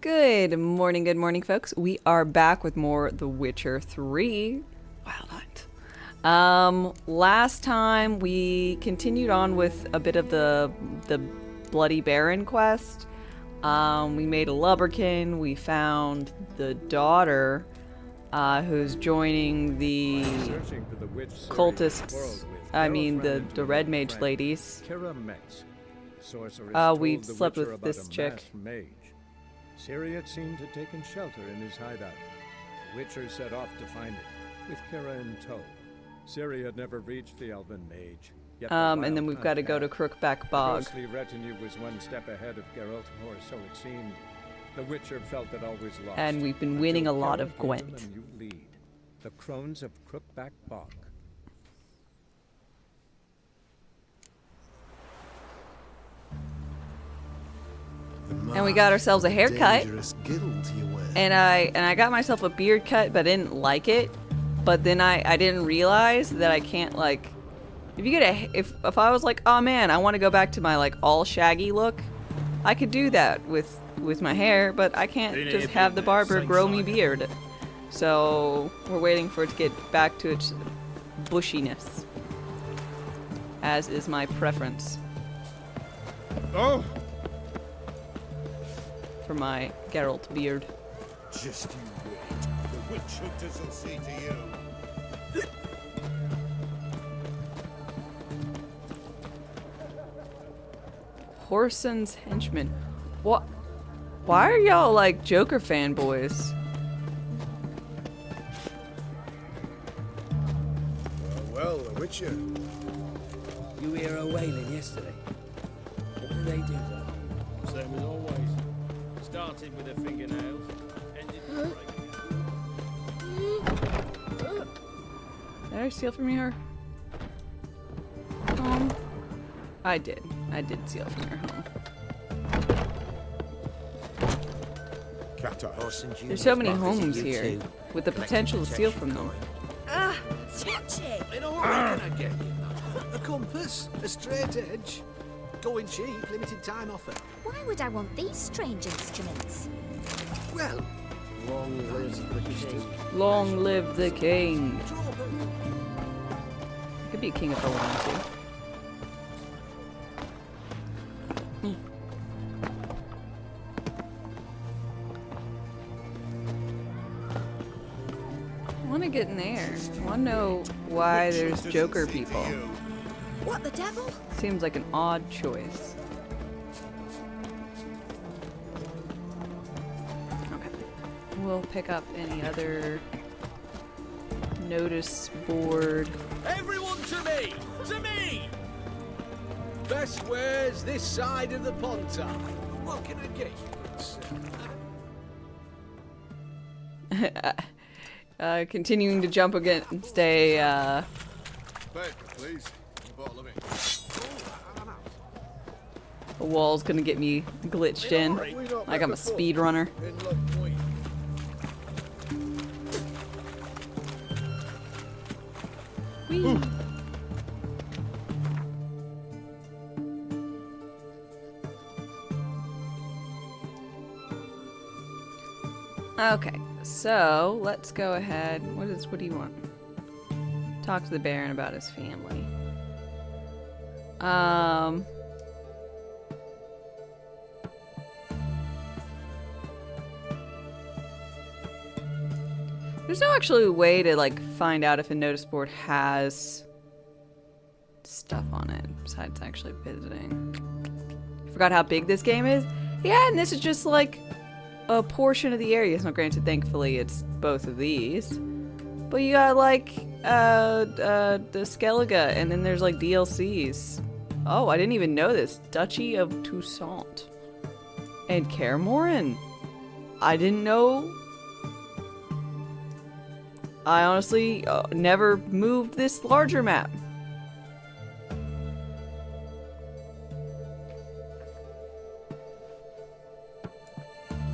Good morning, folks. We are back with more The Witcher 3 Wild Hunt. Last time we continued on with a bit of the Bloody Baron quest. We made a lubberkin. We found the daughter, who's joining the cultists. The Red Mage ladies. We slept with this chick. Ciri had seemed to have taken shelter in his hideout. The Witcher set off to find it, with Kira in tow. Ciri had never reached the Elven Mage. Yet And then we've got to go to Crookback Bog. The ghostly retinue was one step ahead of Geralt, or so it seemed. The Witcher felt it always lost. And we've been winning a lot of Gwent. A new lead. The Crones of Crookback Bog. And we got ourselves a haircut, and I got myself a beard cut, but I didn't like it. But then I didn't realize that I can't, like, if you get if I was like, oh man, I want to go back to my like all shaggy look, I could do that with my hair, but I can't just have the barber grow me beard. So we're waiting for it to get back to its bushiness, as is my preference. Oh. For my Geralt beard. Just you wait. The witch hunters will see to you. Whoreson's henchman. What? Why are y'all like Joker fanboys? Well, the Witcher. You hear her wailing yesterday? What did they do to her? Same as always. Started with her fingernails, ended with breaking. Did I steal from your home? I did steal from your home. There's so many homes here, with the potential to steal from them. In a hurry, can I get you? A compass, a straight edge, going cheap, limited time offer. Why would I want these strange instruments? Well, long live the king. Long live the king. I could be a king if I wanted to. I want to get in there. I want to know why there's Joker people. What the devil? Seems like an odd choice. Okay. We'll pick up any other notice board. Everyone to me! To me! Best wares this side of the Pontar. What can I get you? Continuing to jump again and stay, Bed, please. A bottle of it. the wall's gonna get me glitched in, like I'm a speedrunner. Whee! Okay, so let's go ahead. What do you want? Talk to the Baron about his family. There's no actually way to like find out if a notice board has stuff on it besides actually visiting. Forgot how big this game is? Yeah, and this is just like a portion of the area. Now, granted, thankfully, it's both of these. But you got like the Skellige, and then there's like DLCs. Oh, I didn't even know this. Duchy of Toussaint and Kaer Morhen. I didn't know. I honestly never moved this larger map.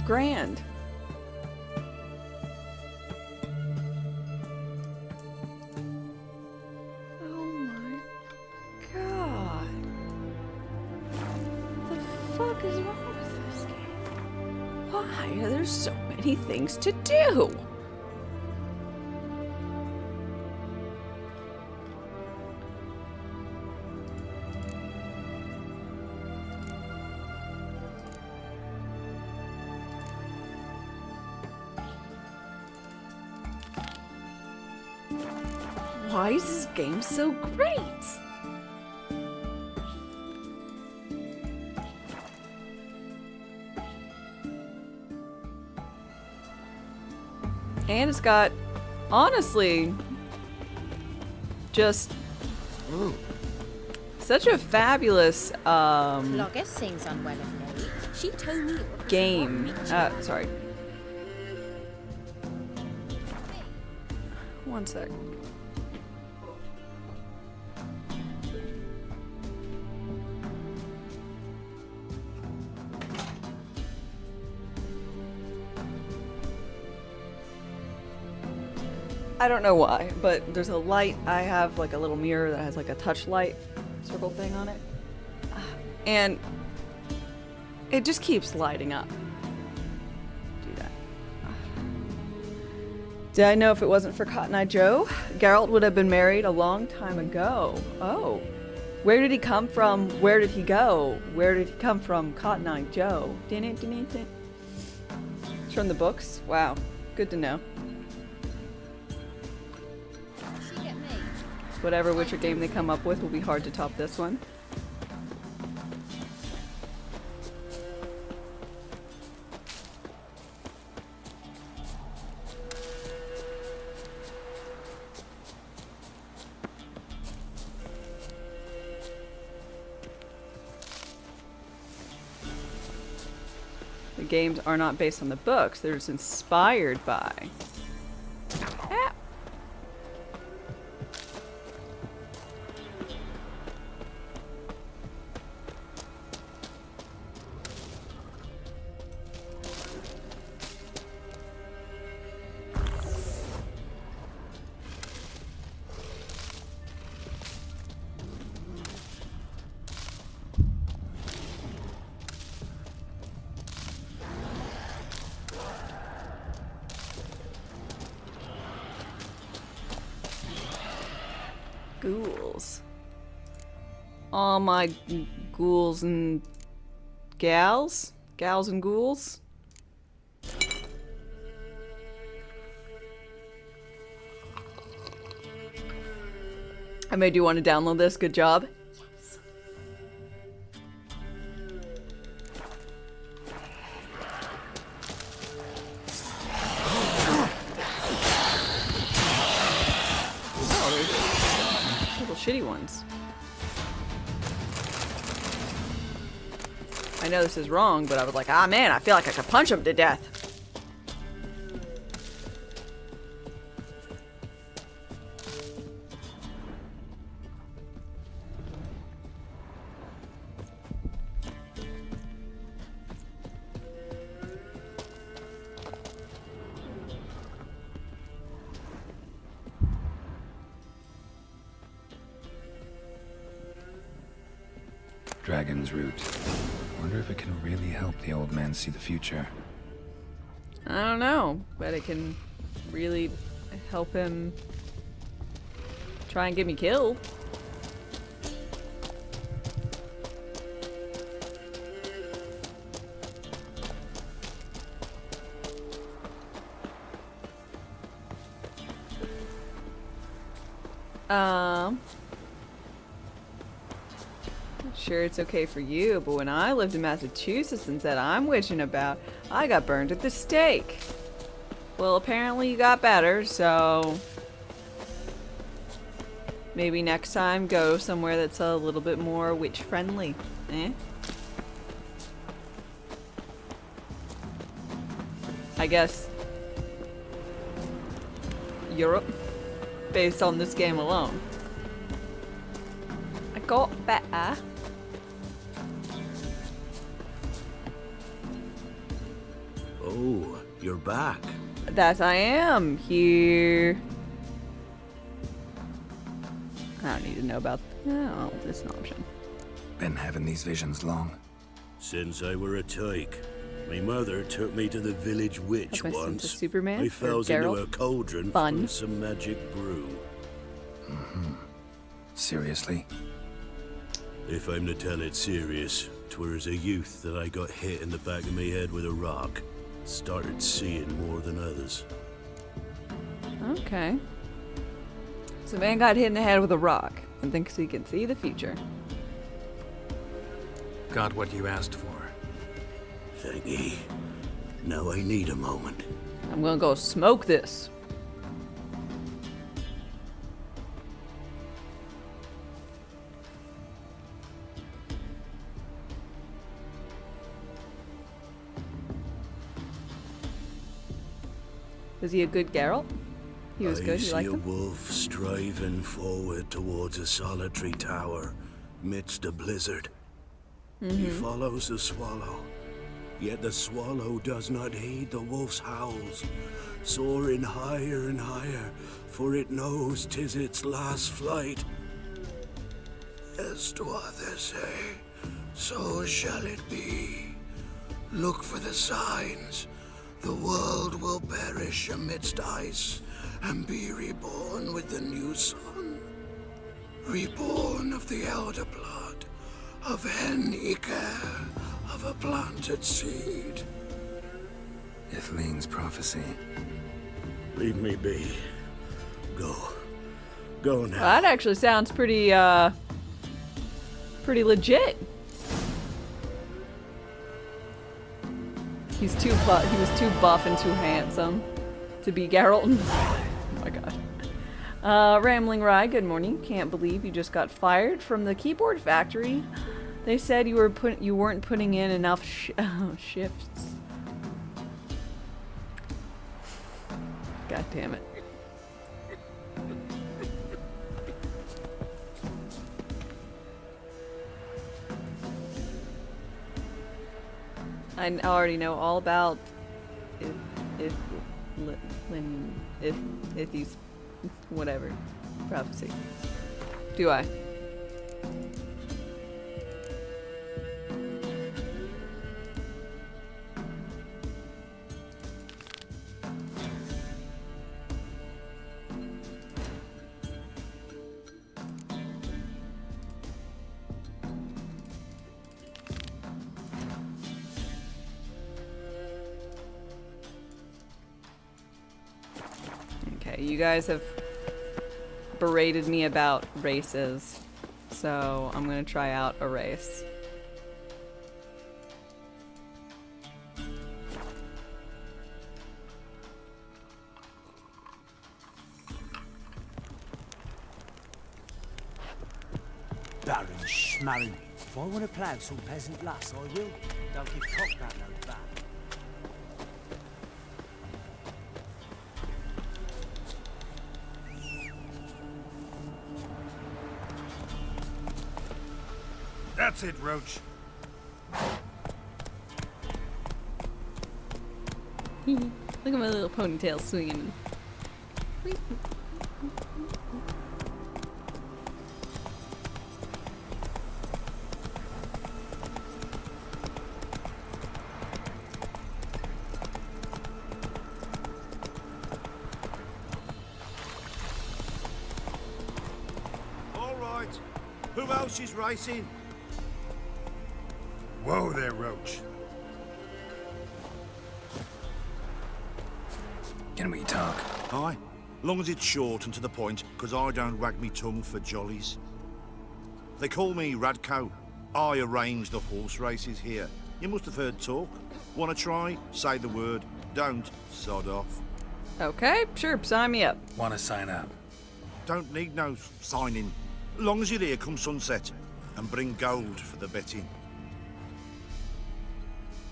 Grand. Oh my god. What the fuck is wrong with this game? Why are there so many things to do? Why is this game so great? And it's got, honestly, just such a fabulous Logger sings on well of late. She told me it was game. Sorry. One sec. I don't know why, but there's a light. I have like a little mirror that has like a touch light circle thing on it. And it just keeps lighting up. Do that. Did I know if it wasn't for Cotton Eye Joe, Geralt would have been married a long time ago. Oh. Where did he come from? Where did he go? Where did he come from? Cotton Eye Joe. It's from the books? Wow. Good to know. She get me. Whatever Witcher game they come up with will be hard to top this one. The games are not based on the books, they're just inspired by. Ah. Ghouls. All my ghouls and gals? Gals and ghouls? I made you want to download this. Good job. Shitty ones. I know this is wrong, but I was like, ah man, I feel like I could punch him to death. Dragon's root. Wonder if it can really help the old man see the future. I don't know, but it can really help him try and get me killed. Sure, it's okay for you, but when I lived in Massachusetts and said I'm witching about, I got burned at the stake. Well, apparently you got better, so maybe next time go somewhere that's a little bit more witch-friendly. Eh? I guess Europe, based on this game alone. I got better. Oh, you're back. That I am here. I don't need to know about. Oh, it's an option. Been having these visions long. Since I were a tyke. My mother took me to the village witch That's my son to once. Superman, I or fell into Geralt. a cauldron Fun. full of some magic brew. Seriously? If I'm to tell it serious, 'twas a youth that I got hit in the back of me head with a rock. Started seeing more than others. Okay. So man got hit in the head with a rock and thinks he can see the future. Got what you asked for. Thank ye. Now I need a moment. I'm gonna go smoke this. Was he a good Geralt? He was I good. You see liked a him? wolf striving forward towards a solitary tower midst a blizzard. He follows the swallow, yet the swallow does not heed the wolf's howls, soaring higher and higher, for it knows 'tis its last flight. As to others say, so shall it be. Look for the signs. The world will perish amidst ice and be reborn with the new sun. Reborn of the elder blood, of Hen-Iker, of a planted seed. Ithleen's prophecy. Leave me be. Go. Go now. Well, that actually sounds pretty, pretty legit. He was too buff and too handsome to be Geralt. Oh my god. Rambling Rye, good morning. Can't believe you just got fired from the keyboard factory. They said you weren't putting in enough shifts. God damn it. I already know all about if these whatever prophecy. Do I? Okay, you guys have berated me about races, so I'm gonna try out a race. Baron Schmarren. If I want to play some peasant lass, I will. Don't give cock that no back. That's it, Roach. Look at my little ponytail swinging. All right. Who else is racing? Whoa there, Roach. Can we talk? Aye. Long as it's short and to the point, because I don't wag me tongue for jollies. They call me Radko. I arrange the horse races here. You must have heard talk. Want to try? Say the word. Don't. Sod off. Okay, sure, sign me up. Want to sign up? Don't need no signing. Long as you're here come sunset. And bring gold for the betting.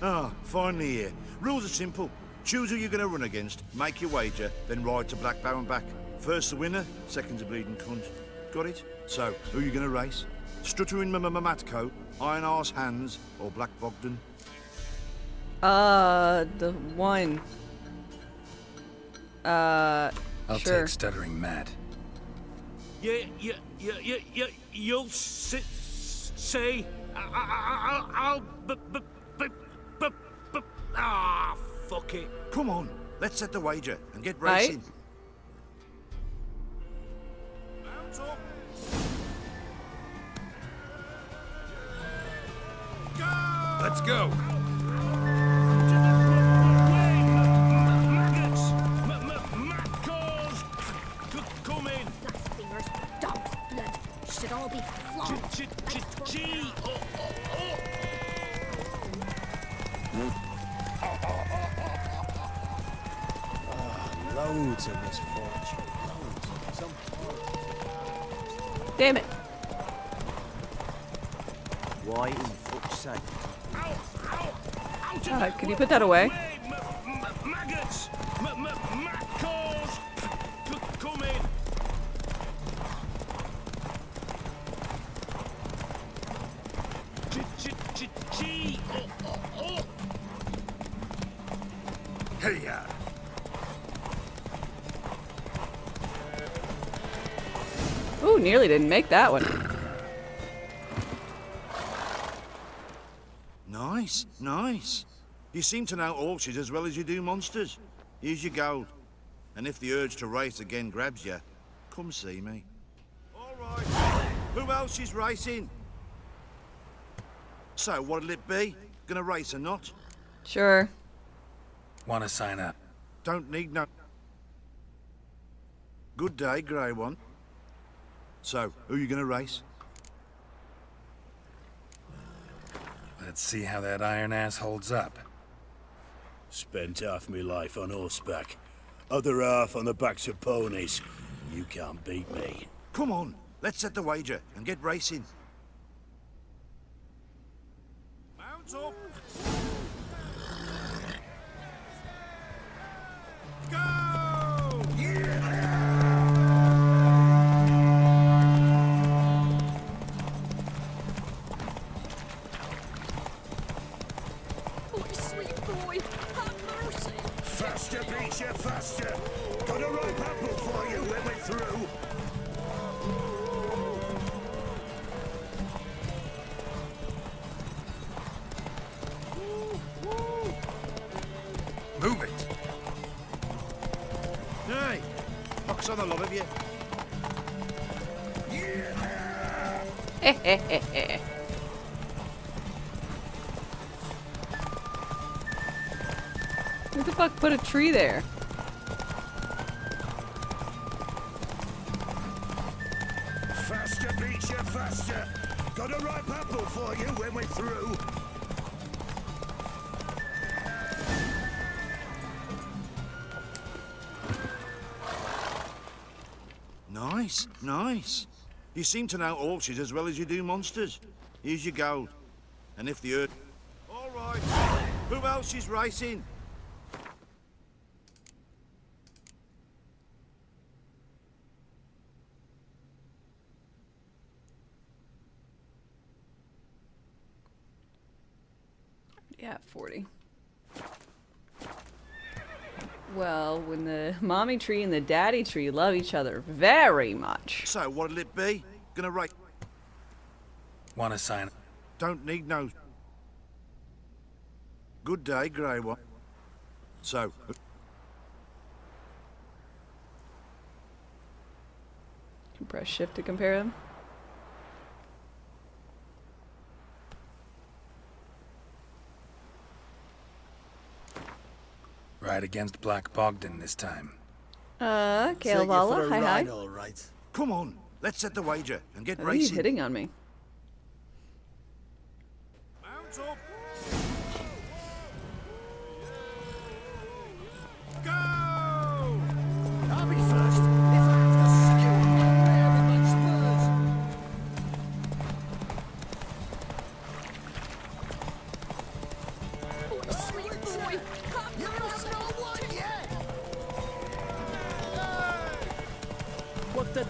Ah, finally here. Rules are simple. Choose who you're going to run against, make your wager, then ride to Blackbow and back. First the winner, second's a bleeding cunt. Got it? So, who are you going to race? Stuttering Matko, Iron Arse Hands, or Black Bogdan? The one. I'll Sure. take Stuttering Matt. You'll see. I'll Ah, fuck it. Come on, let's set the wager and get Right. racing. Mount up. Go! Let's go. Maggots! Maccos! Come in! Blasphemers, dog's blood. Should all be flogged. Gee! Loads of misfortune. Loads. Some Damn it. Why in fuck's sake? Could you put that away? Maggots! Maccos! Come in! Gee! Hey, ya. Ooh, nearly didn't make that one. Nice, nice. You seem to know horses as well as you do monsters. Here's your gold. And if the urge to race again grabs you, come see me. All right. Who else is racing? So, what'll it be? Gonna race or not? Sure. Want to sign up? Don't need no... Good day, Grey One. So, who you gonna race? Let's see how that iron ass holds up. Spent half my life on horseback, other half on the backs of ponies. You can't beat me. Come on, let's set the wager and get racing. Mount up! Go! Oh, sweet boy, have mercy. Faster, beat you, faster! Got a ripe apple for you when we're through. Move it! Hey, box on the lot of you. Who the fuck put a tree there? Faster, beat you, faster! Got a ripe apple for you when we're through. Nice, nice. You seem to know horses as well as you do monsters. Here's your gold. And if the earth... All right. Who else is racing? Yeah, 40. Well, when the mommy tree and the daddy tree love each other very much. So, what'll it be? Gonna race... Want to sign up? Don't need no... Good day, Grey One. So... Can press shift to compare them. Right against Black Bogdan this time. Kalevala, hi. all right. Come on, let's set the wager and get I think he's racing. hitting on me. Mount up! Go! I'll be first if I have to skew my rear with my spurs. Oh, sweet boy, have mercy. What the...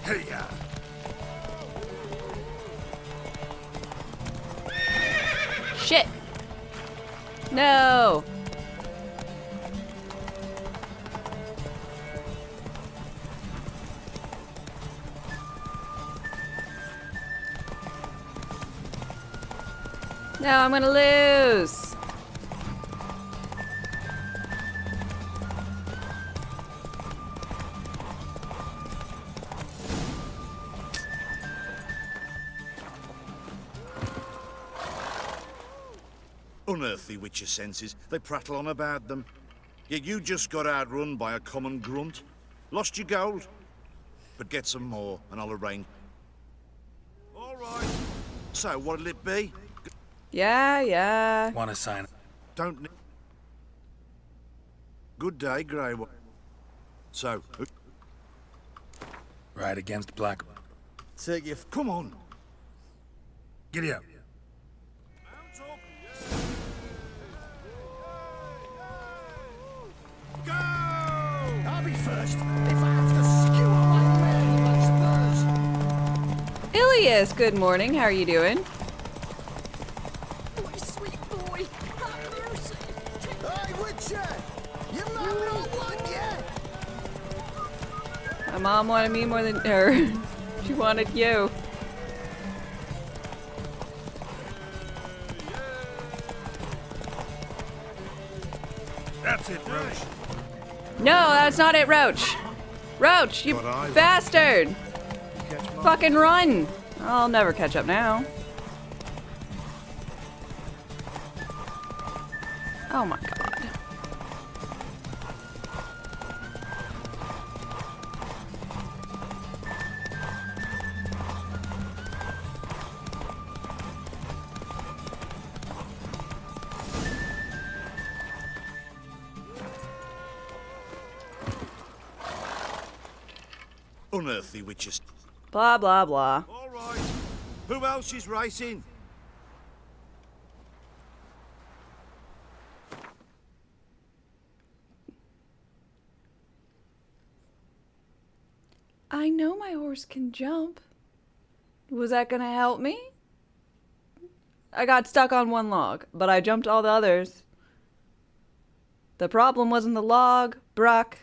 Hey, ya! Shit! No! No, I'm gonna lose. Unearthly witcher senses. They prattle on about them. Yet you just got outrun by a common grunt. Lost your gold. But get some more, and I'll arrange. All right. So, what'll it be? Yeah. Want to sign? Don't. Good day, Grey. So, Right against Black. take your. Come on. Giddy up. Go! I'll be first. If I have to skewer my Mary Spurs. Ilias, good morning. How are you doing? My sweet boy, have mercy. Hey, Witcher! Your mum not one yet? My mom wanted me more than her. She wanted you. That's it, Roach. No, that's not it, Roach. Roach, you Got eyes on bastard. Fucking run. I'll never catch up now. Oh my god. Unearthly witches. Blah, blah, blah. All right. Who else is racing? I know my horse can jump. Was that gonna help me? I got stuck on one log, but I jumped all the others. The problem wasn't the log, Brock.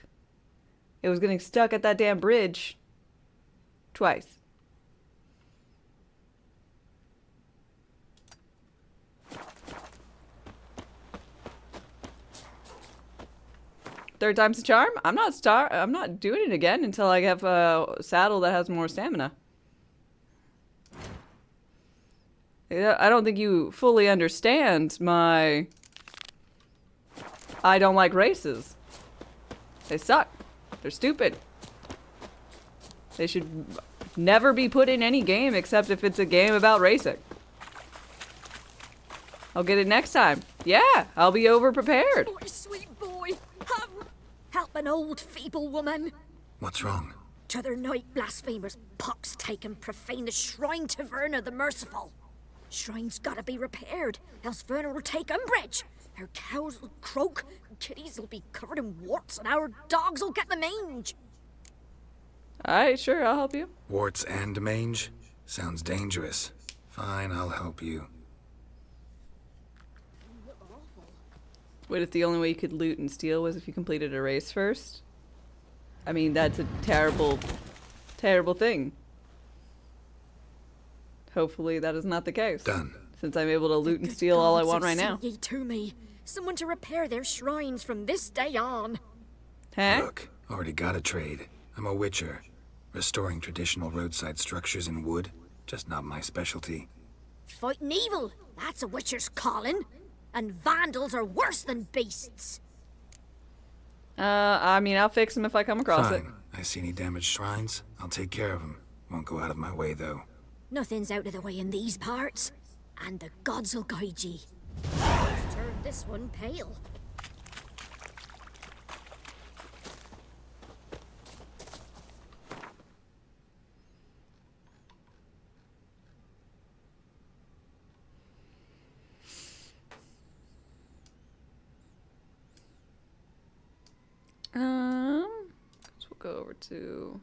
It was getting stuck at that damn bridge. Twice. Third time's the charm? I'm not doing it again until I have a saddle that has more stamina. I don't think you fully understand my... I don't like races. They suck. They're stupid. They should never be put in any game except if it's a game about racing. I'll get it next time. Yeah, I'll be over-prepared. My sweet boy, help an old feeble woman. What's wrong? T'other night blasphemers pox take and profane the shrine to Verna the Merciful. Shrine's gotta be repaired, else Verna will take umbrage. Our cows will croak, kitties will be covered in warts, and our dogs will get the mange. Alright, sure, I'll help you. Warts and mange? Sounds dangerous. Fine, I'll help you. What if the only way you could loot and steal was if you completed a race first? I mean, that's a terrible, terrible thing. Hopefully that is not the case. Done. Since I'm able to loot and steal all I want right now. Ye to me, someone to repair their shrines from this day on. Huh? Look, already got a trade. I'm a witcher. Restoring traditional roadside structures in wood, just not my specialty. Fighting evil, that's a witcher's calling. And vandals are worse than beasts. I mean, I'll fix them if I come across it. Fine. I see any damaged shrines, I'll take care of them. Won't go out of my way, though. Nothing's out of the way in these parts. And the gods will guide ye. Let's turn this one pale. So we'll go over to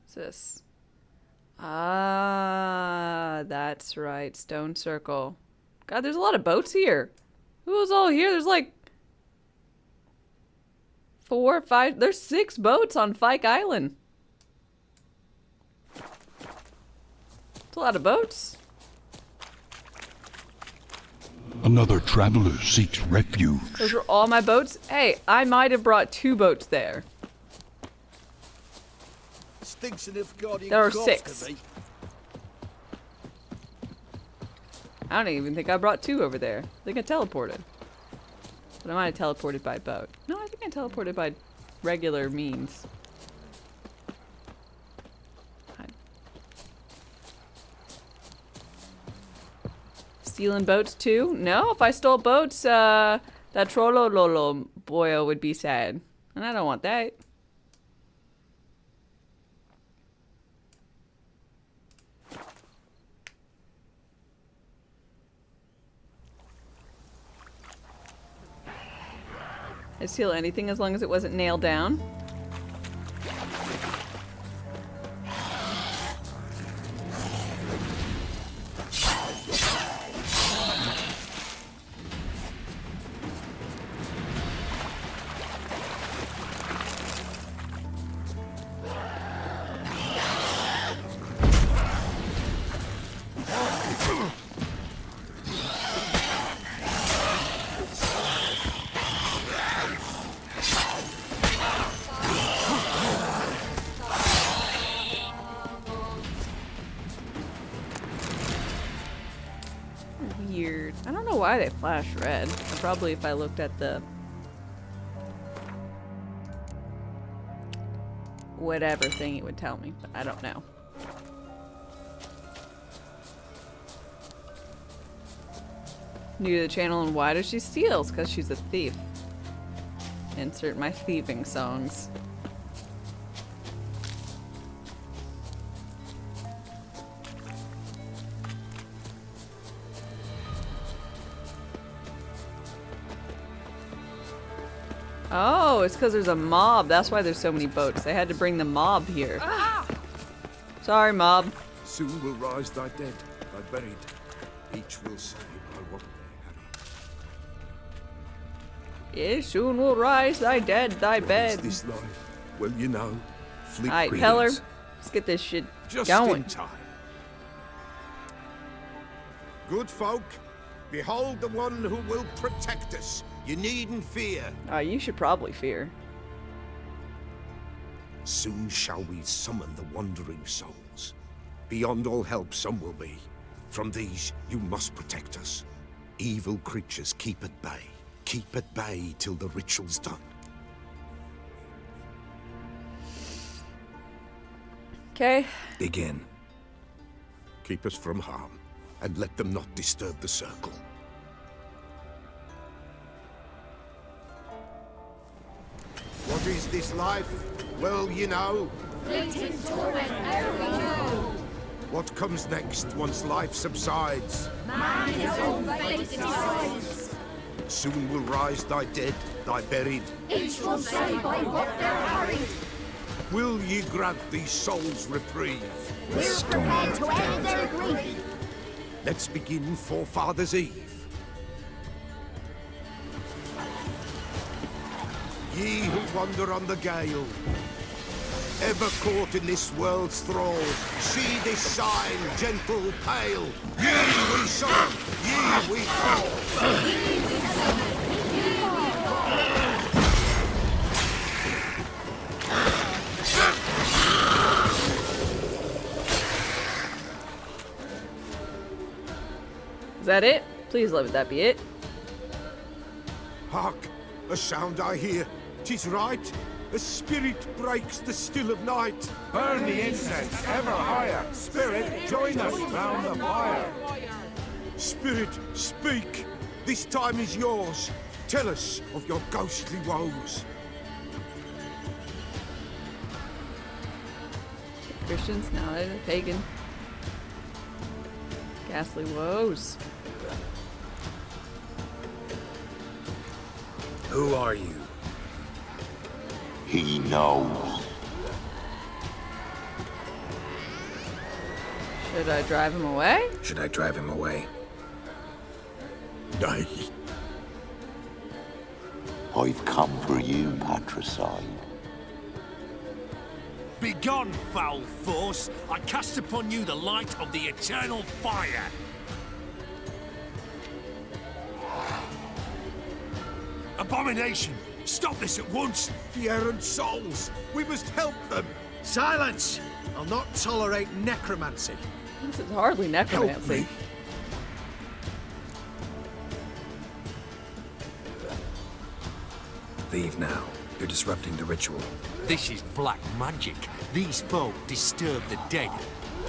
what's this? Ah, that's right. Stone Circle. God, there's a lot of boats here. Who's all here? There's like 4 or 5. There's 6 boats on Fyke Island. It's a lot of boats. Another traveler seeks refuge. Those were all my boats? Hey, I might have brought 2 boats there. Stinks of guardian There are corpse 6. to me. I don't even think I brought 2 over there. I think I teleported. But I might have teleported by boat. No, I think I teleported by regular means. Stealing boats too? No, if I stole boats, that Trollololo boyo would be sad. And I don't want that. I'd steal anything as long as it wasn't nailed down. Weird. I don't know why they flash red. Probably if I looked at the whatever thing it would tell me, but I don't know. New to the channel, and why does she steal? Because she's a thief. Insert my thieving songs. Oh, it's because there's a mob. That's why there's so many boats. They had to bring the mob here. Ah! Sorry, mob. Soon will rise thy dead, thy buried. Each will say by what they had. Yeah, soon will rise thy dead, thy bed. What is this life? Well, you know. Fleet Alright, tell her. Let's get this shit just going. in time. Good folk, behold the one who will protect us. You needn't fear. You should probably fear. Soon shall we summon the wandering souls. Beyond all help some will be. From these you must protect us. Evil creatures keep at bay. Keep at bay till the ritual's done. Okay. Begin. Keep us from harm, and let them not disturb the circle. What is this life? Well, you know. Fleeting torment ere we know. What comes next once life subsides? Man his own fate decides. Soon will rise thy dead, thy buried. Each will say by what they're hurried. Will ye grant these souls reprieve? We're prepared to end their grief. Let's begin Forefathers' Eve. Ye who wander on the gale, ever caught in this world's thrall, see this sign, gentle, pale. Ye we soar, ye we fall. Is that it? Please let that be it. Hark, a sound I hear. 'Tis right. A spirit breaks the still of night. Burn the incense ever higher. Spirit, join us round the fire. Spirit, speak. This time is yours. Tell us of your ghostly woes. Christians, now they're pagan. Ghastly woes. Who are you? He knows. Should I drive him away? Should I drive him away? Nay. I've come for you, patricide. Begone, foul force! I cast upon you the light of the eternal fire! Abomination! Stop this at once! The errant souls! We must help them! Silence! I'll not tolerate necromancy. This is hardly necromancy. Leave now. You're disrupting the ritual. This is black magic. These folk disturb the dead.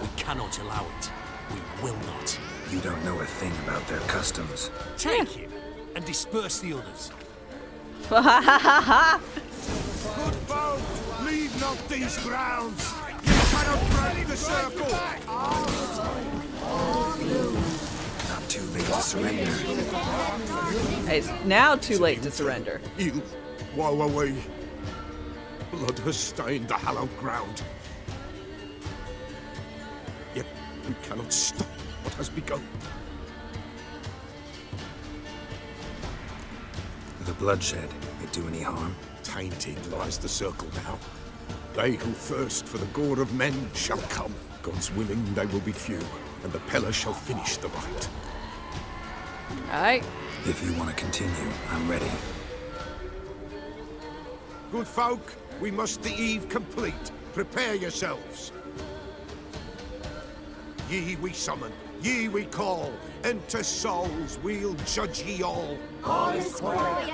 We cannot allow it. We will not. You don't know a thing about their customs. Take him and disperse the others. Good folk, leave not these grounds! You cannot break the circle! Not too late to surrender. It's now too late to surrender. You, woe away. Blood has stained the hallowed ground. Yet we cannot stop what has begun. The bloodshed, it do any harm? Tainted lies the circle now. They who thirst for the gore of men shall come. God's willing, they will be few, and the Peller shall finish the rite. Alright. If you want to continue, I'm ready. Good folk, we must the eve complete. Prepare yourselves. Ye we summon, ye we call. Enter souls, we'll judge ye all. All is quiet.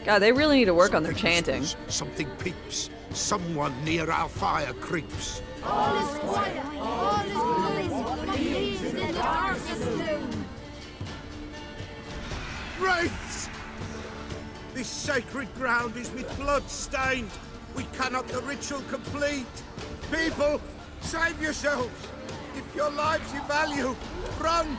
God, they really need to work on their chanting. Something peeps. Someone near our fire creeps. All is quiet. All is in the darkest gloom. Wraiths! This sacred ground is with blood stained. We cannot the ritual complete. People, save yourselves. If your lives you value, run!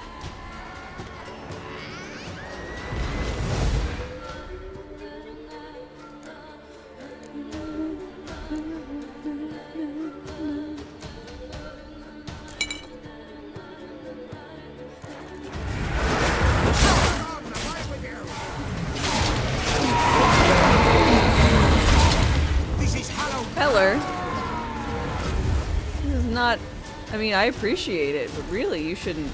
Peller. This is not... I mean, I appreciate it, but really, you shouldn't...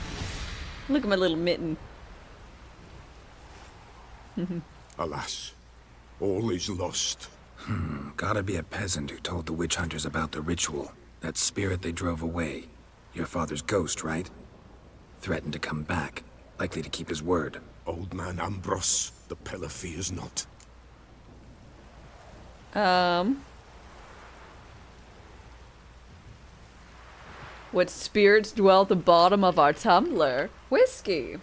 Look at my little mitten. Alas, all is lost. Gotta be a peasant who told the witch hunters about the ritual. That spirit they drove away. Your father's ghost, right? Threatened to come back. Likely to keep his word. Old man Ambrose, the Peller fears not. What spirits dwell at the bottom of our tumbler? Whiskey.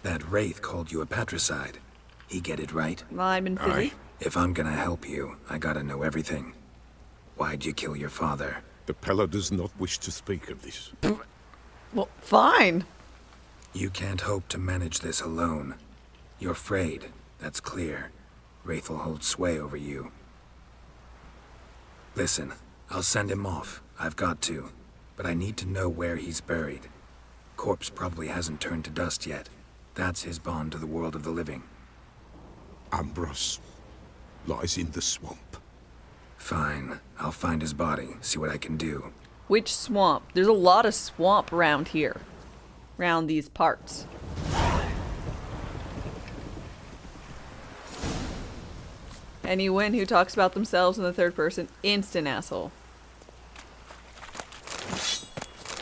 That wraith called you a patricide. He get it right? Lime and fizzy. If I'm gonna help you, I gotta know everything. Why'd you kill your father? The Peller does not wish to speak of this. Well, fine. You can't hope to manage this alone. You're afraid, that's clear. Wraith will hold sway over you. Listen, I'll send him off. I've got to. But I need to know where he's buried. Corpse probably hasn't turned to dust yet. That's his bond to the world of the living. Ambrose lies in the swamp. Fine. I'll find his body, see what I can do. Which swamp? There's a lot of swamp around here. Around these parts. Anyone who talks about themselves in the third person, instant asshole.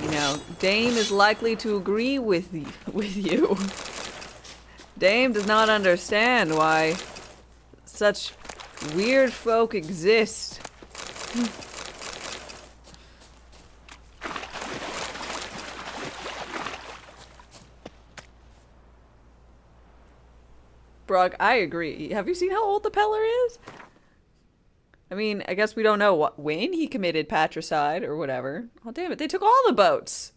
You know, Dame is likely to agree with you. Dame does not understand why such weird folk exist. Brock, I agree. Have you seen how old the Peller is? I mean, I guess we don't know when he committed patricide or whatever. Oh, damn it. They took all the boats.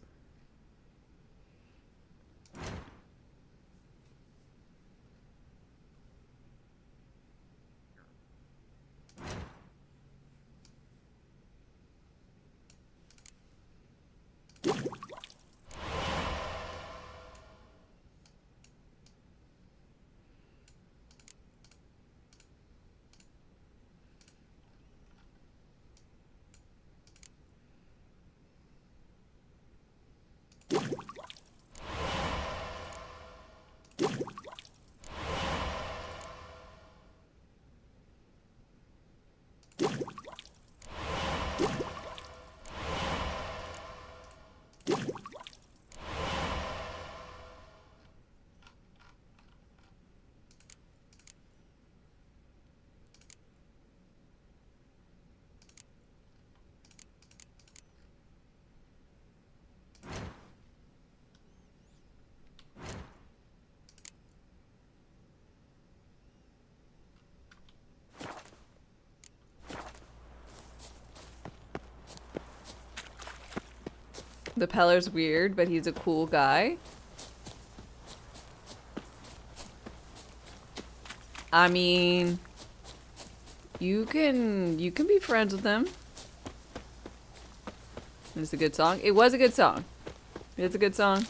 The Peller's weird, but he's a cool guy. I mean, you can be friends with him. It's a good song. It was a good song. It's a good song.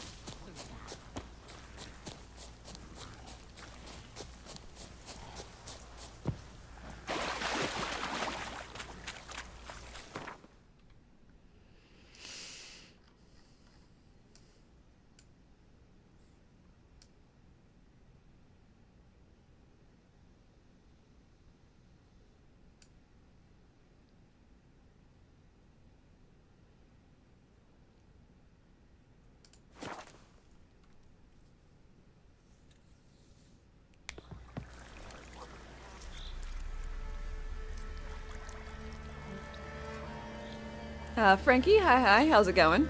Frankie, hi, how's it going?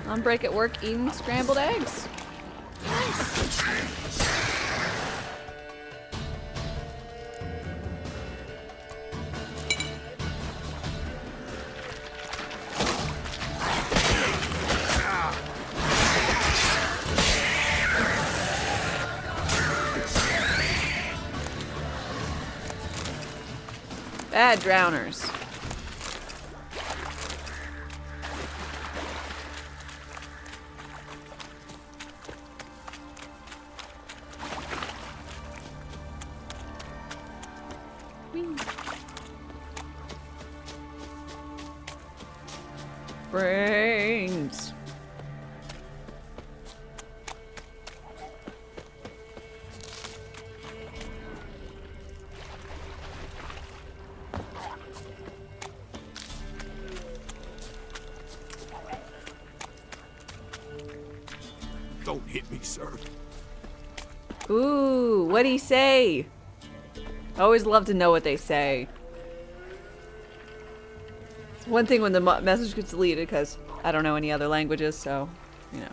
On break at work eating scrambled eggs. Bad drowners. Brains. Don't hit me, sir. Ooh, what'd he say? I always love to know what they say. It's one thing when the message gets deleted because I don't know any other languages, so, you know,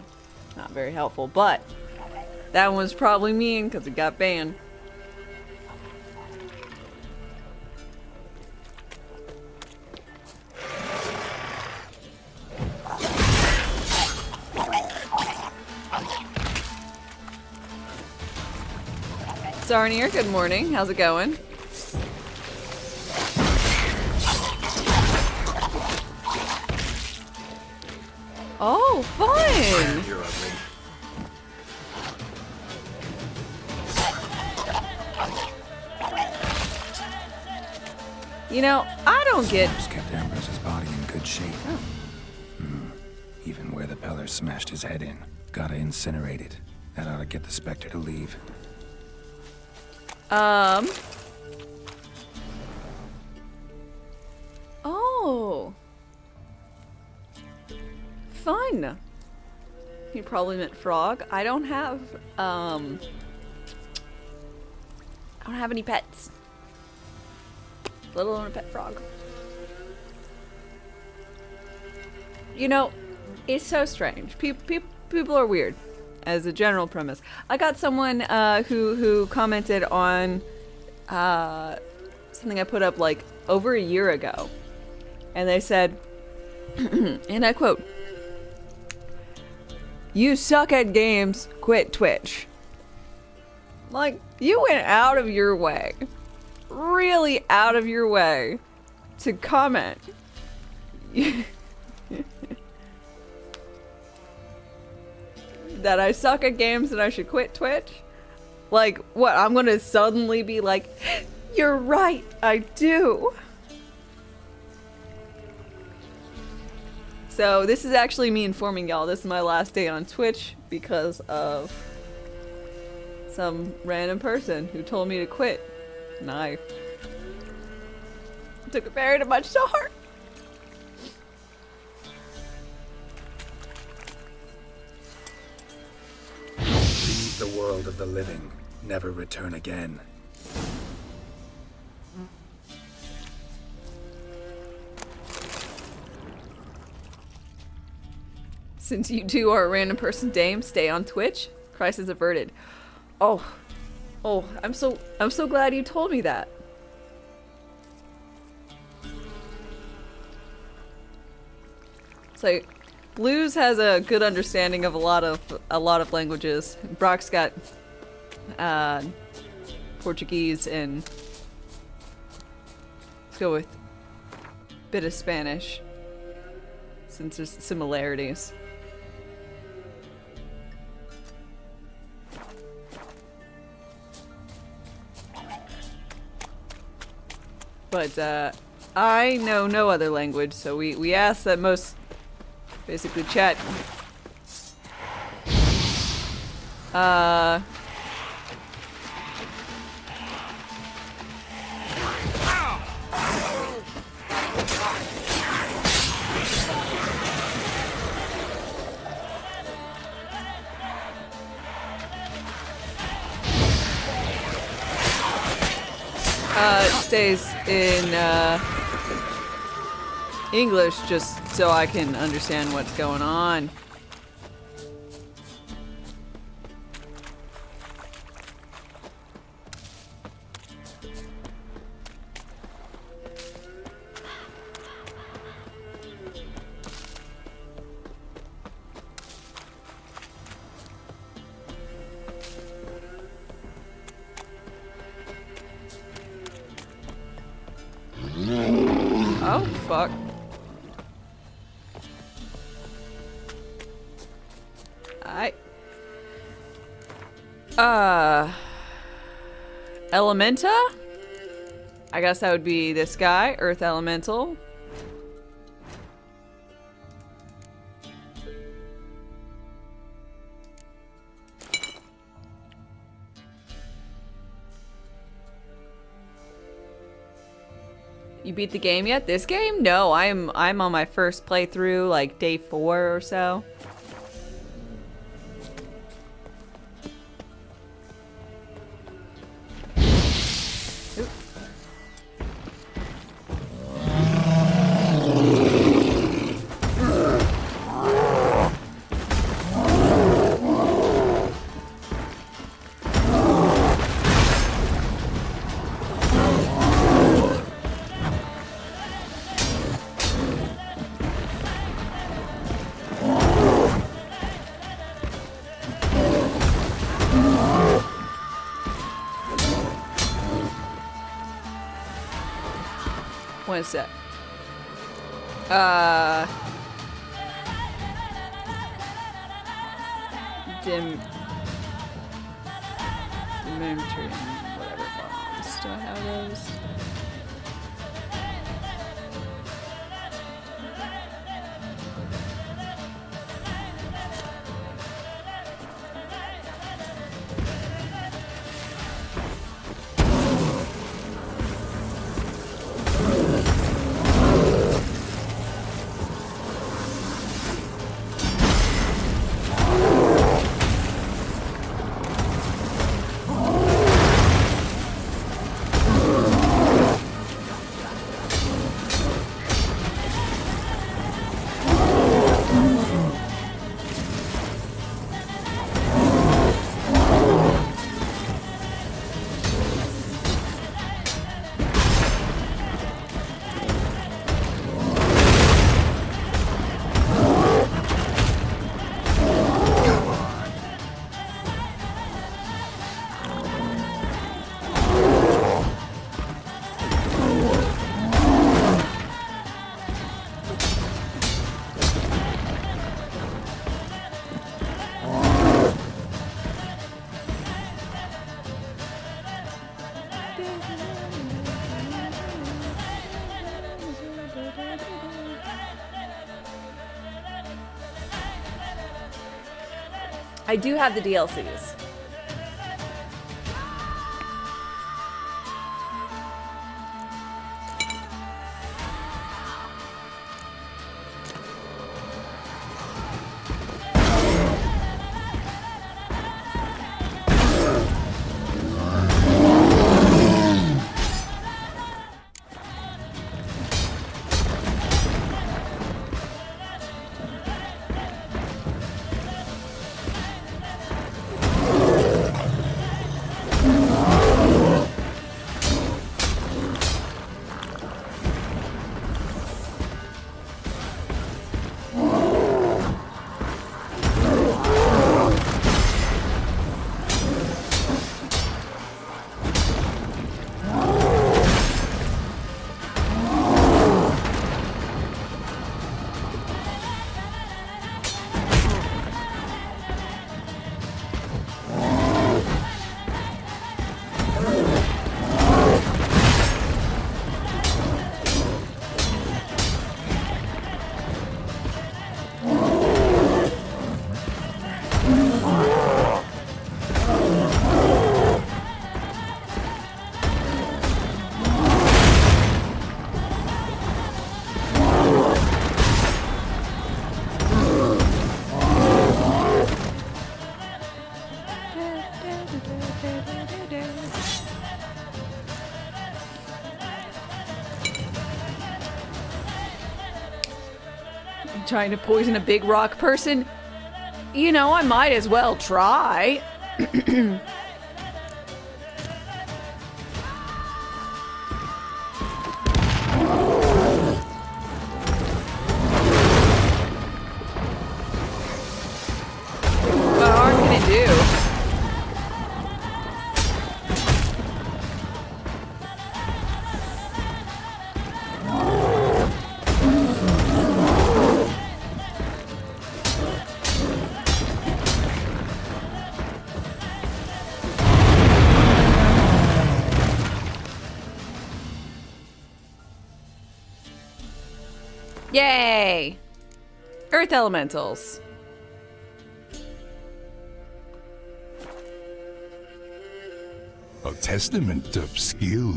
not very helpful. But that one was probably mean because it got banned. Sarnier, good morning. How's it going? Oh, fun! You're ugly. You know, I don't get... Just kept Ambrose's body in good shape. Oh. Even where the Peller smashed his head in. Gotta incinerate it. That ought to get the Spectre to leave. Oh. Fun. He probably meant frog. I don't have any pets. Let alone a pet frog. You know, it's so strange. People are weird. As a general premise, I got someone who commented on something I put up like over a year ago, and they said, and I quote, "You suck at games, quit Twitch." Like, you went out of your way, really out of your way, to comment. That I suck at games and I should quit Twitch? Like, what, I'm gonna suddenly be like, you're right, I do. So this is actually me informing y'all this is my last day on Twitch because of some random person who told me to quit. And I took it very much to heart. The world of the living, never return again. Since you two are a random person dame, stay on Twitch. Crisis averted. Oh, I'm so glad you told me that. So, Blues has a good understanding of a lot of languages. Brock's got Portuguese and let's go with a bit of Spanish since there's similarities. But I know no other language, so we ask that most basically chat stays in English just so I can understand what's going on. Oh, fuck. Elementa? I guess that would be this guy, Earth Elemental. You beat the game yet? This game? No, I'm on my first playthrough, like day 4 or so. One sec. Dimension, whatever bombs. Do I have those? I do have the DLCs. Trying to poison a big rock person? You know, I might as well try. What harm can it do? Yay! Earth elementals. A testament of skill.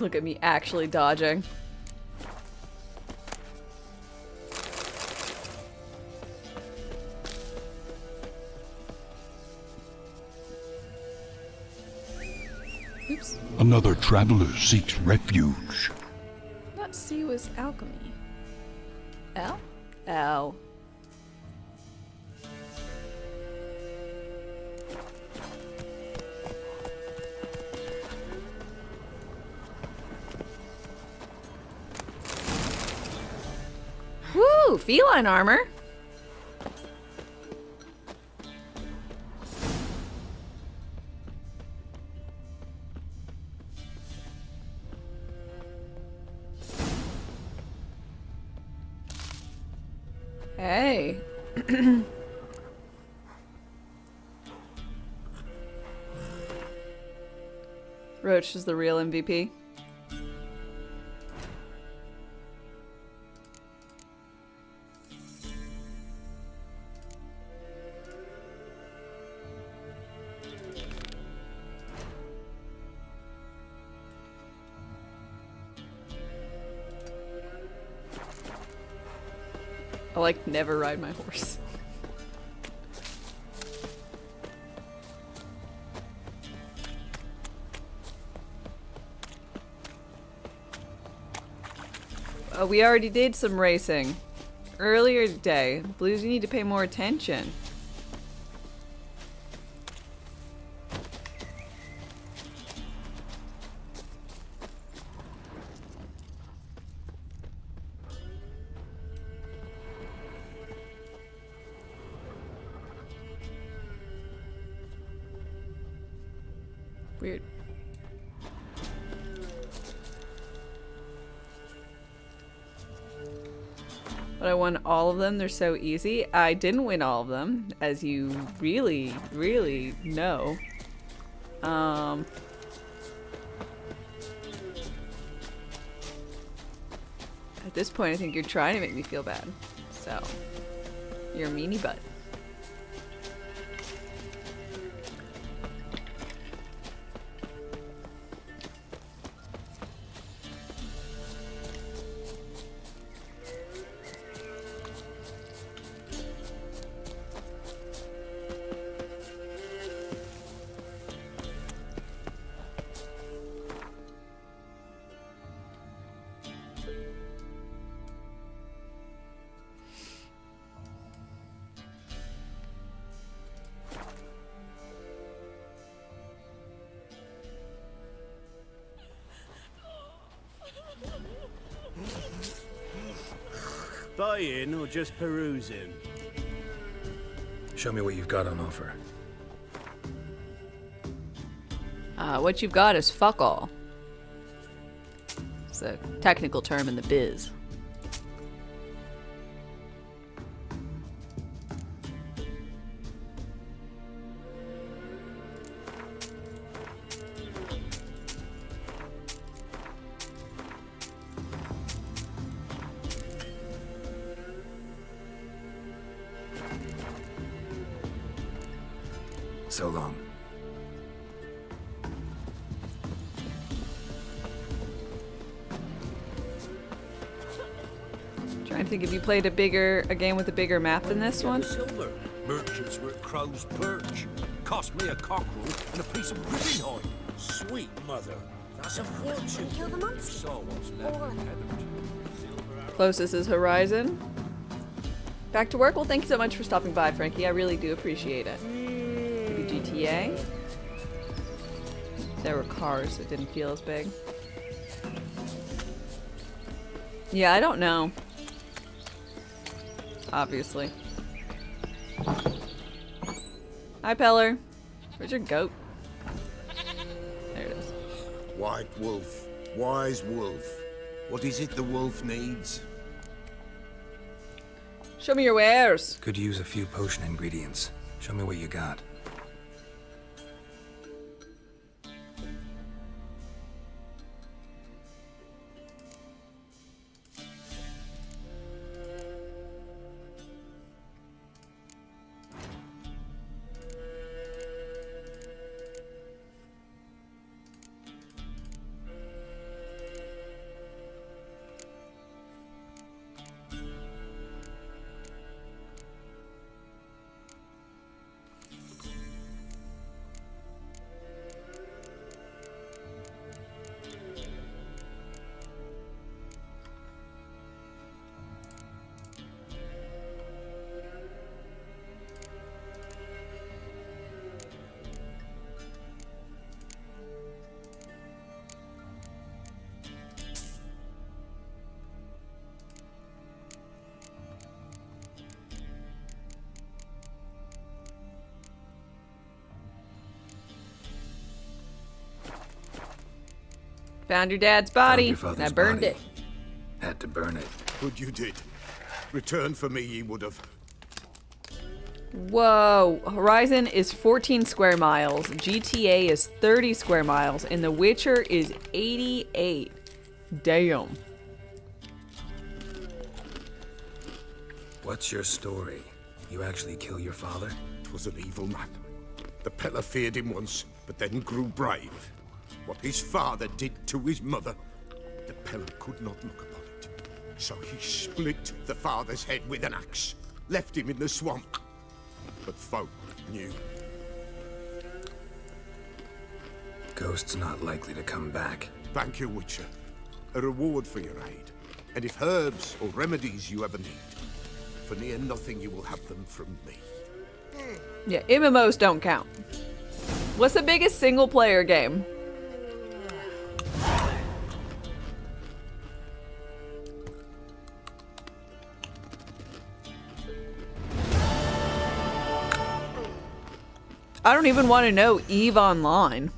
Look at me actually dodging. Oops. Another traveler seeks refuge. That C was alchemy. L? L. Woo! Feline armor. Hey. Roach is the real MVP. I like never ride my horse. We already did some racing earlier today. Blues, you need to pay more attention. Weird. But I won all of them. They're so easy. I didn't win all of them, as you really, really know. At this point, I think you're trying to make me feel bad. So, you're a meanie butt. Buying or just perusing? Show me what you've got on offer. What you've got is fuck all. It's a technical term in the biz. So long. Trying to think if you played a game with a bigger map than this one. Silver. Merchants were at Crow's Perch. Cost me a cockerel and a piece of ribbon hide. Sweet mother. That's a fortune. Kill the monster. So what's left? Closest is Horizon. Back to work? Well, thank you so much for stopping by, Frankie. I really do appreciate it. Maybe GTA. There were cars that didn't feel as big. Yeah, I don't know. Obviously. Hi, Peller. Where's your goat? There it is. White wolf, wise wolf. What is it the wolf needs? Show me your wares. Could use a few potion ingredients. Show me what you got. Found your dad's body, Found your and I father's burned body. it. Had to burn it. Good you did. Return for me ye would have. Whoa, Horizon is 14 square miles, GTA is 30 square miles, and The Witcher is 88. Damn. What's your story? You actually kill your father? 'Twas an evil man. The Peller feared him once, but then grew brave. What his father did to his mother, the Peller could not look upon it. So he split the father's head with an axe, left him in the swamp. But folk knew. Ghost's not likely to come back. Thank you, Witcher. A reward for your aid. And if herbs or remedies you ever need, for near nothing you will have them from me. Yeah, MMOs don't count. What's the biggest single player game? I don't even want to know EVE Online.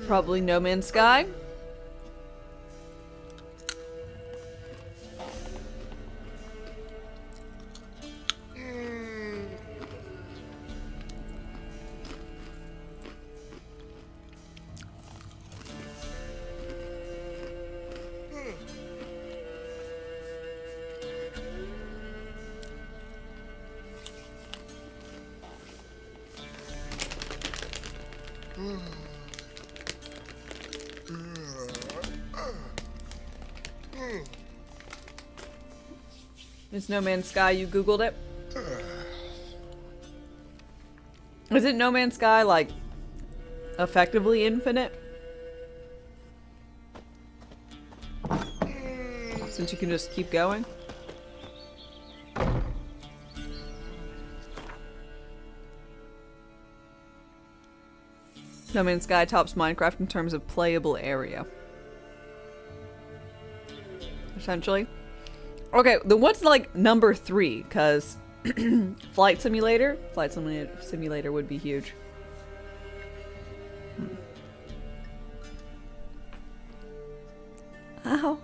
Probably No Man's Sky. Is No Man's Sky, you Googled it? Is it No Man's Sky, like, effectively infinite? Since you can just keep going? No Man's Sky tops Minecraft in terms of playable area. Essentially. Okay, then what's like number 3? Because Flight Simulator would be huge. Ow.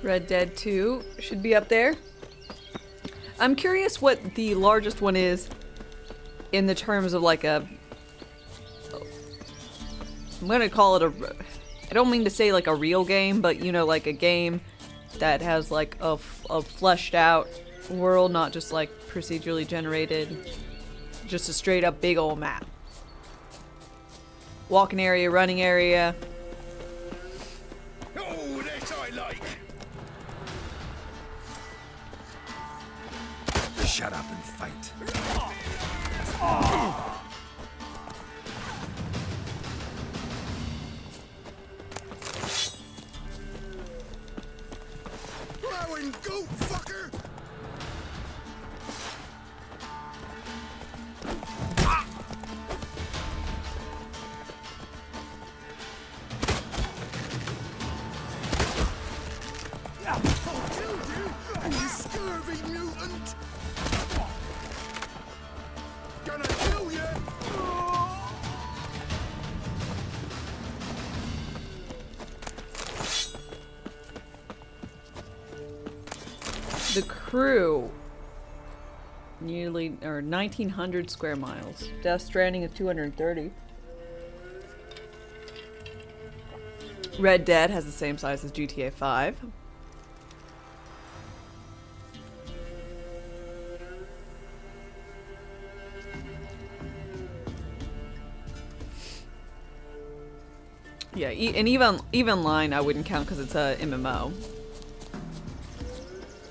Red Dead 2 should be up there. I'm curious what the largest one is in the terms of like a... I'm gonna call it a... I don't mean to say like a real game, but you know, like a game that has like a fleshed out world, not just like procedurally generated, just a straight up big old map. Walking area, running area. Oh, that I like. Shut up and fight. Plowing goat, fucker! You scurvy mutant! Gonna kill you! The crew, nearly, or 1,900 square miles. Death Stranding is 230. Red Dead has the same size as GTA 5. Yeah, and even line I wouldn't count because it's a MMO.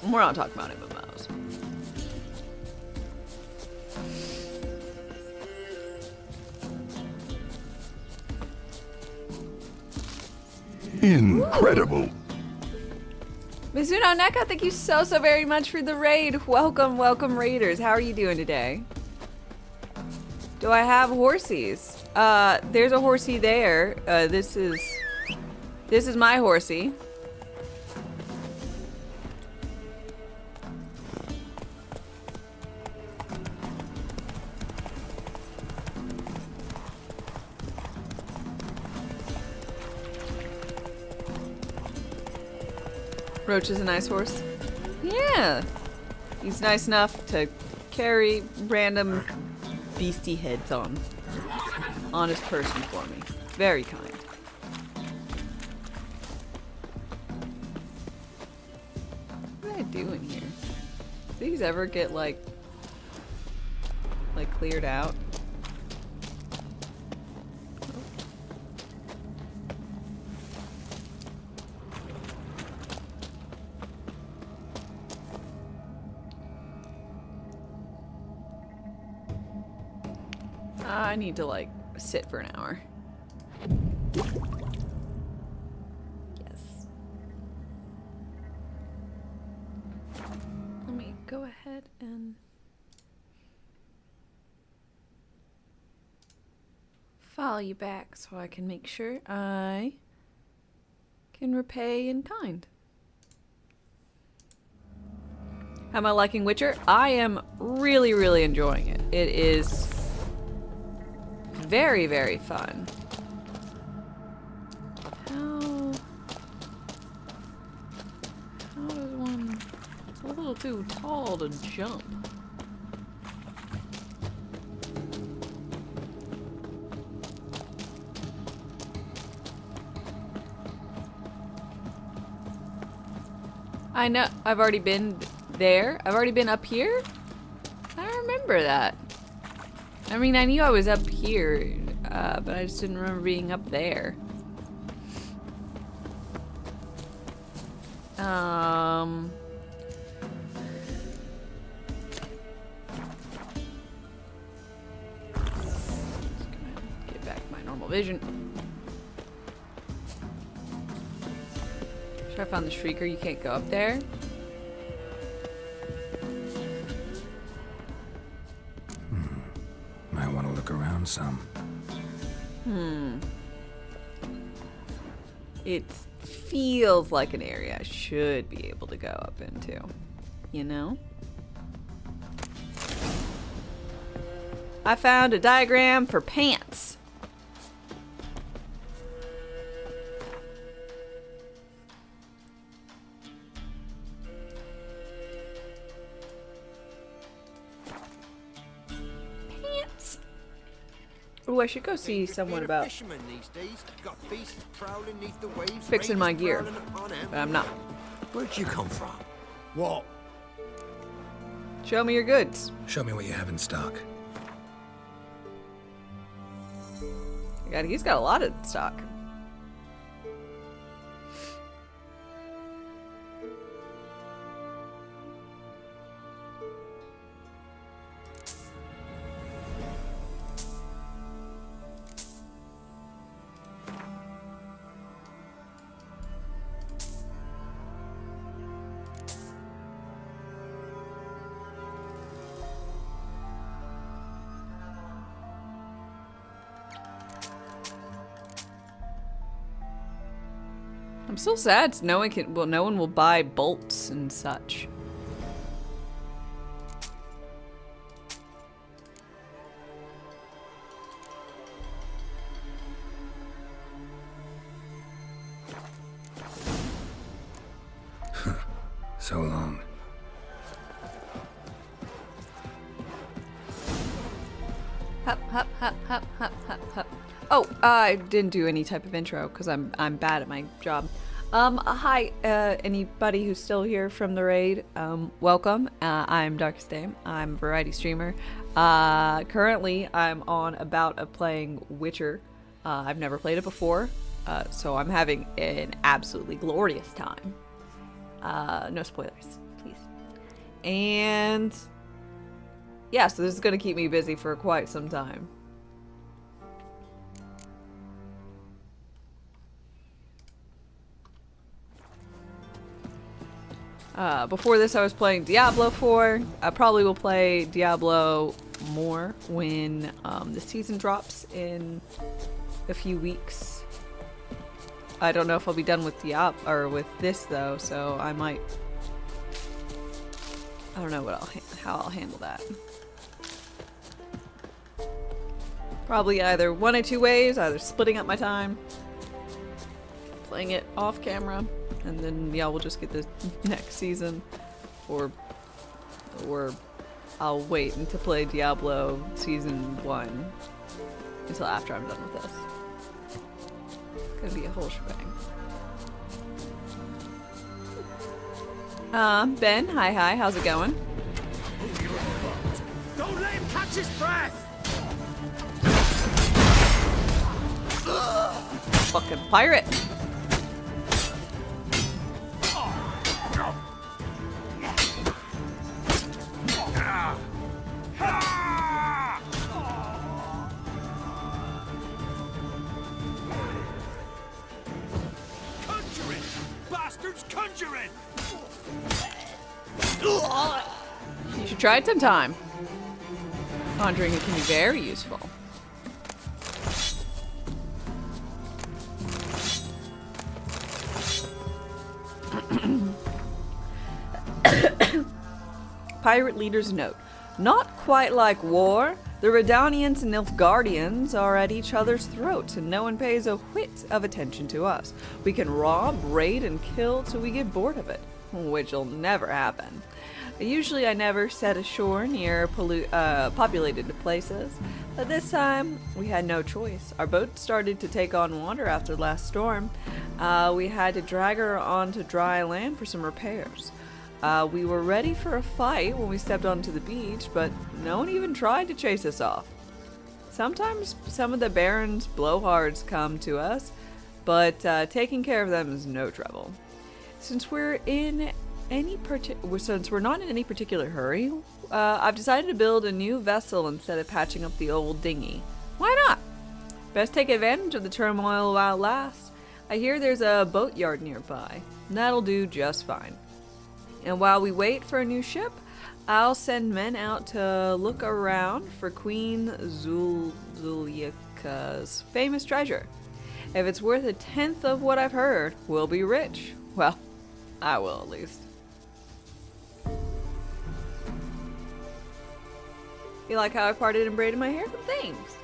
We're not talking about MMOs. Incredible. Mizuno Neko, thank you so very much for the raid. Welcome, welcome raiders. How are you doing today? Do I have horsies? There's a horsey there. This is my horsey. Roach is a nice horse. Yeah. He's nice enough to carry random beastie heads on his person for me. Very kind. What do I do in here? Do these ever get like cleared out? I need to like sit for an hour. Yes. Let me go ahead and follow you back so I can make sure I can repay in kind. How am I liking Witcher? I am really, really enjoying it. It is very, very fun. How does one... It's a little too tall to jump. I know, I've already been there. I've already been up here? I don't remember that. I mean, I knew I was up here, but I just didn't remember being up there. Just gonna get back my normal vision. Sure, I found the Shrieker. You can't go up there. Might want to look around some. It feels like an area I should be able to go up into, you know? I found a diagram for pants. Oh, I should go see someone about Fisherman these days. Got beasts prowling neath the waves. fixing my raiders gear, prowling upon 'em. but I'm not. Where'd you come from? What? Show me your goods. Show me what you have in stock. God, he's got a lot of stock. I'm still sad. No one can. Well, no one will buy bolts and such. So long. Hup, hup, hup, hup, hup, hup, hup. Oh, I didn't do any type of intro because I'm bad at my job. Hi, anybody who's still here from the raid, welcome. I'm darkestdame. I'm a variety streamer. Currently, I'm on a bout of playing Witcher. I've never played it before, so I'm having an absolutely glorious time. No spoilers, please. And yeah, so this is gonna keep me busy for quite some time. Before this, I was playing Diablo 4. I probably will play Diablo more when the season drops in a few weeks. I don't know if I'll be done with Diablo or with this though, so I might. I don't know how I'll handle that. Probably either one or two ways, either splitting up my time, playing it off camera, and then y'all will just get the next season, or I'll wait to play Diablo Season 1 until after I'm done with this. It's gonna be a whole shebang. Ben, hi, how's it going? Don't let him catch his breath! Fucking pirate! Conjuring! Bastards conjuring! You should try it sometime. Conjuring can be very useful. Pirate leader's note. Not quite like war. The Redanians and Nilfgaardians are at each other's throats, and no one pays a whit of attention to us. We can rob, raid, and kill till we get bored of it, which'll never happen. Usually I never set ashore near populated places, but this time we had no choice. Our boat started to take on water after the last storm. We had to drag her onto dry land for some repairs. We were ready for a fight when we stepped onto the beach, but no one even tried to chase us off. Sometimes some of the Baron's blowhards come to us, but taking care of them is no trouble. Since we're not in any particular hurry, I've decided to build a new vessel instead of patching up the old dinghy. Why not? Best take advantage of the turmoil while it lasts. I hear there's a boatyard nearby. That'll do just fine. And while we wait for a new ship, I'll send men out to look around for Queen Zuliaka's famous treasure. If it's worth 1/10 of what I've heard, we'll be rich. Well, I will at least. You like how I parted and braided my hair? Thanks.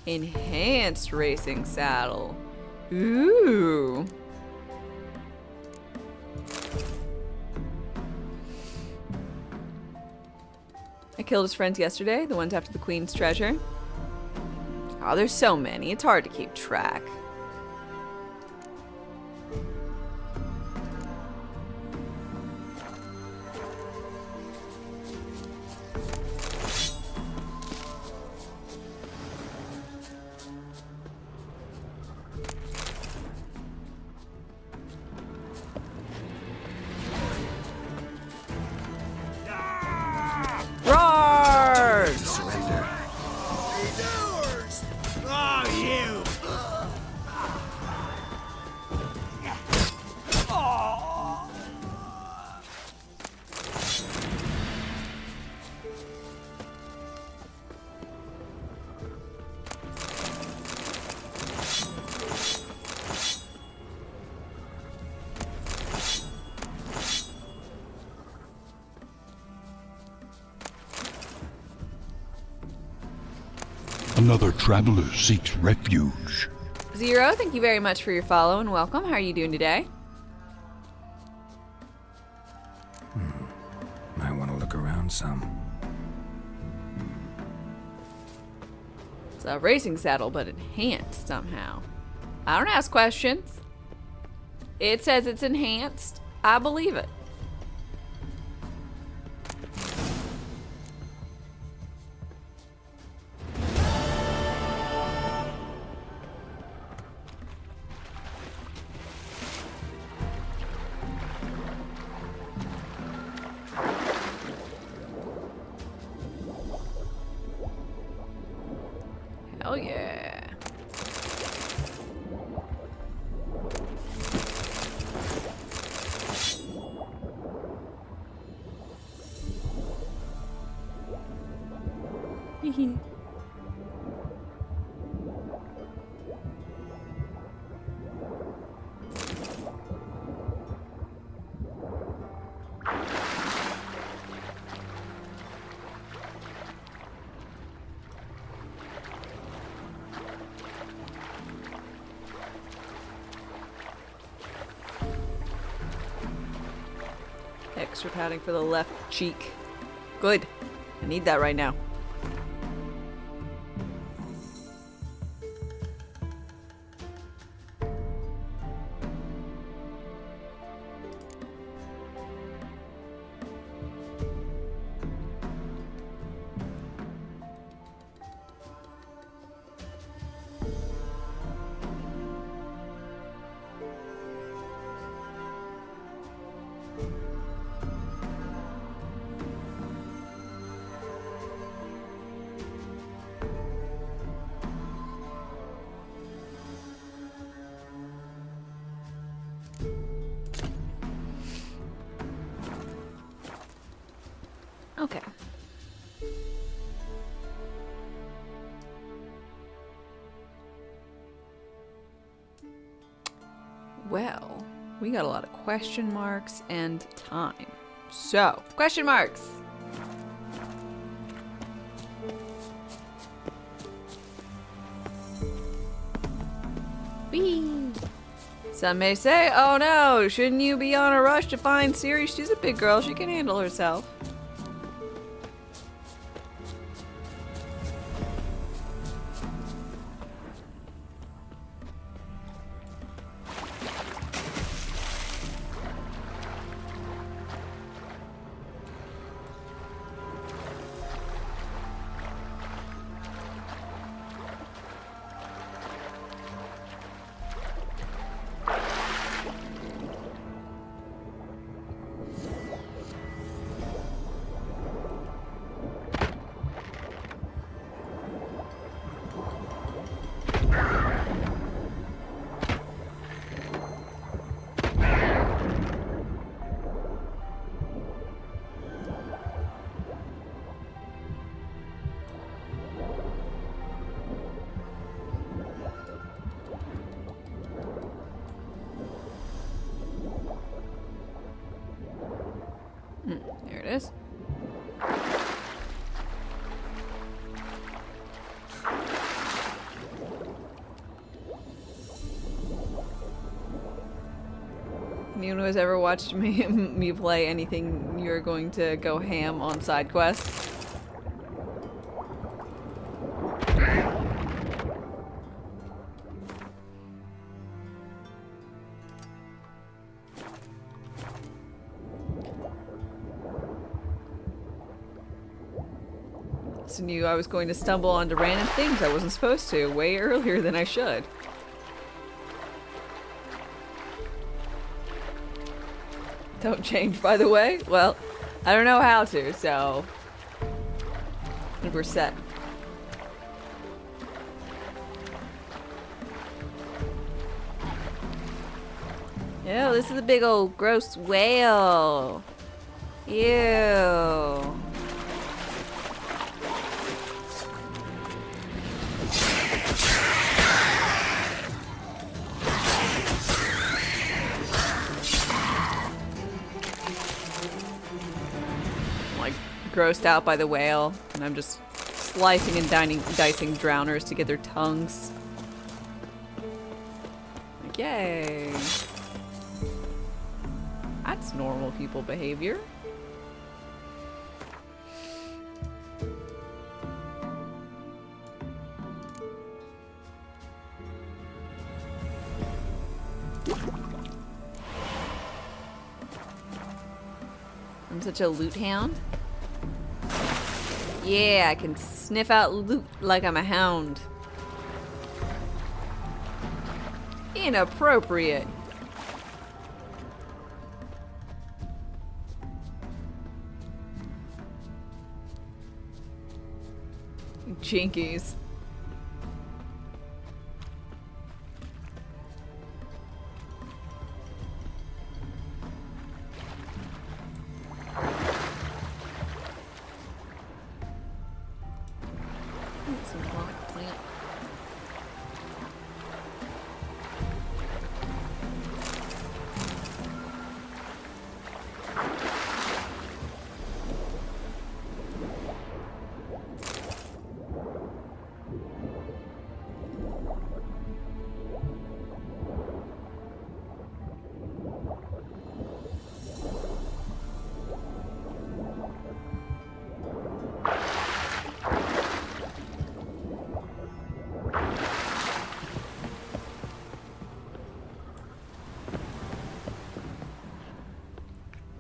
Enhanced racing saddle. Ooh. killed his friends yesterday, the ones after the Queen's treasure. Oh, there's so many. It's hard to keep track. Roar! Surrender. Oh, you! Another traveler seeks refuge. Zero, thank you very much for your follow and welcome. How are you doing today? Might want to look around some. It's a racing saddle, but enhanced somehow. I don't ask questions. It says it's enhanced. I believe it. Hell yeah. Hee. Extra padding for the left cheek. Good. I need that right now. Okay. Well, we got a lot of question marks and time. So, question marks. Whee! Some may say, oh no, shouldn't you be on a rush to find Ciri? She's a big girl, she can handle herself. There it is. Anyone who has ever watched me play anything, you're going to go ham on side quests. Just knew I was going to stumble onto random things I wasn't supposed to way earlier than I should. Don't change, by the way. Well, I don't know how to, so I think we're set. Ew, this is a big old gross whale. Ew. Like grossed out by the whale, and I'm just slicing and dicing drowners to get their tongues. Like, yay. That's normal people behavior. I'm such a loot hound. Yeah, I can sniff out loot like I'm a hound. Inappropriate. Jinkies.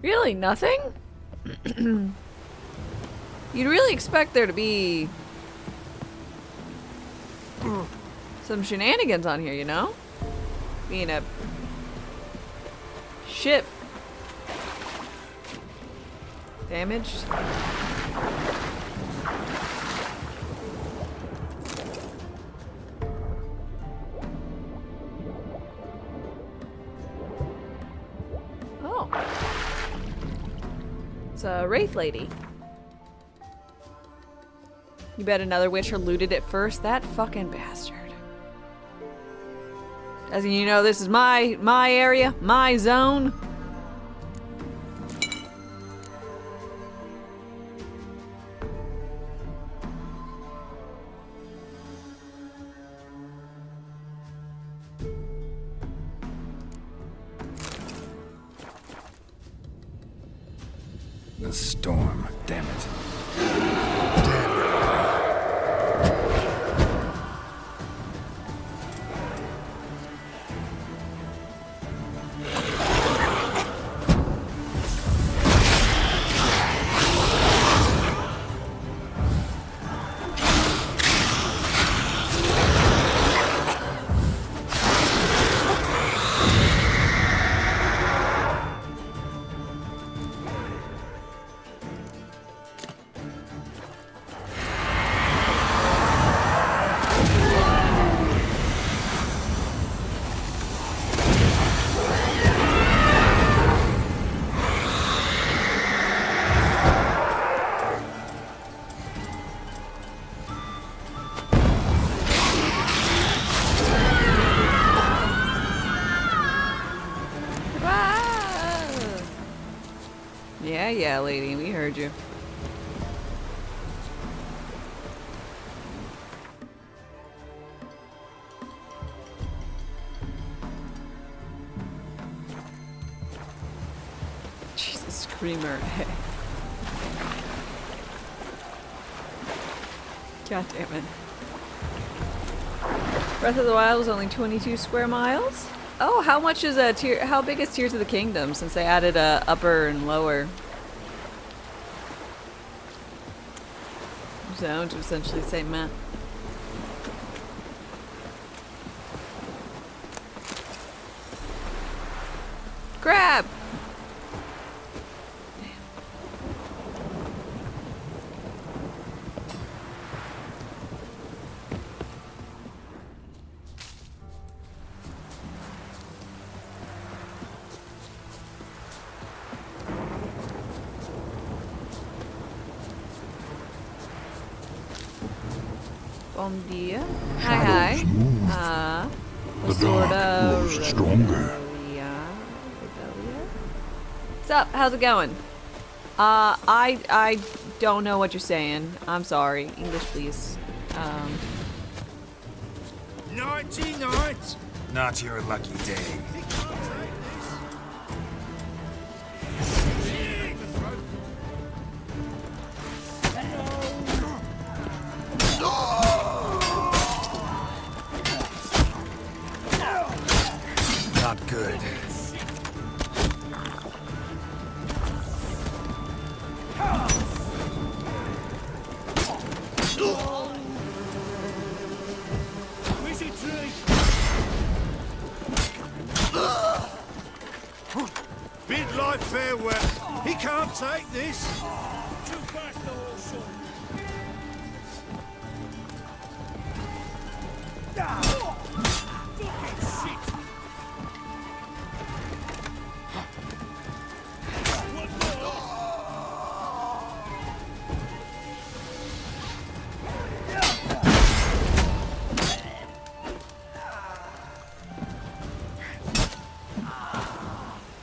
Really, nothing? You'd really expect there to be some shenanigans on here, you know? Being a ship damaged. It's a Wraith Lady. You bet another Witcher looted it first? That fucking bastard. Doesn't you know this is my area? My zone? The storm, damn it. Yeah, lady, we heard you. Jesus, screamer. God damn it. Breath of the Wild is only 22 square miles? Oh, how much is a tier? How big is Tears of the Kingdom since they added a upper and lower? zone to essentially say meh. Crab! Bon dia. Hi, Shadows move. hi. The dark grows stronger. What's up? How's it going? I don't know what you're saying. I'm sorry. English, please. Nighty night! Not your lucky day. Not good. Bid life farewell. He can't take this. Too fast, the whole son. Fucking shit.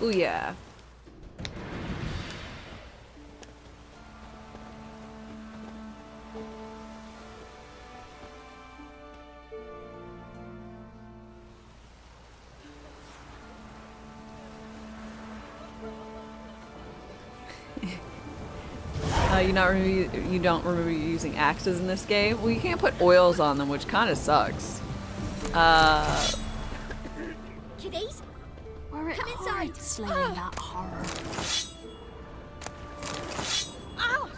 Ooh yeah. You don't remember using axes in this game? Well, you can't put oils on them, which kind of sucks. Kiddies, Were it come hard inside. slaying that horror? Ow!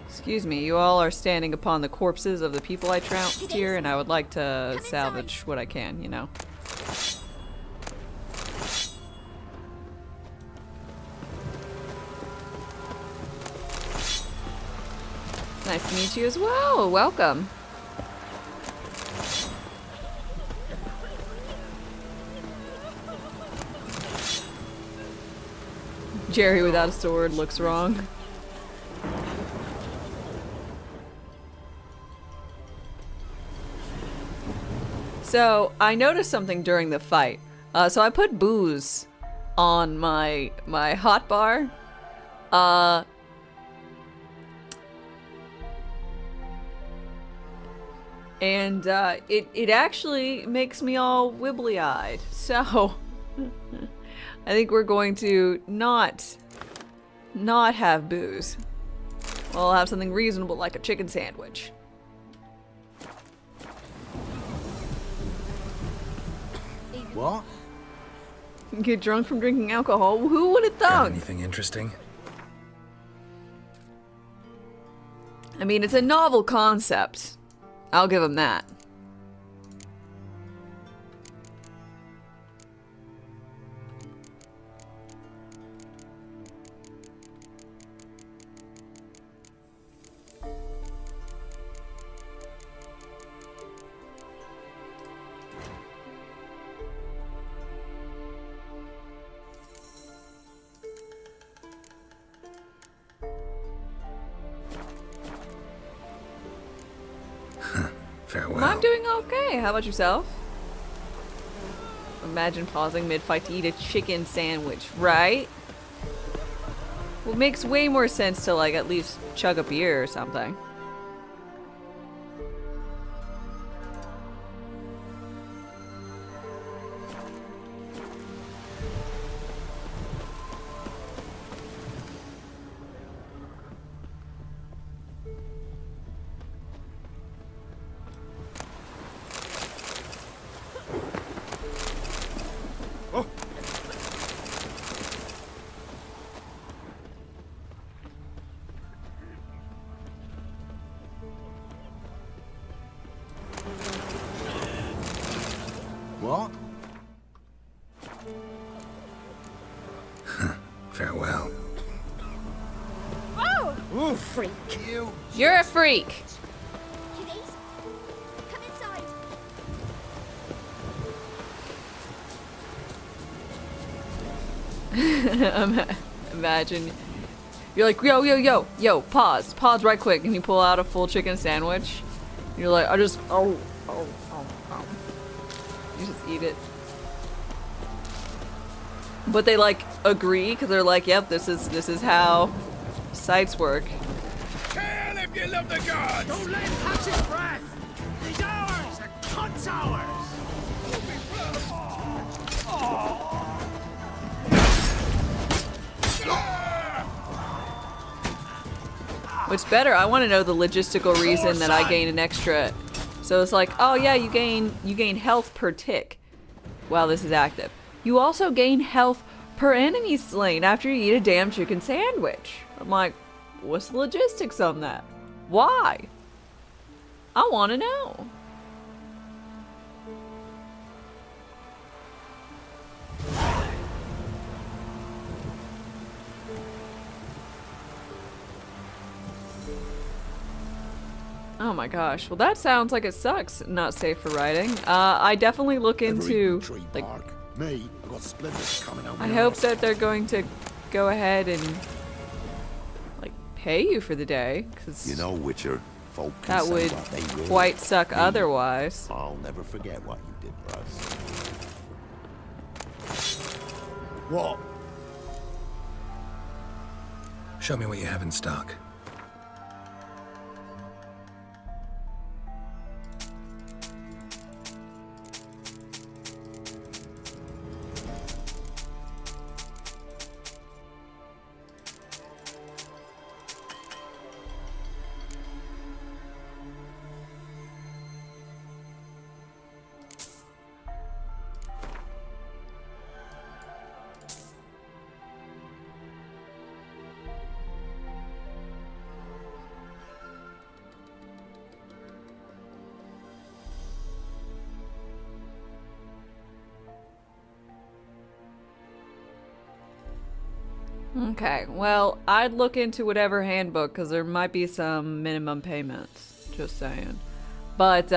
Excuse me, you all are standing upon the corpses of the people I trounced here, and I would like to salvage what I can, you know. Nice to meet you as well. Welcome. Jerry without a sword looks wrong. So I noticed something during the fight. So I put booze on my hot bar. And it actually makes me all wibbly-eyed. So I think we're going to not have booze. We'll have something reasonable like a chicken sandwich. What? Get drunk from drinking alcohol? Who would have Got thought? anything interesting? I mean, it's a novel concept. I'll give him that. Farewell. I'm doing okay. How about yourself? Imagine pausing mid-fight to eat a chicken sandwich, right? Well, it makes way more sense to, like, at least chug a beer or something. What? Farewell. Oh! Freak. You're a freak. Kiddies, come inside. Imagine you're like, yo, pause right quick, and you pull out a full chicken sandwich. And you're like, you just eat it. But they like agree because they're like, yep, this is how sites work. Kill if you love the gods! Don't let him catch his breath! He's ours! The cunt's ours! What's better, I want to know the logistical reason that I gain an extra. So it's like, oh yeah, you gain health per tick while this is active. You also gain health per enemy slain after you eat a damn chicken sandwich. I'm like, what's the logistics on that? Why? I want to know. Oh my gosh. Well, that sounds like it sucks. Not safe for riding. I definitely look into like. Me, I got splinters coming out. I hope that they're going to go ahead and like pay you for the day, because You know, Witcher, folk can that say would what they will. quite suck Me, otherwise. I'll never forget what you did for us. What? Show me what you have in stock. Okay, well, I'd look into whatever handbook, because there might be some minimum payments. Just saying. But,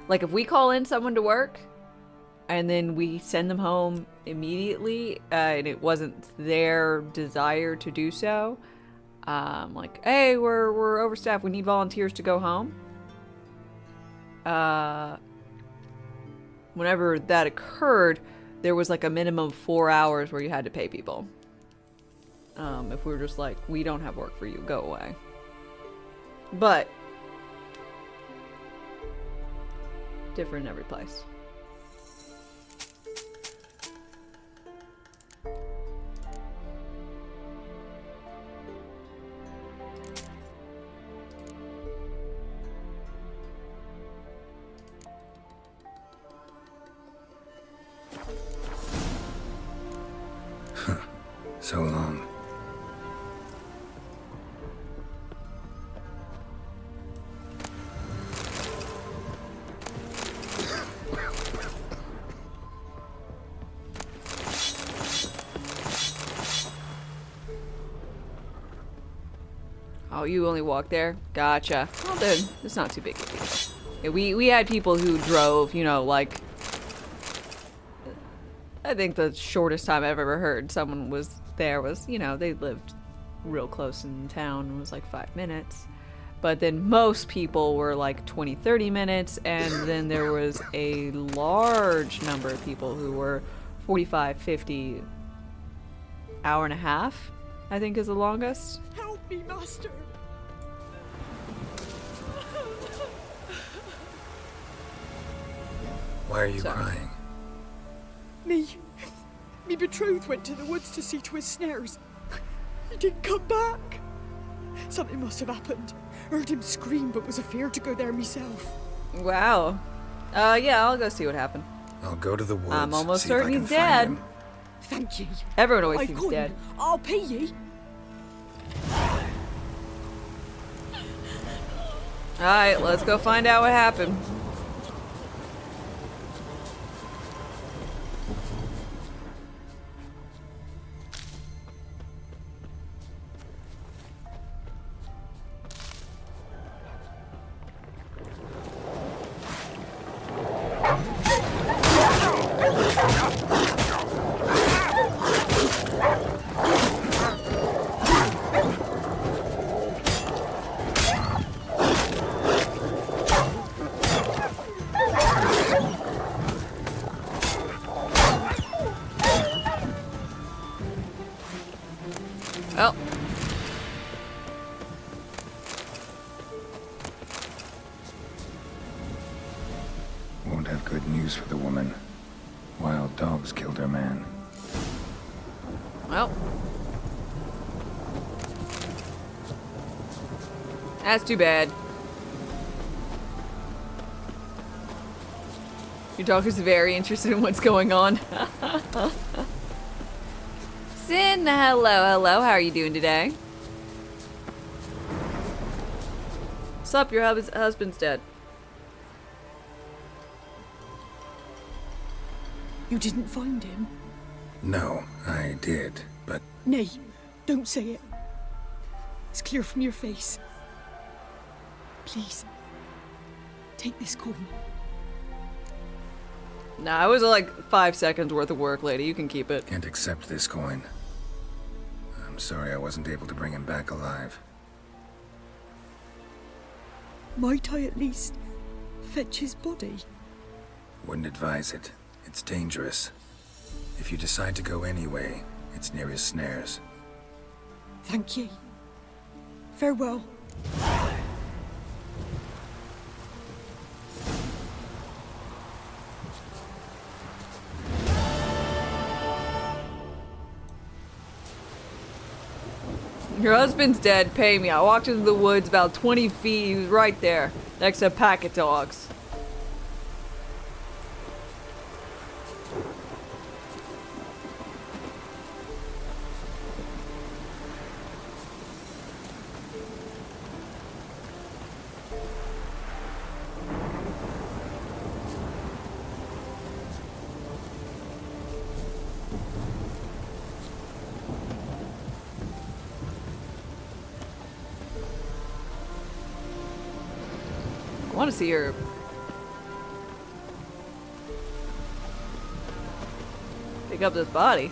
like, if we call in someone to work, and then we send them home immediately, and it wasn't their desire to do so, like, hey, we're overstaffed, we need volunteers to go home. Whenever that occurred, there was, like, a minimum of 4 hours where you had to pay people. If we were just like, we don't have work for you, go away. But different in every place. So long. Oh, you only walk there? Gotcha. Well then, it's not too big a deal. Yeah, we had people who drove, you know, like, I think the shortest time I've ever heard someone was there was, you know, they lived real close in town. It was like 5 minutes. But then most people were like 20-30 minutes, and then there was a large number of people who were 45-50, hour and a half, I think is the longest. Help me, master. Why are you crying? Me betrothed went to the woods to see to his snares. He didn't come back. Something must have happened. Heard him scream, but was afeard to go there myself. Wow. Yeah, I'll go see what happened. I'll go to the woods. I'm almost see if I certain can he's find dead. him. Thank you. Everyone always I've thinks gone. he's dead. I'll pay ye. Alright, let's go find out what happened. don't have good news for the woman. Wild dogs killed her man. Well. That's too bad. Your dog is very interested in what's going on. Sin, hello. How are you doing today? Sup, your husband's dead. You didn't find him? No, I did, but... Nay, don't say it. It's clear from your face. Please, take this coin. Nah, it was like 5 seconds worth of work, lady. You can keep it. Can't accept this coin. I'm sorry I wasn't able to bring him back alive. Might I at least fetch his body? Wouldn't advise it. It's dangerous. If you decide to go anyway, it's near his snares. Thank ye. Farewell. Your husband's dead. Pay me. I walked into the woods about 20 feet. He was right there, next to a pack of dogs. I want to see her. Pick up this body.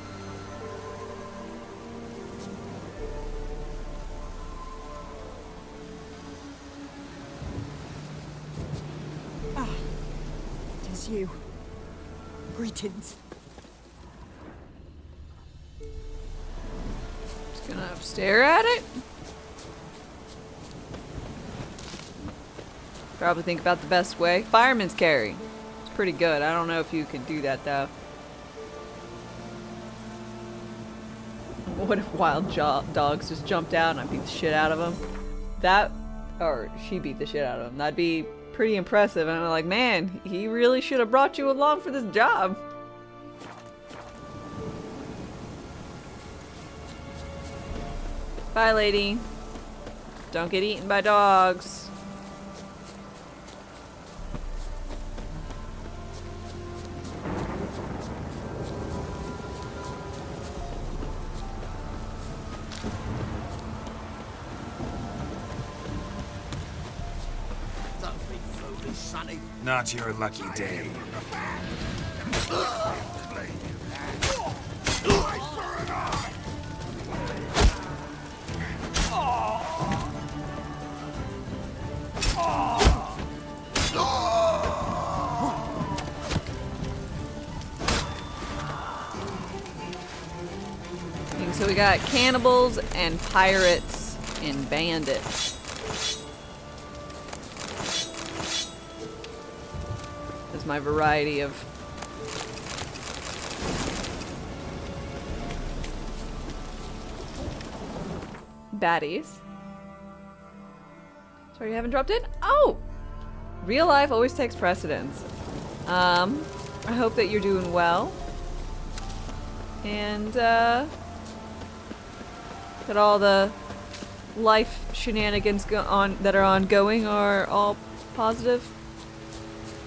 Ah, it is you. Greetings. Just gonna stare at it. Probably think about the best way. Fireman's carry. It's pretty good. I don't know if you could do that though. What if wild dogs just jumped out and I beat the shit out of them? That, or she beat the shit out of him. That'd be pretty impressive. And I'm like, man, he really should have brought you along for this job. Bye, lady. Don't get eaten by dogs. Not your lucky day. So we got cannibals and pirates and bandits. That's my variety of baddies. Sorry, you haven't dropped in? Oh! Real life always takes precedence. I hope that you're doing well. And, that all the life shenanigans that are ongoing are all positive,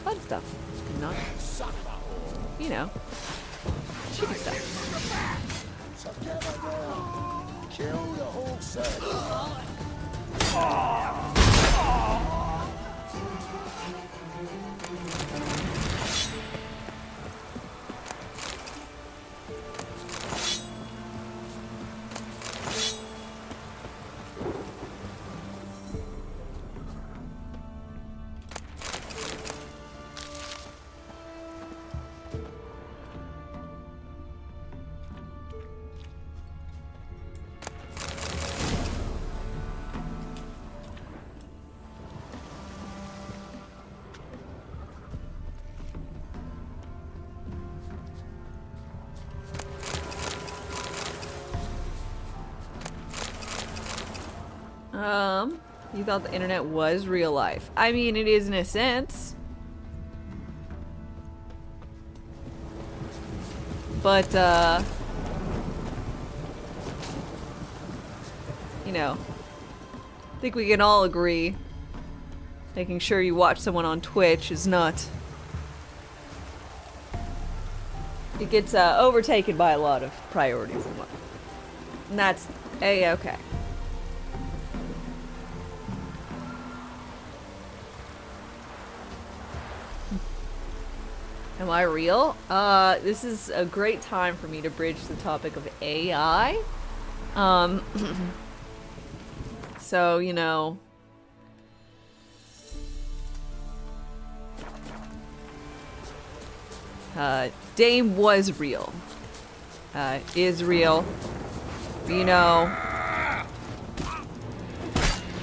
fun stuff. Not, you know, shitty stuff. Kill the whole set. You thought the internet was real life. I mean, it is in a sense. But, you know, I think we can all agree making sure you watch someone on Twitch is not... It gets overtaken by a lot of priorities in life. And that's A-okay. Am I real? This is a great time for me to bridge the topic of AI. So, you know... Dame was real. Is real. You know...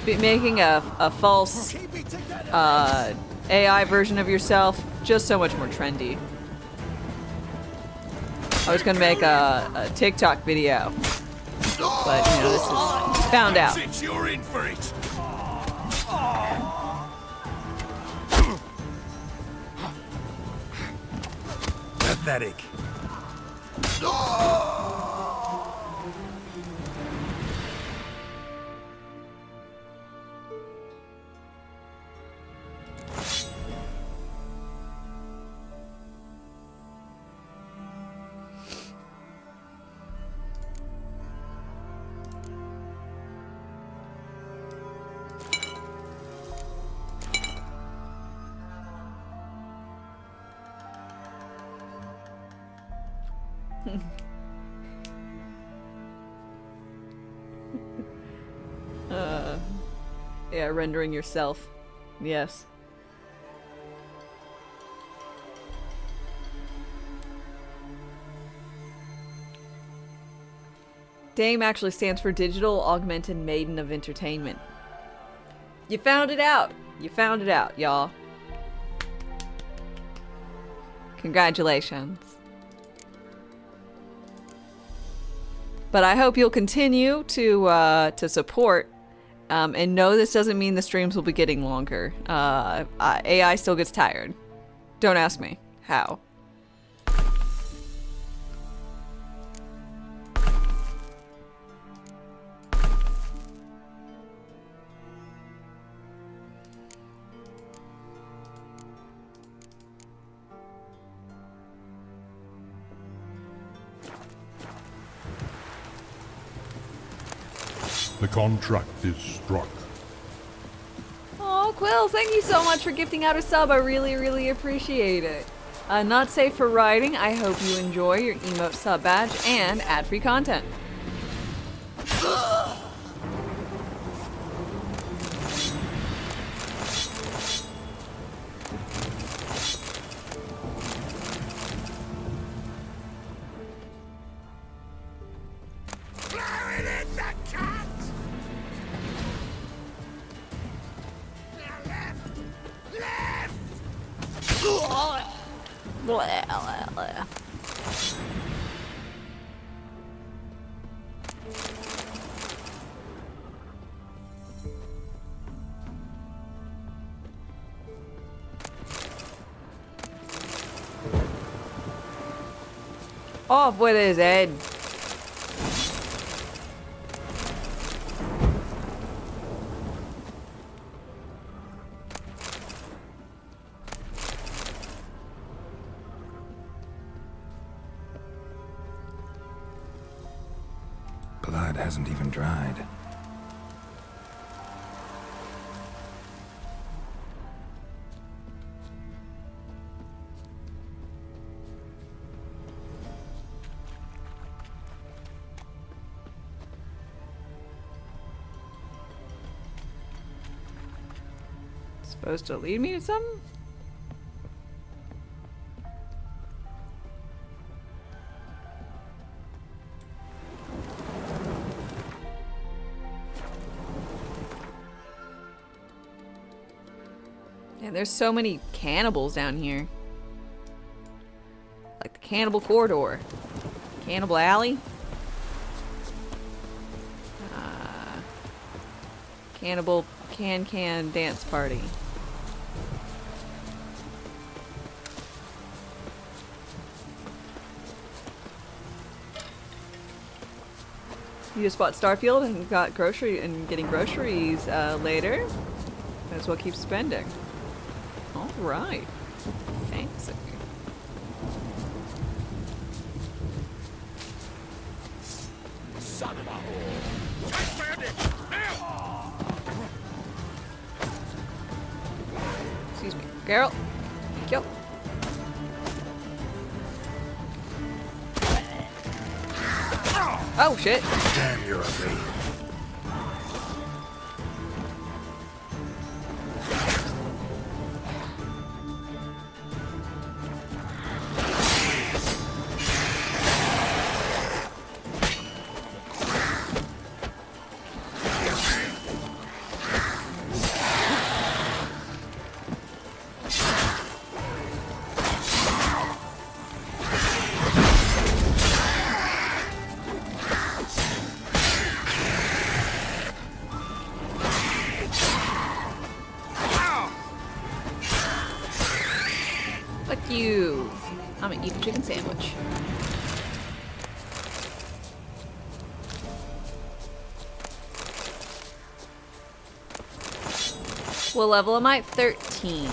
Making a false AI version of yourself, just so much more trendy. I was gonna make a TikTok video, but you know, this is found out. You're in for it. Pathetic. Yeah, rendering yourself. Yes. DAME actually stands for Digital Augmented Maiden of Entertainment. You found it out! You found it out, y'all. Congratulations. But I hope you'll continue to support, and no, this doesn't mean the streams will be getting longer. AI still gets tired. Don't ask me how. The contract is struck. Oh, Quill, thank you so much for gifting out a sub. I really, really appreciate it. Not safe for writing. I hope you enjoy your emote sub badge and ad-free content. Off with his head. Blood hasn't even dried. Supposed to lead me to something? Yeah, there's so many cannibals down here. Like the Cannibal Corridor. Cannibal Alley. can dance party. You just bought Starfield and got getting groceries later. That's what keeps spending. All right, fancy. Son of a whore. Excuse me, Carol. Thank you. Oh shit! Damn, you're ugly. Fuck you. I'm gonna eat a chicken sandwich. What level am I? 13.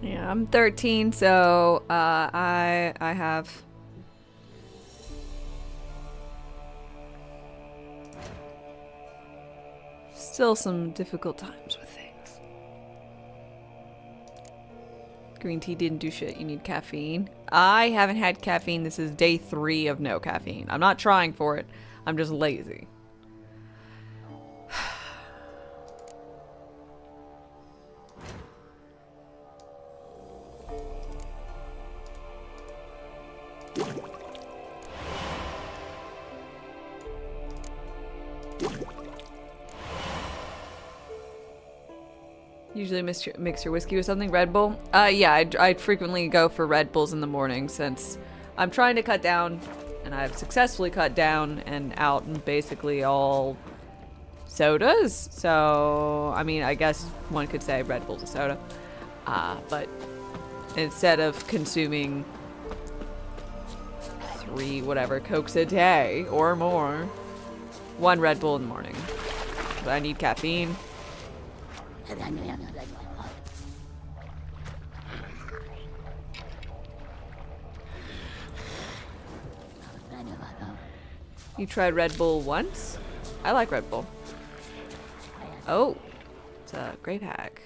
Yeah, I'm 13, so I have still some difficult times with things. Green tea didn't do shit. You need caffeine. I haven't had caffeine. This is day 3 of no caffeine. I'm not trying for it. I'm just lazy. Usually mix your whiskey with something. Red Bull? Yeah, I'd frequently go for Red Bulls in the morning since I'm trying to cut down, and I've successfully cut down and out in basically all sodas. So, I mean, I guess one could say Red Bull's a soda. But instead of consuming 3 whatever Cokes a day or more, 1 Red Bull in the morning. But I need caffeine. You tried Red Bull once? I like Red Bull. Oh, it's a grape hag.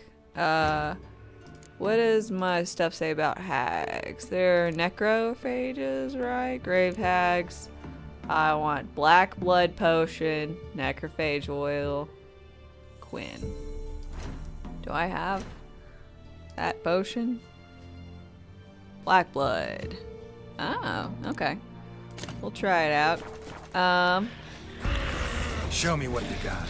What does my stuff say about hags? They're necrophages, right? Grave hags. I want black blood potion, necrophage oil, Quinn. Do I have that potion? Black blood. Oh, okay. We'll try it out. Show me what you got.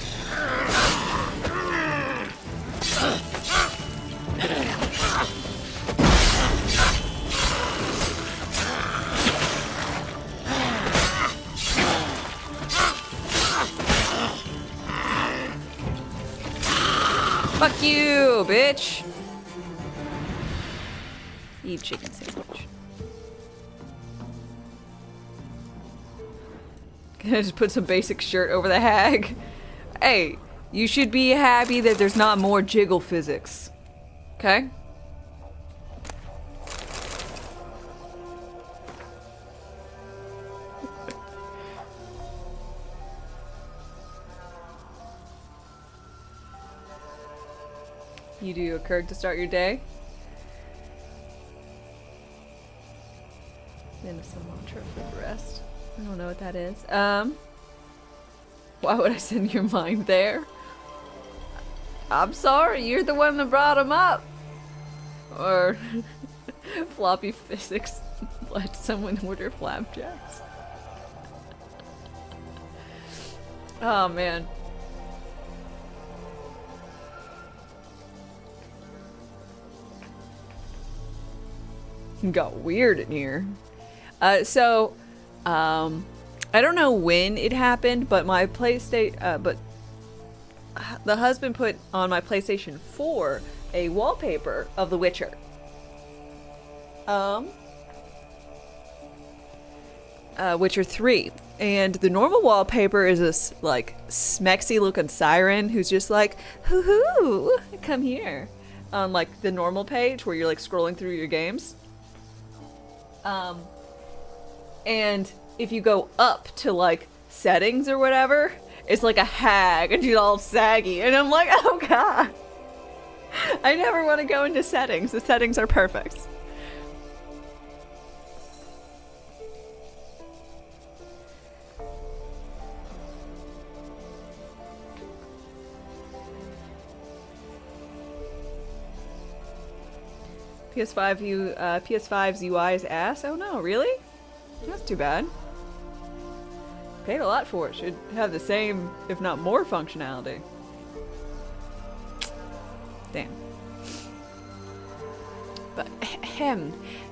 Fuck you, bitch! Eat chicken sandwich. Can I just put some basic shirt over the hag? Hey, you should be happy that there's not more jiggle physics. Okay? You do a curd to start your day? Then a mantra for the rest. I don't know what that is. Why would I send your mind there? I'm sorry, you're the one that brought him up. Or Floppy physics let someone order flapjacks. Oh man. Got weird in here. I don't know when it happened, but my PlayStation, the husband put on my PlayStation 4 a wallpaper of The Witcher. Witcher 3. And the normal wallpaper is this, like, smexy looking siren who's just like, hoo-hoo, come here. On, like, the normal page where you're, like, scrolling through your games. And if you go up to, like, settings or whatever, it's like a hag and she's all saggy. And I'm like, oh god. I never want to go into settings. The settings are perfect. PS5's UI is ass? Oh no, really? That's too bad. Paid a lot for it. Should have the same, if not more, functionality. Damn. But,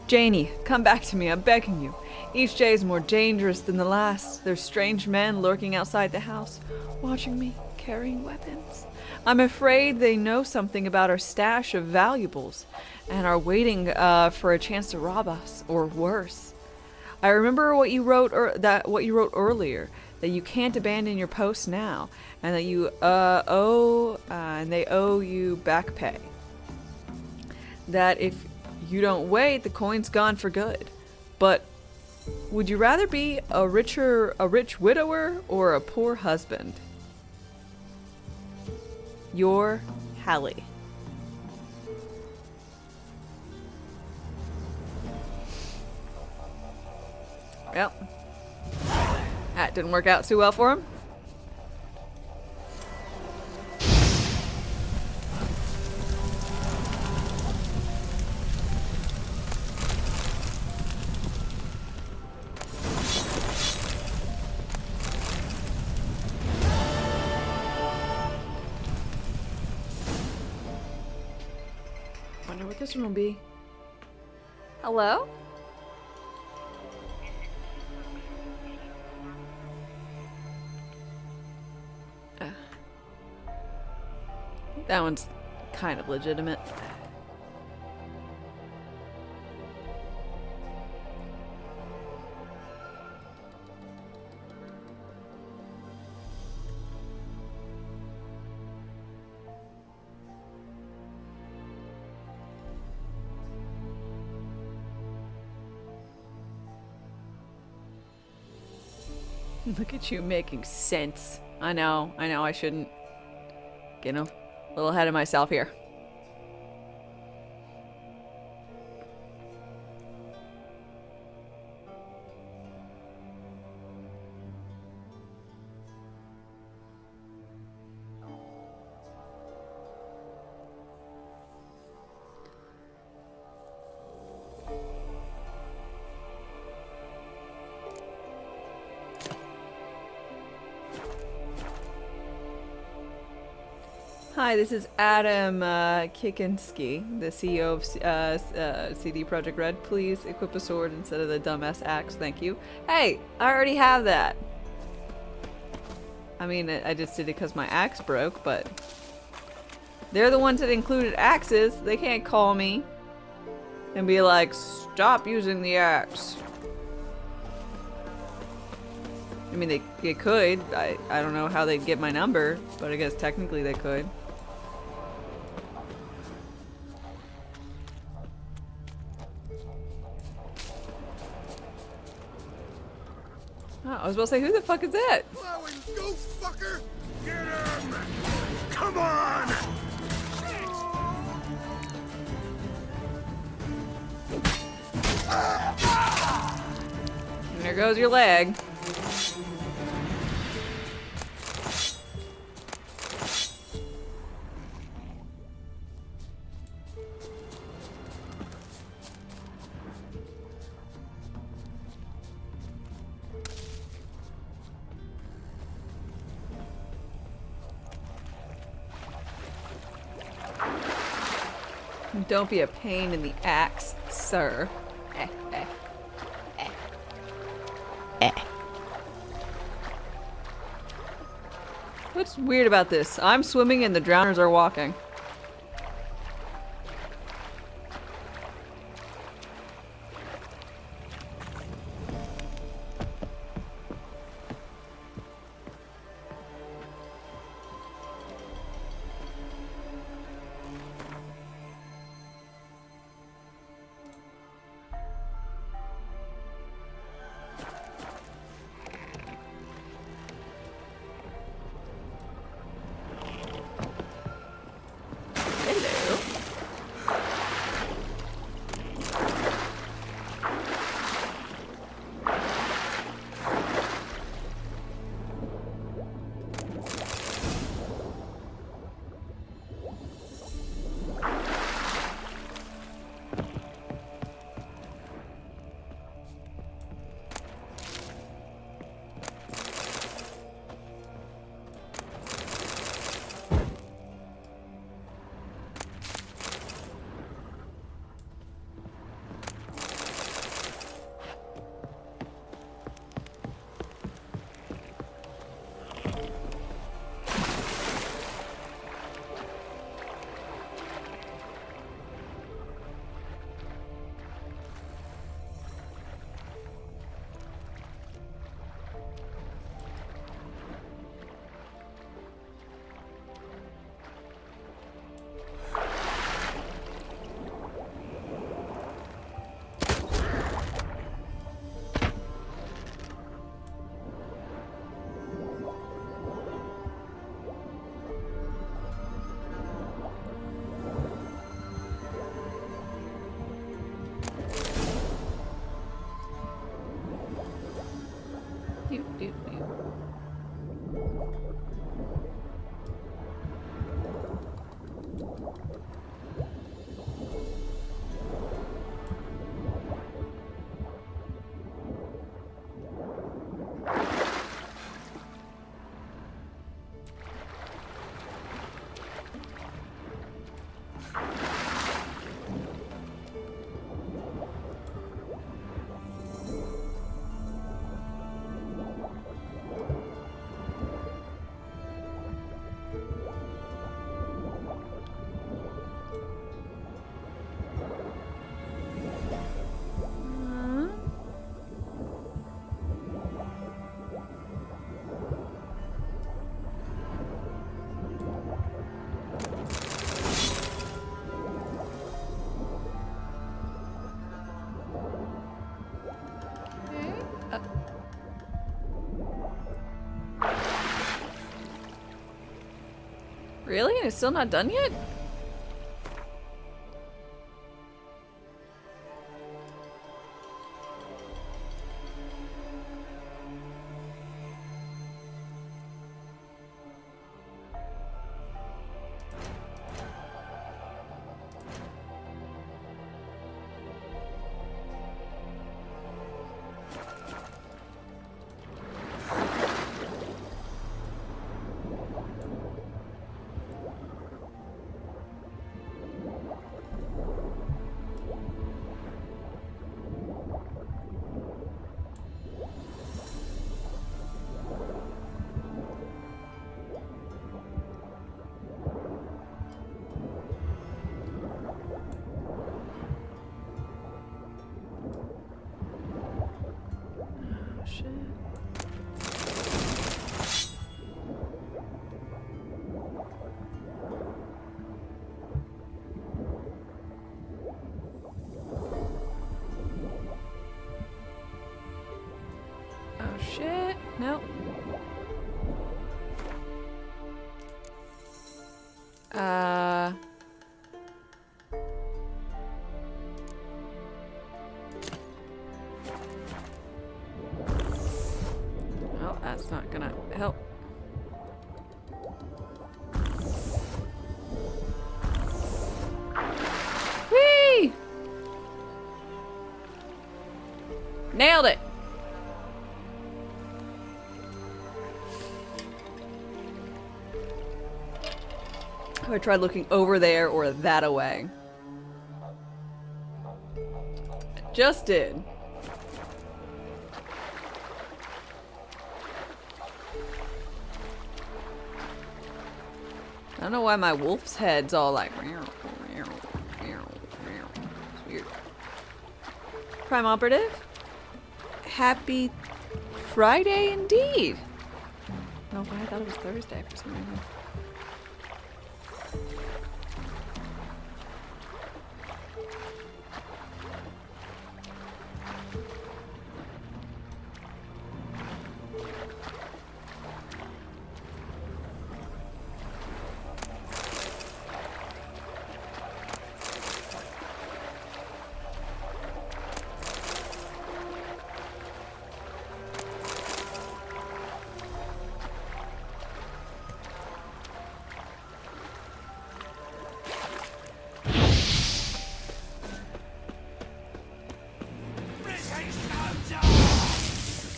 Janie, come back to me, I'm begging you. Each day is more dangerous than the last. There's strange men lurking outside the house, watching me, carrying weapons. I'm afraid they know something about our stash of valuables and are waiting for a chance to rob us, or worse. I remember what you wrote earlier, that you can't abandon your post now, and that you and they owe you back pay. That if you don't wait, the coin's gone for good. But would you rather be a rich widower or a poor husband? Your Hallie. Well, that didn't work out too well for him. Wonder what this one will be. Hello? That one's kind of legitimate. Look at you making sense. I know, I shouldn't, you know, a little ahead of myself here. Hi, this is Adam Kikinski, the CEO of CD Projekt Red. Please equip a sword instead of the dumbass axe. Thank you. Hey, I already have that. I mean, I just did it because my axe broke, but they're the ones that included axes. They can't call me and be like, stop using the axe. I mean, they could. I don't know how they'd get my number, but I guess technically they could. Oh, I was about to say, who the fuck is that? Plowing, go fucker! Get him! Come on! And there goes your leg. Don't be a pain in the axe, sir. What's weird about this? I'm swimming and the drowners are walking. Really? And it's still not done yet? Shit. Nope. Well, that's not gonna help. Whee! Nailed it. I tried looking over there or that away. Just did. I don't know why my wolf's head's all like. It's weird. Prime Operative? Happy Friday indeed. No, I thought it was Thursday for some reason.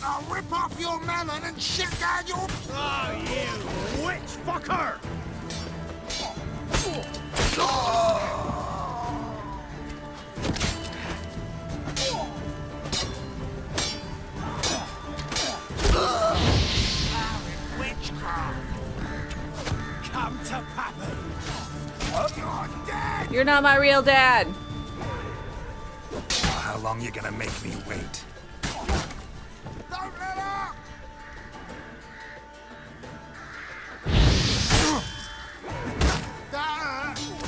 I'll rip off your melon and shit down your... Oh, you witch fucker! Come to Papa. You're dead! You're not my real dad. How long you gonna make me wait? Don't let up!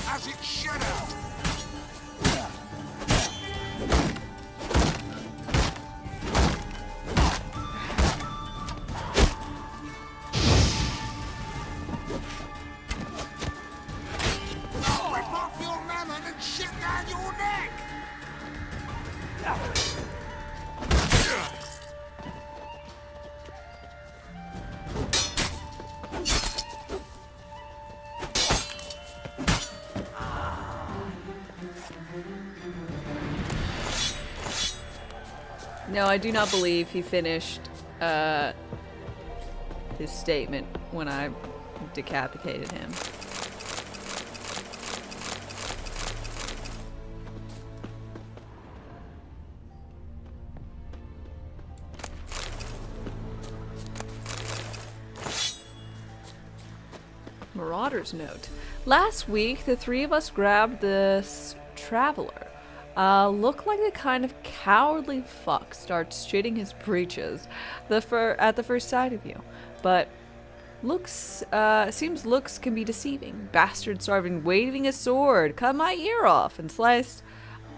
As it should have. Rip off your melon and shit down your neck! No, I do not believe he finished his statement when I decapitated him. Marauder's note. Last week, the three of us grabbed this traveler. Looked like the kind of cowardly fuck starts shitting his breeches at the first sight of you. But seems looks can be deceiving. Bastard started waving his sword, cut my ear off, and sliced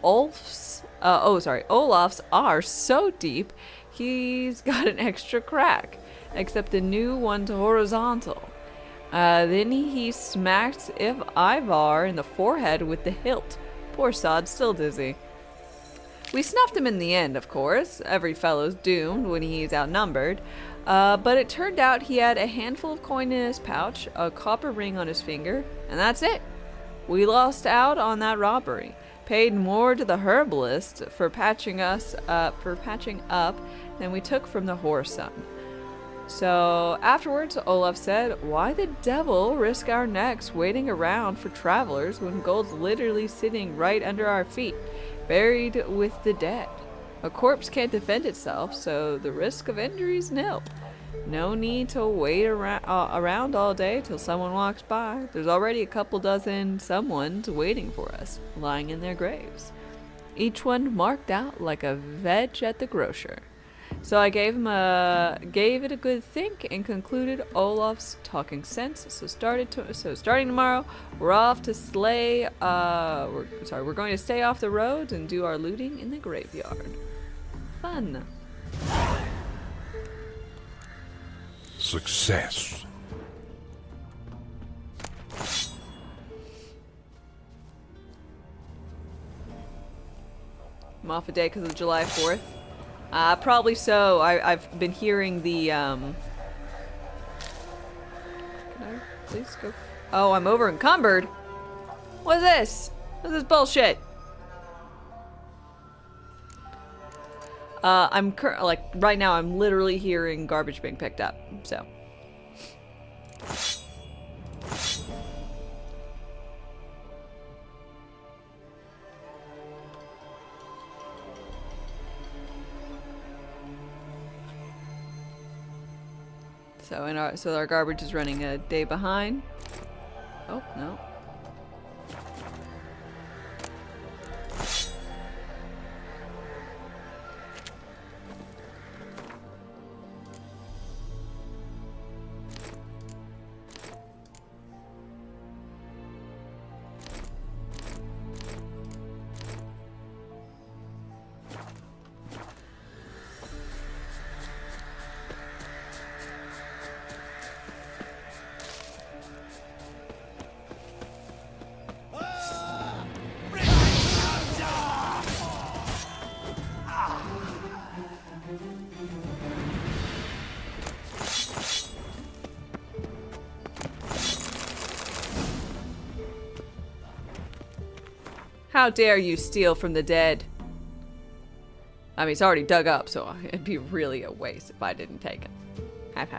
Olaf's arse so deep he's got an extra crack, except the new one's horizontal. Then he smacked Ivar in the forehead with the hilt. Poor sod, still dizzy. We snuffed him in the end, of course. Every fellow's doomed when he's outnumbered. But it turned out he had a handful of coin in his pouch, a copper ring on his finger, and that's it. We lost out on that robbery. Paid more to the herbalist for patching up than we took from the whoreson. So afterwards, Olaf said, "Why the devil risk our necks waiting around for travelers when gold's literally sitting right under our feet, buried with the dead? A corpse can't defend itself, so the risk of injury's nil. No need to wait around all day till someone walks by. There's already a couple dozen someones waiting for us, lying in their graves. Each one marked out like a veg at the grocer." So I gave it a good think and concluded Olaf's talking sense. So starting tomorrow, we're off to slay. We're going to stay off the roads and do our looting in the graveyard. Fun. Success. I'm off a day because of July 4th. Probably so. I've been hearing the, Can I please go? Oh, I'm over encumbered. What is this? What is this bullshit? Right now I'm literally hearing garbage being picked up, so. So our garbage is running a day behind. Oh no. How dare you steal from the dead? I mean, it's already dug up, so it'd be really a waste if I didn't take it. Have.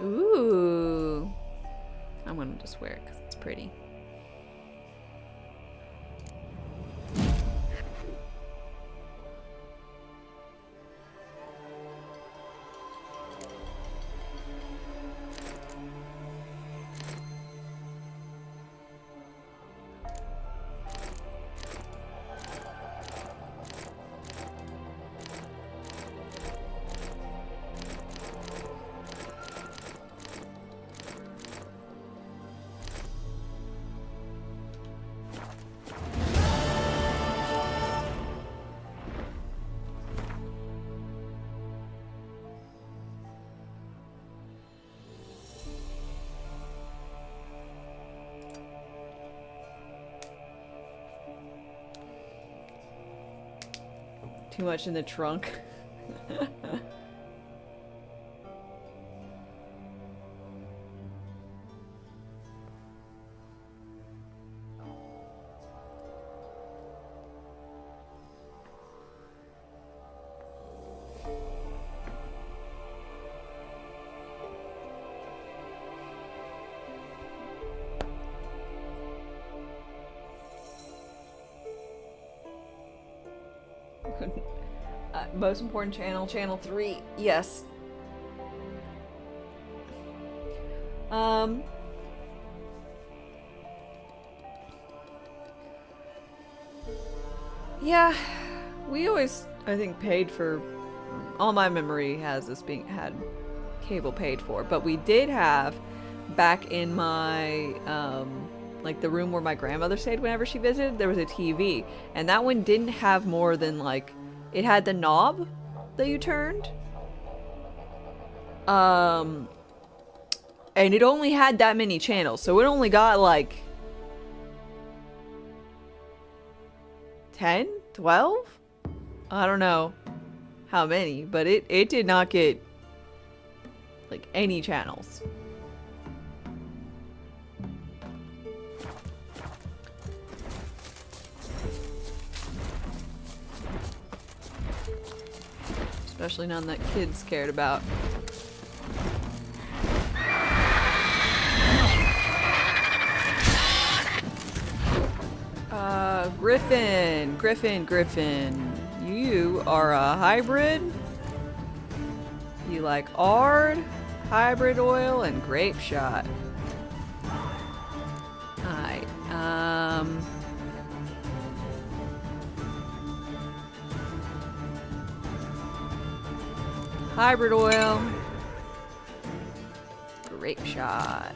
Ooh. I'm gonna just wear it because it's pretty. Too much in the trunk. Most important channel, channel 3. Yes. Yeah, we always, I think, paid for, all my memory has this being, had cable paid for, but we did have, back in my, like the room where my grandmother stayed whenever she visited, there was a TV, and that one didn't have more than like, it had the knob that you turned. And it only had that many channels, so it only got like 10, 12? I don't know how many, but it did not get like any channels. Especially none that kids cared about. Griffin. You are a hybrid? You like ARD, hybrid oil, and grape shot. Alright, hybrid oil, grape shot.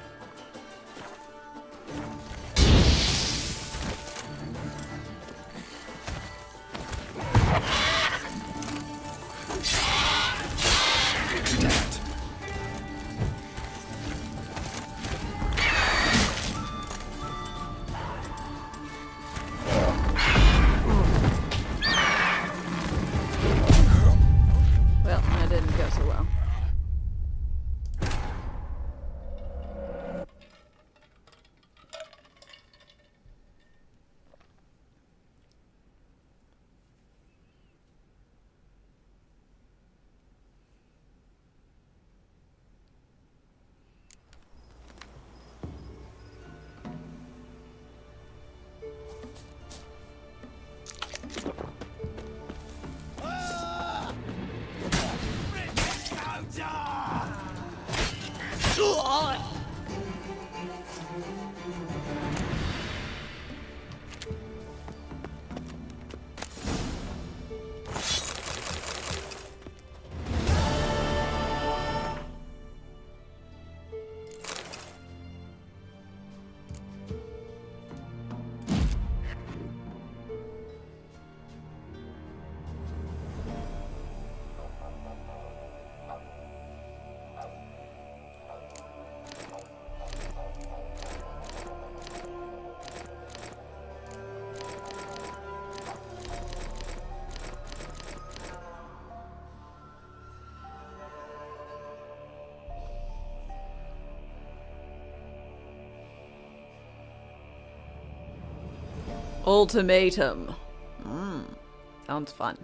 Ultimatum. Sounds fun.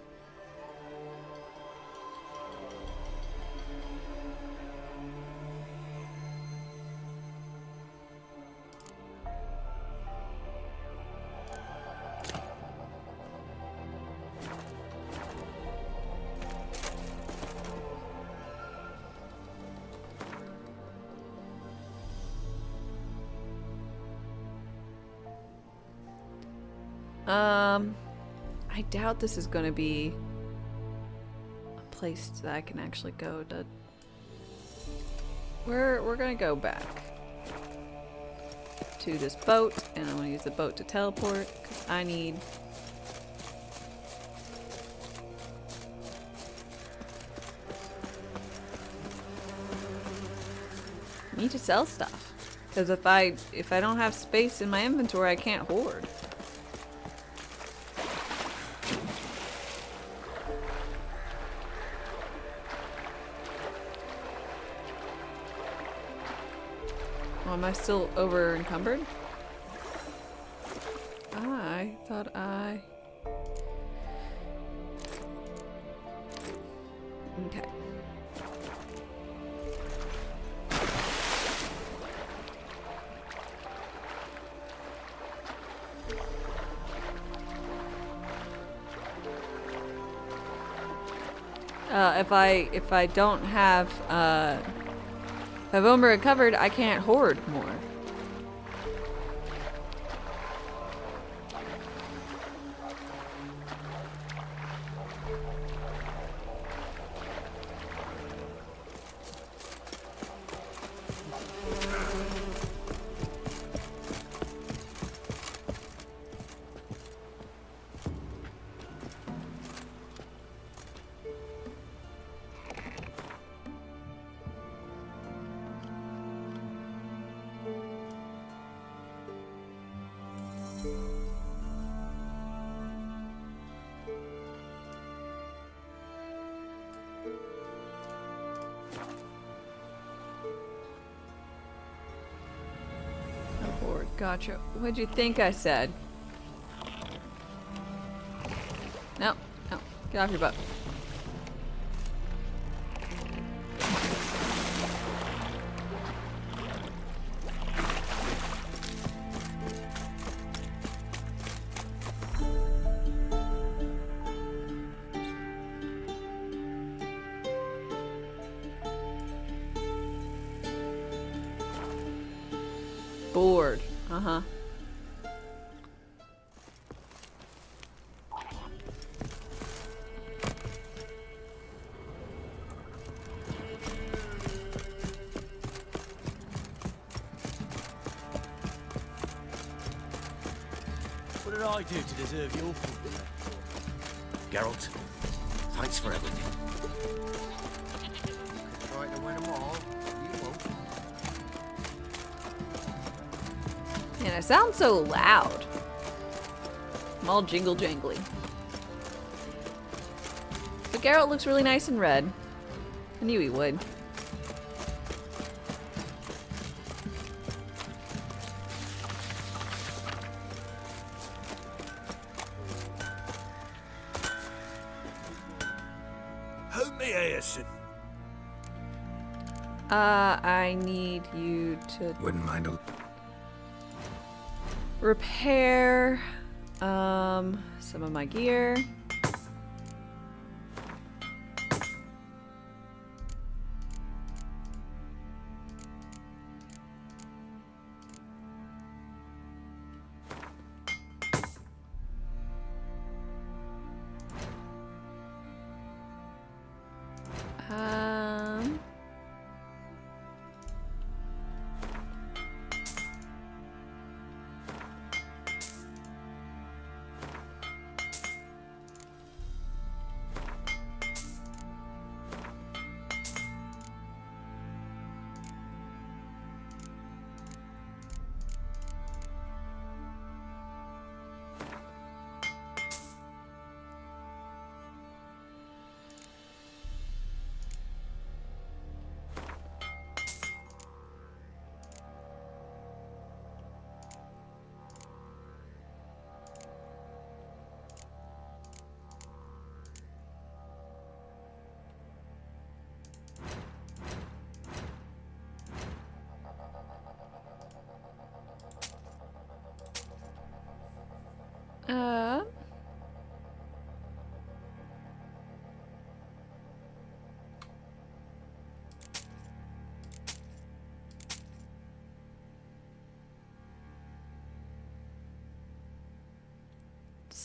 I doubt this is gonna be a place that I can actually go to. We're gonna go back to this boat, and I'm gonna use the boat to teleport, because I need to sell stuff. Because if I don't have space in my inventory, I can't hoard. Am I still over encumbered? I thought I... Okay. If I don't have if I've over recovered, I can't hoard more. Gotcha. What'd you think I said? No, no. Get off your butt. Bored. Uh-huh. What did I do to deserve your food? Geralt, thanks for everything. Try to win them all. You won't. Man, I sound so loud. I'm all jingle jangly. But Geralt looks really nice in red. I knew he would. How may I assist? I need you to Wouldn't mind a... repair some of my gear.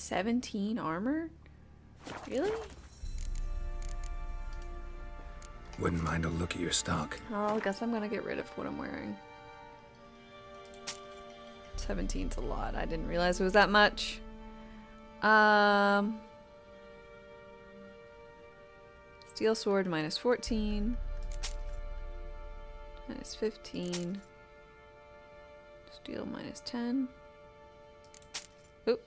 17 armor? Really? Wouldn't mind a look at your stock. Oh, I guess I'm gonna get rid of what I'm wearing. 17's a lot. I didn't realize it was that much. Steel sword minus 14. Minus 15. Steel minus 10. Oop.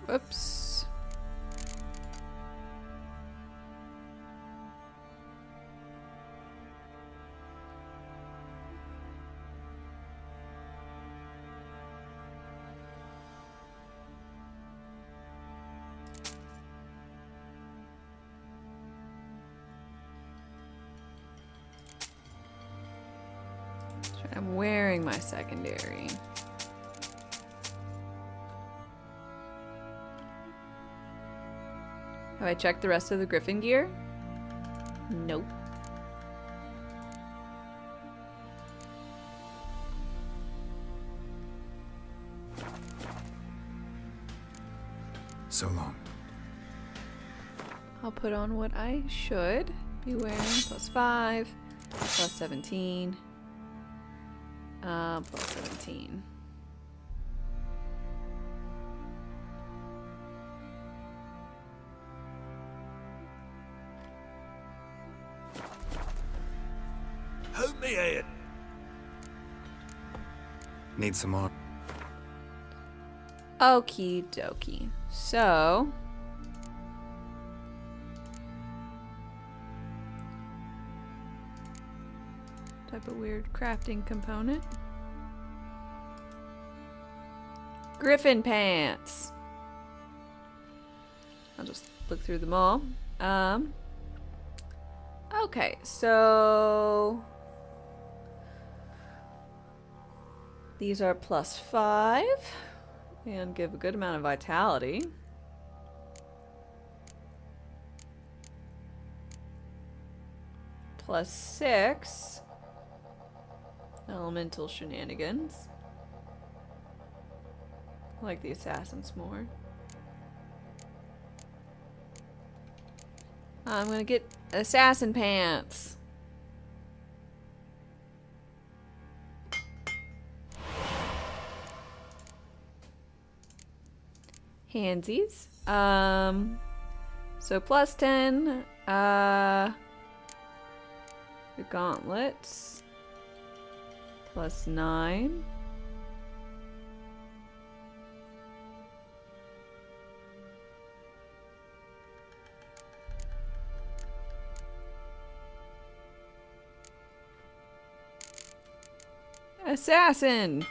Whoops. I'm wearing my secondary. Have I checked the rest of the Griffin gear? Nope. So long. I'll put on what I should be wearing. Plus 5, plus 17. Plus 17. Hold me hand. Need some more. Okie dokie. So. Type of weird crafting component. Griffin pants. I'll just look through them all. Okay, so these are plus 5 and give a good amount of vitality. Plus 6 elemental shenanigans. I like the assassins more. I'm gonna get assassin pants. Handsies. So plus 10. The gauntlets. Plus 9. Assassin.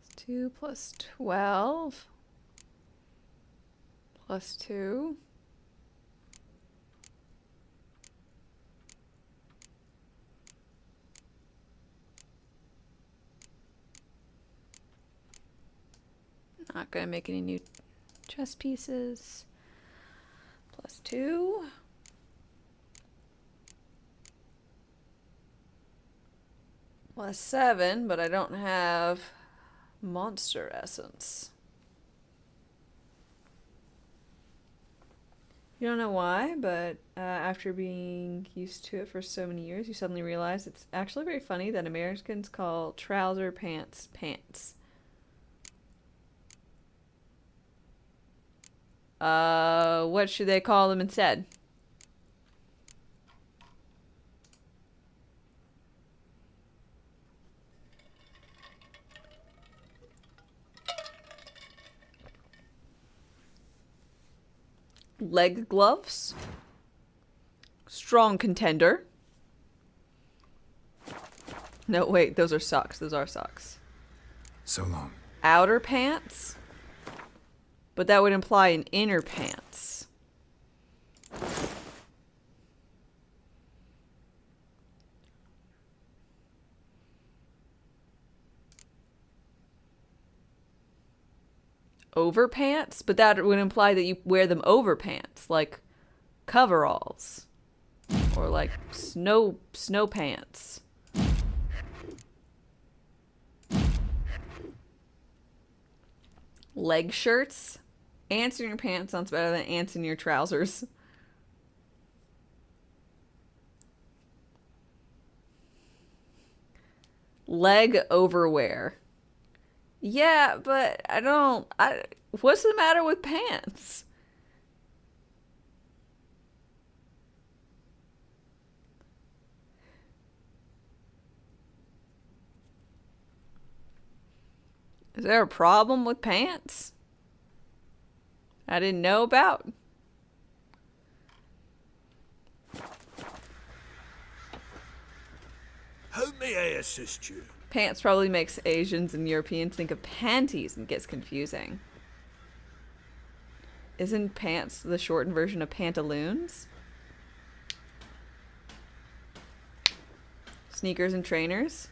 It's 2 plus 12 plus 2. Not gonna make any new chess pieces. Plus 2. Plus 7, but I don't have monster essence. You don't know why, but after being used to it for so many years, you suddenly realize it's actually very funny that Americans call trouser pants pants. What should they call them instead? Leg gloves. Strong contender. No, wait, those are socks. Those are socks. So long. Outer pants. But that would imply an inner pants. overpants, but that would imply that you wear them over pants, like coveralls or like snow pants. Leg shirts. Ants in your pants sounds better than ants in your trousers. Leg overwear. Yeah, but what's the matter with pants? Is there a problem with pants I didn't know about? How may I assist you? Pants probably makes Asians and Europeans think of panties and gets confusing. Isn't pants the shortened version of pantaloons? Sneakers and trainers?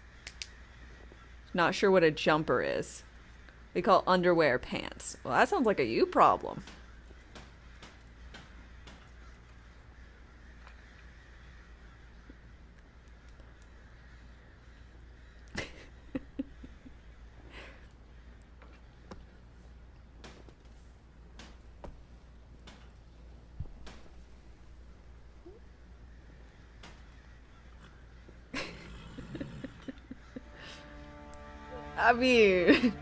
Not sure what a jumper is. We call underwear pants. Well, that sounds like a you problem. I mean...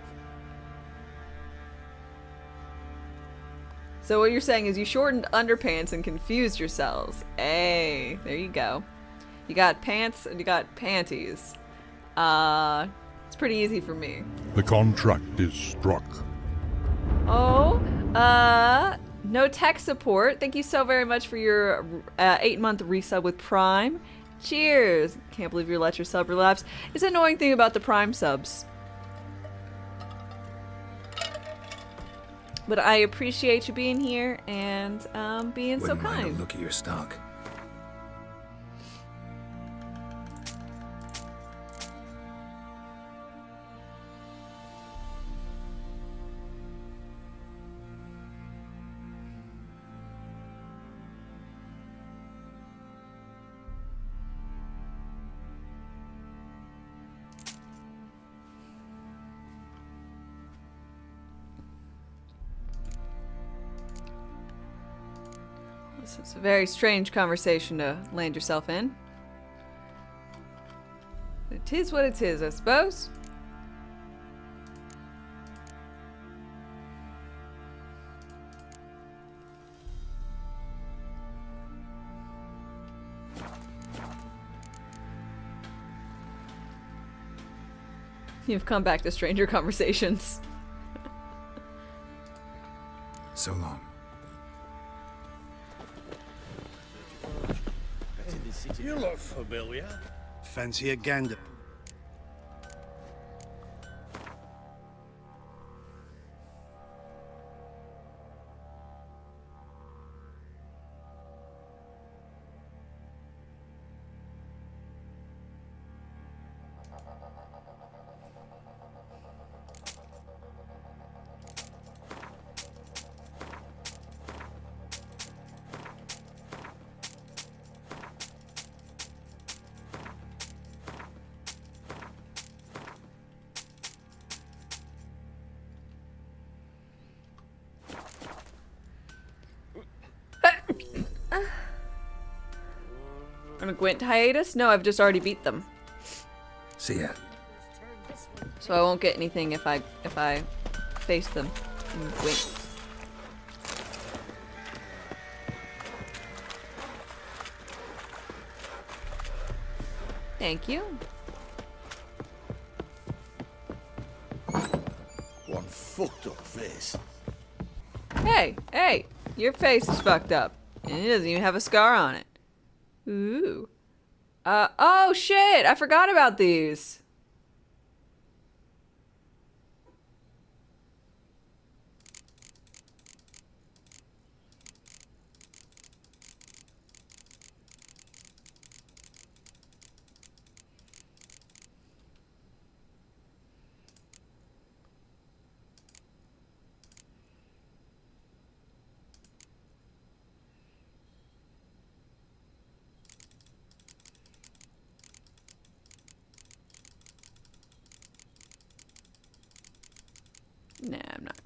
So what you're saying is you shortened underpants and confused yourselves. Hey, there you go. You got pants and you got panties. It's pretty easy for me. The contract is struck. Oh, no tech support. Thank you so very much for your 8-month resub with Prime. Cheers. Can't believe you let your sub relapse. It's an annoying thing about the Prime subs. But I appreciate you being here and being so Wouldn't mind kind. a look at your stock. This is a very strange conversation to land yourself in. It is what it is, I suppose. You've come back to stranger conversations. So long. You look familiar. Fancy a gander? On a Gwent hiatus? No, I've just already beat them. See ya. So I won't get anything if I face them in Gwent. Thank you. One fucked up face. Hey, your face is fucked up. And it doesn't even have a scar on it. Ooh. Oh shit, I forgot about these.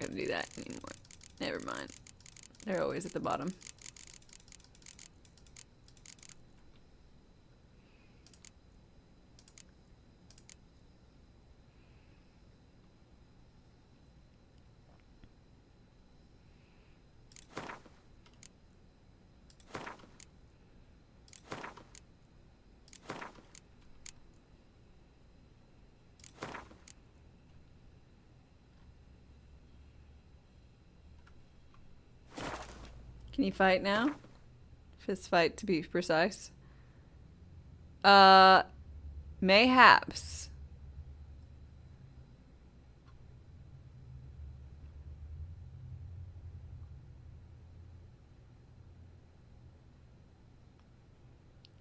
gonna do that anymore. Never mind. They're always at the bottom. Can you fight now? Fist fight, to be precise. Mayhaps.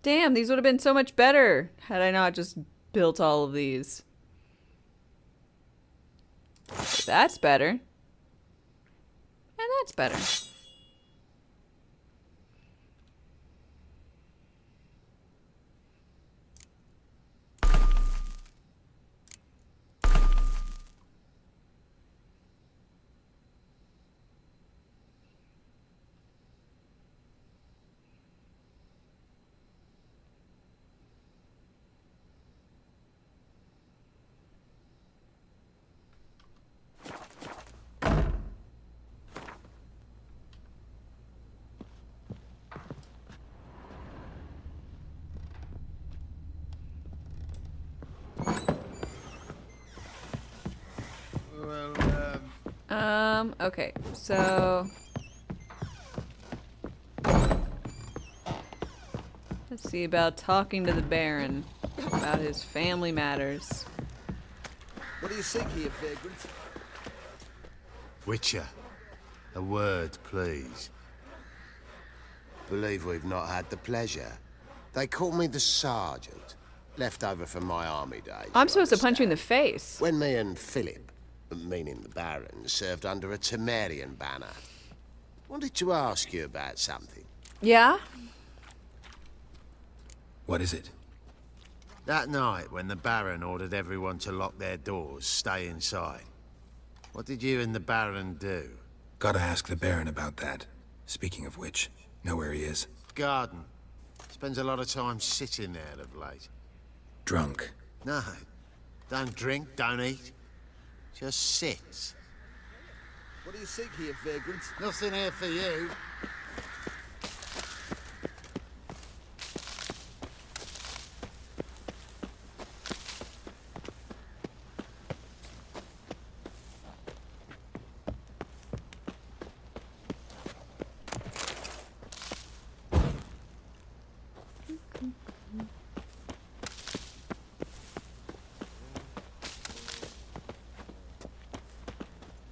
Damn, these would have been so much better had I not just built all of these. That's better. And that's better. Okay, so let's see about talking to the Baron about his family matters. What do you seek here, vagrant? Witcher, a word, please. Believe we've not had the pleasure. They call me the Sergeant, left over from my army days. I'm supposed to punch you in the face. When me and Philip, meaning the Baron, served under a Temerian banner. Wanted to ask you about something. Yeah? What is it? That night when the Baron ordered everyone to lock their doors, stay inside. What did you and the Baron do? Gotta ask the Baron about that. Speaking of which, know where he is? Garden. Spends a lot of time sitting there of late. Drunk. No. Don't drink, don't eat. Just sits. What do you seek here, vagrant? Nothing here for you.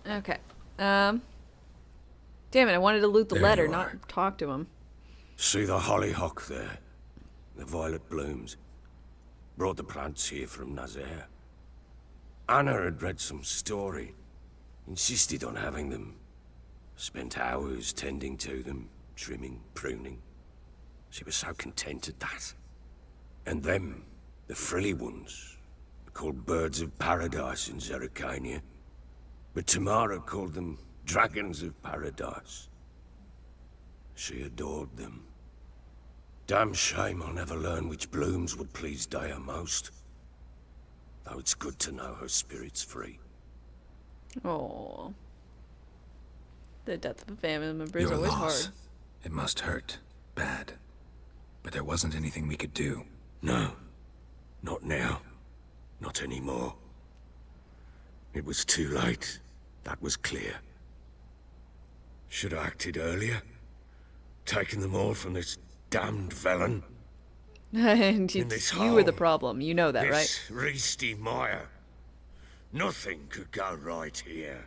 Okay. Damn it, I wanted to loot the There letter, you not are. talk to him. See the hollyhock there? The violet blooms. Brought the plants here from Nazaire. Anna had read some story. Insisted on having them. Spent hours tending to them, trimming, pruning. She was so content at that. And them, the frilly ones, are called birds of paradise in Zerrikania. But Tamara called them dragons of paradise. She adored them. Damn shame I'll never learn which blooms would please Daya most. Though it's good to know her spirit's free. Oh. The death of a family member is Your always loss. hard. It must hurt. Bad. But there wasn't anything we could do. No. Not now. Not anymore. It was too late. That was clear. Should have acted earlier. Taken them all from this damned felon. And In this you were the hole, problem. You know that, right? This Reesty mire. Nothing could go right here.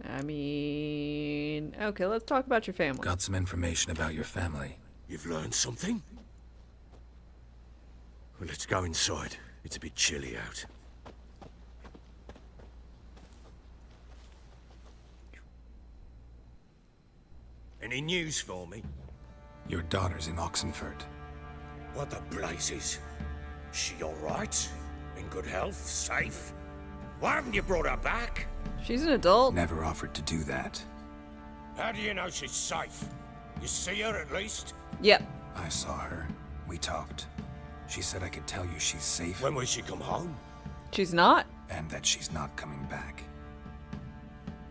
I mean... Okay, let's talk about your family. Got some information about your family. You've learned something? Well, let's go inside. It's a bit chilly out. Any news for me? Your daughter's in Oxenfurt. What the blazes? She all right? In good health? Safe? Why haven't you brought her back? She's an adult. Never offered to do that. How do you know she's safe? You see her at least? Yep. I saw her. We talked. She said I could tell you she's safe. When will she come home? She's not. And that she's not coming back.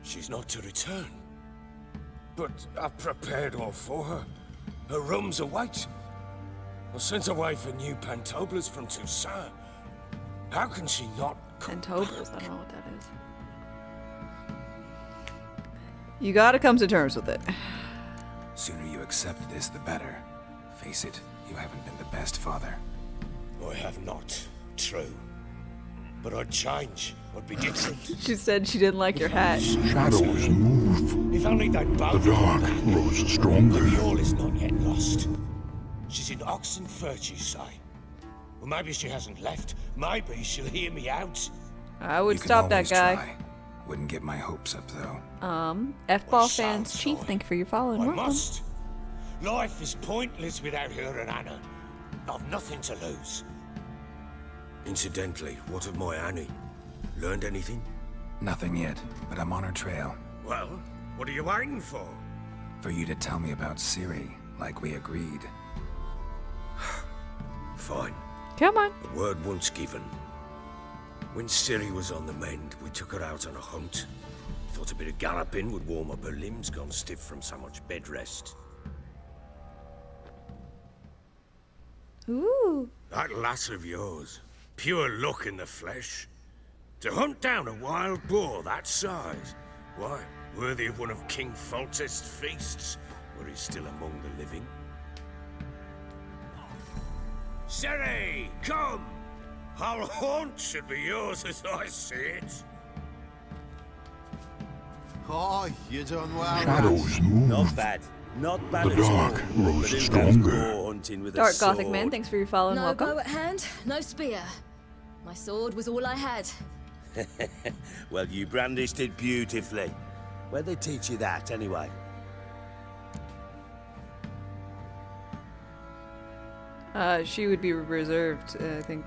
She's not to return. But I've prepared all for her. Her rooms await. I sent away for new pantoblas from Toussaint. How can she not come Pantoblas? back? I don't know what that is. You gotta come to terms with it. Sooner you accept this, the better. Face it, you haven't been the best father. I have not. True. But I'd change. I'd be different. She said she didn't like your hat. Shadows move. If only they'd both The dark grows stronger. Maybe all is not yet lost. She's in Oxenfurt, you say? Well, maybe she hasn't left. Maybe she'll hear me out. I would You can stop that always guy. try. Wouldn't get my hopes up, though. F-ball Well, fans, sounds Chief, like thank you for your follow and I welcome. must. Life is pointless without her and Anna. I've nothing to lose. Incidentally, what of my Annie? Learned anything? Nothing yet, but I'm on her trail. Well, what are you waiting for? For you to tell me about Ciri, like we agreed. Fine. Come on. The word once given. When Ciri was on the mend, we took her out on a hunt. Thought a bit of galloping would warm up her limbs, gone stiff from so much bed rest. Ooh. That lass of yours, pure luck in the flesh. To hunt down a wild boar that size, why, worthy of one of King Foltest's feasts, where he's still among the living. Ciri, come! Our haunt should be yours as I see it. Oh, you done well. Shadows move. Not bad. Not bad The at all. dark But grows who goes stronger. boar hunting with a Dark Gothic sword? Man, thanks for your follow and No welcome. bow at hand, no spear. My sword was all I had. Well, you brandished it beautifully. Where'd they teach you that, anyway? She would be reserved, I think.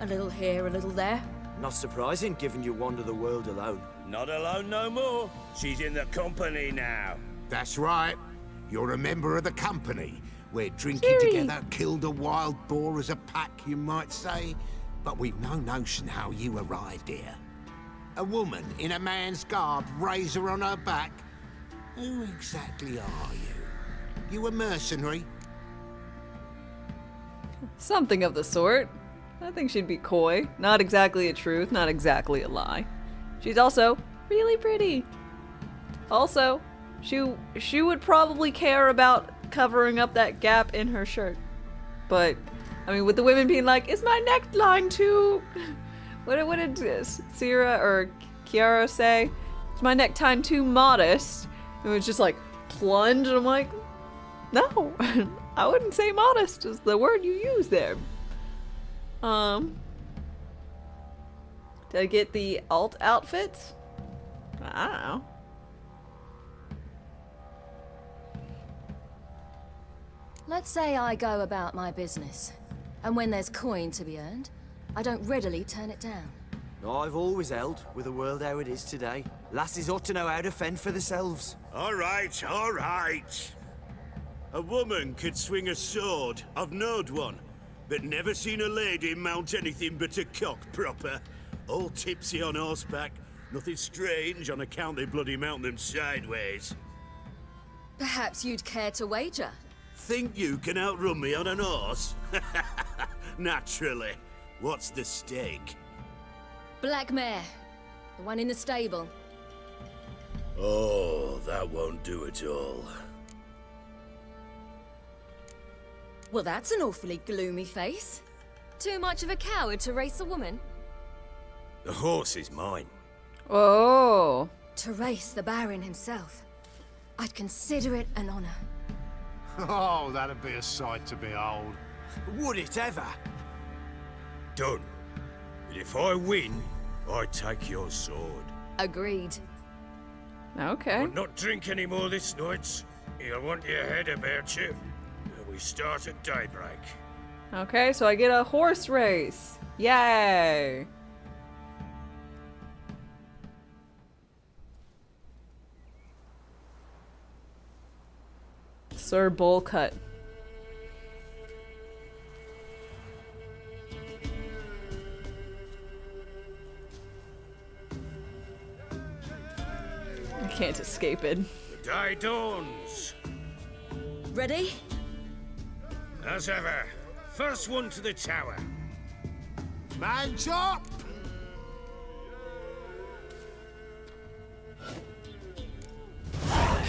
A little here, a little there. Not surprising, given you wander the world alone. Not alone no more. She's in the company now. That's right. You're a member of the company. We're drinking Ciri. together, killed a wild boar as a pack, you might say. But we've no notion how you arrived here. A woman in a man's garb, razor on her back. Who exactly are you? You a mercenary? Something of the sort. I think she'd be coy. Not exactly a truth, not exactly a lie. She's also really pretty. Also, she would probably care about covering up that gap in her shirt. But, I mean, with the women being like, is my neckline too... What did Sierra or Kiara say? Is my neckline too modest? It was just like, plunge, and I'm like, no. I wouldn't say modest is the word you use there. Did I get the alt outfits? I don't know. Let's say I go about my business, and when there's coin to be earned, I don't readily turn it down. I've always held, with the world how it is today, lasses ought to know how to fend for themselves. All right, all right. A woman could swing a sword. I've knowed one, but never seen a lady mount anything but a cock proper. All tipsy on horseback. Nothing strange on account they bloody mount them sideways. Perhaps you'd care to wager? Think you can outrun me on an horse? Naturally. What's the stake? Black mare. The one in the stable. Oh, that won't do at all. Well, that's an awfully gloomy face. Too much of a coward to race a woman? The horse is mine. Oh. To race the Baron himself. I'd consider it an honor. Oh, that'd be a sight to behold. Would it ever? Done. But if I win, I take your sword. Agreed. Okay. I'll not drink any more this night. You'll want your head about you. We start at daybreak. Okay, so I get a horse race. Yay. Sir Bullcut. You can't escape it. The day dawns. Ready? As ever. First one to the tower. Man chop!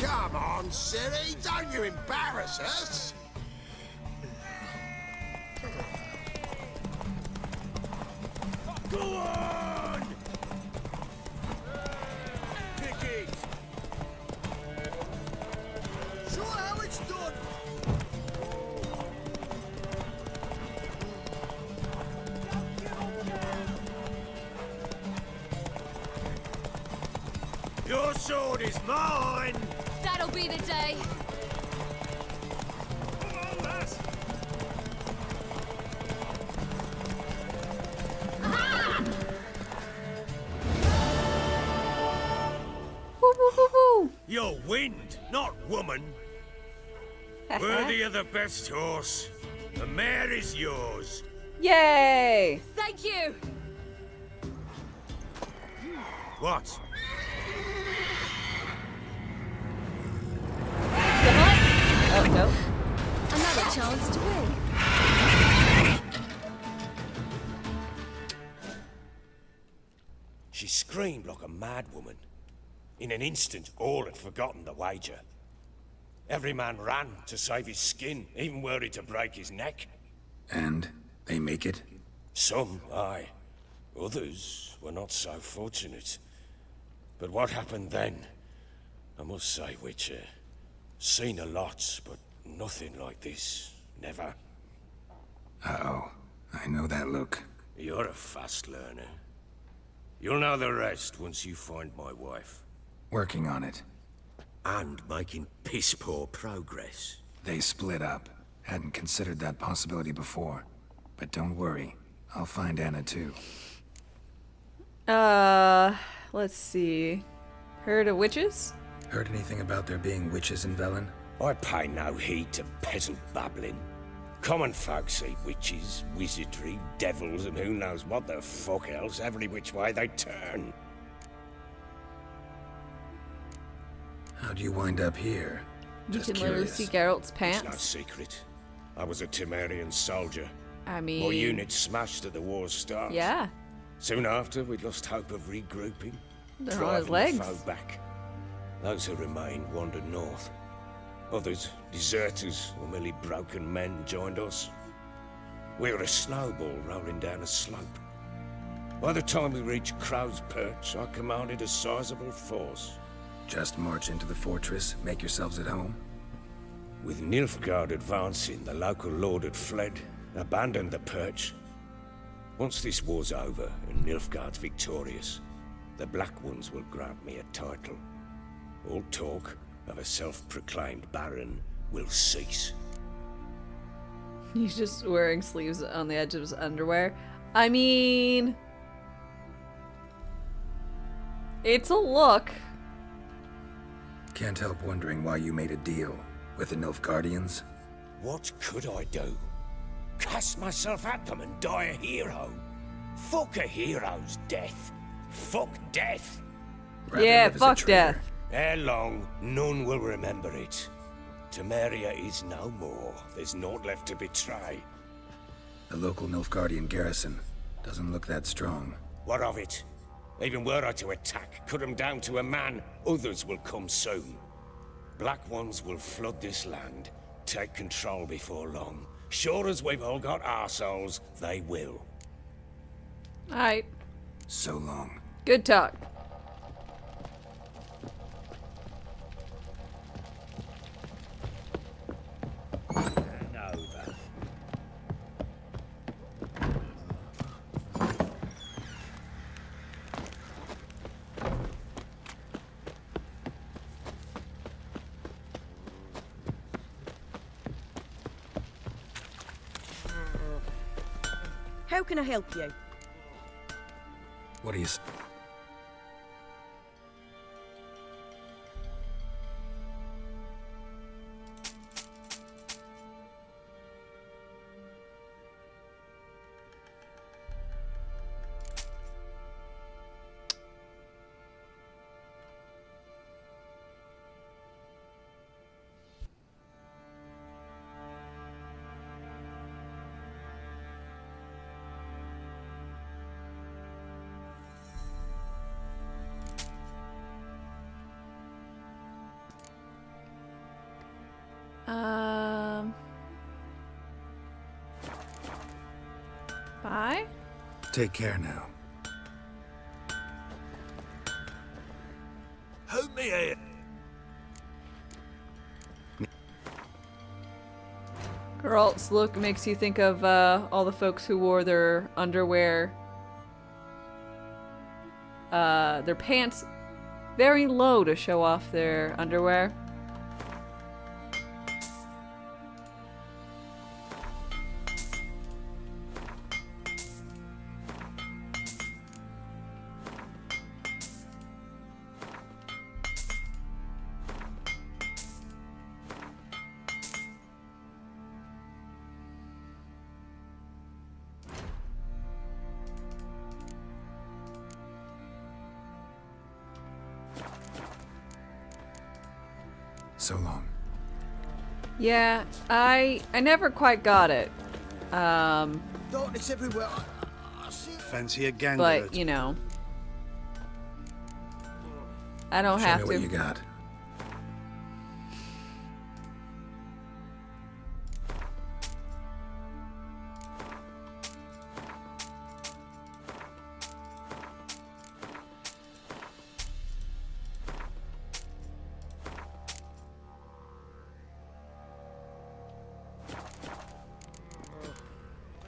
Come on, Siri, don't you embarrass us! Go on! Pick it! Show how it's done! Your sword is mine! That'll be the day. Come on, lass! Woo, woo, woo, woo. You're wind, not woman. Worthy of the best horse. The mare is yours. Yay! Thank you. What? Oh, no. Another chance to win. She screamed like a mad woman. In an instant, all had forgotten the wager. Every man ran to save his skin, even were he to break his neck. And they make it? Some, aye. Others were not so fortunate. But what happened then? I must say, Witcher, seen a lot, but nothing like this. Never. Uh-oh. I know that look. You're a fast learner. You'll know the rest once you find my wife. Working on it. And making piss-poor progress. They split up. Hadn't considered that possibility before. But don't worry. I'll find Anna too. Let's see. Heard of witches? Heard anything about there being witches in Velen? I pay no heed to peasant babbling. Common folk see witches, wizardry, devils, and who knows what the fuck else every which way they turn. How'd you wind up here? You Just can literally curious. see Geralt's It's no pants. secret. I was a Temerian soldier. I mean... My unit smashed at the war's start. Yeah. Soon after, we'd lost hope of regrouping. They're on his driving legs. the foe back. Those who remained wandered north. Others, deserters or merely broken men, joined us. We were a snowball rolling down a slope. By the time we reached Crow's Perch, I commanded a sizable force. Just march into the fortress, make yourselves at home? With Nilfgaard advancing, the local lord had fled, abandoned the perch. Once this war's over and Nilfgaard's victorious, the Black Ones will grant me a title. All talk of a self-proclaimed baron will cease. He's just wearing sleeves on the edge of his underwear. I mean... it's a look. Can't help wondering why you made a deal with the Nilfgaardians. What could I do? Cast myself at them and die a hero? Fuck a hero's death. Fuck death. Rather yeah, live as a fuck traitor. death. Ere long, none will remember it. Temeria is no more. There's naught left to betray. The local Nilfgaardian garrison doesn't look that strong. What of it? Even were I to attack, cut them down to a man, others will come soon. Black Ones will flood this land, take control before long. Sure as we've all got arseholes, they will. Alright. So long. Good talk. And over. How can I help you? What do you... Bye. Take care now. Help me here. Geralt's look makes you think of all the folks who wore their underwear, their pants very low to show off their underwear. So long. Yeah, I never quite got it. Darkness everywhere. Fancy a gang. But, you know, I don't have Show to. me what you got.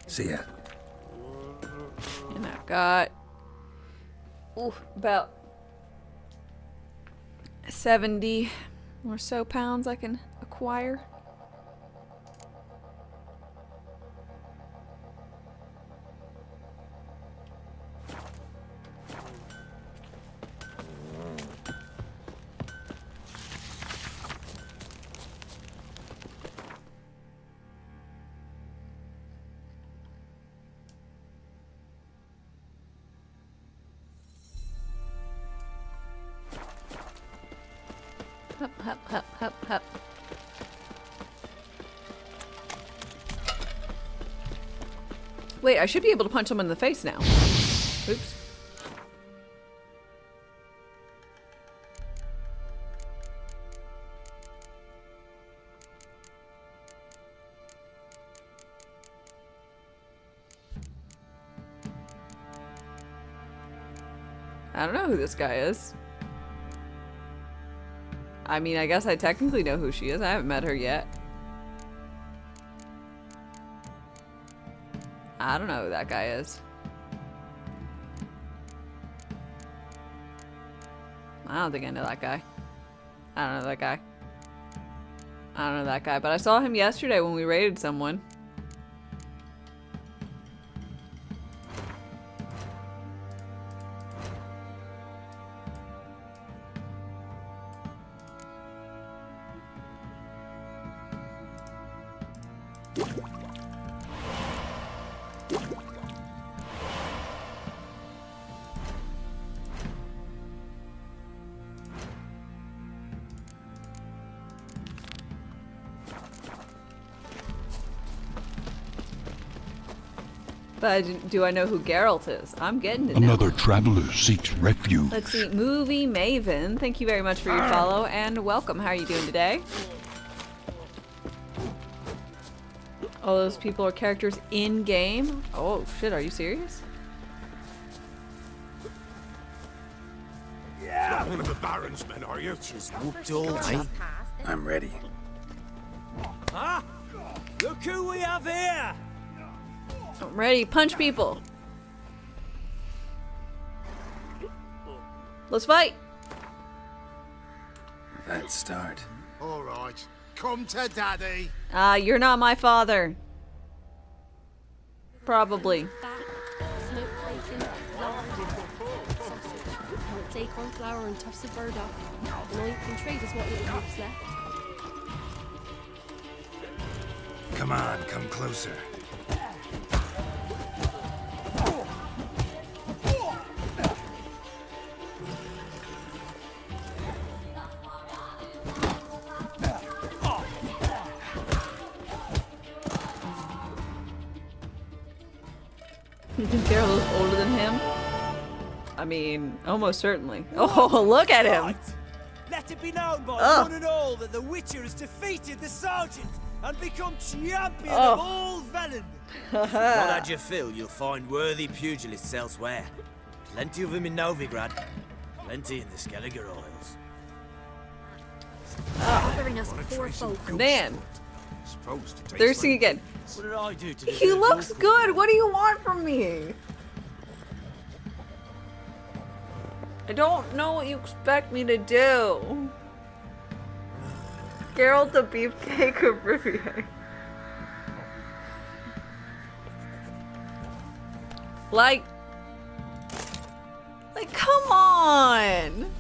See ya. And I've got about 70 or so pounds I can acquire. Hup, hup, hup, hup, hup. Wait, I should be able to punch someone in the face now. Oops. I don't know who this guy is. I mean, I guess I technically know who she is. I haven't met her yet. I don't know who that guy is. I don't think I know that guy. I don't know that guy. I don't know that guy, but I saw him yesterday when we raided someone. But do I know who Geralt is? I'm getting to know. Another traveler seeks refuge. Let's see. Movie Maven, thank you very much for your follow and welcome. How are you doing today? All those people are characters in game? Oh shit, are you serious? Yeah. Not one of the Baron's men, are you? I'm ready. Huh? Look who we have here! I'm ready. Punch people. Let's fight. That start. All right, come to Daddy. You're not my father. Probably. Acorn flour and tufts of burdock. And all you can trade is what little hope's left. Come on, come closer. You think Geralt is older than him? I mean, almost certainly. Oh, look at him! Let him it be known by Ugh. one and all that the Witcher has defeated the Sergeant and become champion Oh. of all Velen. If you've not had your fill, you'll find worthy pugilists elsewhere. Plenty of them in Novigrad, plenty in the Skelliger Isles. Bothering us poor folk. Man. Supposed to taste Thirsting like- again. What did I do to He deserve your looks company? good. What do you want from me? I don't know what you expect me to do. Geralt the Beefcake of Riviera. Like, come on!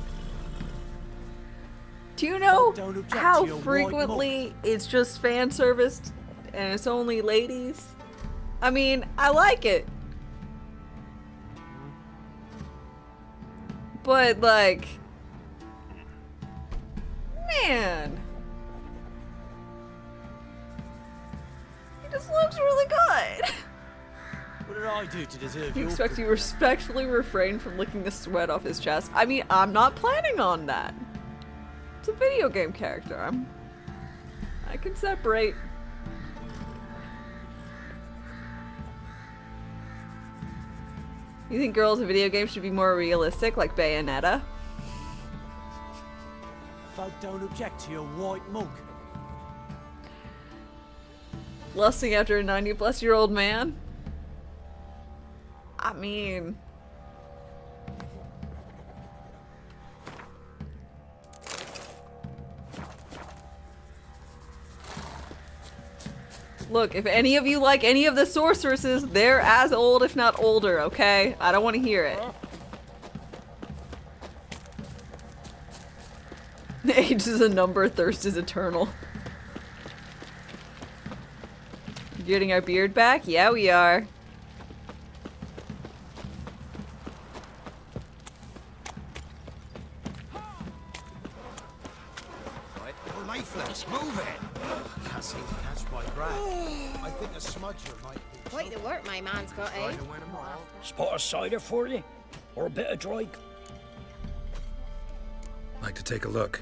Do you know Don't object how to your white frequently it's just fan serviced and it's only ladies? I mean, I like it. But, like, man. He just looks really good. What did I do to deserve You your expect you respectfully refrain from licking the sweat off his chest? I mean, I'm not planning on that. It's a video game character. I can separate. You think girls in video games should be more realistic, like Bayonetta? Folk don't object to your white monk. Lusting after a 90-plus-year-old man? I mean... Look, if any of you like any of the sorceresses, they're as old, if not older, okay? I don't want to hear it. Age is a number, thirst is eternal. Getting our beard back? Yeah, we are. Right, lifeless, move it! Can't seem to catch my breath. I think a smudger might be. Quite the work my man's got, eh? Spot of cider for you? Or a bit of dry? Like to take a look.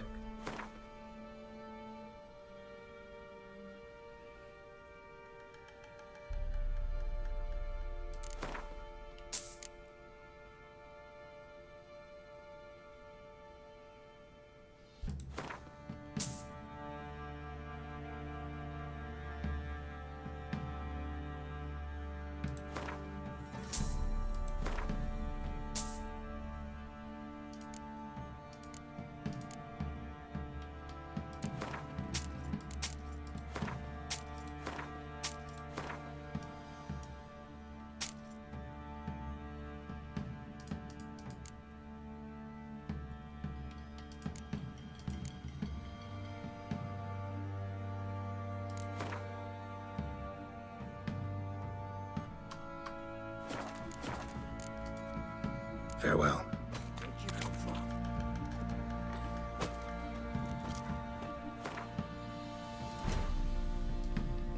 Farewell.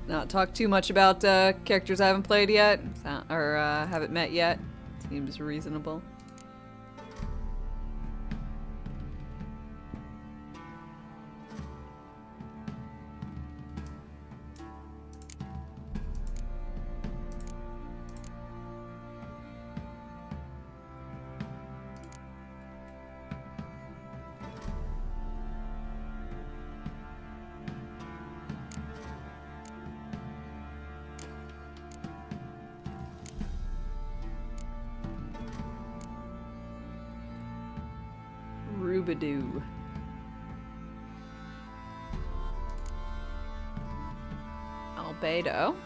Not talk too much about characters I haven't played yet, or haven't met yet. Seems reasonable. Rubadoo. Albedo.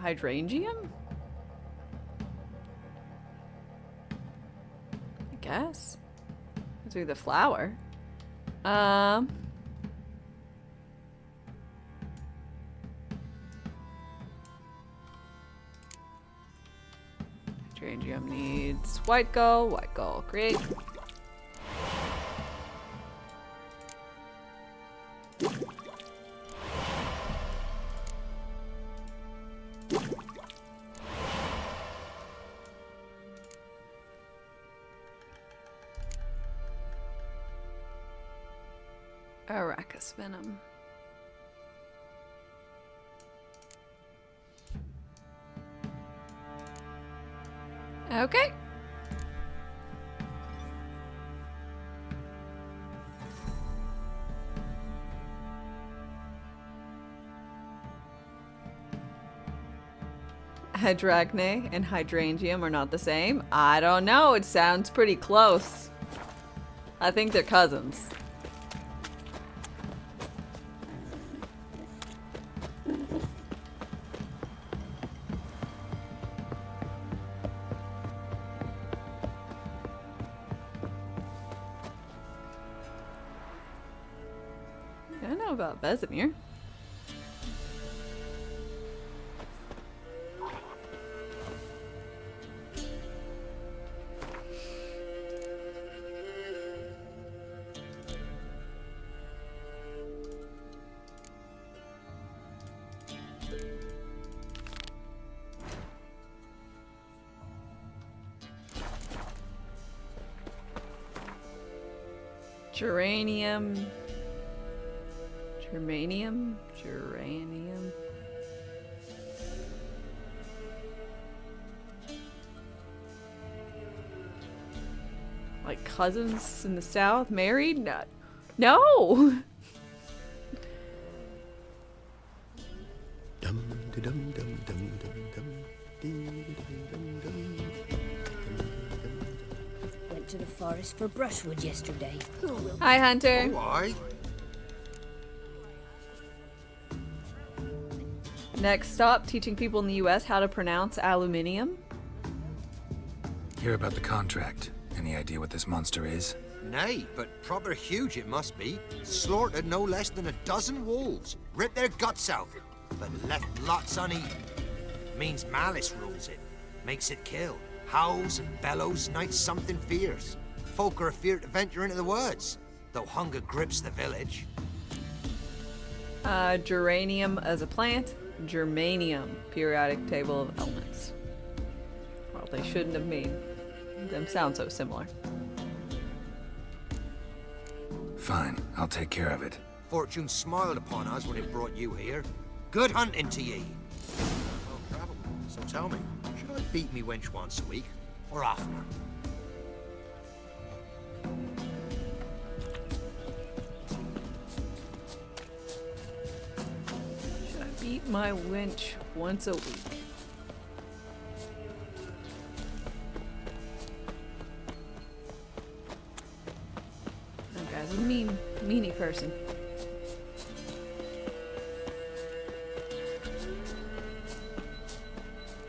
Hydrangeum? I guess. It's the flower. Hydrangeum needs white gold. White gold. Great. Arachis venom. Okay. Hydragne and Hydrangeum are not the same. I don't know. It sounds pretty close. I think they're cousins. I don't know about Vesemir. Geranium. Germanium? Geranium? Like cousins in the south? Married? Not. No! Went to the forest for brushwood yesterday. Hi, Hunter. Why? Next stop, teaching people in the US how to pronounce aluminium. Hear about the contract. Any idea what this monster is? Nay, but proper huge it must be. Slaughtered no less than a dozen wolves. Ripped their guts out, but left lots uneaten. Means malice rules it. Makes it kill. Howls and bellows, nights something fierce. Folk are afeard to venture into the woods, though hunger grips the village. Geranium as a plant. Germanium, periodic table of elements. Well, they shouldn't have made them sound so similar. Fine, I'll take care of it. Fortune smiled upon us when it brought you here. Good hunting to ye. Well, travel. So tell me, should I beat me wench once a week, or oftener? Should I beat my wench once a week? That guy's a meanie person.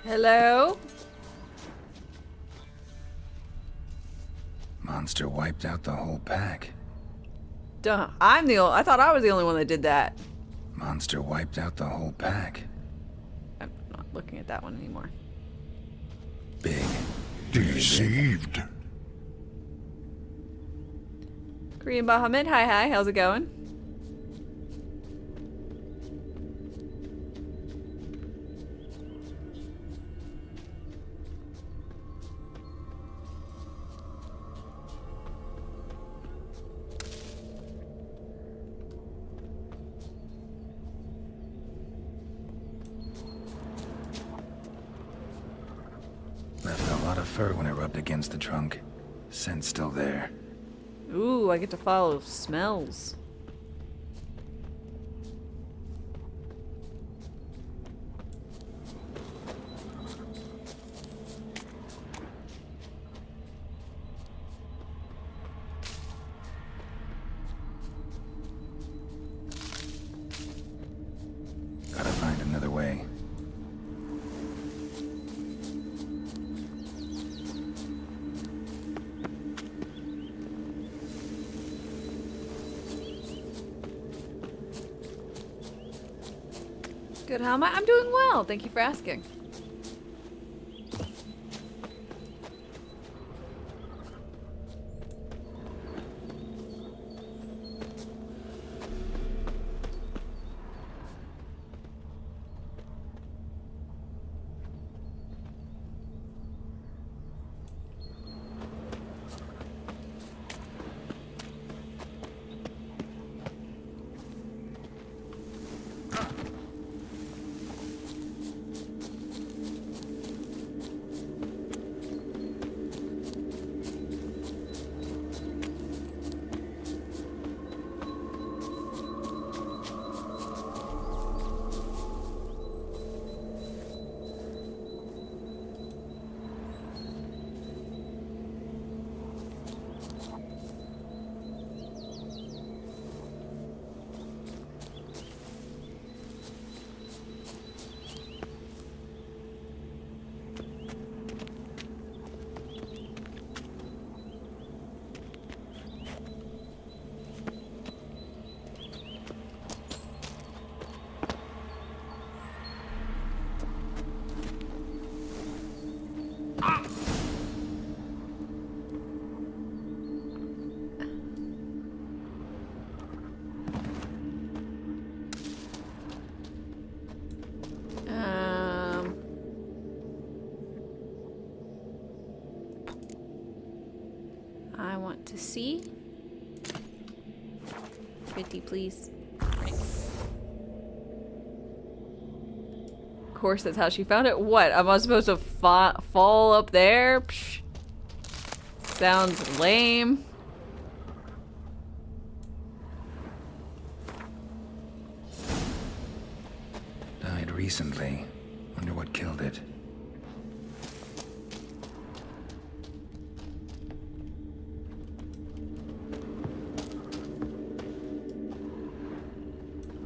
Hello? Monster wiped out the whole pack. Duh. I thought I was the only one that did that. Monster wiped out the whole pack. I'm not looking at that one anymore. Big. Deceived. Korean Bahamut, hi, how's it going? Left a lot of fur when I rubbed against the trunk. Scent's still there. Ooh, I get to follow smells. Gotta find another way. Good, how am I? I'm doing well. Thank you for asking. C. 50, please. Of course, that's how she found it. What? Am I supposed to fall up there? Psh. Sounds lame. Died recently. Wonder what killed it.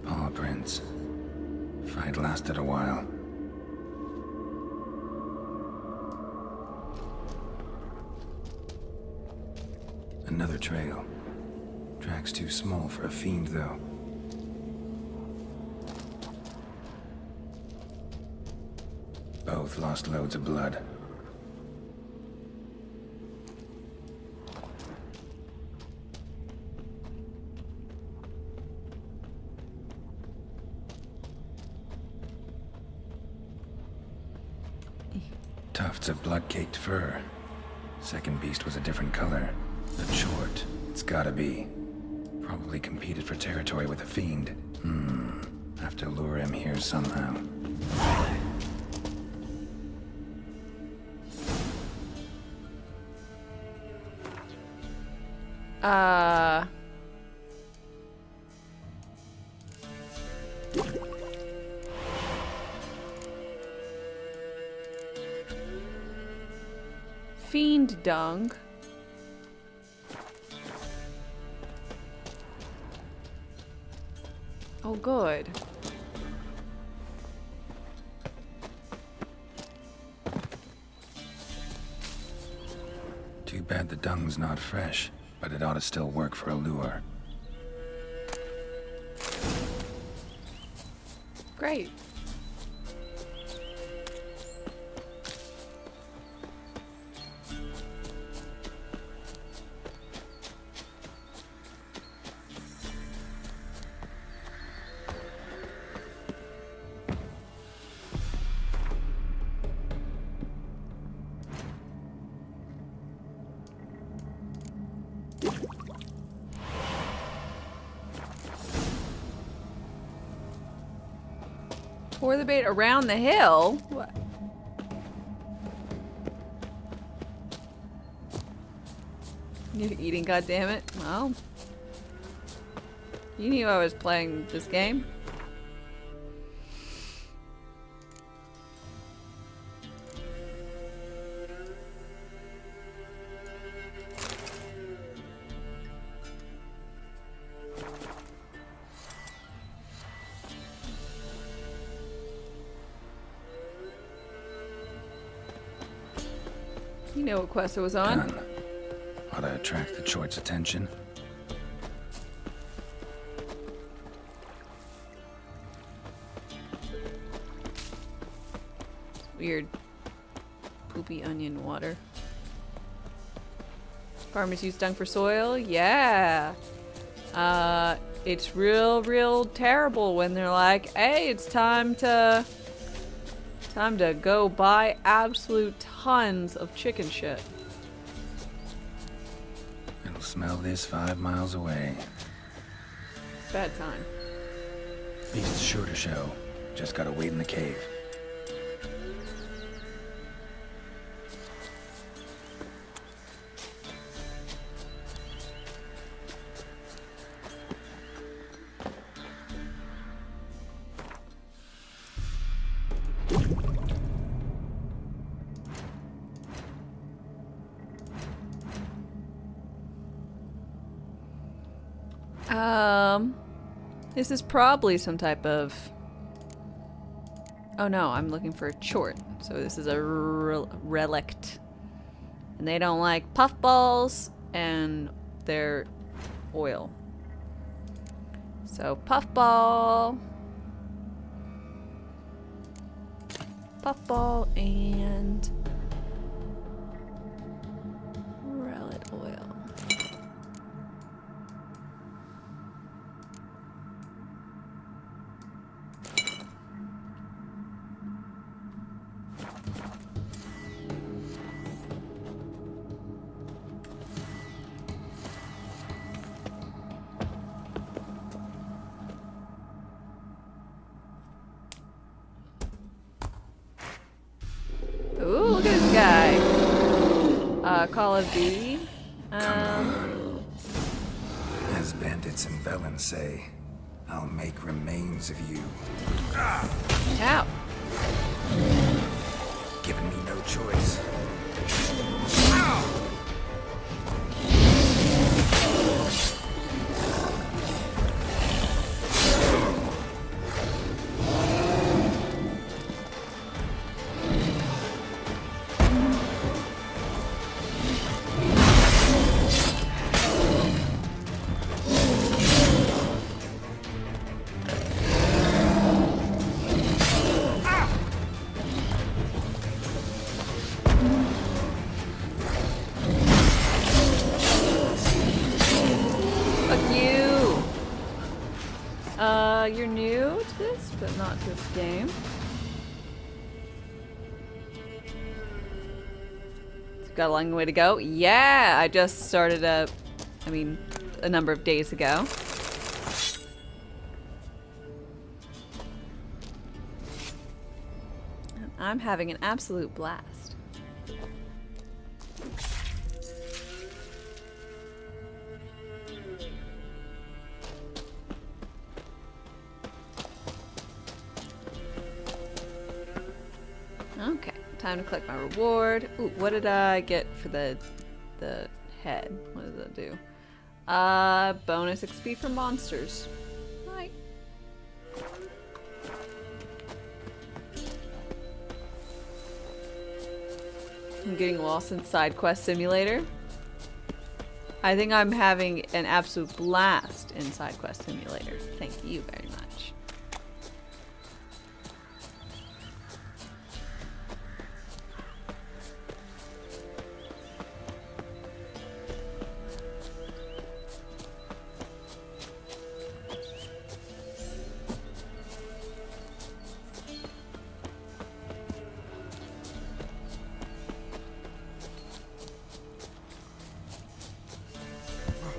Paw prints. Fight lasted a while. Another trail. Track's too small for a fiend, though. Both lost loads of blood. Tufts of blood-caked fur. Second beast was a different color, but short. It's gotta be. Probably competed for territory with a fiend. Have to lure him here somehow. Fiend dung. Oh, good. Too bad the dung's not fresh, but it ought to still work for a lure. Great. Pour the bait around the hill? What? You're eating, goddammit. Well, you knew I was playing this game. You know what quest it was on? Done. Ought to attract the choit's attention. Weird poopy onion water. Farmers use dung for soil? Yeah. It's real terrible when they're like, hey, it's time to go buy absolute tons of chicken shit. It'll smell this 5 miles away. Bad time. Beast's sure to show. Just gotta wait in the cave. This is probably some type of... Oh no, I'm looking for a chort. So this is a relict. And they don't like puffballs and they're oil. So puffball. Puffball and relic oil. Call of Duty. As bandits and Velen say, I'll make remains of you. Ow. Giving me no choice. You're new to this, but not to this game. Got a long way to go. Yeah, I just started a number of days ago. And I'm having an absolute blast. Okay, time to collect my reward. Ooh, what did I get for the head? What does that do? Bonus XP for monsters. Right. I'm getting lost in Side Quest Simulator. I think I'm having an absolute blast in Side Quest Simulator. Thank you very much.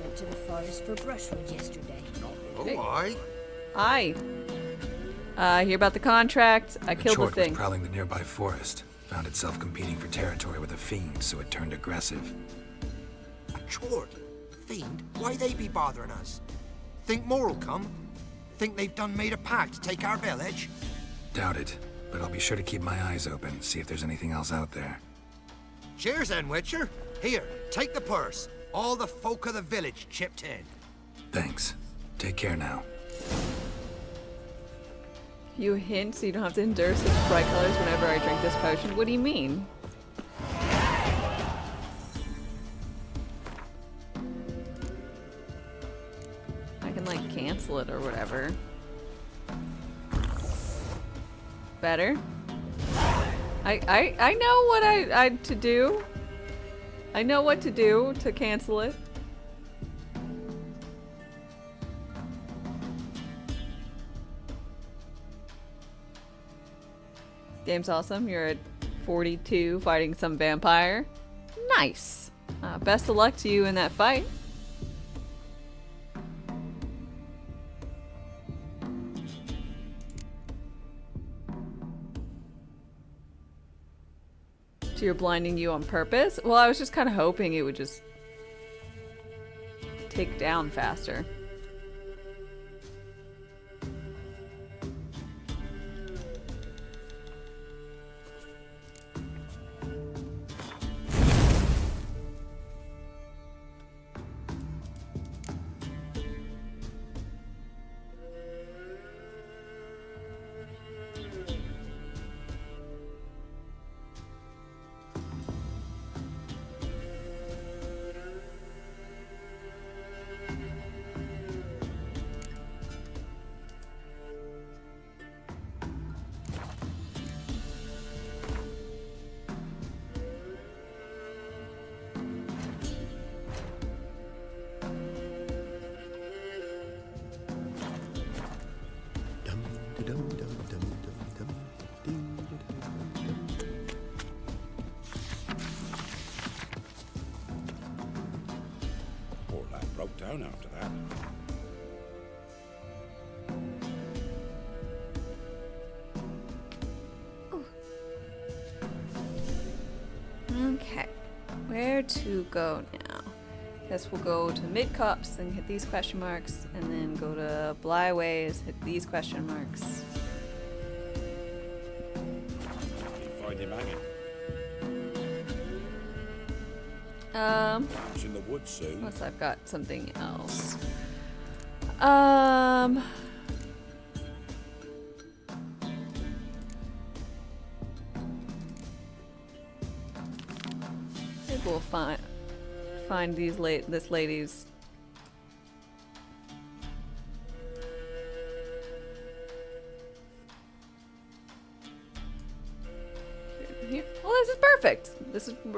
Went to the forest for brushwood yesterday. Oh, I hear about the contract. I killed the Chort thing. was prowling the nearby forest. Found itself competing for territory with a fiend, so it turned aggressive. A Chort? Fiend? Why they be bothering us? Think more'll come? Think they've done made a pact to take our village? Doubt it, but I'll be sure to keep my eyes open, see if there's anything else out there. Cheers then, Witcher. Here, take the purse. All the folk of the village chipped in. Thanks. Take care now. You hint so you don't have to endure such bright colors whenever I drink this potion. What do you mean? I can like cancel it or whatever. Better? I know what I to do. I know what to do to cancel it. Game's awesome. You're at 42 fighting some vampire. Nice. Best of luck to you in that fight. So you're blinding you on purpose? Well, I was just kind of hoping it would just take down faster. Poor lad broke down after that. Okay. Where to go now? Guess we'll go to mid-cops and hit these question marks, and then go to Blyways, hit these question marks. You find him hanging. He's in the woods soon. Unless I've got something else. Maybe we'll find this lady's. Here. Well, this is perfect.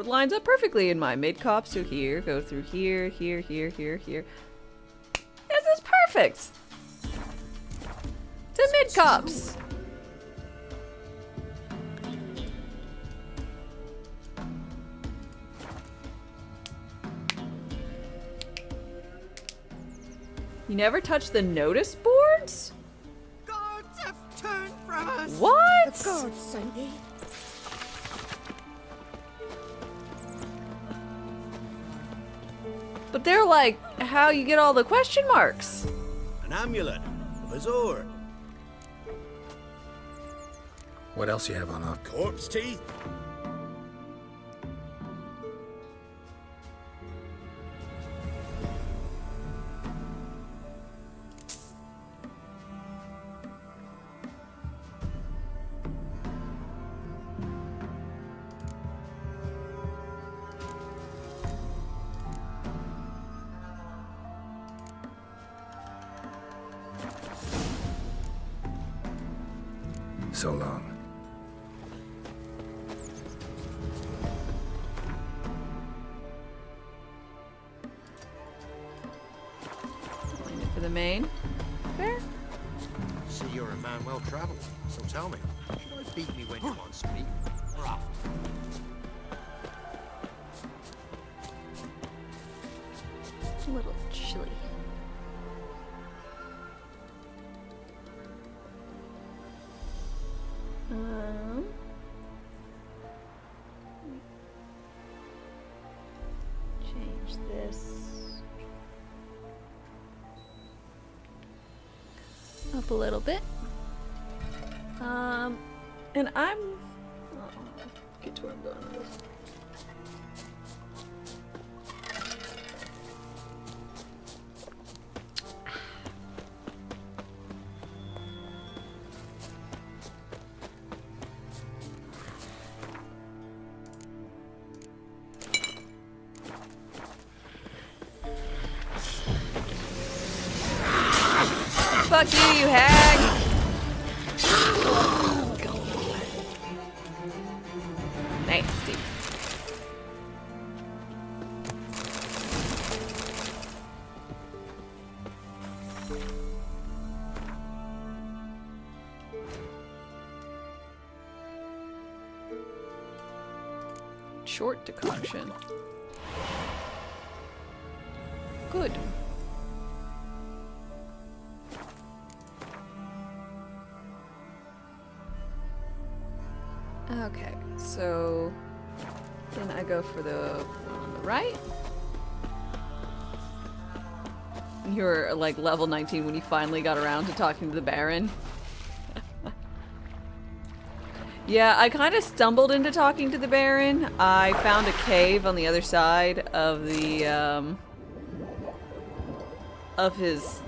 Lines up perfectly in my mid cops to here. Go through here, here, here, here, here. This is perfect. To mid cops. You never touch the notice boards? Guards have turned from us. What? The guards sent me. But they're like how you get all the question marks. An amulet. A bazaar. What else you have on offer? Corpse teeth. So long. For the main. There. See, you're a man well travelled. So tell me, should I beat me when you on speed, or after? A little chilly. Change this up a little bit. And get to where I'm going with this. Fuck you, you hag! Nasty. Short decoction. Good. Okay, so then I go for the one on the right. You're like level 19 when you finally got around to talking to the Baron. Yeah, I kind of stumbled into talking to the Baron. I found a cave on the other side of the of his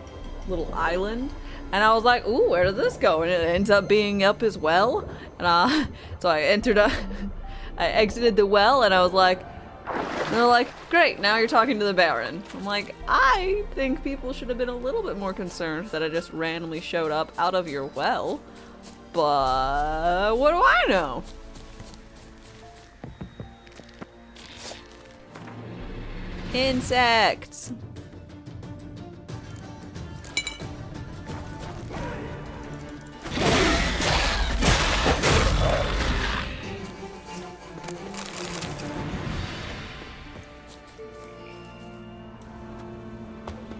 little island. And I was like, ooh, where does this go? And it ends up being up his well. And so I I exited the well, and I was like, and they're like, great, now you're talking to the Baron. I'm like, I think people should have been a little bit more concerned that I just randomly showed up out of your well. But what do I know? Insects.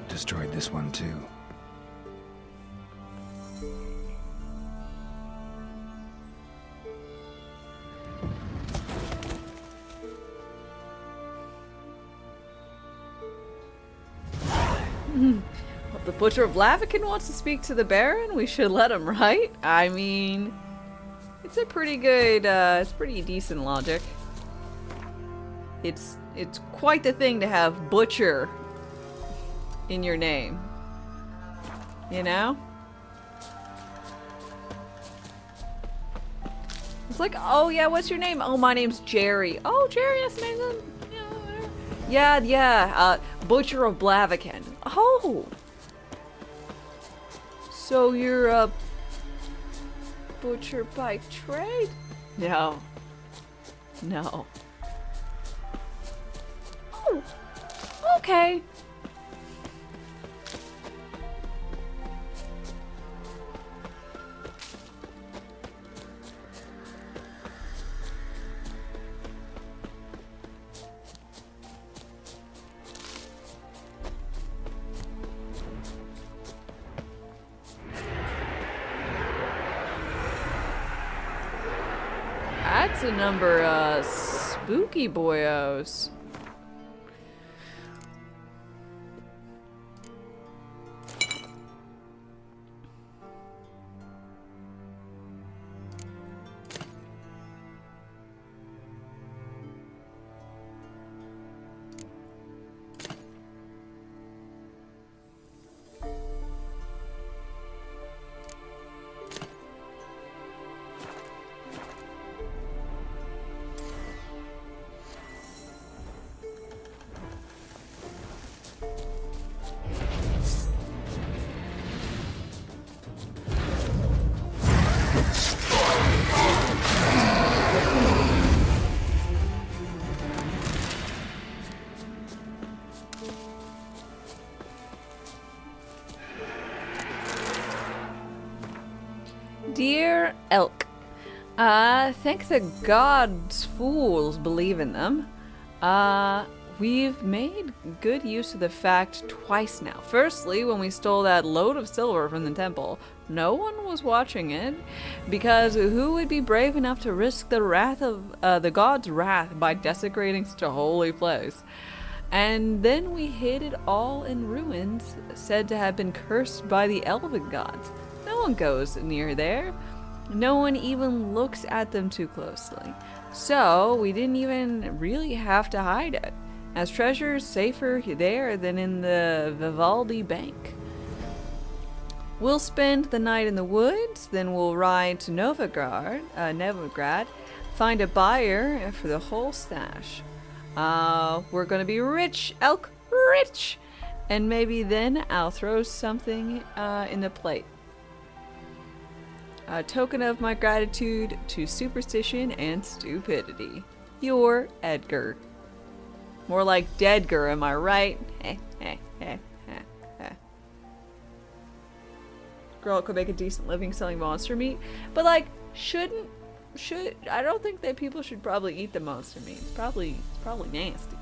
Destroyed this one too. Butcher of Lavican wants to speak to the Baron. We should let him, right? I mean, it's a pretty good, it's pretty decent logic. It's quite the thing to have Butcher in your name. You know? It's like, oh yeah, what's your name? Oh, my name's Jerry. Oh, Jerry, that's nice. Yeah, Butcher of Blaviken. Oh! So you're a butcher by trade? No. No. Oh, okay. That's a number of spooky boyos. Dear Elk, thank the gods fools believe in them. We've made good use of the fact twice now. Firstly, when we stole that load of silver from the temple, no one was watching it, because who would be brave enough to risk the wrath of the gods' wrath by desecrating such a holy place? And then we hid it all in ruins, said to have been cursed by the elven gods. No one goes near there. No one even looks at them too closely. So we didn't even really have to hide it, as treasure is safer there than in the Vivaldi Bank. We'll spend the night in the woods, then we'll ride to Novigrad, find a buyer for the whole stash. We're gonna be rich, Elk, rich! And maybe then I'll throw something in the plate. A token of my gratitude to superstition and stupidity. Your Edgar. More like Deadgar, am I right? Girl could make a decent living selling monster meat, but like, I don't think that people should probably eat the monster meat. It's probably nasty.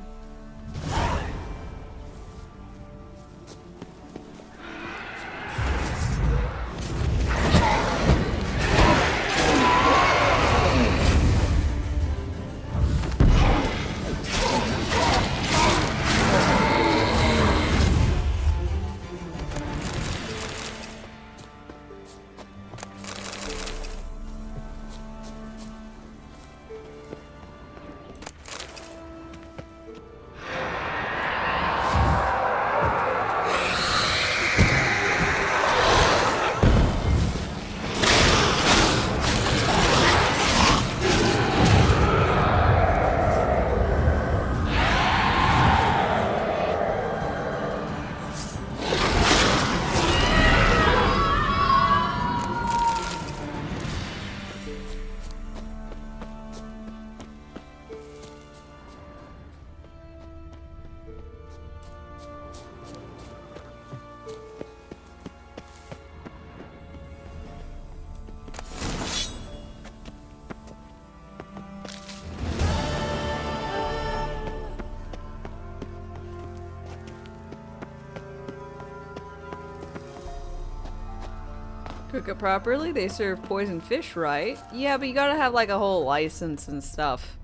Cook it properly, they serve poisoned fish, right? Yeah, but you gotta have like a whole license and stuff.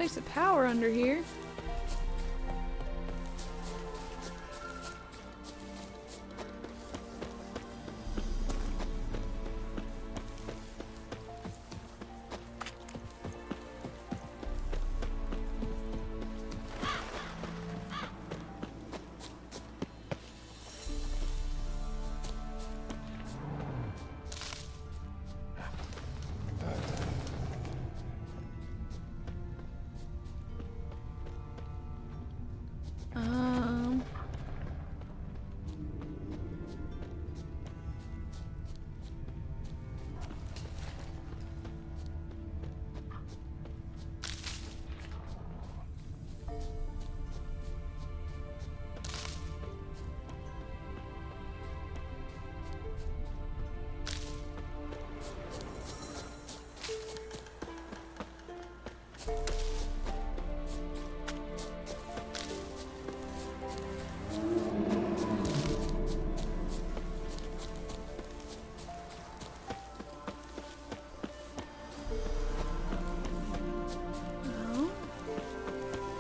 Place of power under here.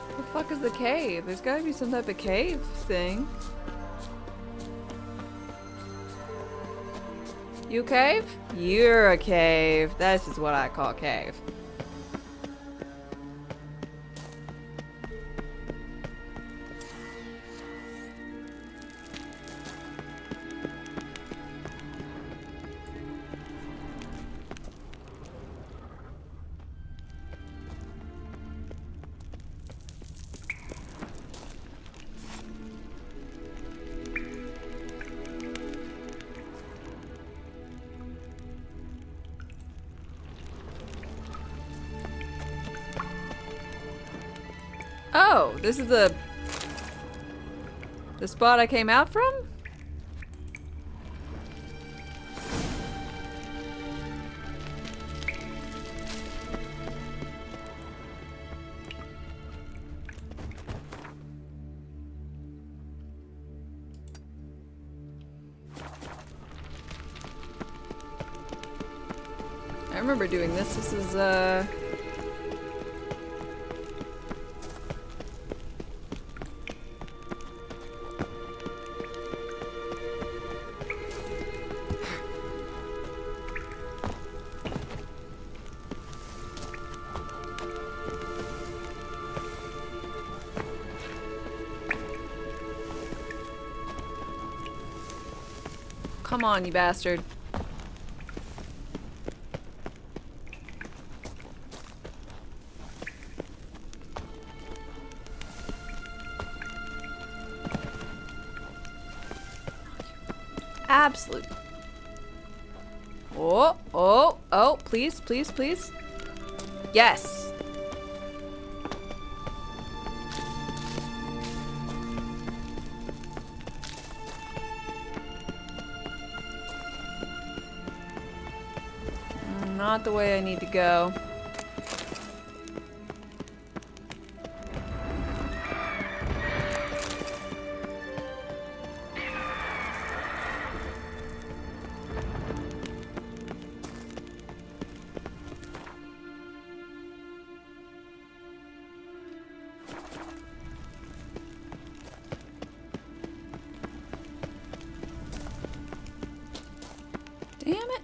What the fuck is the cave? There's gotta be some type of cave thing. You cave? You're a cave. This is what I call cave. Oh, this is the spot I came out from? I remember doing this. This is come on, you bastard. Absolute. Oh, oh, oh, please, please, please. Yes. Not the way I need to go. Damn it.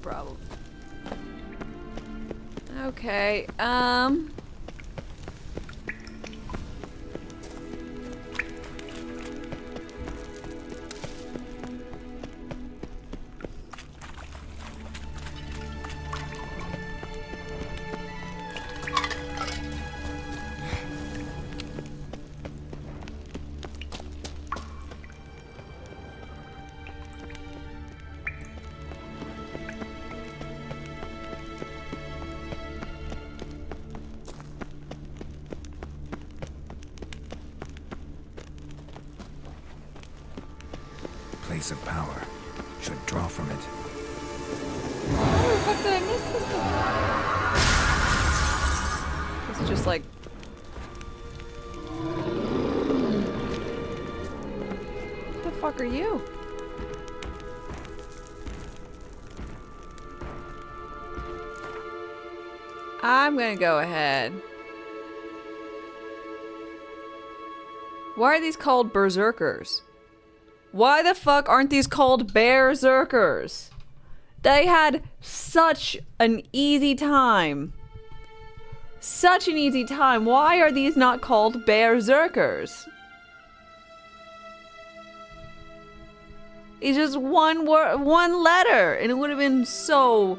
Problem. Okay, Place of power. Should draw from it. How the fuck did I miss this? It's just like... Who the fuck are you? I'm gonna go ahead. Why are these called berserkers? Why the fuck aren't these called berserkers? They had such an easy time. Such an easy time. Why are these not called berserkers? It's just one word, one letter, and it would have been so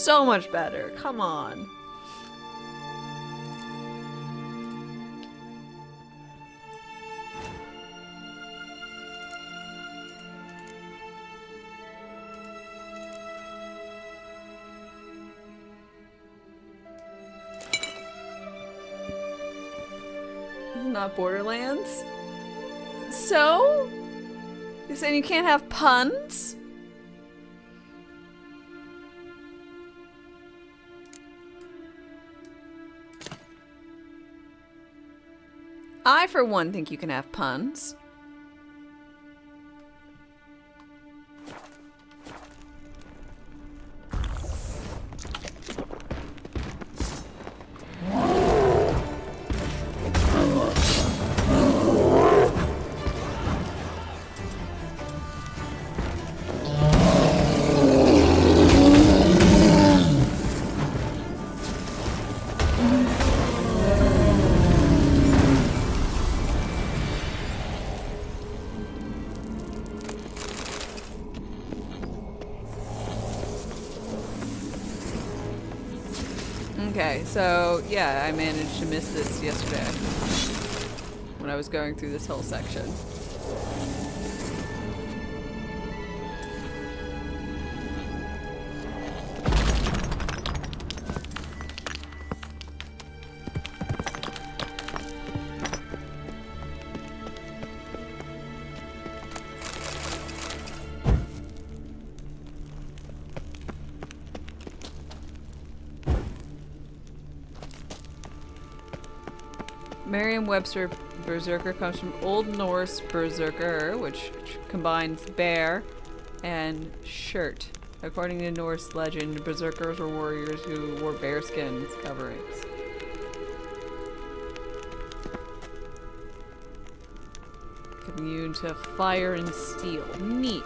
much better. Come on. Not Borderlands? So? You're saying you can't have puns? I, for one, think you can have puns. Okay, so yeah, I managed to miss this yesterday when I was going through this whole section. Merriam-Webster berserker comes from Old Norse berserker, which combines bear and shirt. According to Norse legend, berserkers were warriors who wore bearskin coverings. Immune to fire and steel. Neat.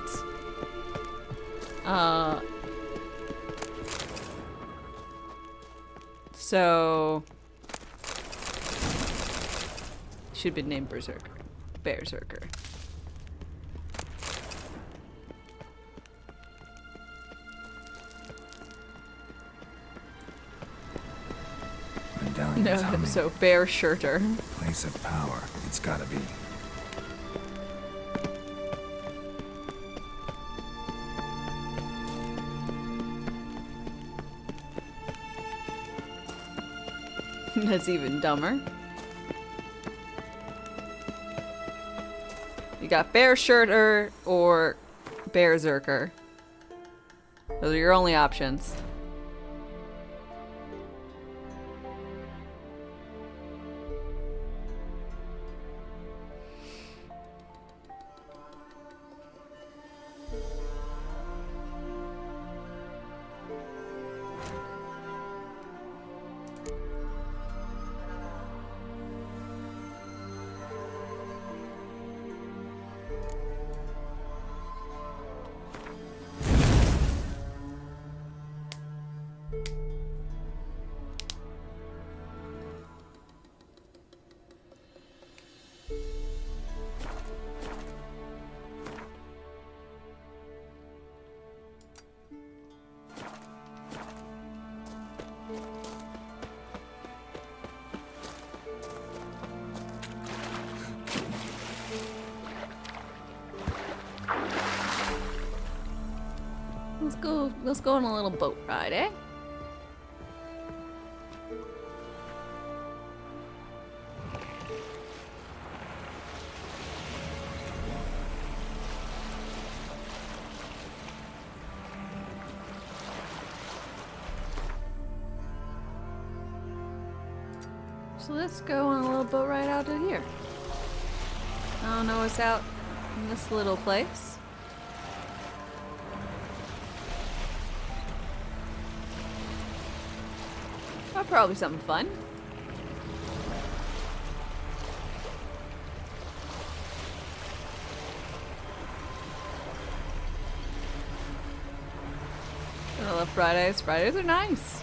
So... should have been named Berserker. Berserker. Medallion is humming. So Bear Shirter. Place of power. It's gotta be. That's even dumber. You got Bear Shirter or Berserker. Those are your only options. Let's go on a little boat ride, eh? So let's go on a little boat ride out to here. I don't know what's out in this little place. Oh, probably something fun. I love Fridays. Fridays are nice.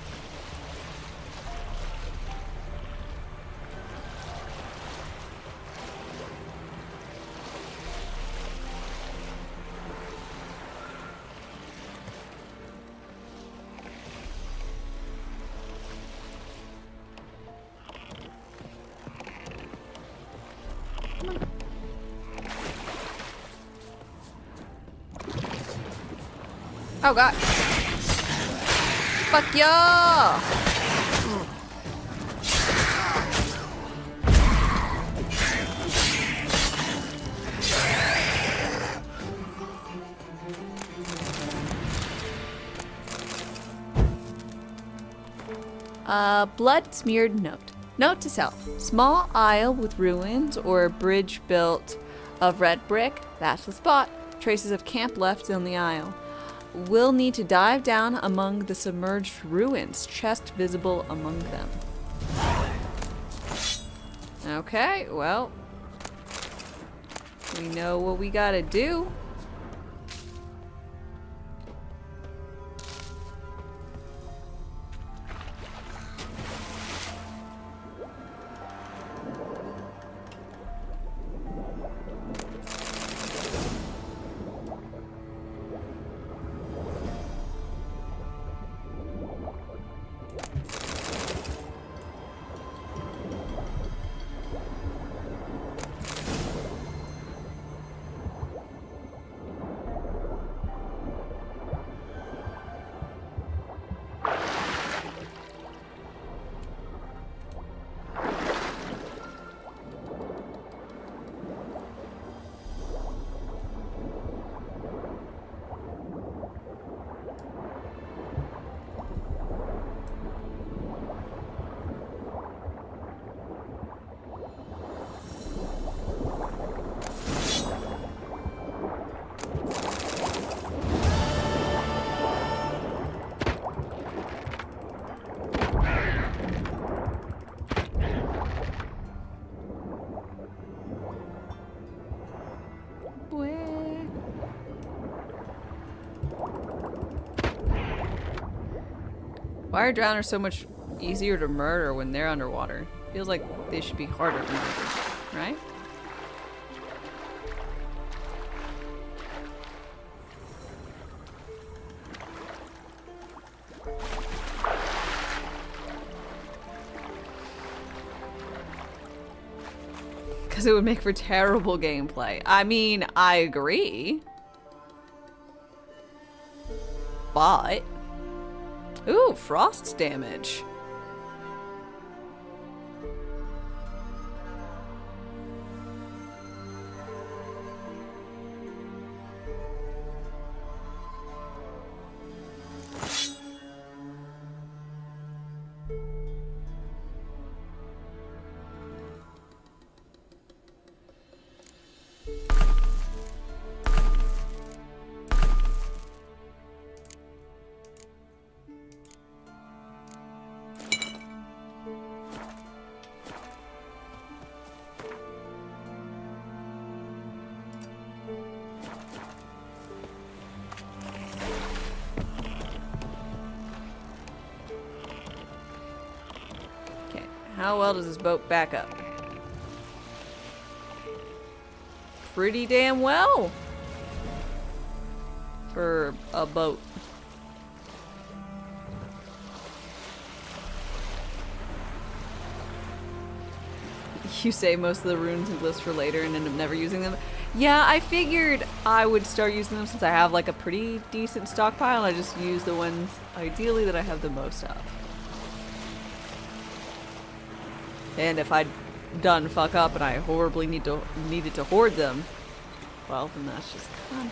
Oh god. Fuck ya! Blood-smeared note. Note to self. Small isle with ruins or a bridge built of red brick. That's the spot. Traces of camp left on the isle. Will need to dive down among the submerged ruins. Chest visible among them. Okay, well. We know what we gotta do. Why are drowners so much easier to murder when they're underwater? Feels like they should be harder to murder, right? Because it would make for terrible gameplay. I mean, I agree. But... Ooh, frost's damage. How well does this boat back up? Pretty damn well for a boat. You say most of the runes and glyphs for later and end up never using them. Yeah, I figured I would start using them since I have like a pretty decent stockpile. I just use the ones ideally that I have the most of. And if I done fuck up and I horribly needed to hoard them, well, then that's just content.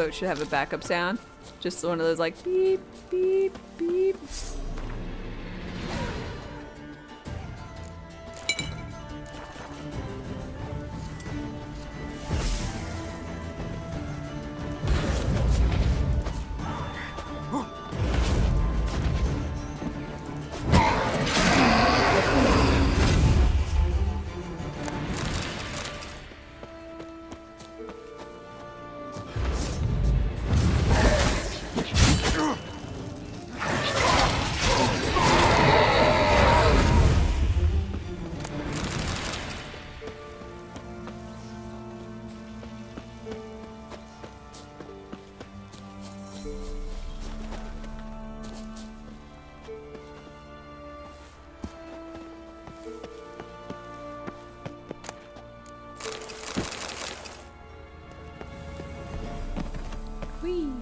boat should have a backup sound. Just one of those like beep, beep, beep. Whee!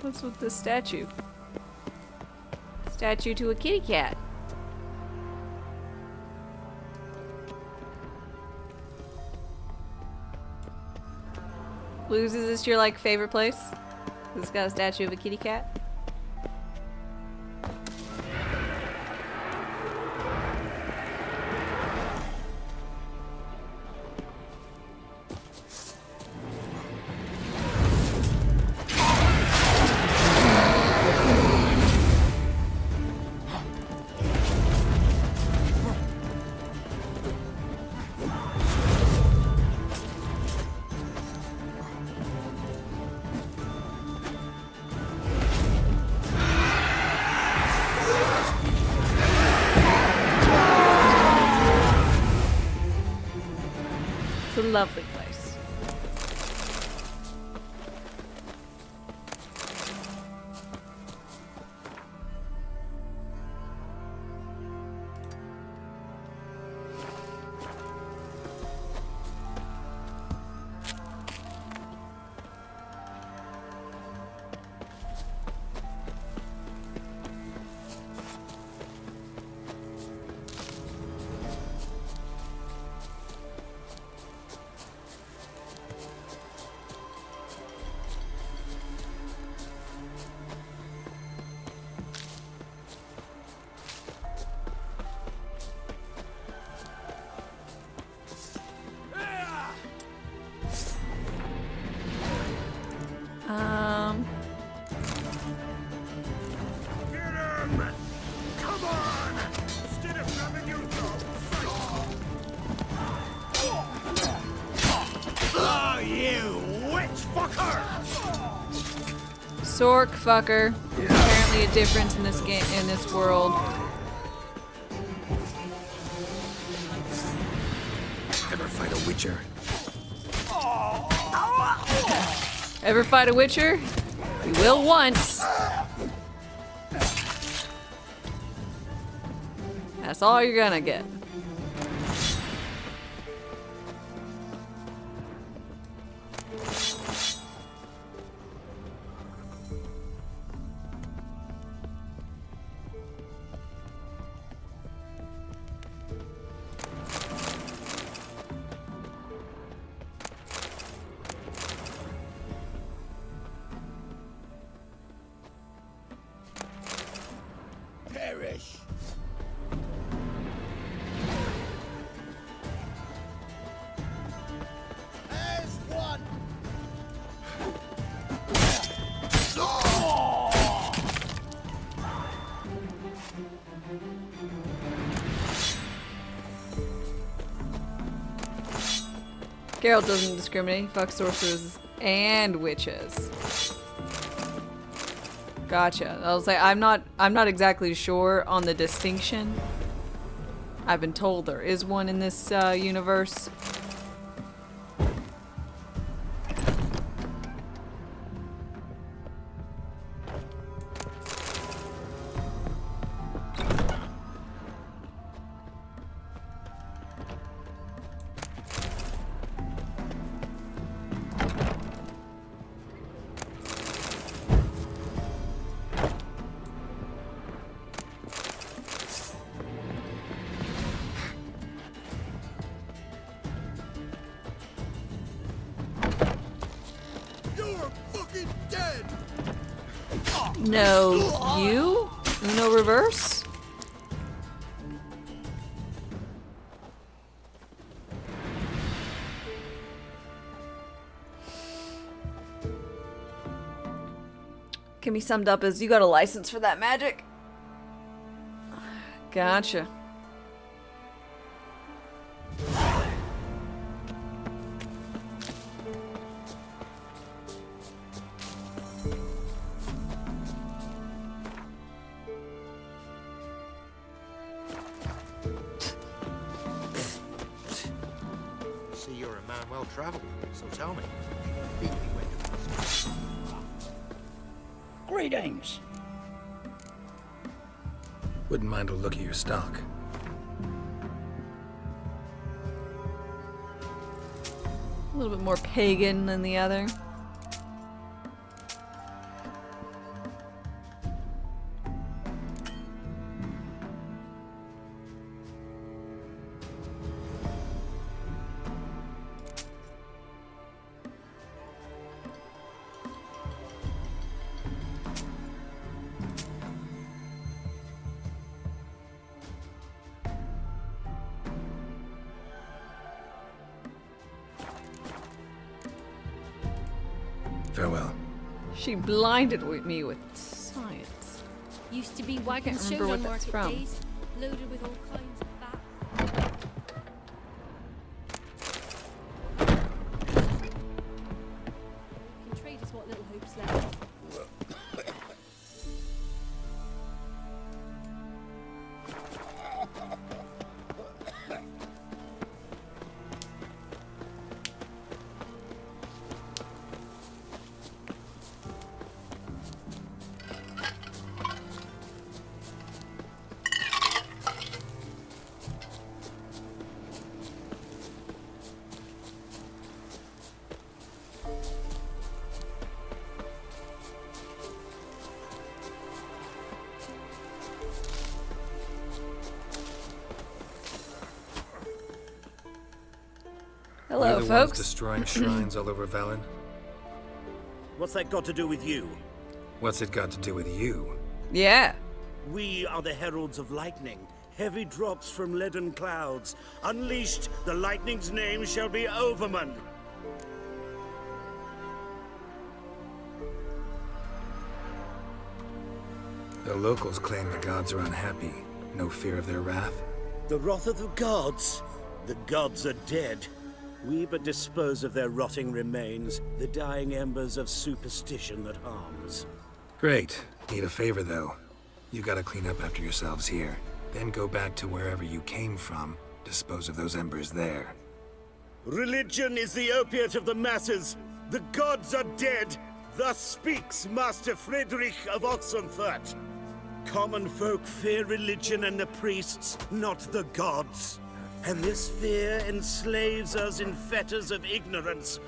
What's with this statue? Statue to a kitty cat. Blues, is this your like favorite place? It's got a statue of a kitty cat. It's a lovely place. Come on! Instead of grabbing you, oh, you witch fucker! Sork fucker. There's apparently a difference in this game, in this world. Ever fight a witcher? Ever fight a witcher? You will once. That's all you're gonna get. Perish! As one! Geralt doesn't discriminate. He fucks sorcerers and witches. Gotcha. I was like, I'm not exactly sure on the distinction. I've been told there is one in this universe. No, you? Uno reverse? Can be summed up as you got a license for that magic. Gotcha. See, you're a man well traveled, so tell me. Greetings. Wouldn't mind a look at your stock. A little bit more pagan than the other. Farewell. She blinded me with science. Used to be wagons Can't showed remember on what that's market from. days, loaded with all kinds of fat. Can trade us what little hopes left. Hello, You're the folks. ones destroying shrines all over Valen? What's that got to do with you? What's it got to do with you? Yeah. We are the heralds of lightning. Heavy drops from leaden clouds. Unleashed, the lightning's name shall be Overman. The locals claim the gods are unhappy. No fear of their wrath? The wrath of the gods? The gods are dead. We but dispose of their rotting remains, the dying embers of superstition that harms. Great. Need a favor, though. You gotta clean up after yourselves here. Then go back to wherever you came from. Dispose of those embers there. Religion is the opiate of the masses. The gods are dead. Thus speaks Master Friedrich of Oxenfurt. Common folk fear religion and the priests, not the gods. And this fear enslaves us in fetters of ignorance.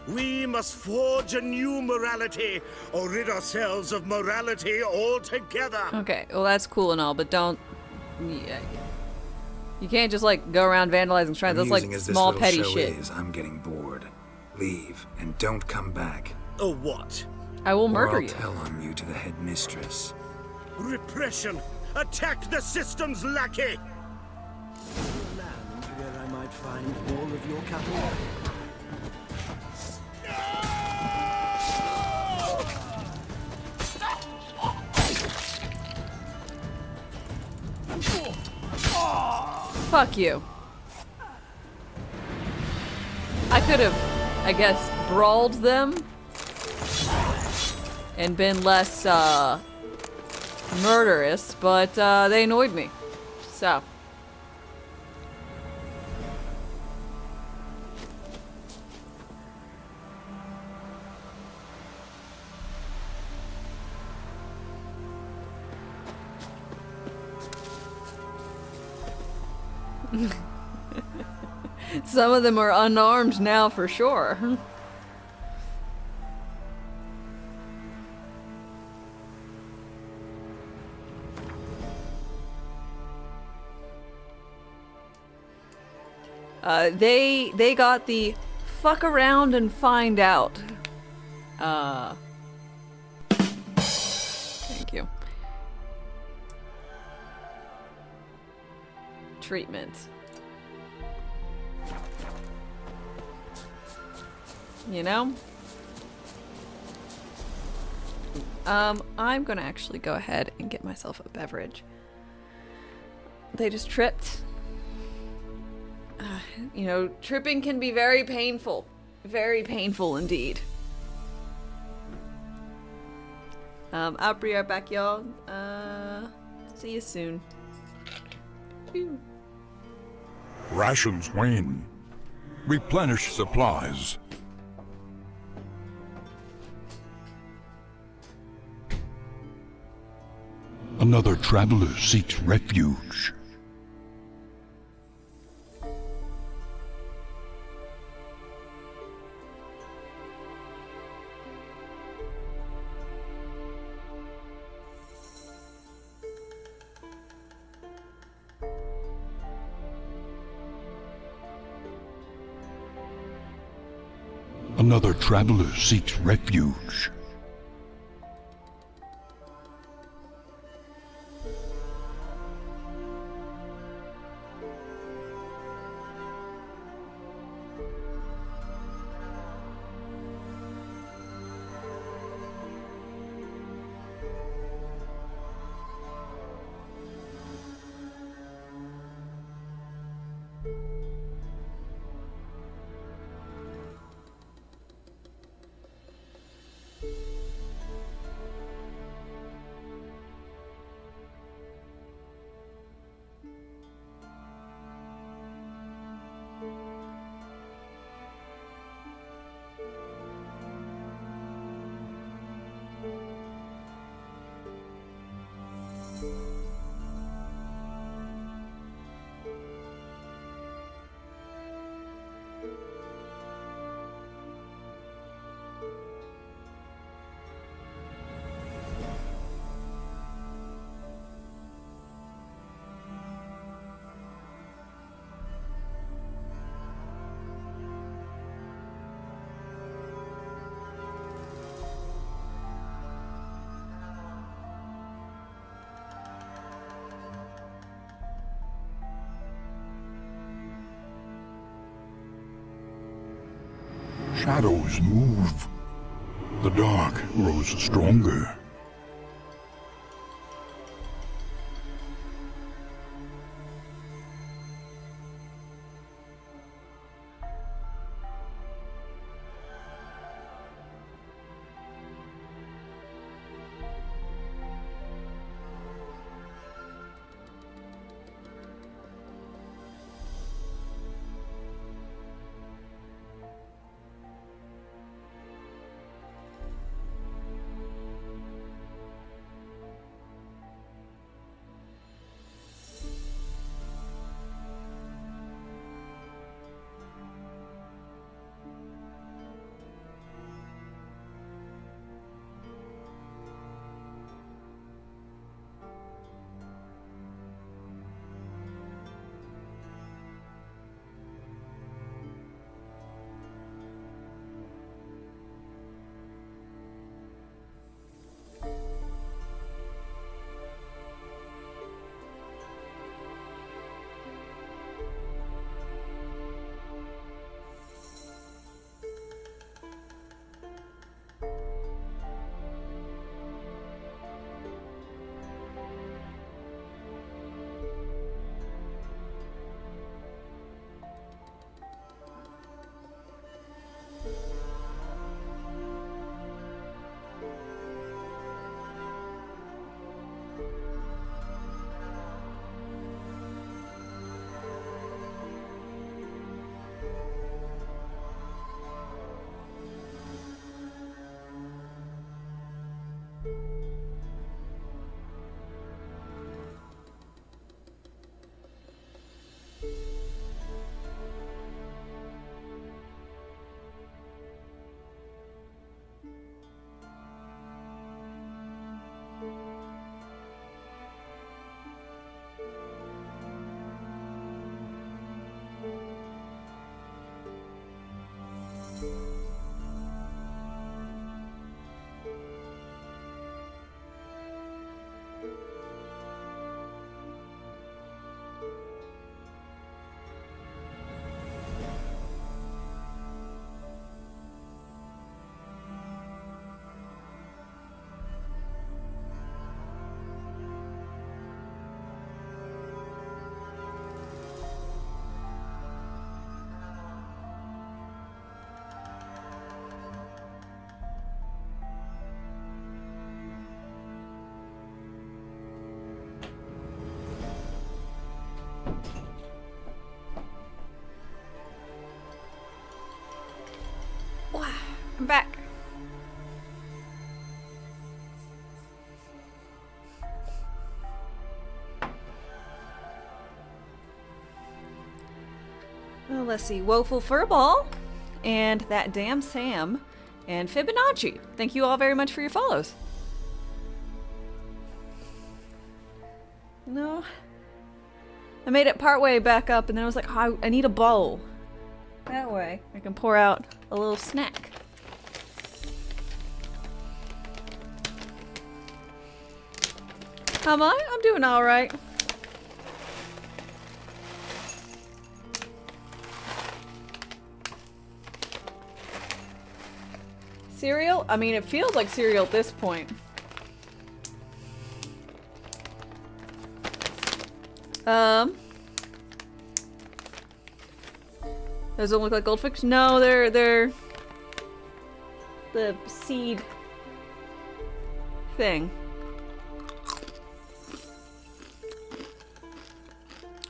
We must forge a new morality, or rid ourselves of morality altogether. Okay, well that's cool and all, but don't... Yeah. You can't just like go around vandalizing shrines. That's like Amusing as small this petty little show shit. is, I'm getting bored. Leave, and don't come back. Oh, what? I will Or murder I'll you. tell on you to the headmistress. Repression! Attack the system's lackey! Land where I might find more of your cattle. Fuck you. I could have, I guess, brawled them and been less murderous, but they annoyed me. So. Some of them are unarmed now for sure. They got the fuck around and find out. treatment. You know? I'm gonna actually go ahead and get myself a beverage. They just tripped. You know, tripping can be very painful. Very painful indeed. I'll be right back, y'all. See you soon. Whew. Rations wane. Replenish supplies. Another traveler seeks refuge. Another traveler seeks refuge. Shadows move. The dark grows stronger. I'm back. Well, let's see. Woeful Furball and That Damn Sam and Fibonacci. Thank you all very much for your follows. No. I made it partway back up and then I was like, oh, I need a bowl. That way I can pour out a little snack. How am I? I'm doing alright. Cereal? I mean, it feels like cereal at this point. Those don't look like goldfish? No, they're the seed thing.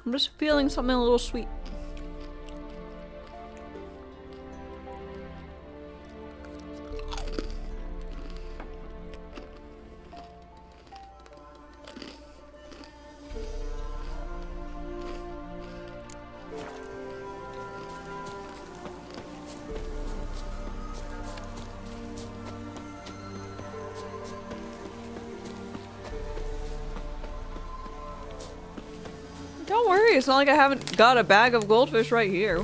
I'm just feeling something a little sweet. Don't worry, it's not like I haven't got a bag of goldfish right here.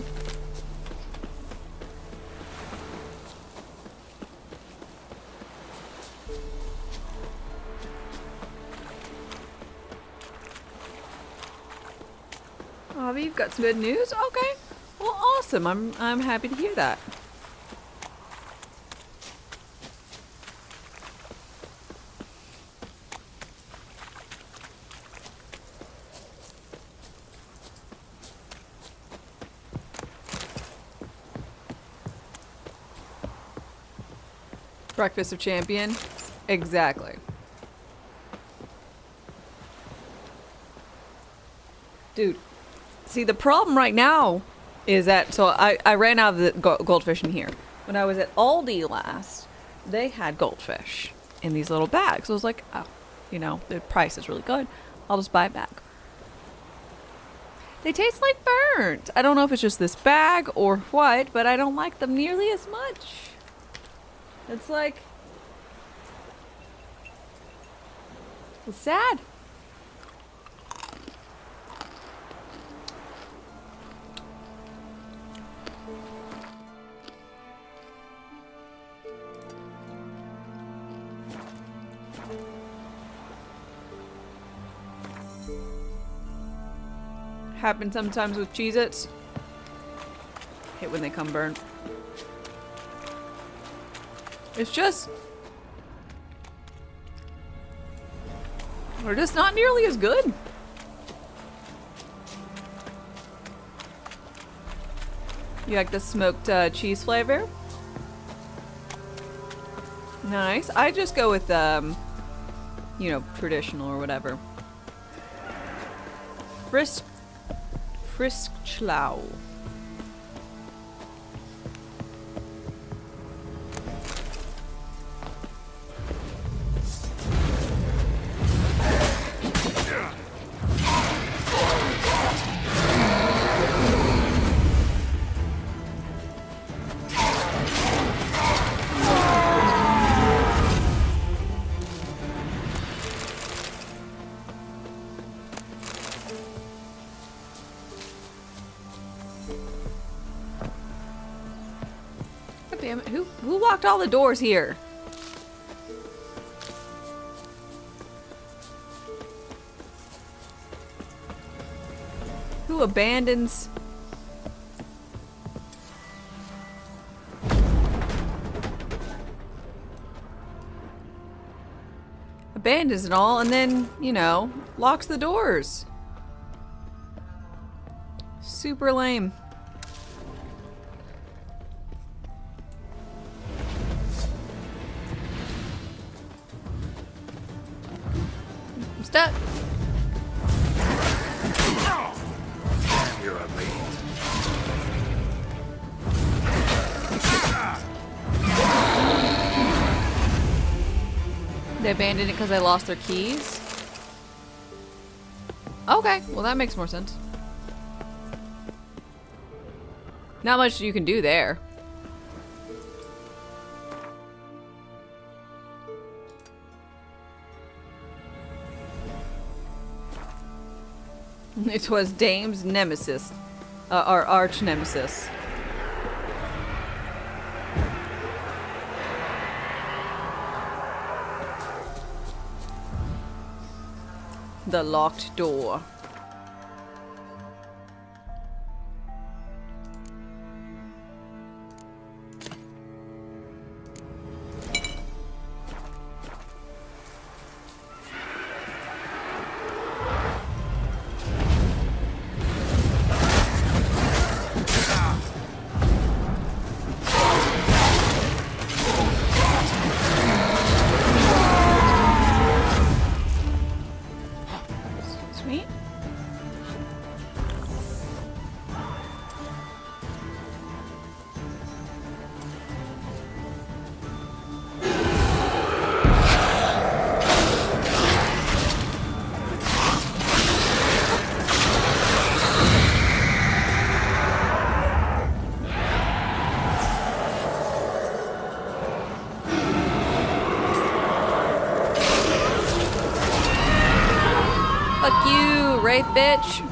Avi, you've got some good news? Okay. Well, awesome. I'm happy to hear that. Breakfast of Champion. Exactly. Dude, see the problem right now is that, so I ran out of the goldfish in here. When I was at Aldi last, they had goldfish in these little bags. So I was like, oh, you know, the price is really good. I'll just buy it back. They taste like burnt. I don't know if it's just this bag or what, but I don't like them nearly as much. It's like, it's sad. Happens sometimes with Cheez-Its. Hate when they come burnt. It's just, they're just not nearly as good. You like the smoked cheese flavor? Nice. I just go with, you know, traditional or whatever. Friskschlau. Damn it, who locked all the doors here? Who abandons? Abandons it all and then, you know, locks the doors. Super lame. Stuck. You're a beast. They abandoned it because they lost their keys? Okay, well that makes more sense. Not much you can do there. It was Dame's nemesis. Our arch nemesis. The locked door. Sweet. Fuck you, Wraith bitch.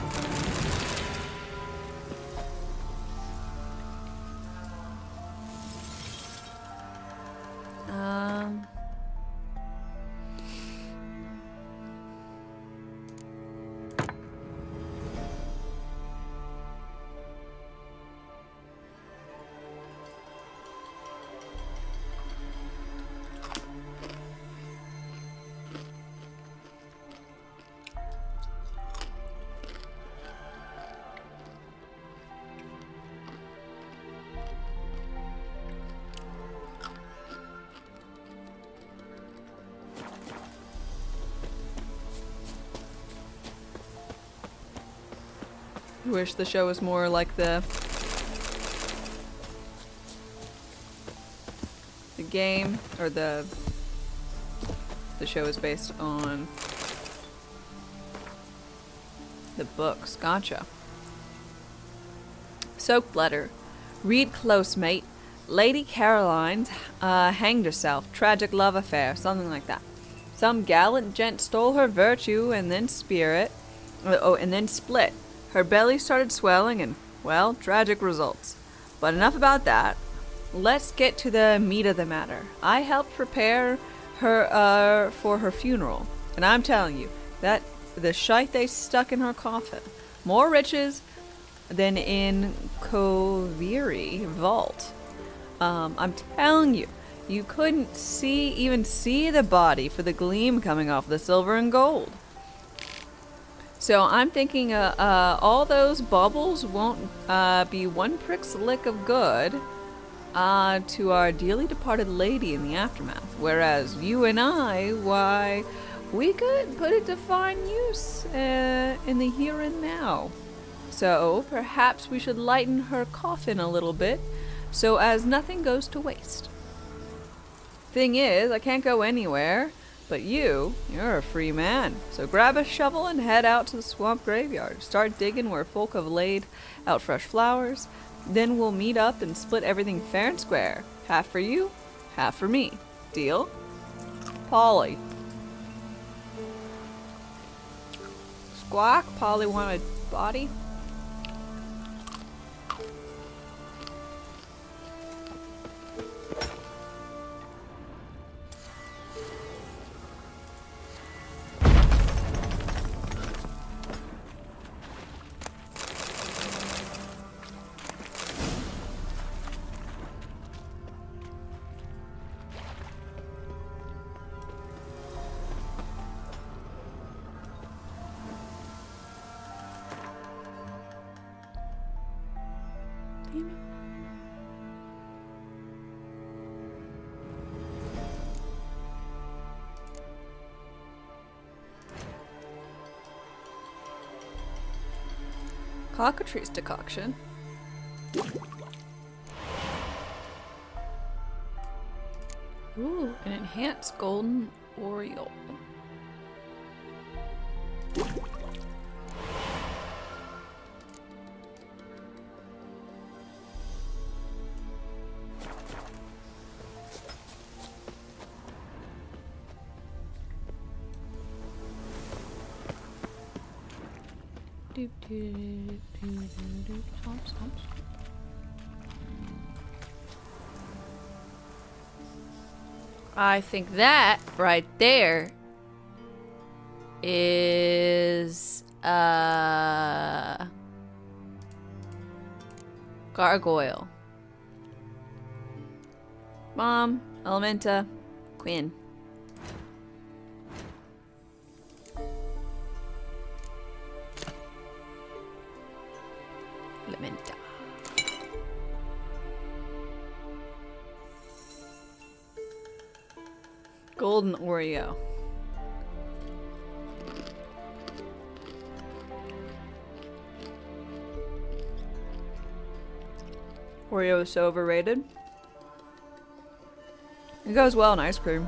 I wish the show was more like the game, or the show is based on the books. Gotcha. Soaked letter. Read close, mate. Lady Caroline hanged herself. Tragic love affair. Something like that. Some gallant gent stole her virtue and then spirit. And then split. Her belly started swelling and, well, tragic results. But enough about that. Let's get to the meat of the matter. I helped prepare her for her funeral. And I'm telling you, that the shite they stuck in her coffin. More riches than in Koviri Vault. I'm telling you, you couldn't even see the body for the gleam coming off the silver and gold. So I'm thinking all those baubles won't be one prick's lick of good to our dearly departed lady in the aftermath. Whereas you and I, why, we could put it to fine use in the here and now. So perhaps we should lighten her coffin a little bit so as nothing goes to waste. Thing is, I can't go anywhere. But you're a free man. So grab a shovel and head out to the swamp graveyard. Start digging where folk have laid out fresh flowers. Then we'll meet up and split everything fair and square. Half for you, half for me. Deal? Polly. Squawk, Polly wanted body. Cockatrice decoction. Ooh, an enhanced golden Oriole. I think that right there is gargoyle. Mom, Elementa, Quinn. Elementa. Golden Oreo. Oreo is so overrated. It goes well in ice cream.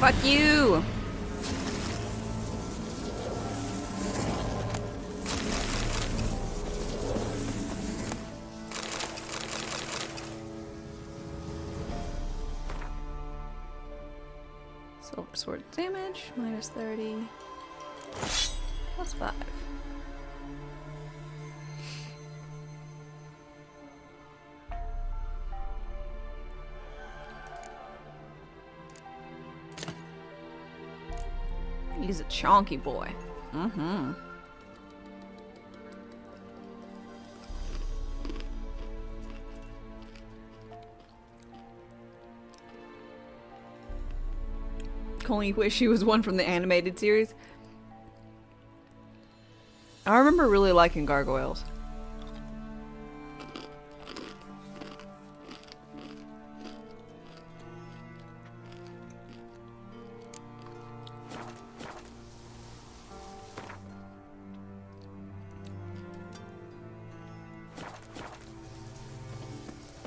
Fuck you! Silver sword damage, minus 30. Plus 5. He's a chonky boy. Mm-hmm. Only wish he was one from the animated series. I remember really liking gargoyles.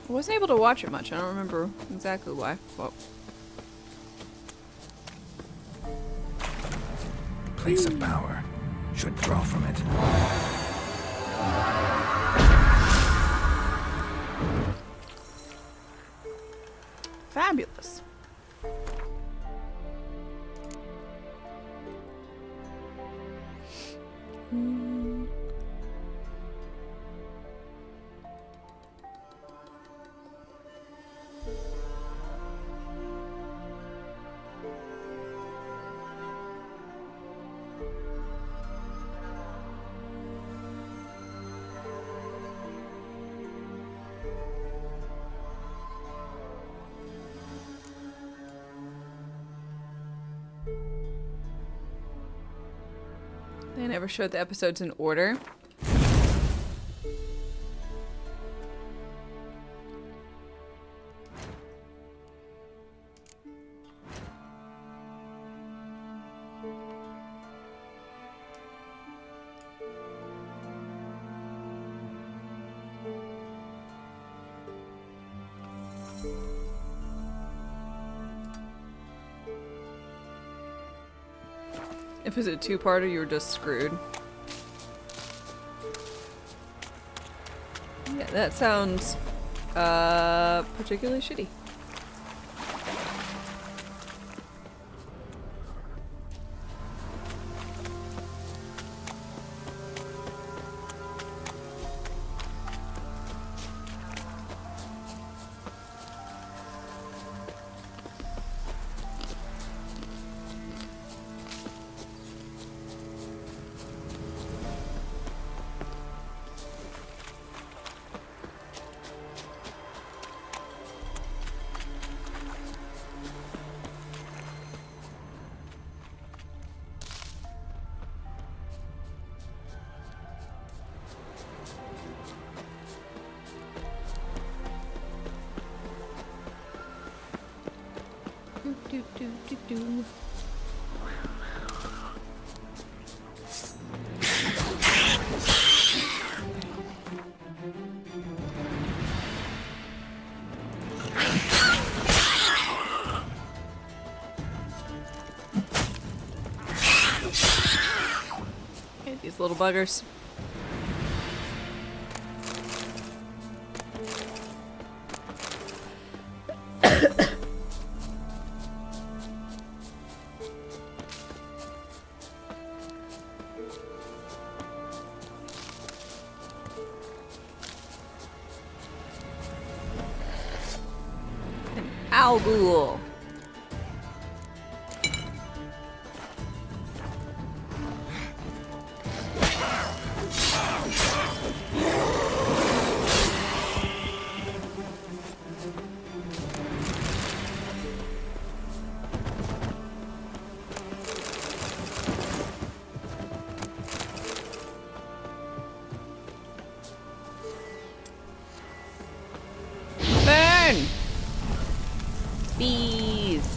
I wasn't able to watch it much. I don't remember exactly why. Well, Place of power. Should draw from it. fabulous. They never showed the episodes in order. If it's a two-parter, you were just screwed. Yeah, that sounds particularly shitty. Do. Okay, these little buggers. Owl ghoul. Burn! Bees.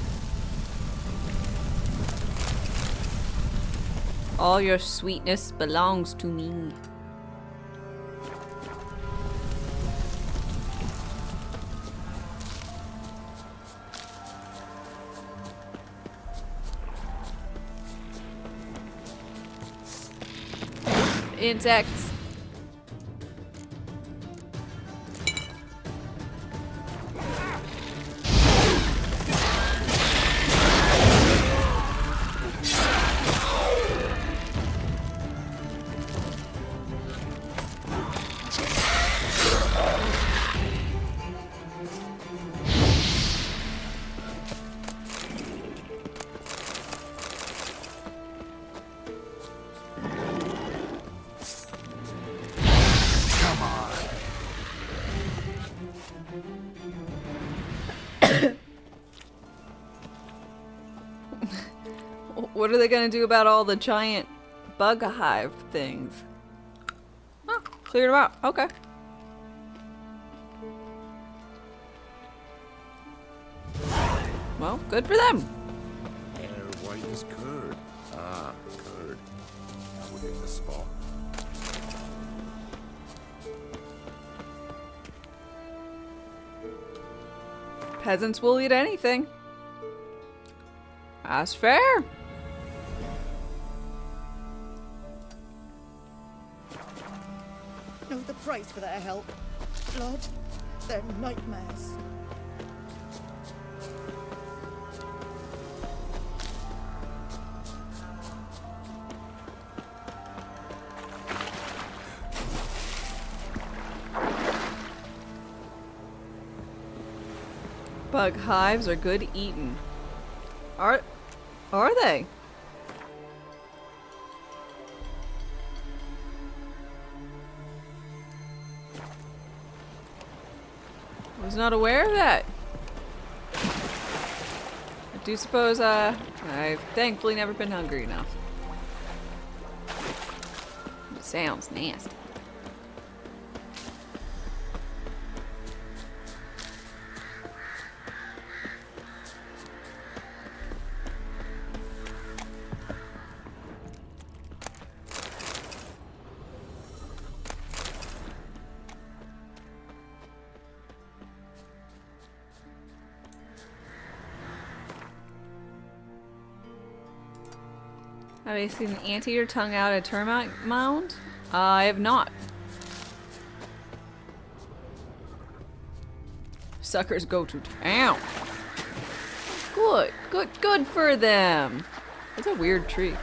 All your sweetness belongs to me. Insects. What are they gonna do about all the giant bug hive things? Oh, cleared them out. Okay. Well, good for them. Air white as curd. Ah, curd. That would hit the spot. Peasants will eat anything. That's fair. Know the price for their help. Blood, their nightmares. Bug hives are good eating. Are they? Was not aware of that. I do suppose I've thankfully never been hungry enough. It sounds nasty. Have you seen an anteater tongue out a termite mound? I have not. suckers go to town. Good, good, good for them. That's a weird tree.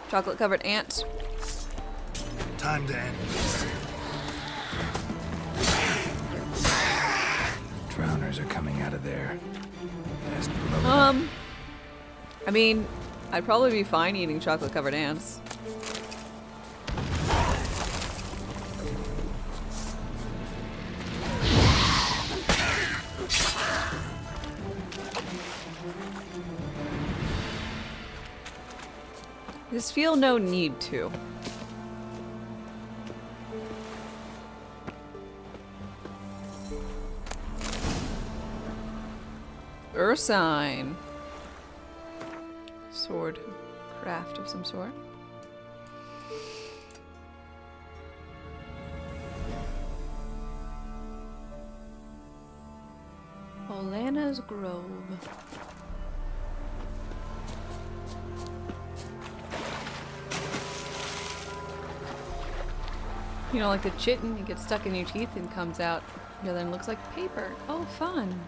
Chocolate covered ants. Time to end this. Drowners are coming out of there. Best blow it up. I mean, I'd probably be fine eating chocolate covered ants. Just feel no need to. Ursine. Sword. Craft of some sort. Olana's Grove. You know, like the chitin, it gets stuck in your teeth and comes out. Yeah, then looks like paper. Oh, fun.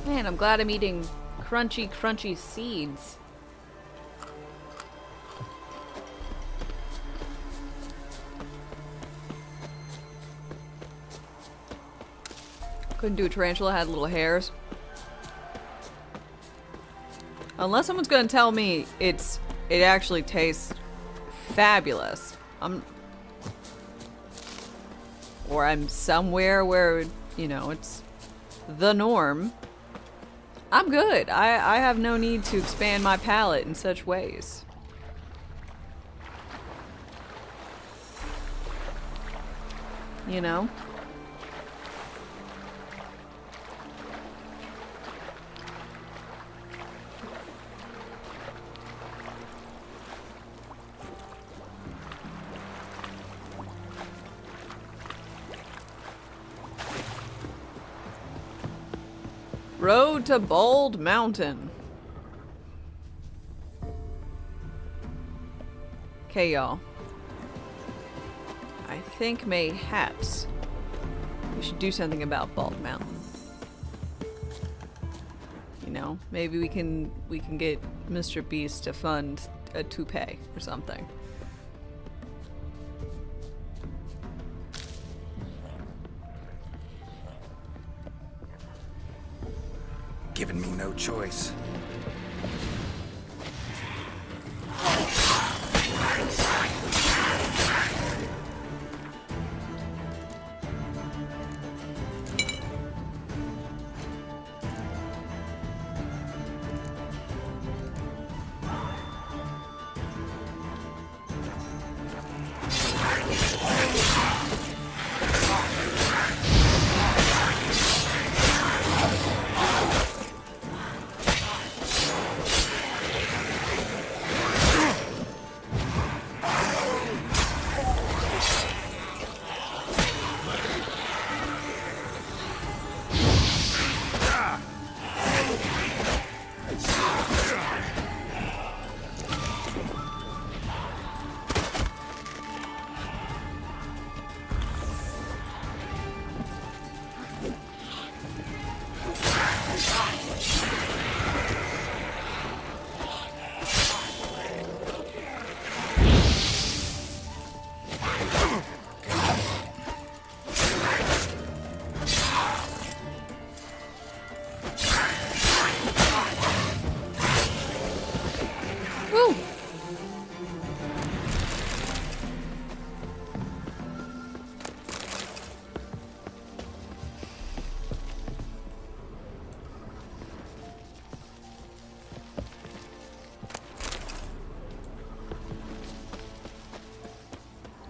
Man, I'm glad I'm eating crunchy, crunchy seeds. Couldn't do a tarantula, had little hairs. Unless someone's gonna tell me it actually tastes fabulous. Or I'm somewhere where, you know, it's the norm. I'm good. I have no need to expand my palate in such ways. You know? Road to Bald Mountain. Okay, y'all. I think mayhaps we should do something about Bald Mountain. You know, maybe we can get Mr. Beast to fund a toupee or something. Giving me no choice.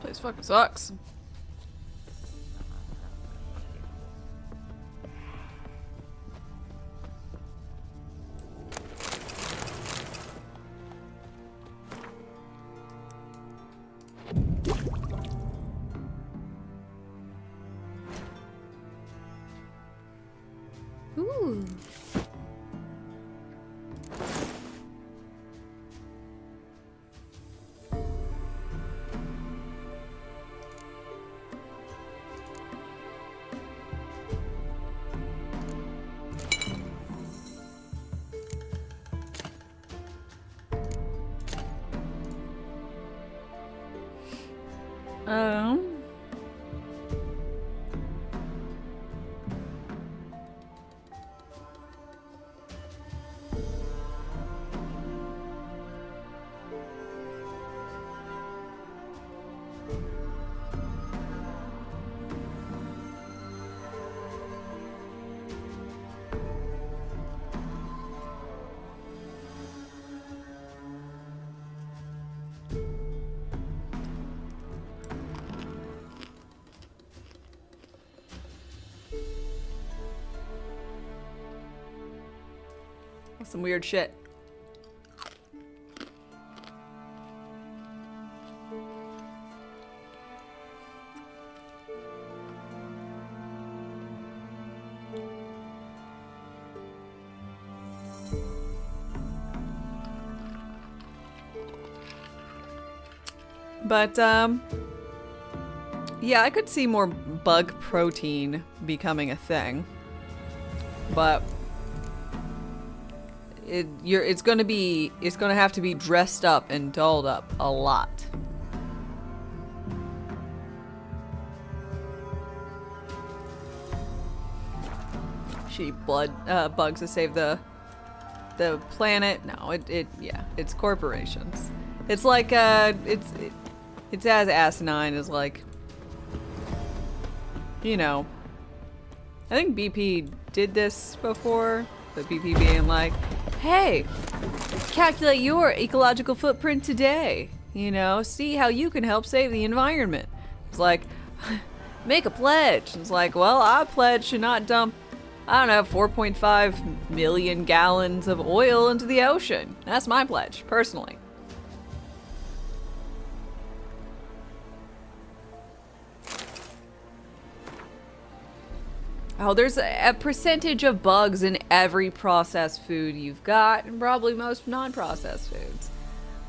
This fucking sucks. Some weird shit. But, yeah, I could see more bug protein becoming a thing. But it's gonna have to be dressed up and dolled up a lot. Shitty blood bugs to save the planet. No, yeah, it's corporations. It's like it's as asinine as, like, you know, I think BP did this before, but BP being like, hey, calculate your ecological footprint today, you know, see how you can help save the environment. It's like, make a pledge. It's like, well, I pledge to not dump, I don't know, 4.5 million gallons of oil into the ocean. That's my pledge, personally. Oh, there's a percentage of bugs in every processed food you've got, and probably most non-processed foods.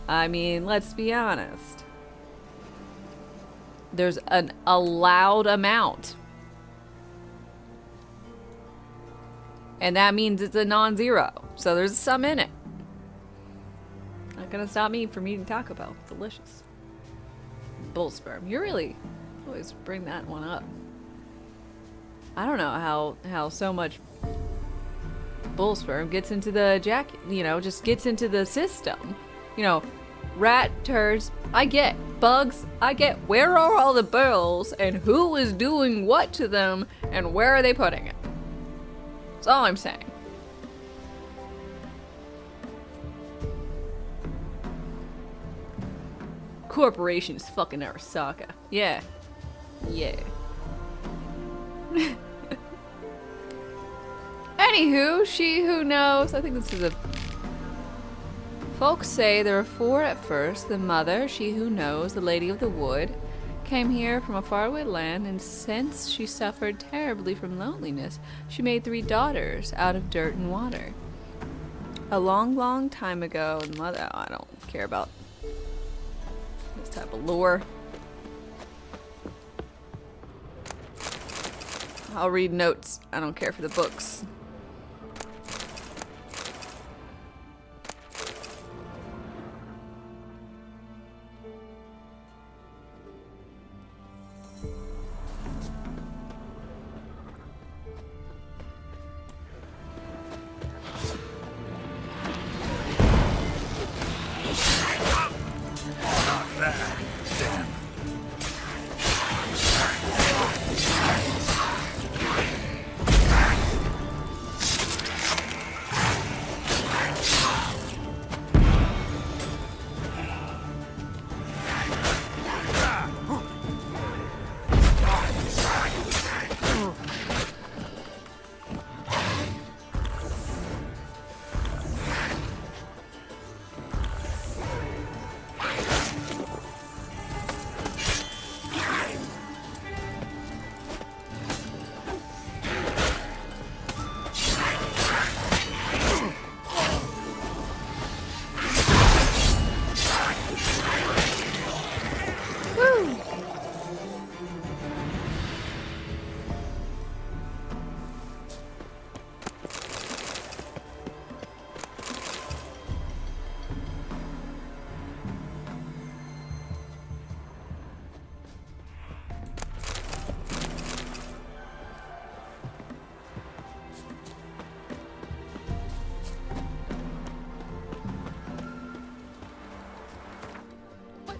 I mean, let's be honest. There's an allowed amount. And that means it's a non-zero. So there's some in it. Not gonna stop me from eating Taco Bell. Delicious. Bull sperm. You really always bring that one up. I don't know how so much bull sperm gets into the just gets into the system. You know, rat turds, I get. Bugs, I get. Where are all the bulls and who is doing what to them and where are they putting it? That's all I'm saying. Corporations fucking Arasaka. Yeah. Yeah. Anywho, she who knows. I think this is a... Folks say there were 4 at first. The mother, she who knows, the lady of the wood, came here from a faraway land, and since she suffered terribly from loneliness, she made 3 daughters out of dirt and water. A long, long time ago, the mother... Oh, I don't care about this type of lore. I'll read notes. I don't care for the books.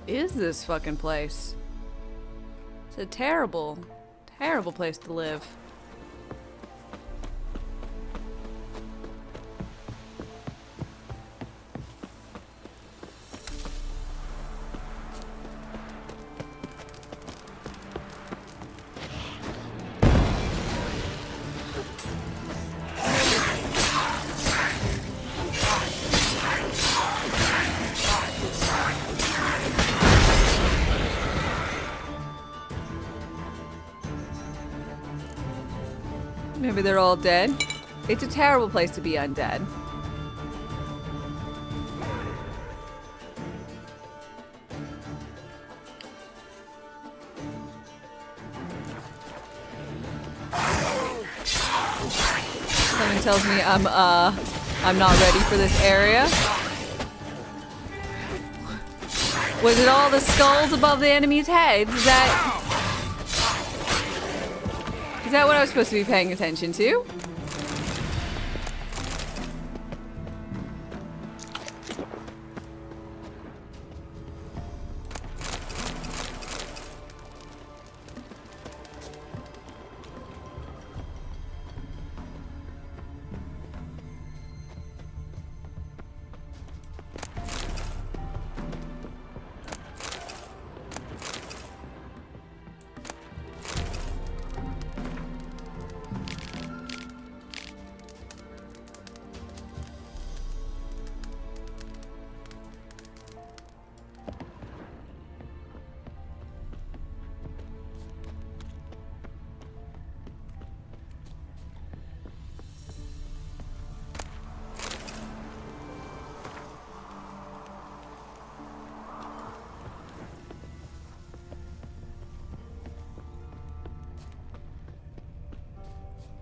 is this fucking place? It's a terrible, terrible place to live. Maybe they're all dead. It's a terrible place to be undead. Someone tells me I'm not ready for this area. Was it all the skulls above the enemy's heads? Is that what I was supposed to be paying attention to?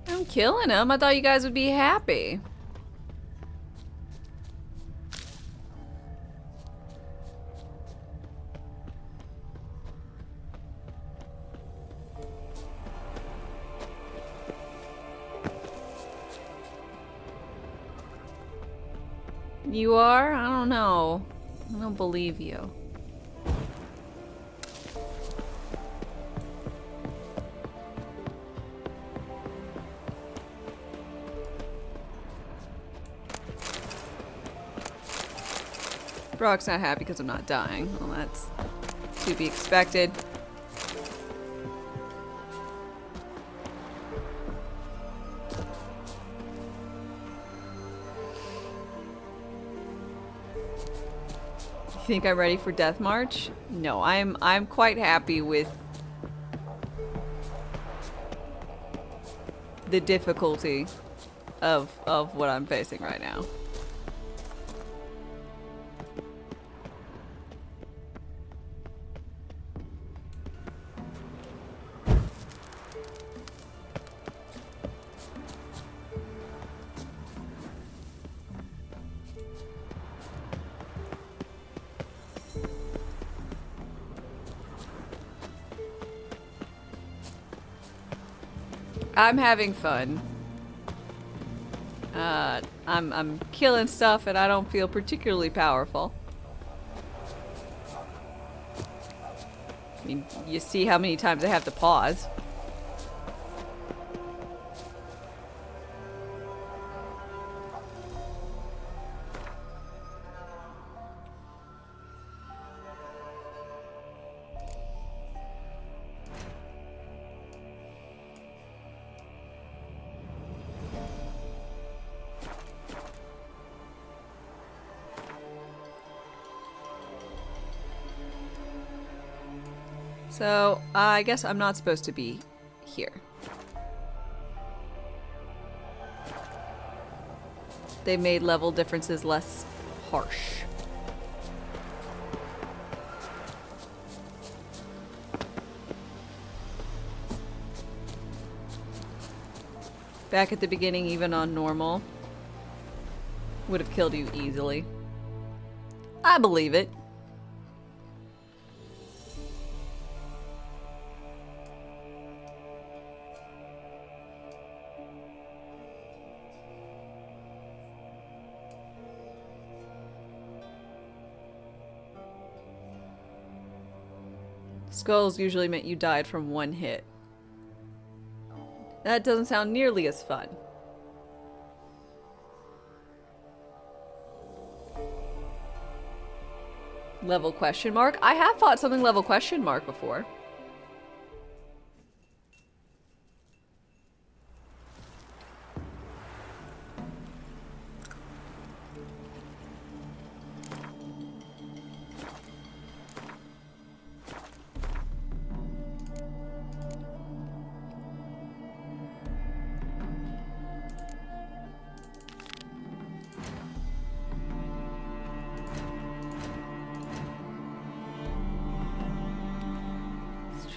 I'm killing him. I thought you guys would be happy. You are? I don't know. I don't believe you. Brock's not happy because I'm not dying. Well, that's to be expected. You think I'm ready for Death March? No, I'm quite happy with the difficulty of what I'm facing right now. I'm having fun. I'm killing stuff and I don't feel particularly powerful. I mean, you see how many times I have to pause. So, I guess I'm not supposed to be here. They made level differences less harsh. Back at the beginning, even on normal, would have killed you easily. I believe it. Skulls usually meant you died from one hit. That doesn't sound nearly as fun. Level question mark? I have fought something level question mark before.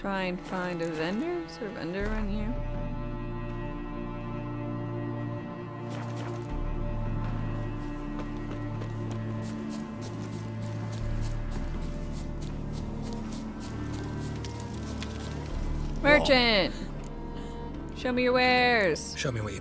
Try and find a vendor? Is there a vendor around here? Merchant! Show me your wares! Show me what you...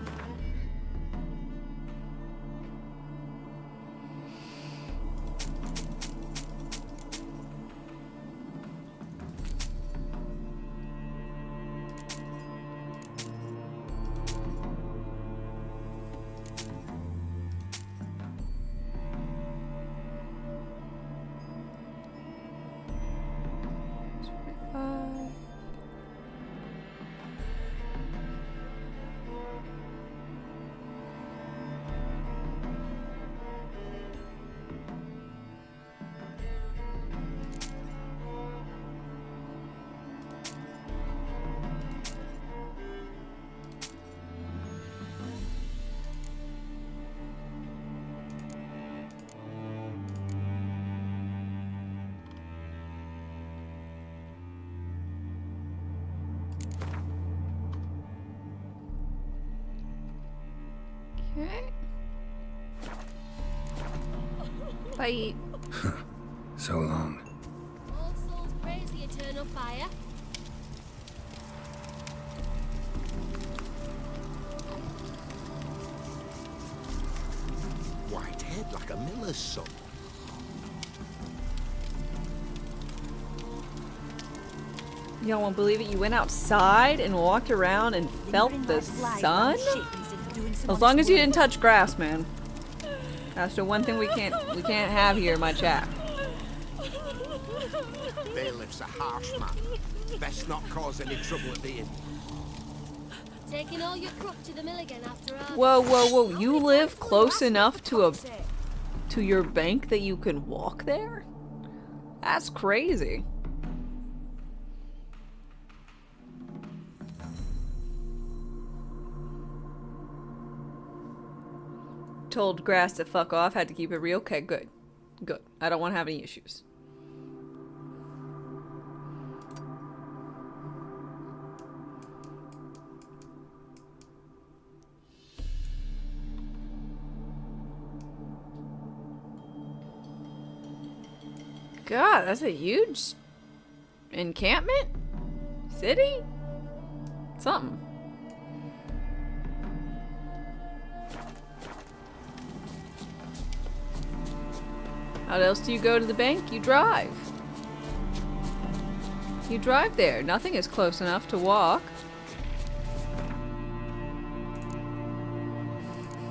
Okay. Bye. So long. All souls praise the eternal fire. White head like a miller's son. Y'all won't believe it. You went outside and walked around and felt the sun? As long as you didn't touch grass, man. That's the one thing we can't have here in my chat. Bailiff's a harsh man. Best not cause any trouble at the inn. Taking all your crook to the mill again after our... Whoa, whoa, whoa. You live close enough to your bank that you can walk there? That's crazy. Told grass to fuck off, had to keep it real. Okay, good. Good. I don't want to have any issues. God, that's a huge encampment? City? Something. How else do you go to the bank? You drive. You drive there. Nothing is close enough to walk.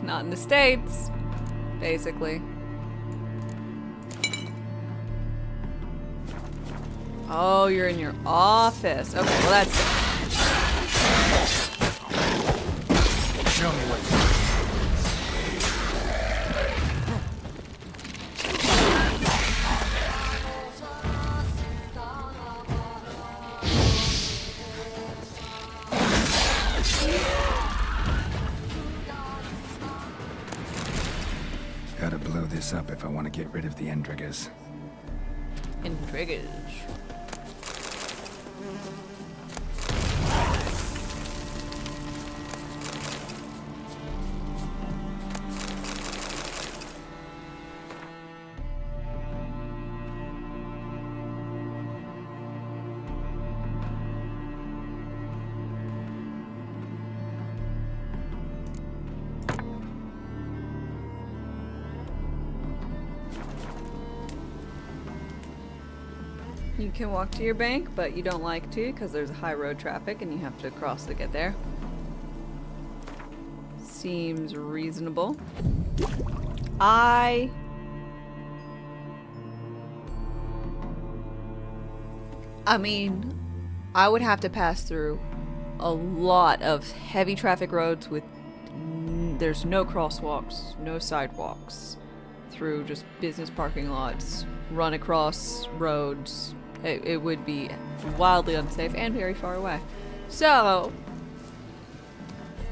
Not in the States, basically. Oh, you're in your office. Okay, well that's... Show me what you... Gotta blow this up if I want to get rid of the Endriggers. Endriggers. You can walk to your bank, but you don't like to because there's high road traffic and you have to cross to get there. Seems reasonable. I mean, I would have to pass through a lot of heavy traffic roads with there's no crosswalks, no sidewalks, through just business parking lots, run across roads. It would be wildly unsafe and very far away. So,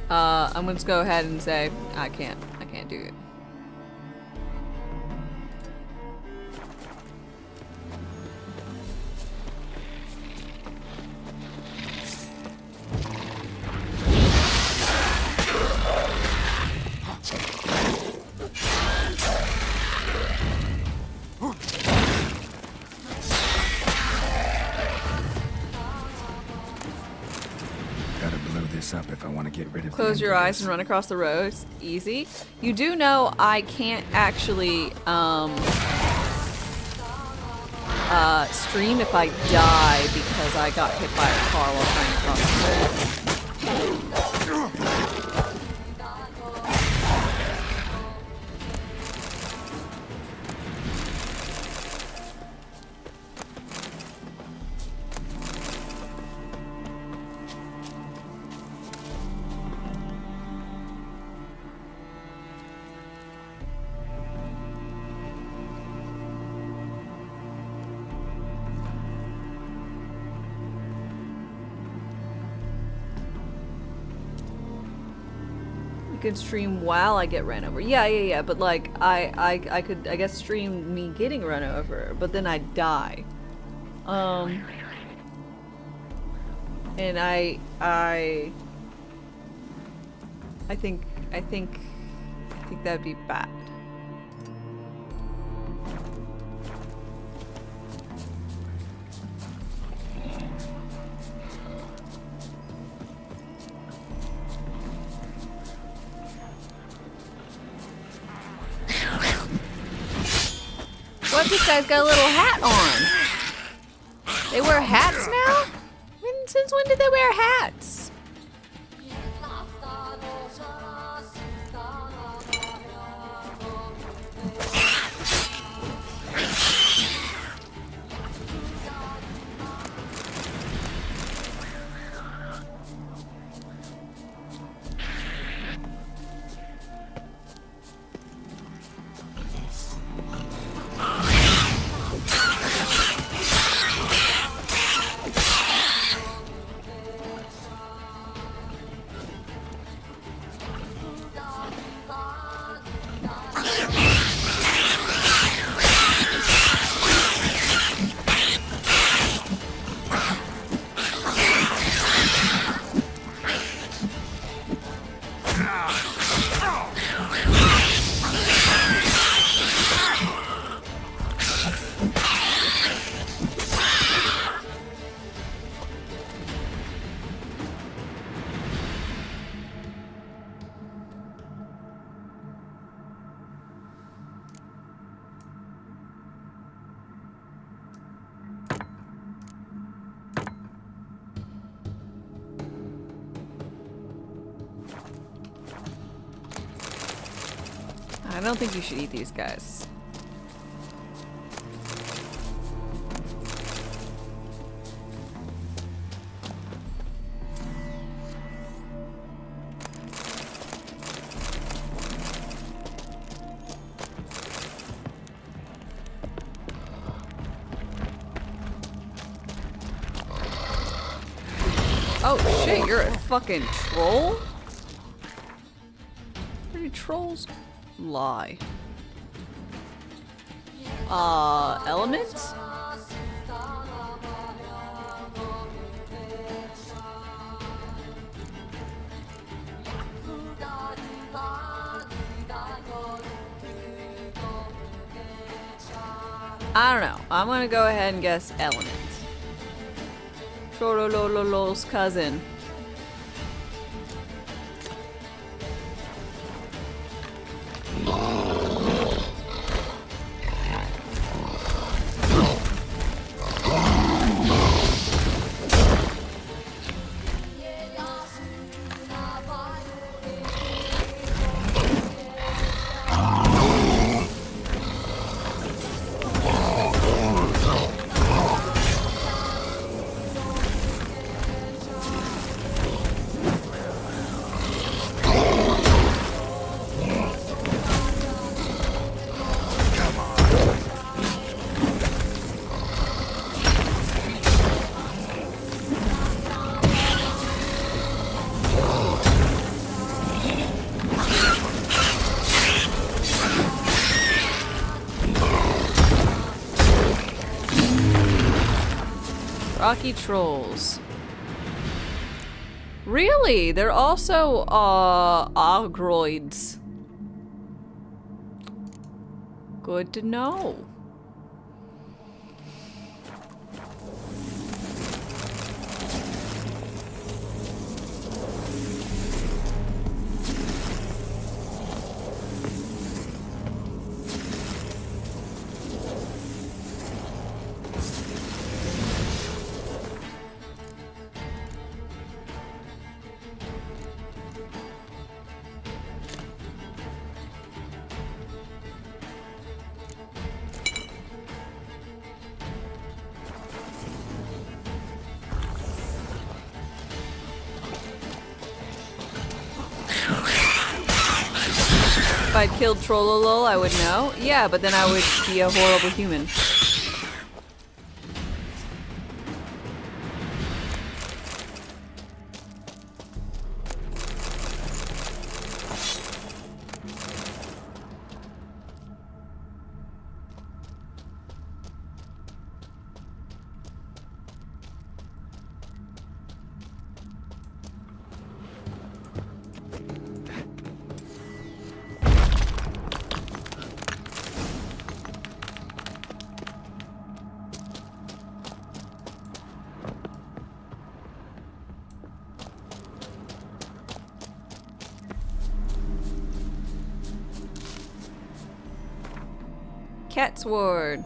I'm gonna just go ahead and say I can't do it. Up if I want to get rid of Close your eyes and run across the road. It's easy. You do know I can't actually stream if I die because I got hit by a car while trying to cross the road. Could stream while I get ran over. Yeah, but like I could I guess stream me getting run over, but then I die. And I think that'd be bad. What? This guy's got a little hat on. They wear hats now? Since when did they wear hats? I don't think you should eat these guys. Oh shit, you're a fucking troll? Where do trolls lie? Element? I don't know. I'm gonna go ahead and guess element. Trollololol's cousin. Rocky trolls. Really? They're also ogroids. Good to know. If I'd killed Trollolol, I would know. Yeah, but then I would be a horrible human. Cat sword.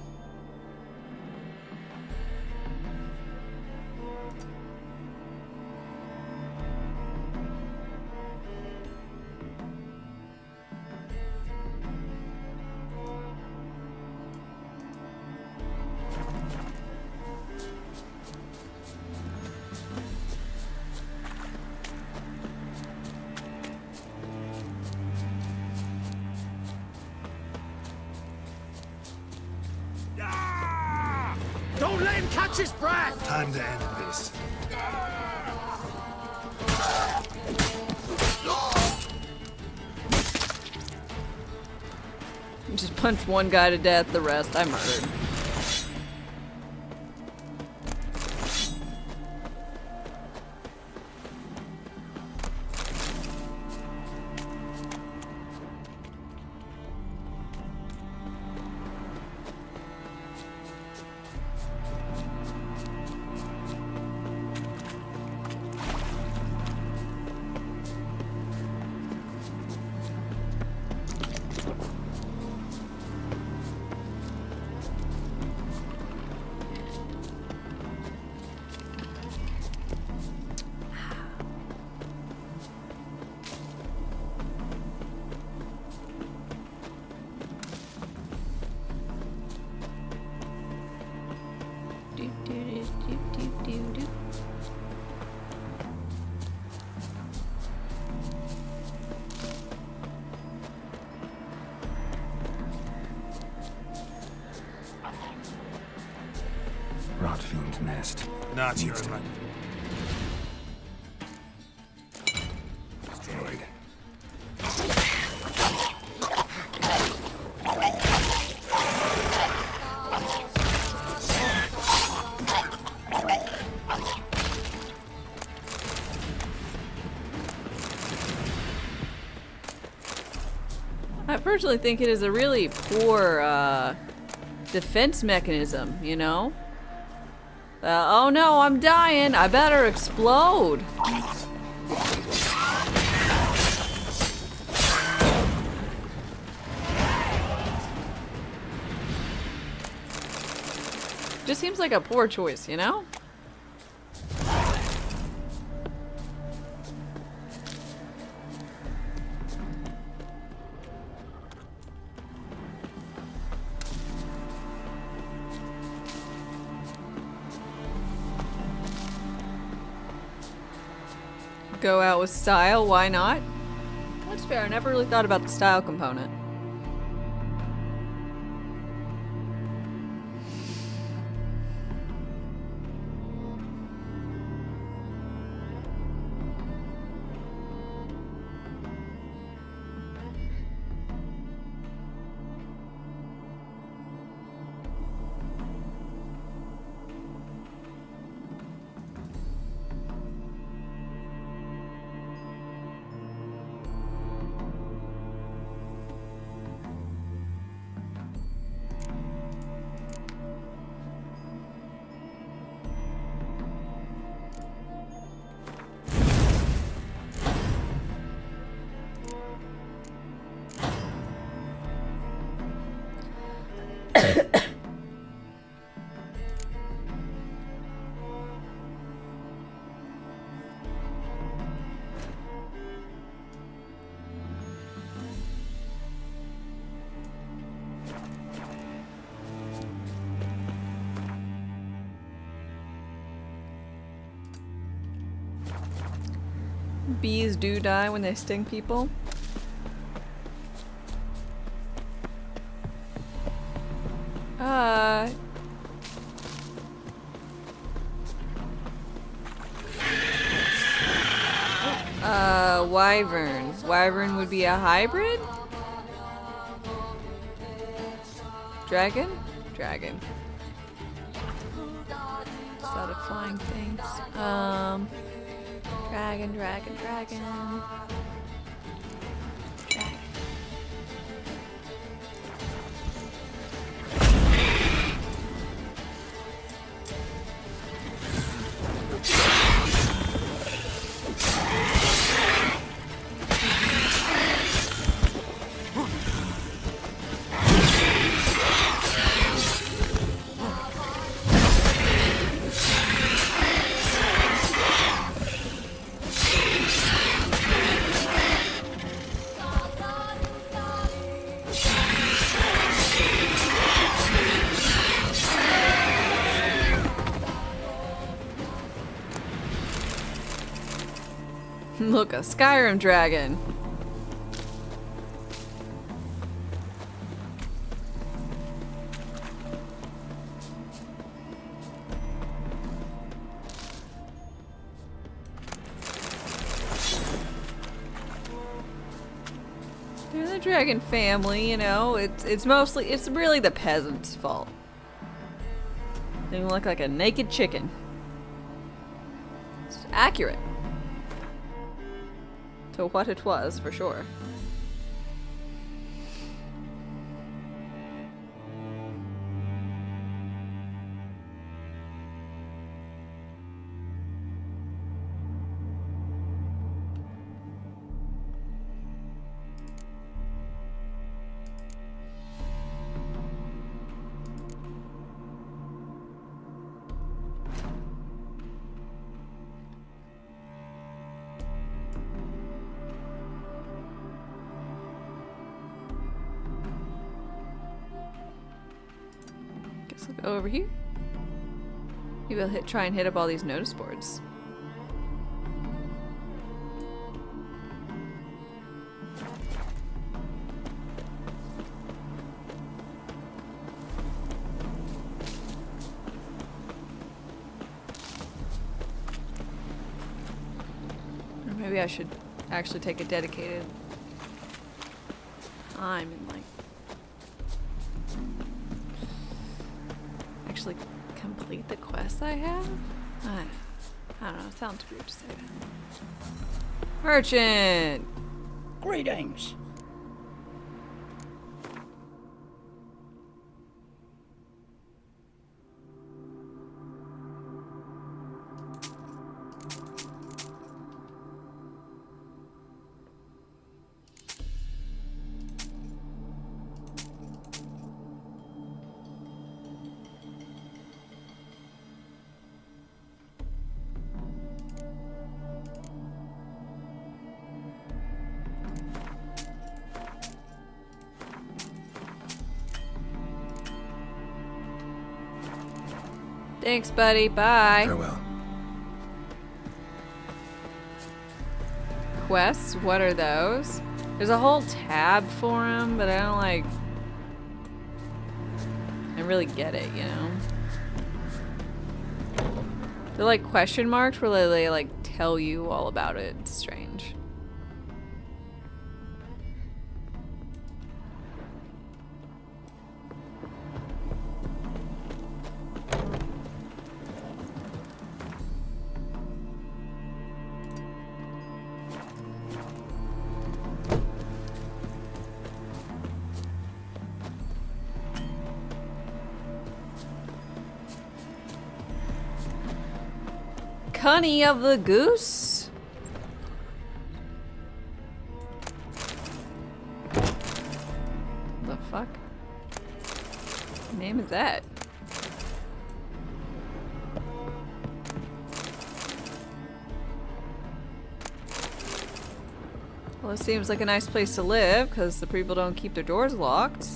Don't let him catch his breath! Time to end this. You just punch one guy to death, the rest I murdered. Rotfiend nest. Not your right. Destroyed. I personally think it is a really poor defense mechanism, you know? Oh no, I'm dying. I better explode. Just seems like a poor choice, you know? Go out with style, why not? That's fair, I never really thought about the style component. Bees do die when they sting people. Wyvern. Wyvern would be a hybrid? Dragon? Dragon. Is that a flying thing? Dragon, dragon, dragon. Dragon. Look, a Skyrim dragon. They're the dragon family, you know. It's really the peasants' fault. They look like a naked chicken. It's accurate. To what it was, for sure. Go over here. Maybe I'll try and hit up all these notice boards. Or maybe I should actually take a dedicated time and like actually complete the quests I have? I don't know, it sounds weird to say that. Merchant! Greetings. Thanks, buddy. Bye. Farewell. Quests? What are those? There's a whole tab for them, but I don't really get it, you know? They're like question marks where they like tell you all about it. It's strange. Cunny of the goose? The fuck? What name is that? Well, it seems like a nice place to live because the people don't keep their doors locked.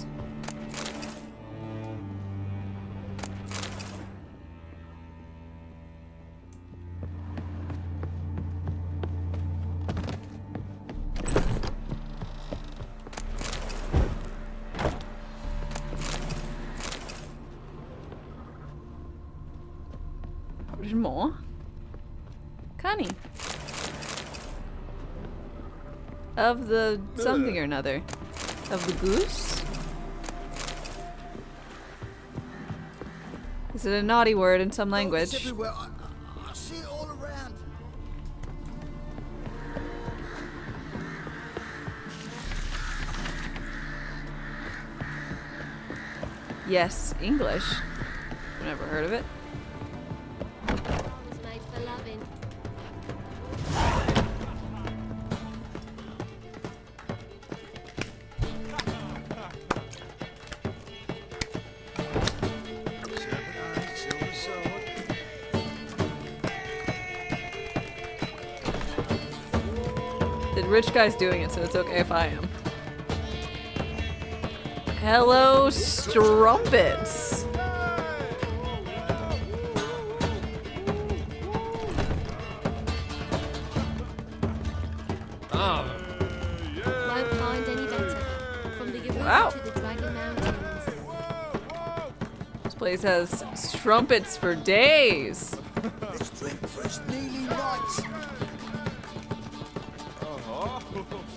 There's more. Connie. Of the something or another. Of the goose? Is it a naughty word in some language? It's everywhere. I see it all around. Yes, English. Never heard of it. Made for loving. The rich guy's doing it, so it's okay if I am. Hello, strumpets. Won't find any better. From the Europa Wow. to the Dragon Mountains. This place has strumpets for days. Let's drink fresh nearly nights.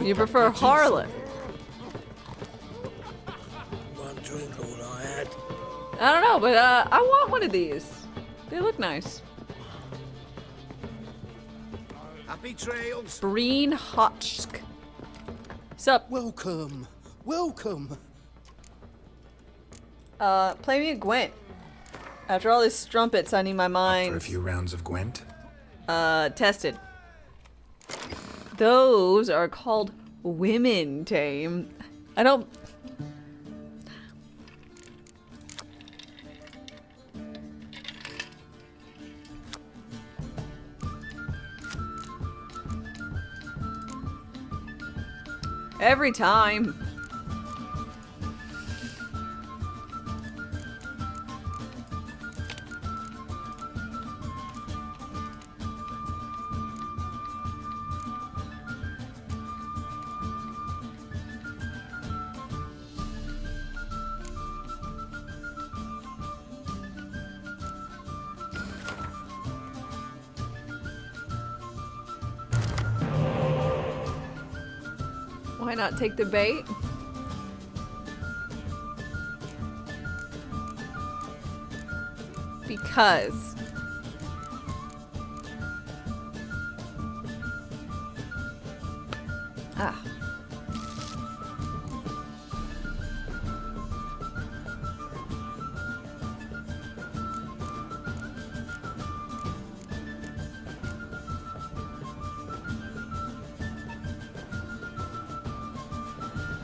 You prefer Harlan? One drink all I had. I don't know, but I want one of these. They look nice. Happy trails. Breen Hotchk. Sup? Welcome. Welcome. Play me a Gwent. After all these strumpets, I need my mind. For a few rounds of Gwent? Tested. Those are called women tame. I don't... Every time. Why not take the bait? Because. Ah.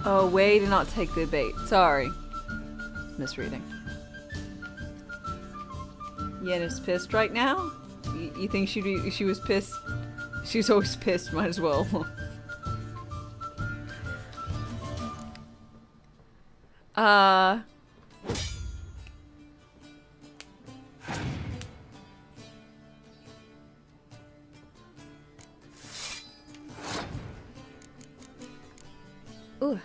Oh, way to not take the bait. Sorry. Misreading. Yenna's pissed right now? You think she was pissed? She's always pissed, might as well. Ooh.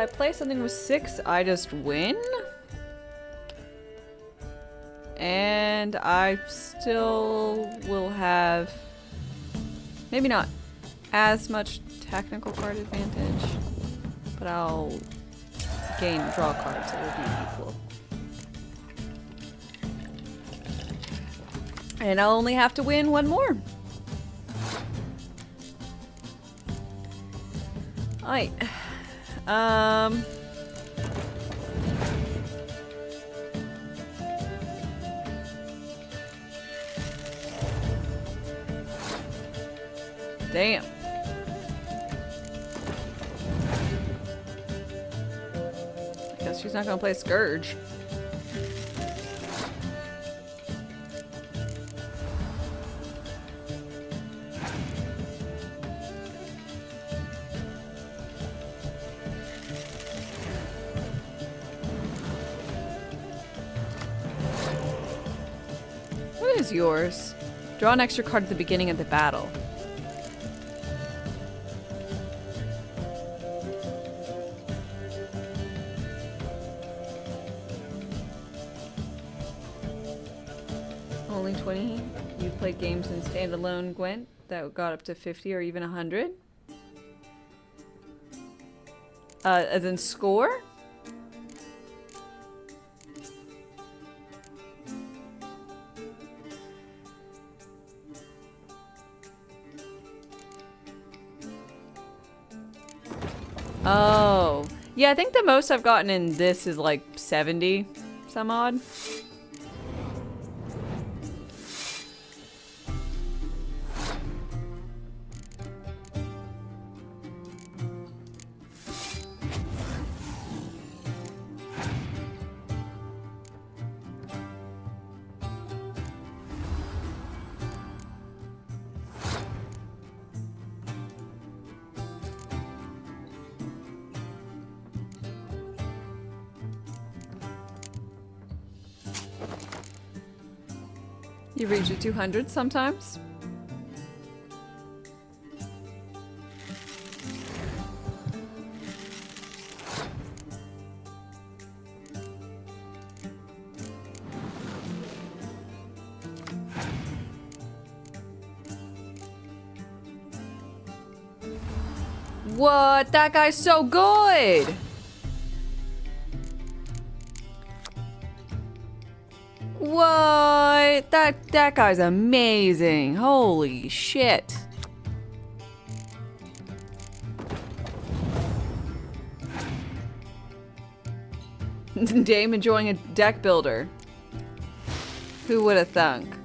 I play something with 6, I just win? And I still will have maybe not as much technical card advantage, but I'll draw cards that will be equal. And I'll only have to win one more. Alright. Damn. I guess she's not gonna play Scourge. What is yours? Draw an extra card at the beginning of the battle. Only 20? You played games in standalone Gwent that got up to 50 or even 100? As in score? Oh. Yeah, I think the most I've gotten in this is like 70 some odd. You reach the 200 sometimes. What? That guy's so good! What? That guy's amazing. Holy shit. Dame enjoying a deck builder. Who would have thunk?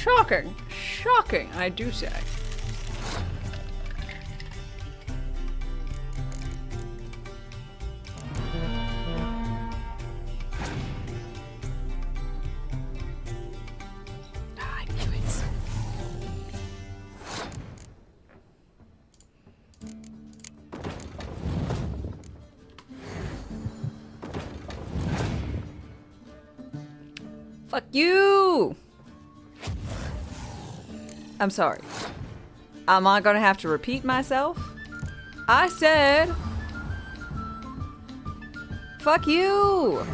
Shocking. Shocking, I do say. I knew it. Fuck you! I'm sorry. Am I gonna have to repeat myself? I said... Fuck you!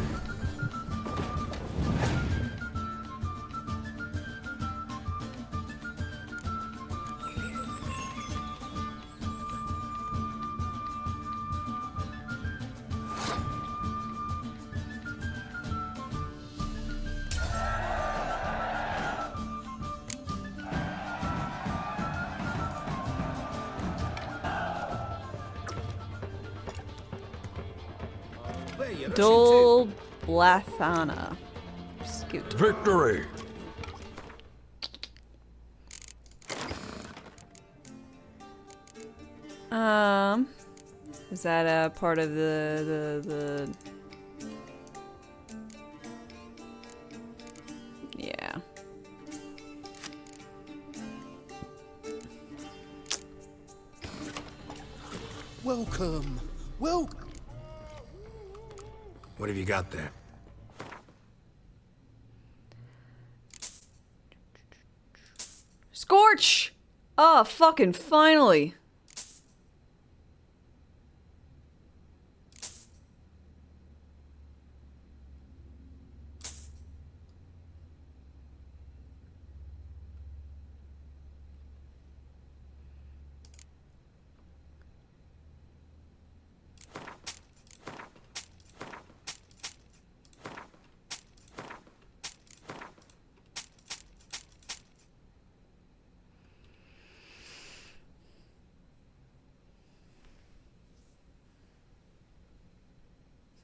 Dol Blathana. Scoot. Victory! Is that a part of the yeah. Welcome. Welcome. What have you got there? Scorch! Oh, fucking finally.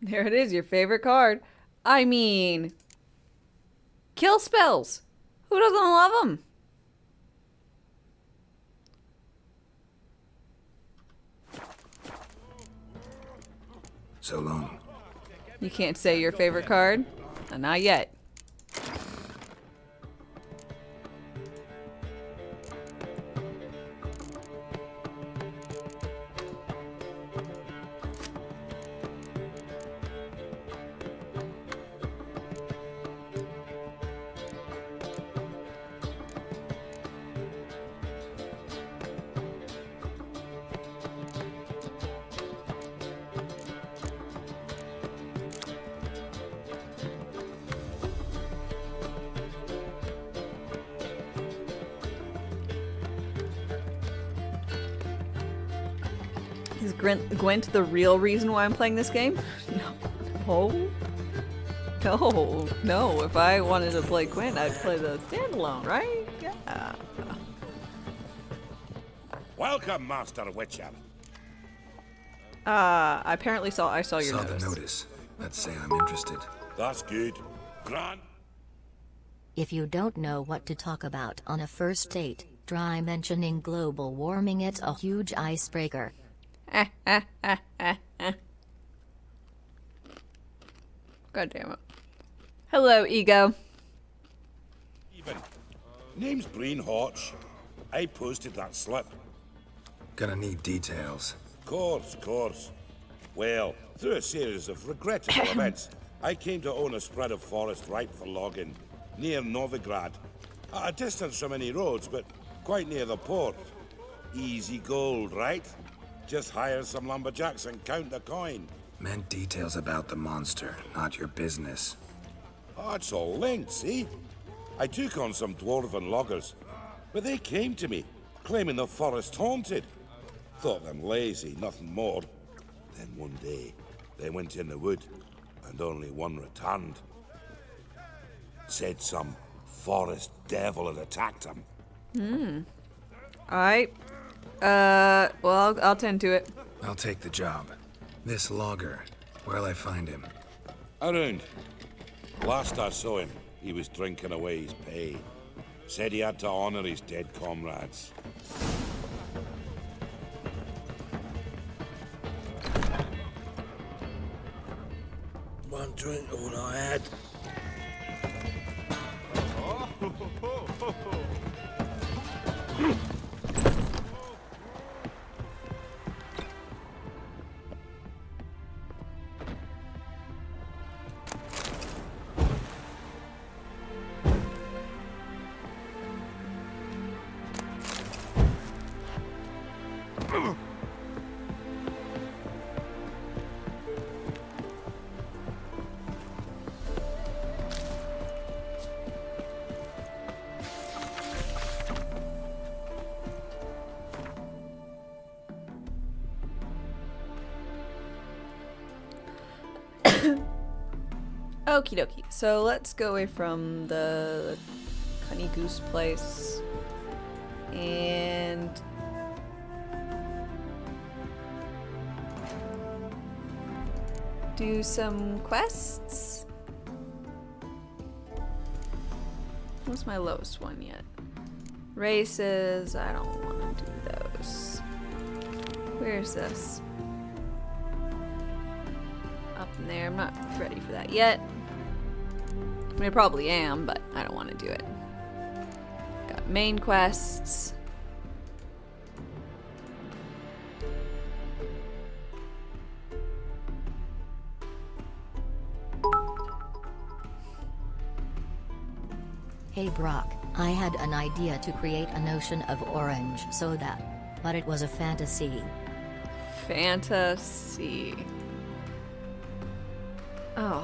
There it is, your favorite card. I mean, kill spells. Who doesn't love them? So long. You can't say your favorite card? Not yet. Is Gwent the real reason why I'm playing this game? No. No. If I wanted to play Gwent, I'd play the standalone, right? Yeah. Welcome, Master Witcher. I apparently I saw your Saw notice. the notice. Let's say I'm interested. That's good. Grant. If you don't know what to talk about on a first date, try mentioning global warming. It's a huge icebreaker. God damn it. Hello, ego. Even. Name's Breen Hodge. I posted that slip. Gonna need details. Course. Well, through a series of regrettable events, I came to own a spread of forest ripe for logging, near Novigrad. At a distance from any roads, but quite near the port. Easy gold, right? Just hire some lumberjacks and count the coin. Meant details about the monster, not your business. Oh, it's all linked, see? I took on some dwarven loggers, but they came to me, claiming the forest haunted. Thought them lazy, nothing more. Then one day, they went in the wood, and only one returned. Said some forest devil had attacked him. Alright. Well, I'll tend to it. I'll take the job. This logger, where'll I find him? Around. Last I saw him, he was drinking away his pay. Said he had to honor his dead comrades. One drink, all I had. Okie dokie. So let's go away from the Cunny Goose place and do some quests. What's my lowest one yet? Races. I don't want to do those. Where is this? Up in there. I'm not ready for that yet. I mean, I probably am, but I don't want to do it. Got main quests. Hey Brock, I had an idea to create a notion of orange soda, but it was a fantasy. Fantasy. Oh.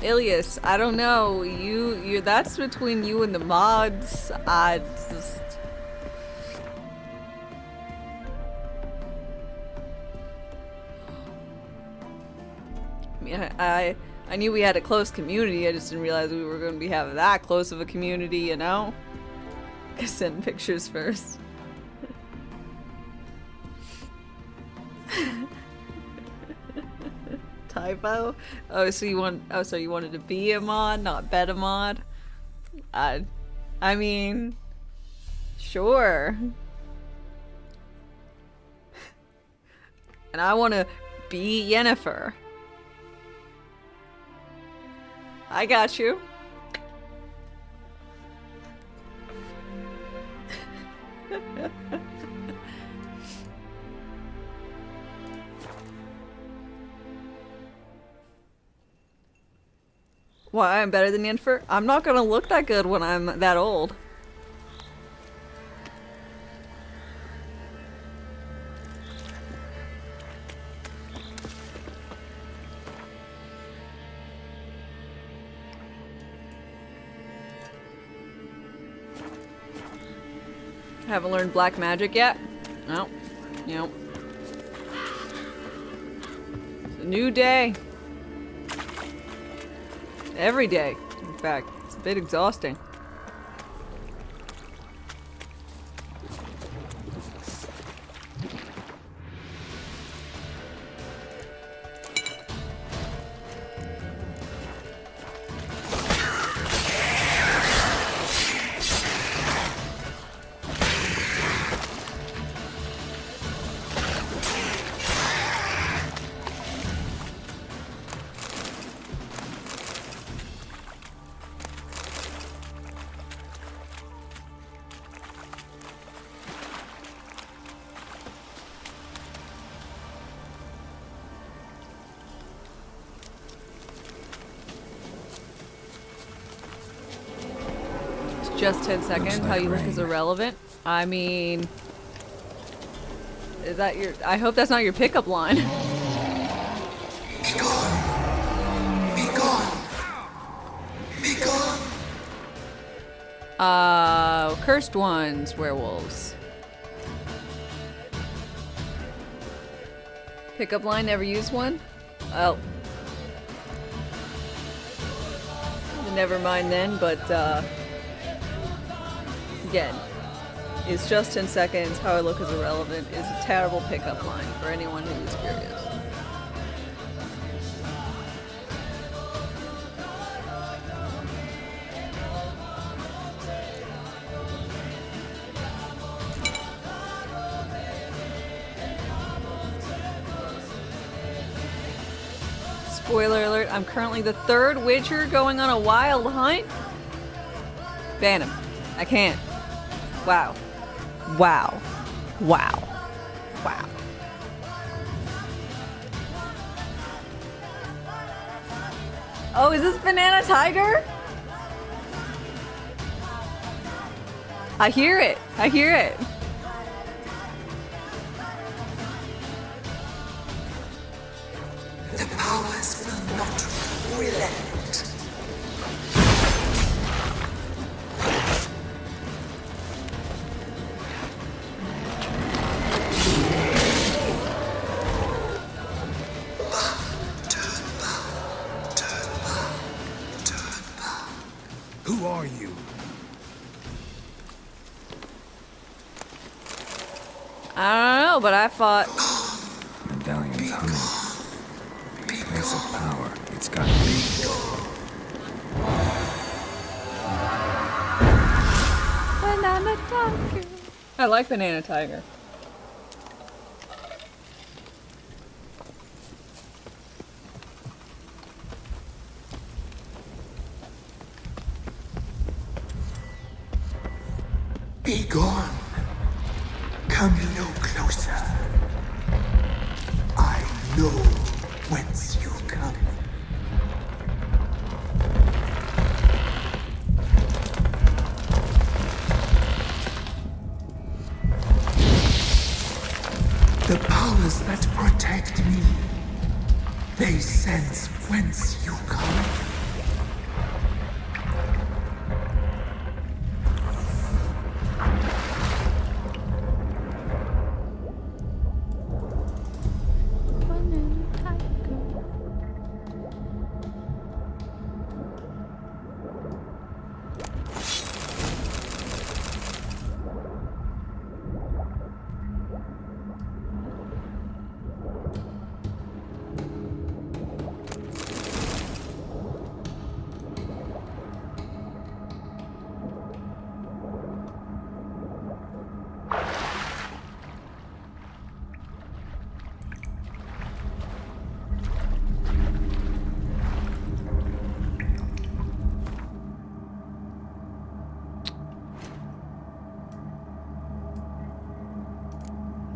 Ilias, I don't know. You that's between you and the mods. I just I mean, I knew we had a close community. I just didn't realize we were going to be having that close of a community, you know? I send pictures first. Typo? Oh, so you wanted to be a mod, not bet a mod? I mean, sure. And I want to be Yennefer. I got you. Why, I'm better than Yennefer? I'm not gonna look that good when I'm that old. Haven't learned black magic yet? No. Nope. It's a new day. Every day, in fact. It's a bit exhausting. Just 10 seconds. How you look is irrelevant. I mean, is that your? I hope that's not your pickup line. Be gone. Be gone. Be gone. Cursed ones, werewolves. Pickup line. Never used one. Oh. Never mind then. But again, it's just 10 seconds. How I look is irrelevant is a terrible pickup line for anyone who is curious. Spoiler alert, I'm currently the 3rd Witcher going on a wild hunt. Ban him. I can't. Wow. Wow. Wow. Wow. Oh, is this Banana Tiger? I hear it. I hear it. The powers will not relent. I don't know, but I thought. Medallion's humming. Place of power. It's gotta be. Banana tiger. I like banana tiger. Be gone. Come no closer. I know whence you come. The powers that protect me, they sense whence you come.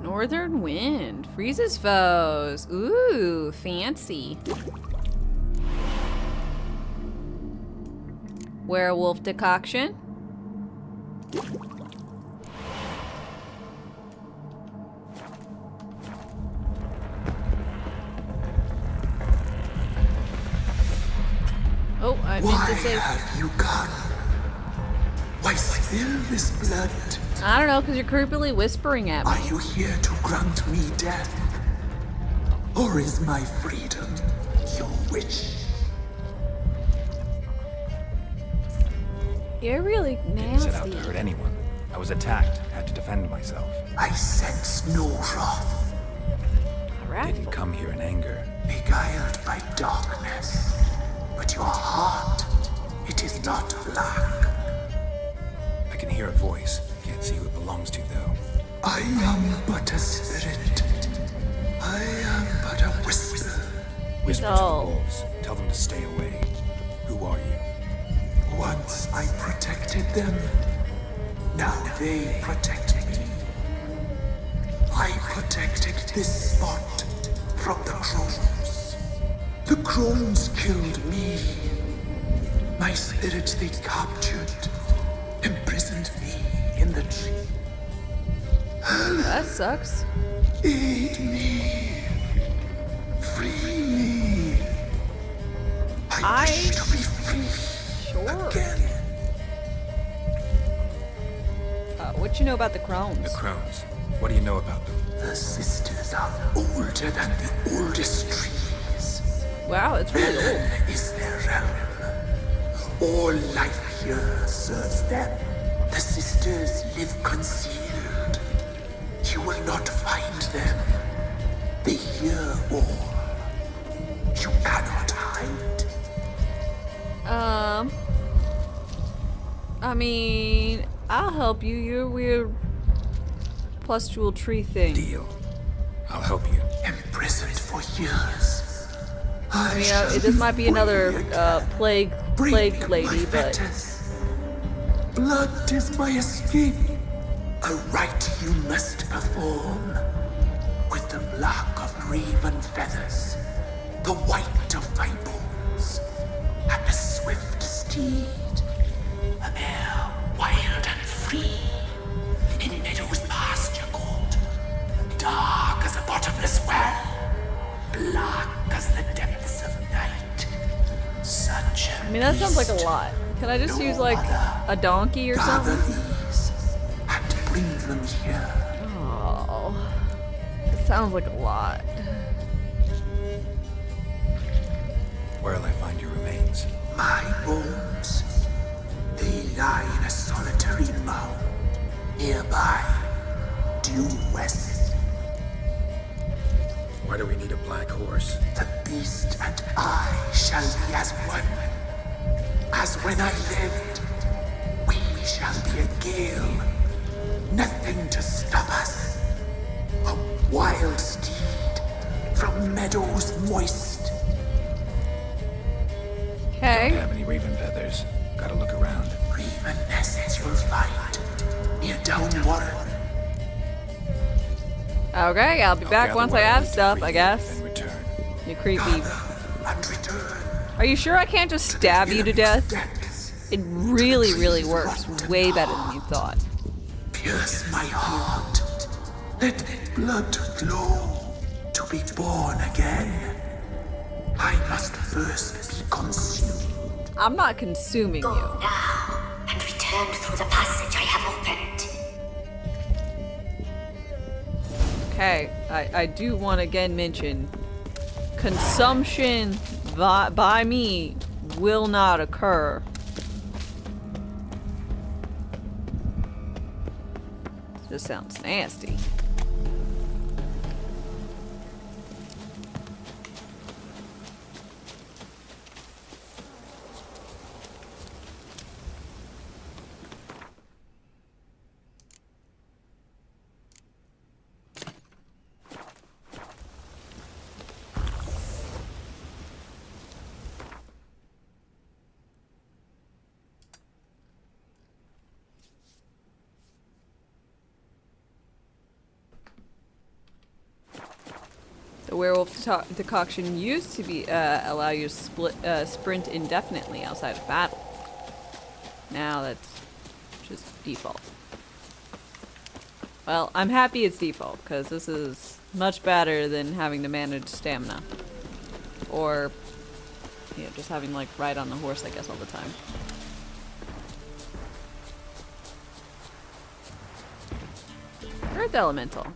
Northern wind freezes foes. Ooh, fancy. Werewolf decoction. Oh, I meant to say. Why have you gone? Why spill this blood? I don't know, because you're creepily whispering at me. Are you here to grant me death? Or is my freedom your wish? You're really Didn't set out nasty. to hurt anyone. I was attacked, had to defend myself. I sense no wrath. Didn't come here in anger. Beguiled by darkness. But your heart, it is not black. I can hear a voice. Can't see who it belongs to, though. I am but a spirit. I am but a whisper. Whisper to the wolves. Tell them to stay away. Who are you? Once I protected them. Now they protect me. I protected this spot from the crones. The crones killed me. My spirit they captured, imprisoned me in the tree. That sucks. Aid me. Free me. I wish to be free again. What you know about the crones? The crones. What do you know about them? The sisters are older than the oldest trees. Wow, it's really old. Heaven is their realm. All life here serves them. The sisters live concealed. You will not find them. They hear all. You cannot hide. I mean, I'll help you. Your weird pustule tree thing. Deal. I'll help you. Imprisoned for years. I mean, this might be another plague lady, but blood is my escape. A rite you must perform. With the black of raven feathers, the white of my bones, and a swift steed. A mare wild and free, in meadows pasture gold, dark as a bottomless well, black as the depths of night. Such a I mean, that sounds like a lot. Can I just use like a donkey or gather something? these and bring them here. Oh, it sounds like a lot. Where'll I find your remains? My bones, they lie in a solitary mound nearby. due west. Why do we need a black horse? The beast and I shall be as one. As when I lived, we shall be a gale. Nothing to stop us. A wild steed from meadows moist. Okay. Don't have any raven feathers. Gotta look around. Raven nests you'll find near Downwater. Okay, I'll be back gather once I what I have need to stuff, free I you, guess. then return. You creepy. And return. Are you sure I can't just stab you to death? It really, really works way better than you thought. Pierce my heart. Let blood flow to be born again. I must first be consumed. I'm not consuming you. Now, and return through the passage I have opened. Okay, I do want to again mention consumption by me will not occur. This sounds nasty. The werewolf decoction used to be allow you to sprint indefinitely outside of battle. Now that's just default. Well, I'm happy it's default because this is much better than having to manage stamina, or yeah, just having like ride on the horse, I guess, all the time. Earth elemental.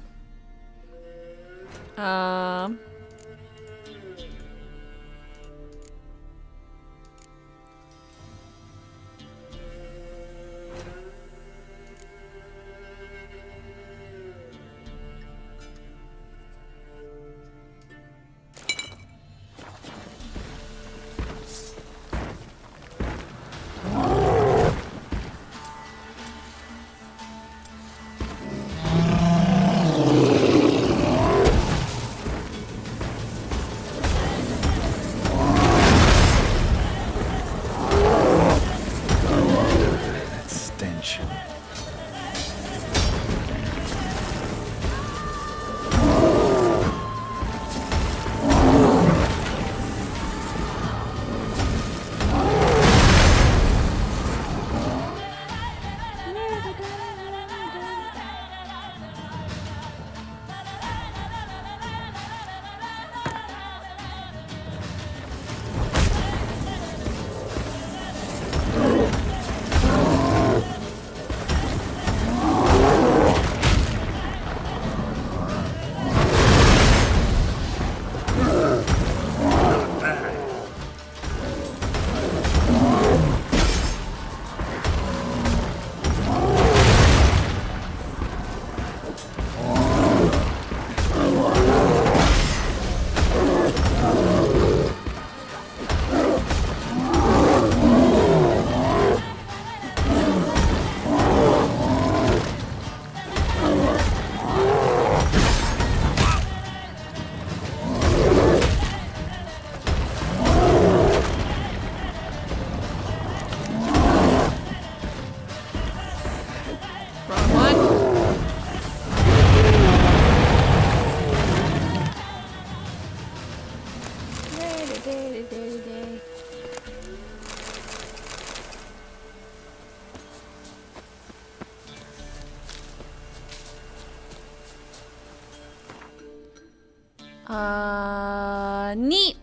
Neat.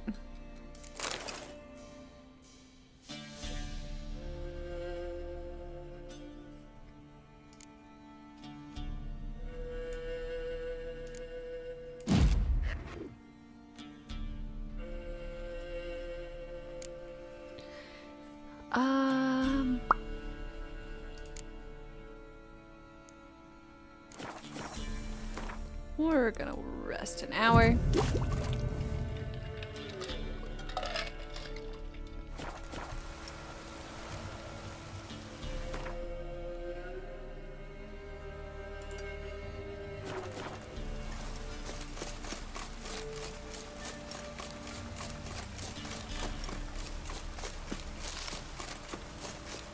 We're gonna rest an hour.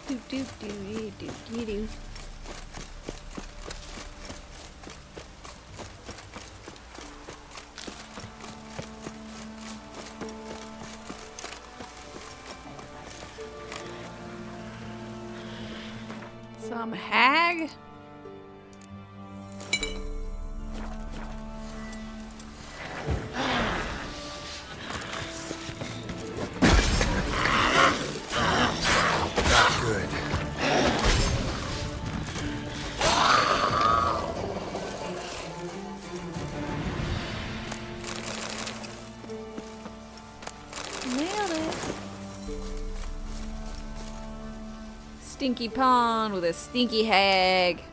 Do do do do do do do. Some hag? Not good. Nailed it. Stinky pond with a stinky hag.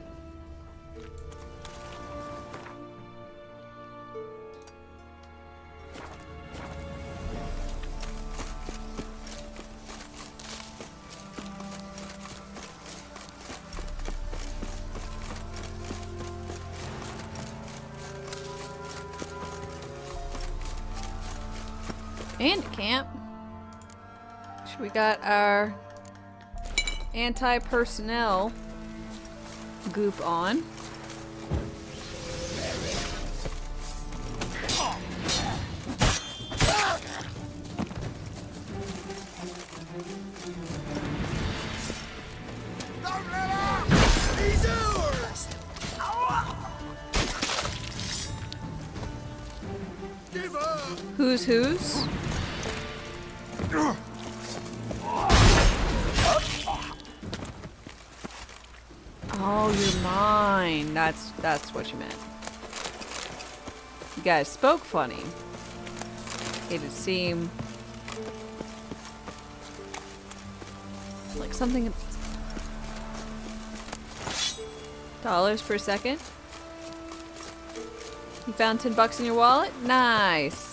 And camp. So we got our anti-personnel goop on. He's ours! Give up! Who's? Oh, you're mine. That's what you meant. You guys spoke funny. Made it seem like something. Dollars per second. You found $10 in your wallet? Nice.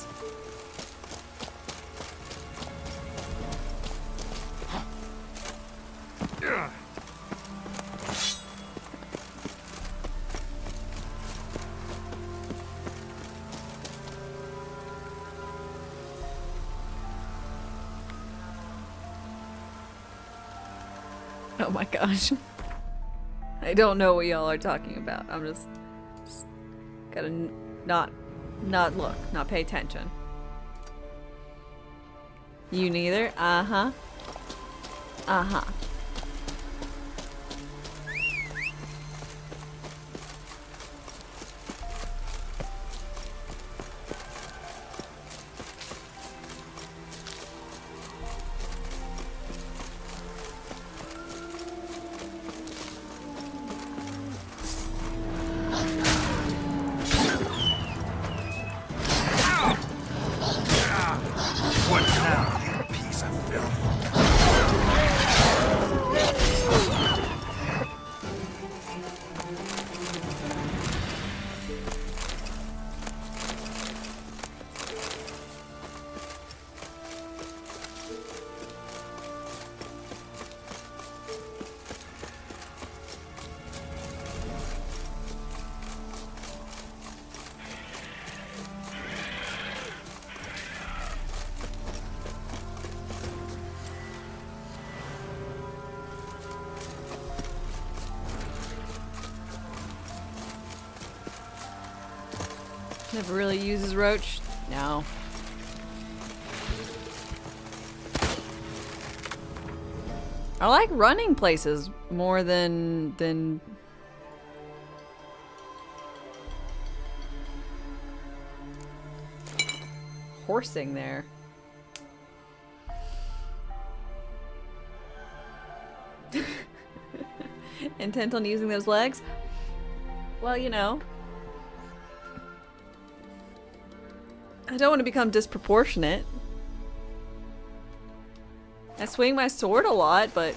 Oh my gosh. I don't know what y'all are talking about. I'm just gotta not look, not pay attention. You neither? Uh-huh. Uh-huh. What now, you piece of filth? Never really uses roach. No. I like running places more than horsing there. Intent on using those legs? Well, you know. I don't want to become disproportionate. I swing my sword a lot, but...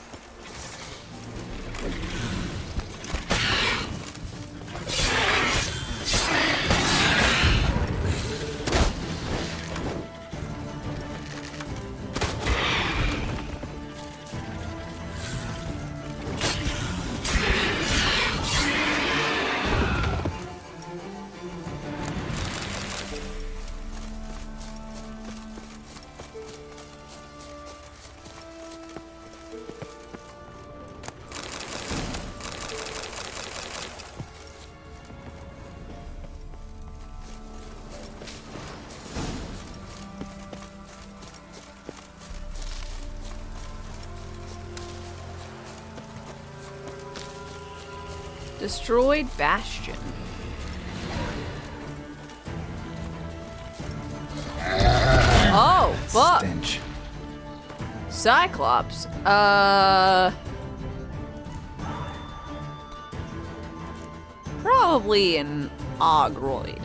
Destroyed Bastion. Oh, fuck. Stench. Cyclops. Probably an Ogroid.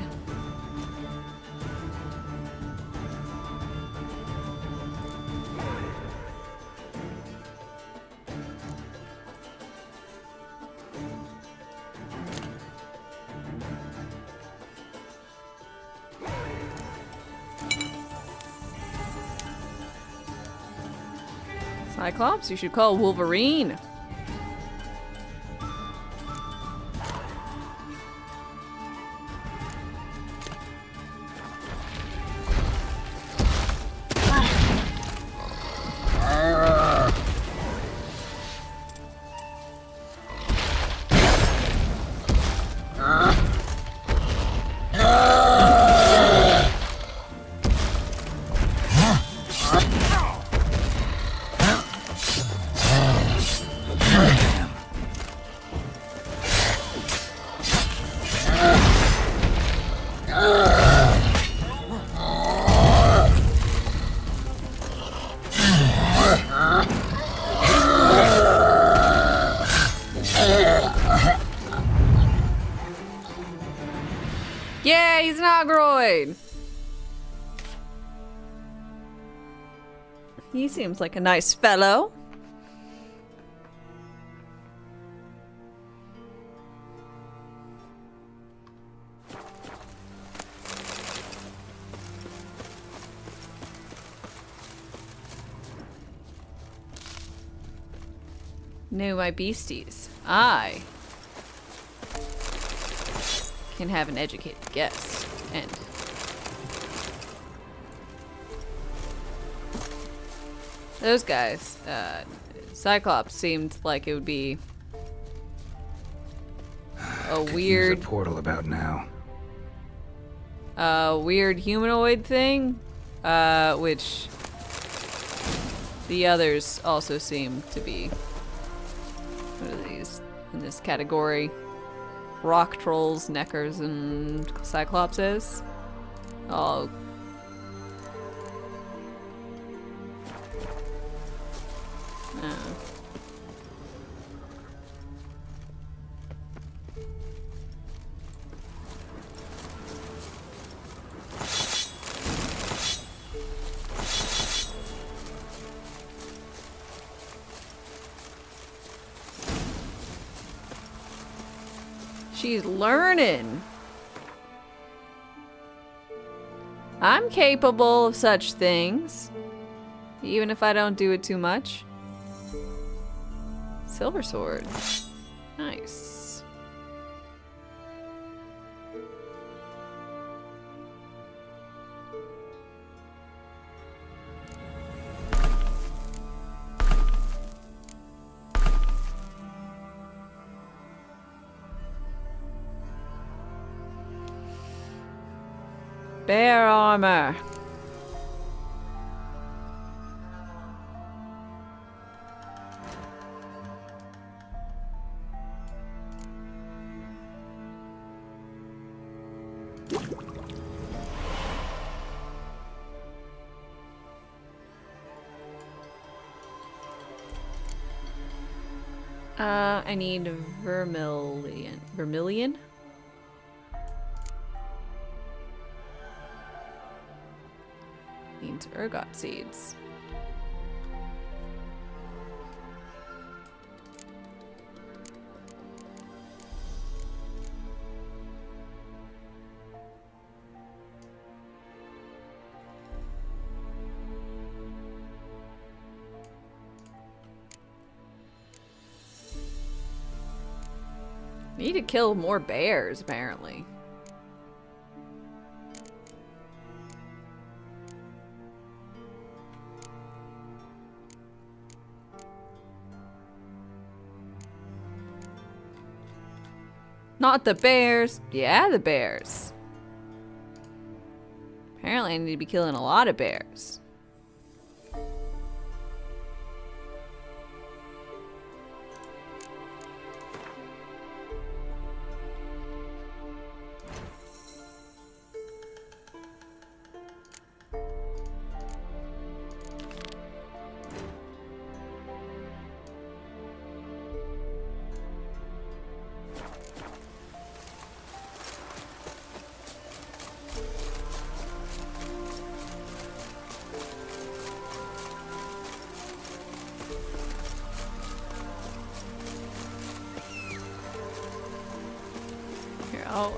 Cyclops, you should call Wolverine. Yeah, he's an Ogroid. He seems like a nice fellow. No, my beasties. I can have an educated guess. And those guys, Cyclops seemed like it would be a weird Use a portal about now. weird humanoid thing, which the others also seem to be. What are these in this category? Rock trolls, neckers, and cyclopses. Oh. No. She's learning. I'm capable of such things, even if I don't do it too much. Silver sword. Nice. Bear armor. I need vermilion. Vermilion? Needs ergot seeds. Need to kill more bears, apparently. Not the bears. Yeah, the bears. Apparently I need to be killing a lot of bears.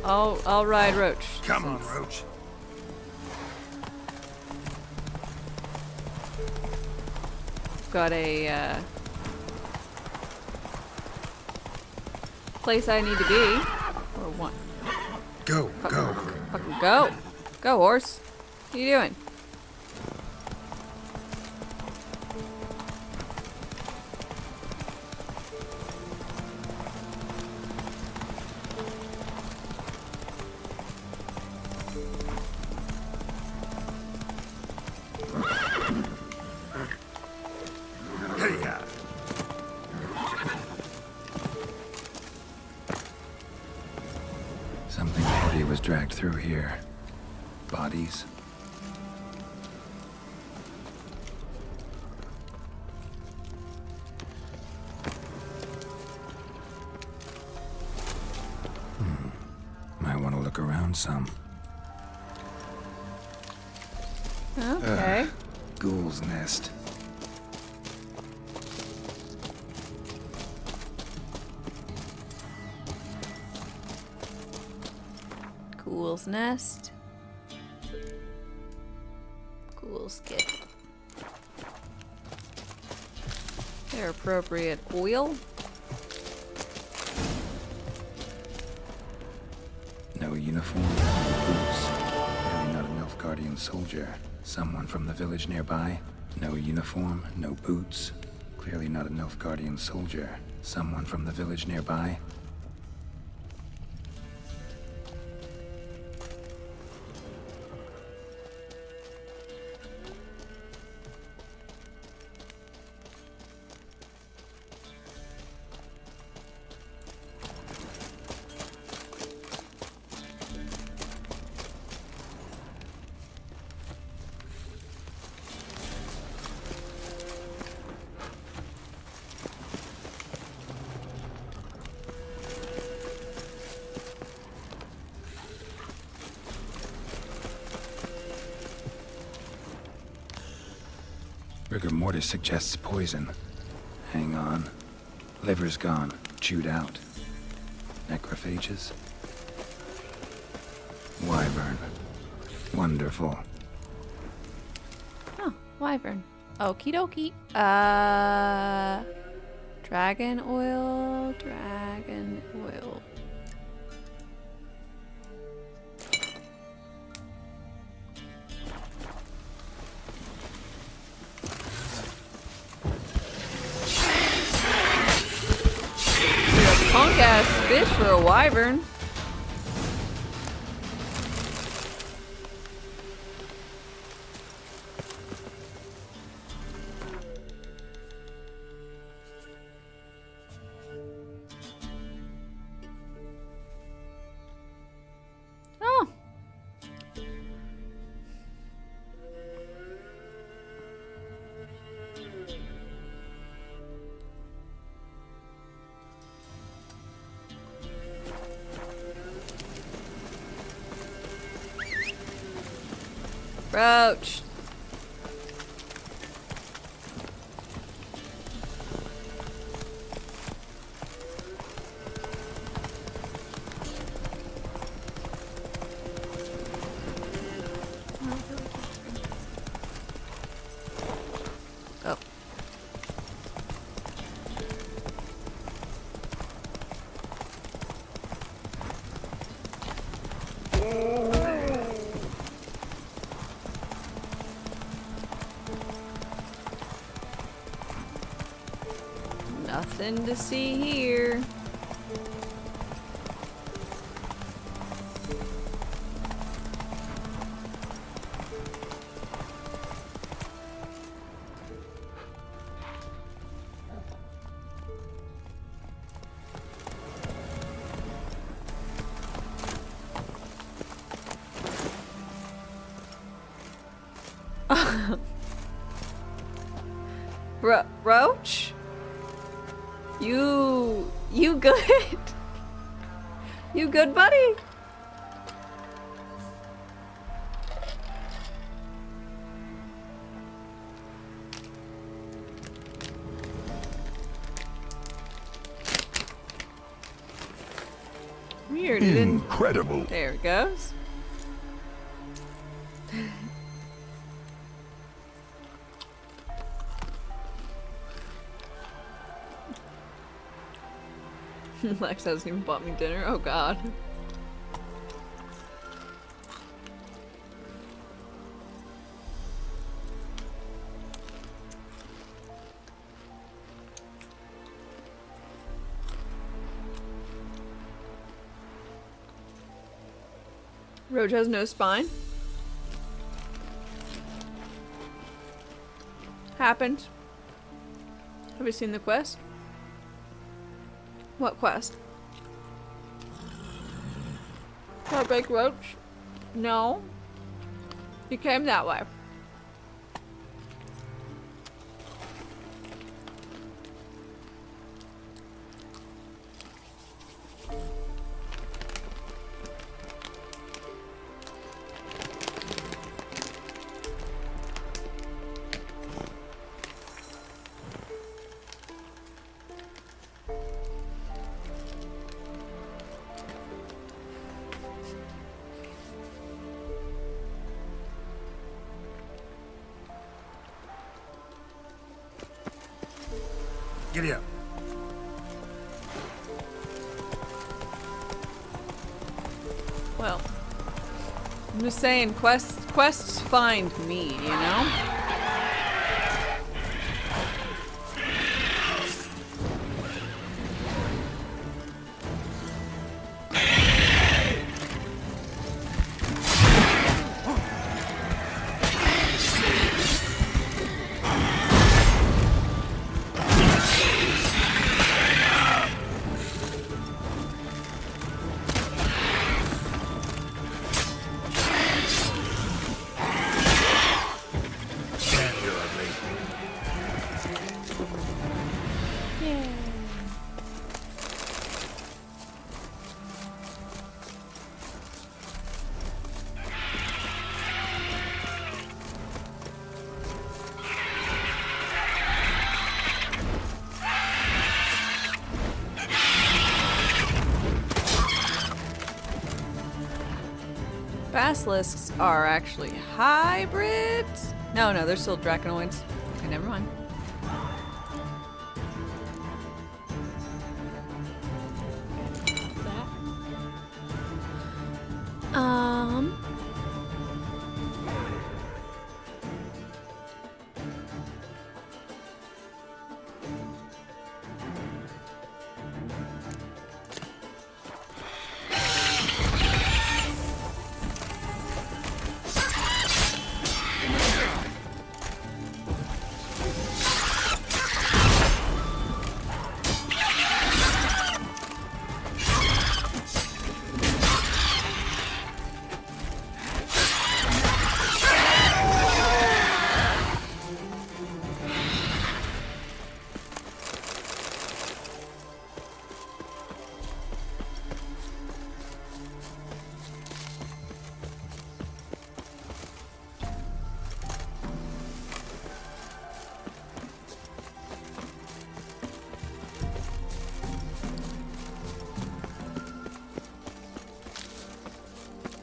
I'll ride Roach. Come on, Roach. Got a place I need to be. Or what? Go, go. Fucking go. Go, horse. What are you doing? Something heavy was dragged through here. Bodies. Might want to look around some. Okay. Ghoul's nest. Ghoul's nest. Ghoul's kit. Their appropriate oil. No uniform, no boots. Clearly not an Nilfgaardian soldier. Someone from the village nearby. No uniform, no boots. Clearly not a Nilfgaardian soldier. Someone from the village nearby. Rigor mortis suggests poison. Hang on. Liver's gone. Chewed out. Necrophages? Wyvern. Wonderful. Oh, wyvern. Okie dokie. Dragon oil. Dragon oil. Punk ass bitch for a wyvern. Oh. Roach. Oh. Nothing to see here. Roach? You good? You good, buddy? Weird. weird. It didn't. Incredible. There it goes. Lex hasn't even bought me dinner. Oh god. Roach has no spine. Happened. Have you seen the quest? What quest? Heartbreak Roach? No. He came that way. Giddy up. Well, I'm just saying, quests find me, you know? Basilisks are actually hybrids? No, they're still Draconoids. Okay, never mind.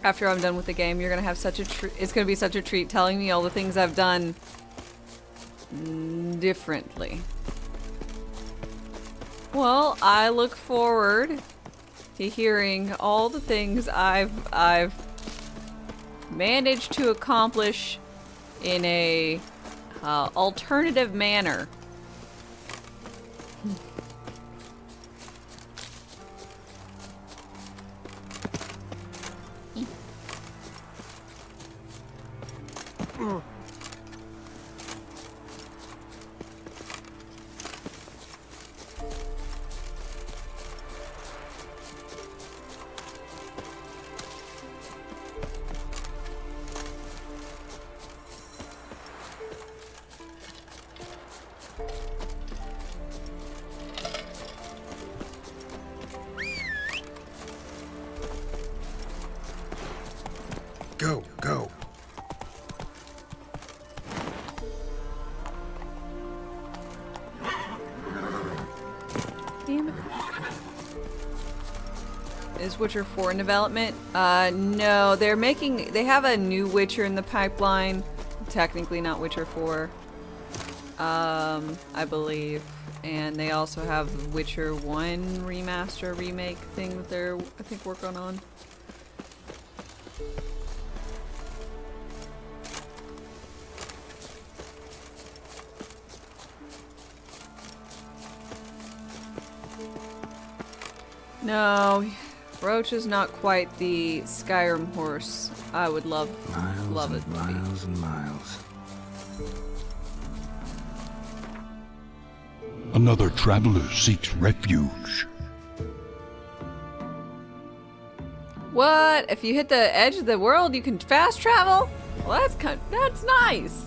After I'm done with the game, you're gonna have such a it's gonna be such a treat telling me all the things I've done differently. Well, I look forward to hearing all the things I've managed to accomplish in a alternative manner. Go, go. Damn it. Is Witcher 4 in development? No, they have a new Witcher in the pipeline. Technically not Witcher 4. I believe. And they also have Witcher 1 remaster, remake thing that they're, I think, working on. No, Roach is not quite the Skyrim horse I would love it to be. Miles and miles. Another traveler seeks refuge. What? If you hit the edge of the world, you can fast travel? Well, that's nice.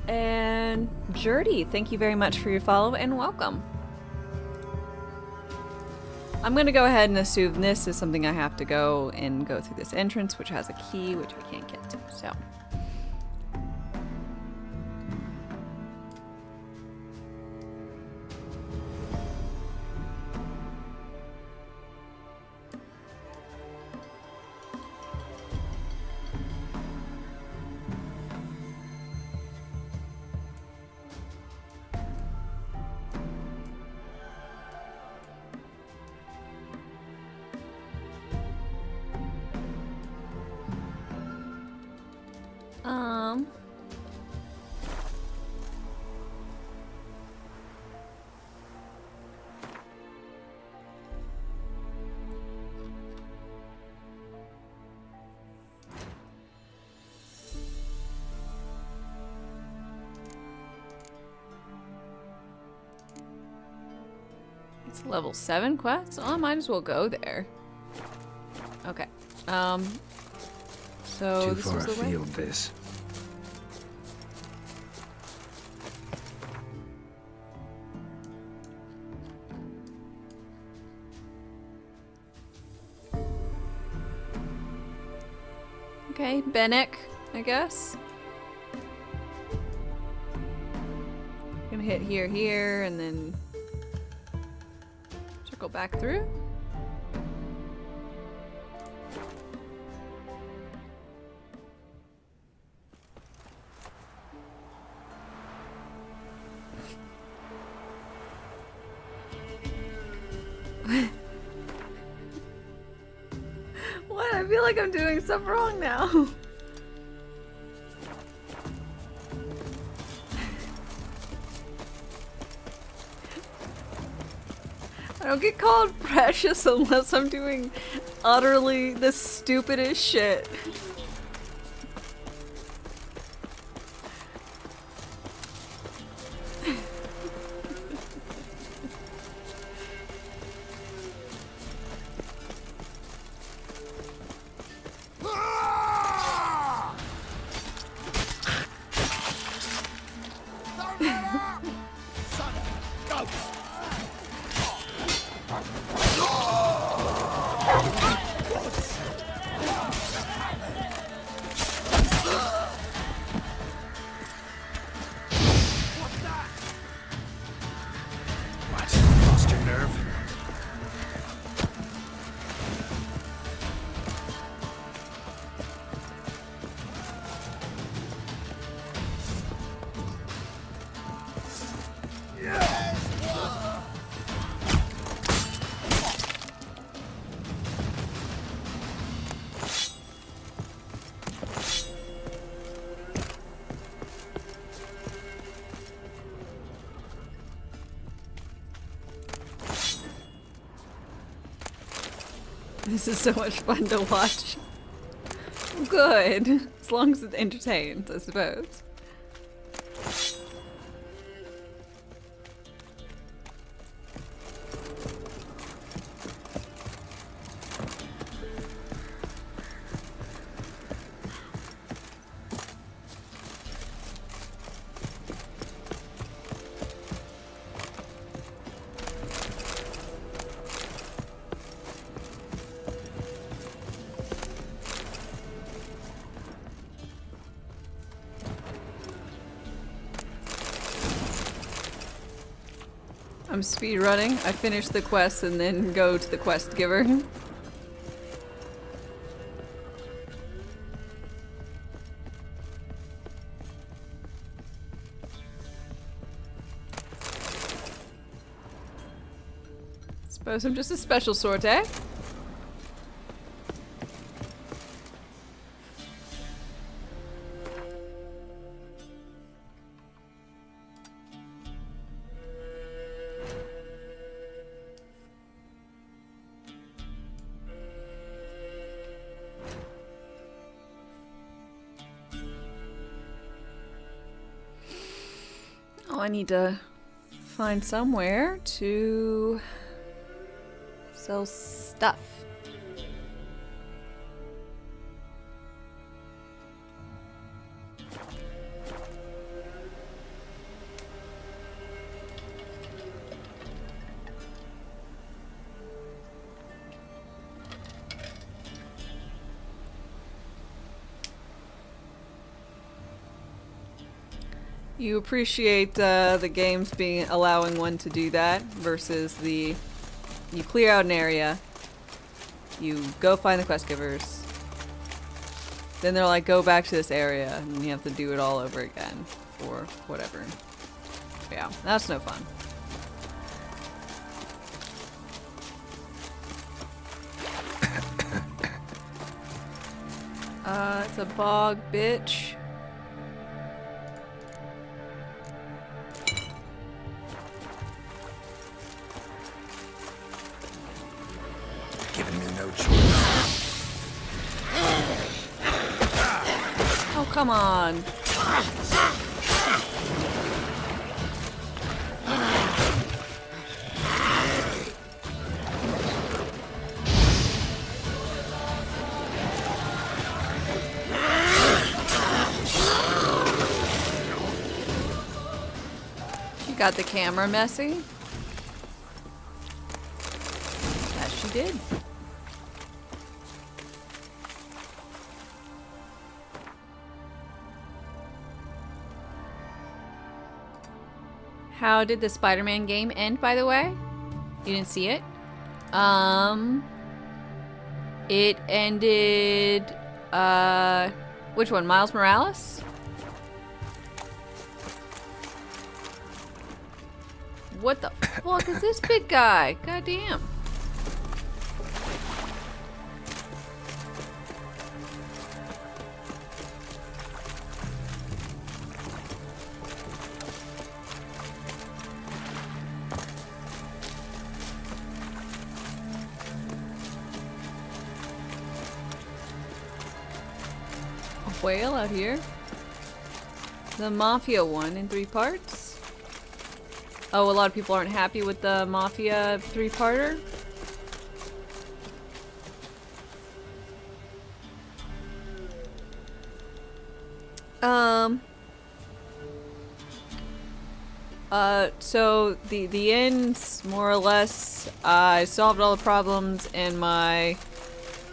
And Jerdy, thank you very much for your follow and welcome. I'm gonna go ahead and assume this is something I have to go through this entrance, which has a key, which I can't get to, so. It's a level 7 quest? Oh, I might as well go there. Okay. So Too this far was the way? afield, this. Okay, Bennick, I guess. Gonna hit here, and then circle back through. What? I feel like I'm doing stuff wrong now. I don't get called precious unless I'm doing utterly the stupidest shit. This is so much fun to watch. Good. As long as it entertains, I suppose. I'm speed running. I finish the quest and then go to the quest giver. Suppose I'm just a special sort, eh? Oh, I need to find somewhere to sell stuff. You appreciate the games allowing one to do that versus you clear out an area, you go find the quest givers, then they're like, go back to this area, and you have to do it all over again, or whatever. Yeah, that's no fun. It's a bog, bitch. Giving me no choice. Oh, come on. She got the camera messy. That she did. How did the Spider-Man game end, by the way? You didn't see it? It ended, which one? Miles Morales? What the fuck is this big guy? Goddamn. Whale out here. The Mafia one in 3 parts. Oh, a lot of people aren't happy with the Mafia 3-parter. So the ends, more or less, I solved all the problems and my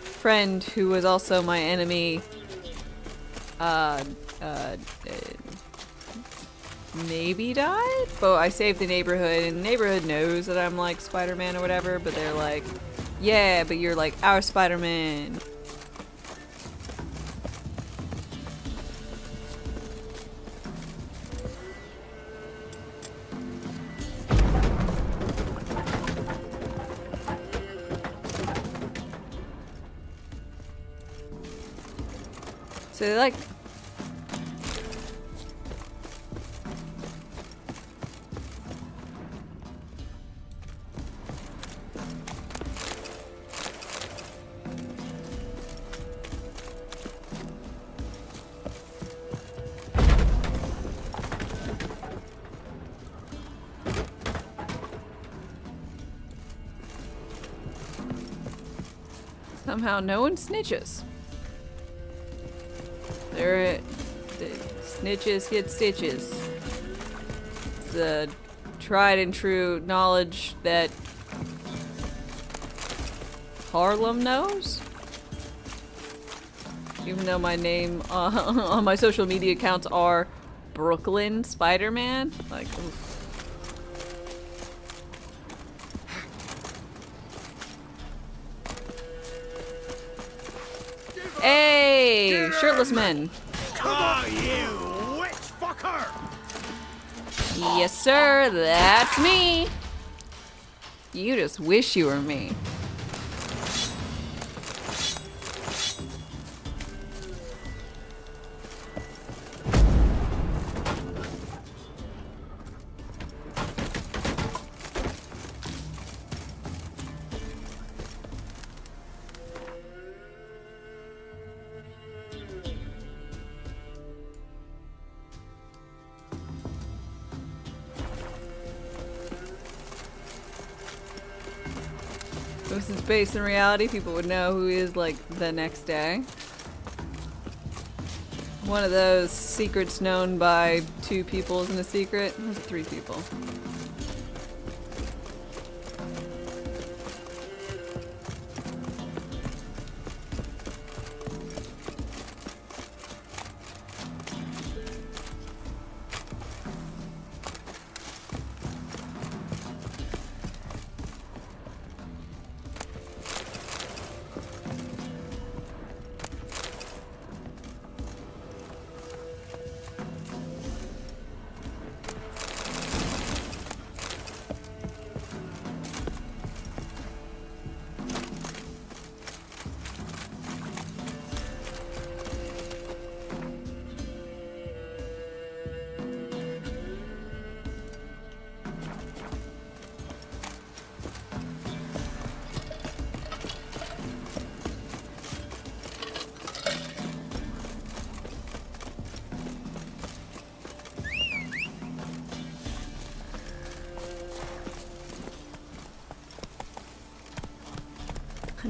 friend, who was also my enemy, maybe died? But I saved the neighborhood, and the neighborhood knows that I'm like Spider-Man or whatever, but they're like, yeah, but you're like our Spider-Man. So they like... Somehow no one snitches. The snitches get stitches. It's the tried and true knowledge that Harlem knows. Even though my name on my social media accounts are Brooklyn Spider-Man. Like, oof. Hey, shirtless men. Ah, you witch fucker! Yes, sir, that's me. You just wish you were me. If this is based in reality, people would know who is like the next day. One of those secrets known by 2 people isn't a secret. Or is it 3 people?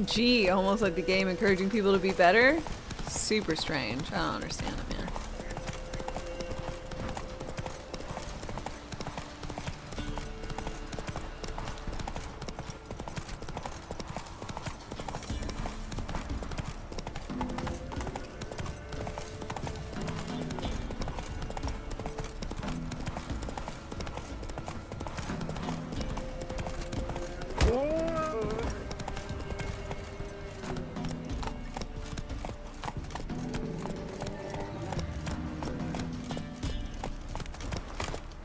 Gee, almost like the game encouraging people to be better? Super strange. I don't understand it, man.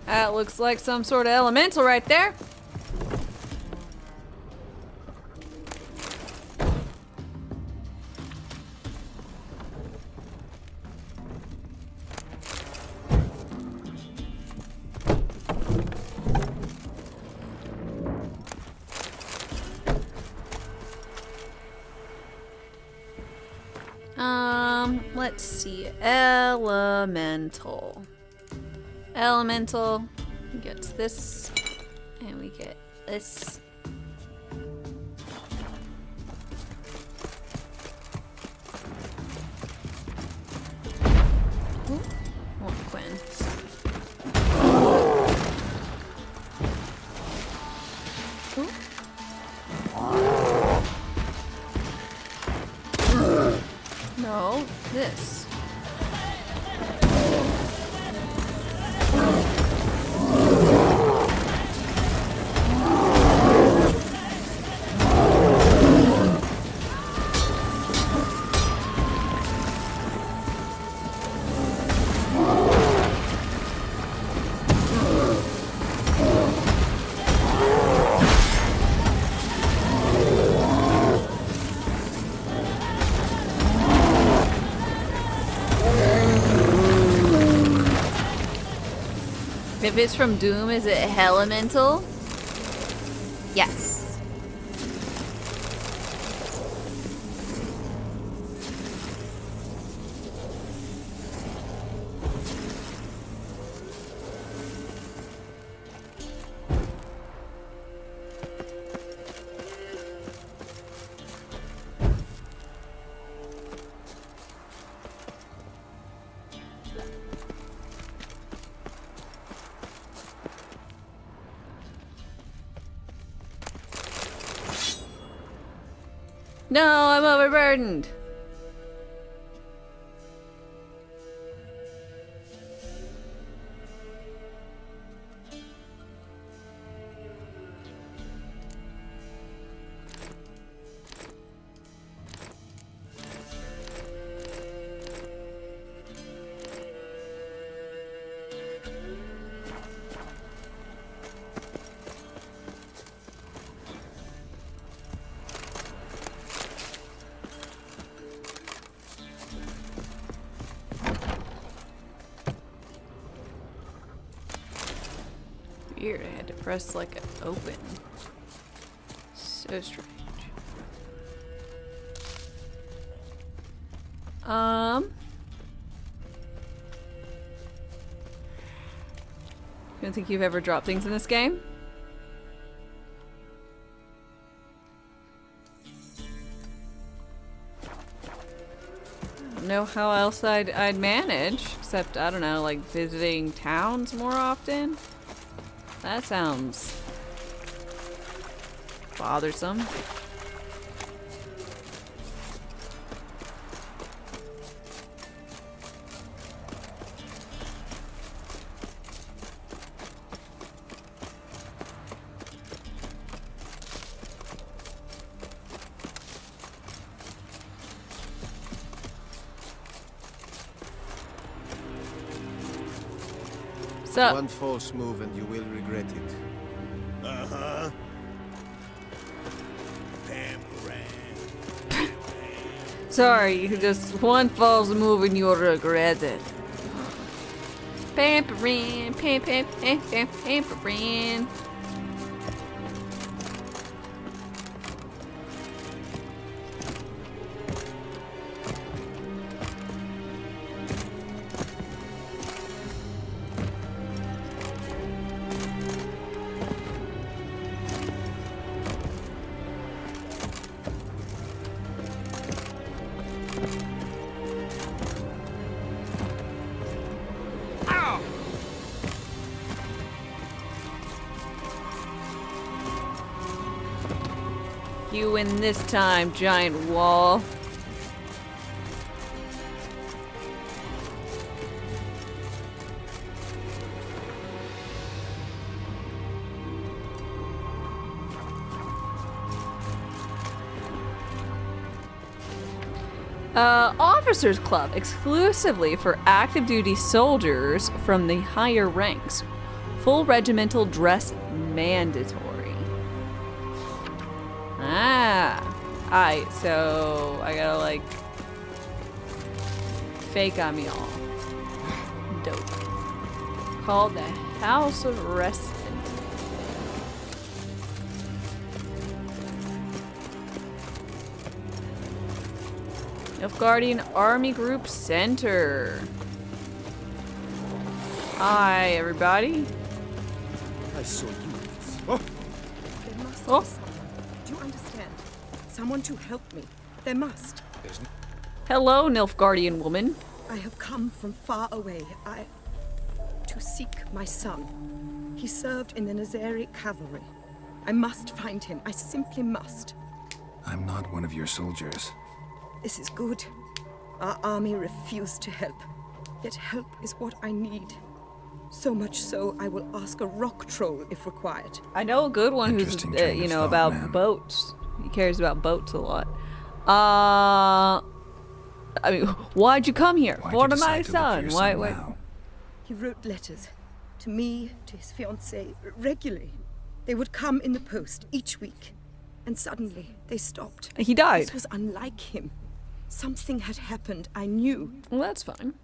That looks like some sort of elemental right there. Let's see. Elemental. Elemental gets this, and we get this. Ooh, want Quinn. Ooh. No, this. If it's from Doom, is it Elemental? Yes. No, I'm overburdened. weird. I had to press like open. So strange. You don't think you've ever dropped things in this game? I don't know how else I'd manage, except, I don't know, like visiting towns more often? That sounds bothersome. So, one false move and you will regret it. Uh-huh. sorry, just one false move and you'll regret it. Pampering, pampering. You win this time, giant wall. Officers Club, exclusively for active duty soldiers from the higher ranks. Full regimental dress mandatory. Alright, so I gotta like fake on me all. Dope. Called the House of Wrestling. Nilfgaardian Army Group Center. Hi, everybody. I saw you. There must be someone. Do you understand? Someone to help me. There must. Hello, Nilfgaardian woman. I have come from far away. To seek my son. He served in the Nazari cavalry. I must find him. I simply must. I'm not one of your soldiers. This is good. Our army refused to help. Yet help is what I need. So much so, I will ask a rock troll if required. I know a good one who's, you know, about boats. He cares about boats a lot. I mean, why'd you come here? For my son. Why? He wrote letters to me, to his fiancée, regularly. They would come in the post each week. And suddenly, they stopped. He died. This was unlike him. Something had happened, I knew. Well, that's fine.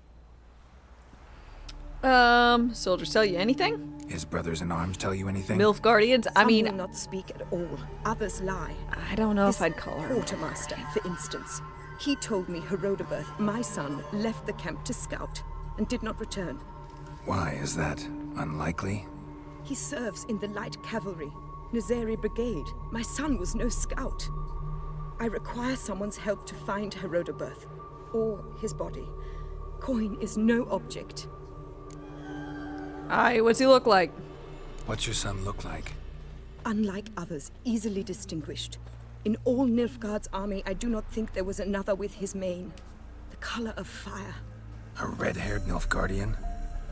Soldiers tell you anything? His brothers in arms tell you anything? Nilfgaardians? I mean... Some will not speak at all. Others lie. I don't know if I'd call her. Quartermaster, for instance. He told me Herodoberth, my son, left the camp to scout and did not return. Why is that? Unlikely? He serves in the light cavalry, Nazari Brigade. My son was no scout. I require someone's help to find Herodoberth, or his body. Coin is no object. Aye, what's he look like? What's your son look like? Unlike others, easily distinguished. In all Nilfgaard's army, I do not think there was another with his mane. The color of fire. A red-haired Nilfgaardian?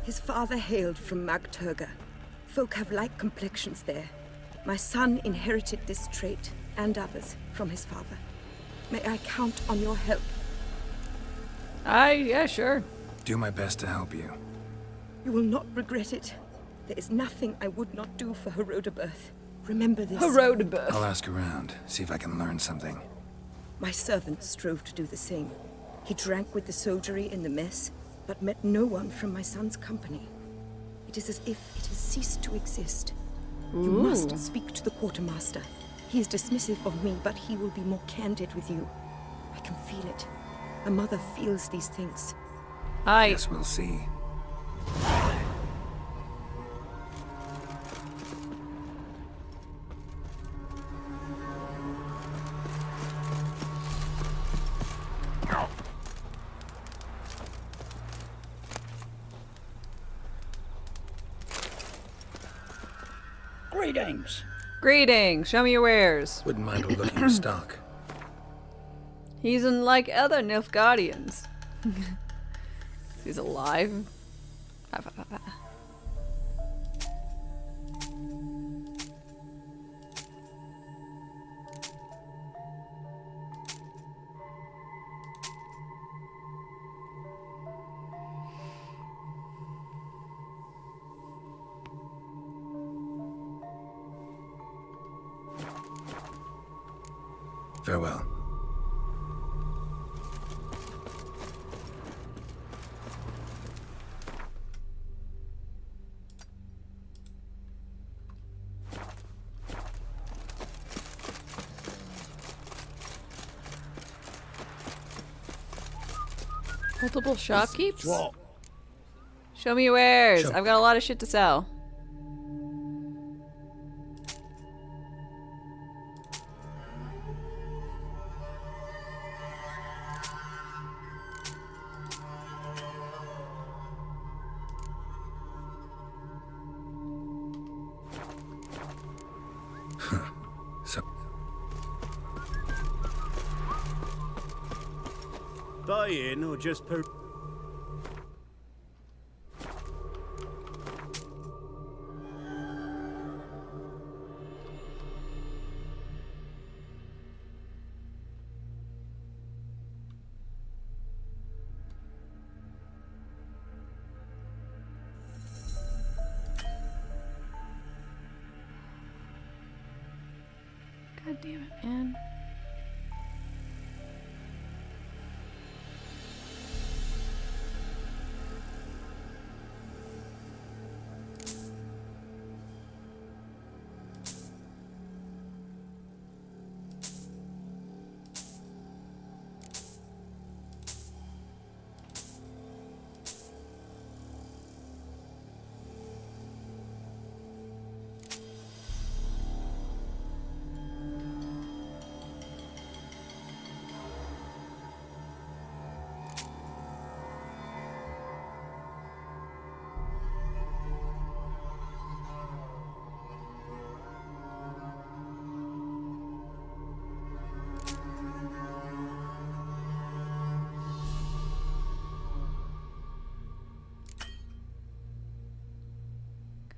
His father hailed from Magturga. Folk have light complexions there. My son inherited this trait, and others, from his father. May I count on your help? Aye, yeah, sure. Do my best to help you. You will not regret it. There is nothing I would not do for Herodoberth. Remember this. Herodoberth. I'll ask around, see if I can learn something. My servant strove to do the same. He drank with the soldiery in the mess, but met no one from my son's company. It is as if it has ceased to exist. You must speak to the quartermaster. He is dismissive of me, but he will be more candid with you. I can feel it. A mother feels these things. Guess we'll see. Greetings. Greetings. Show me your wares. Wouldn't mind a look at your stock. He's unlike other Nilfgaardians. He's alive. Farewell. Multiple shopkeepers? Show me your wares. I've got a lot of shit to sell. Buy in or just per... God damn it, man.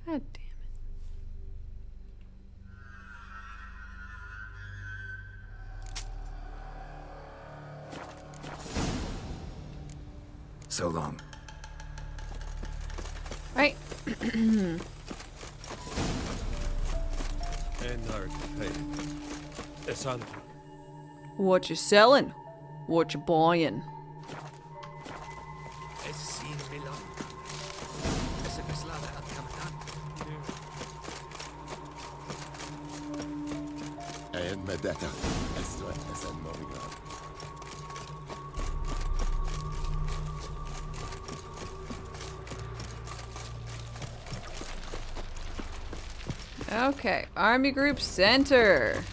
God damn it. So long. Right. What you selling? What you buying? Okay, Army Group Center.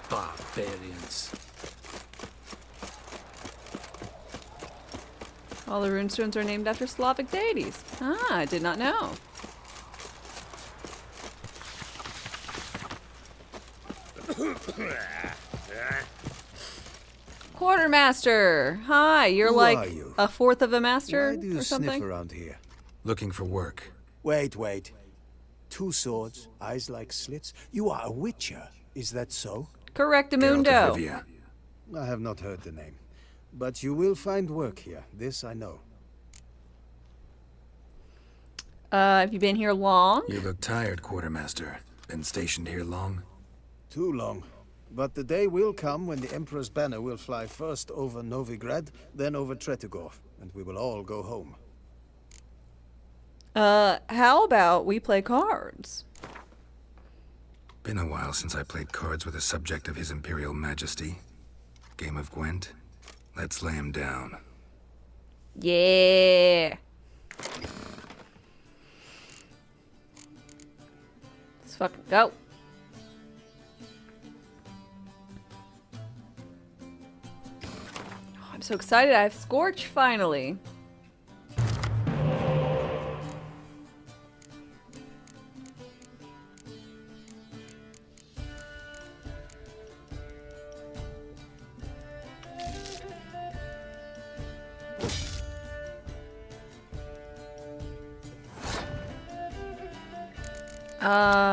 Barbarians. All the runestones are named after Slavic deities. Ah, I did not know. Quartermaster! Hi, you're Who like are you? a fourth of a master Why do you or something? sniff around here? Looking for work. Wait. 2 swords, eyes like slits. You are a witcher, is that so? Correctamundo. I have not heard the name. But you will find work here, this I know. Have you been here long? You look tired, Quartermaster. Been stationed here long? Too long. But the day will come when the Emperor's banner will fly first over Novigrad, then over Tretigor, and we will all go home. How about we play cards? Been a while since I played cards with a subject of His Imperial Majesty. Game of Gwent? Let's lay him down. Yeah. Let's fucking go. Oh, I'm so excited. I have Scorch finally.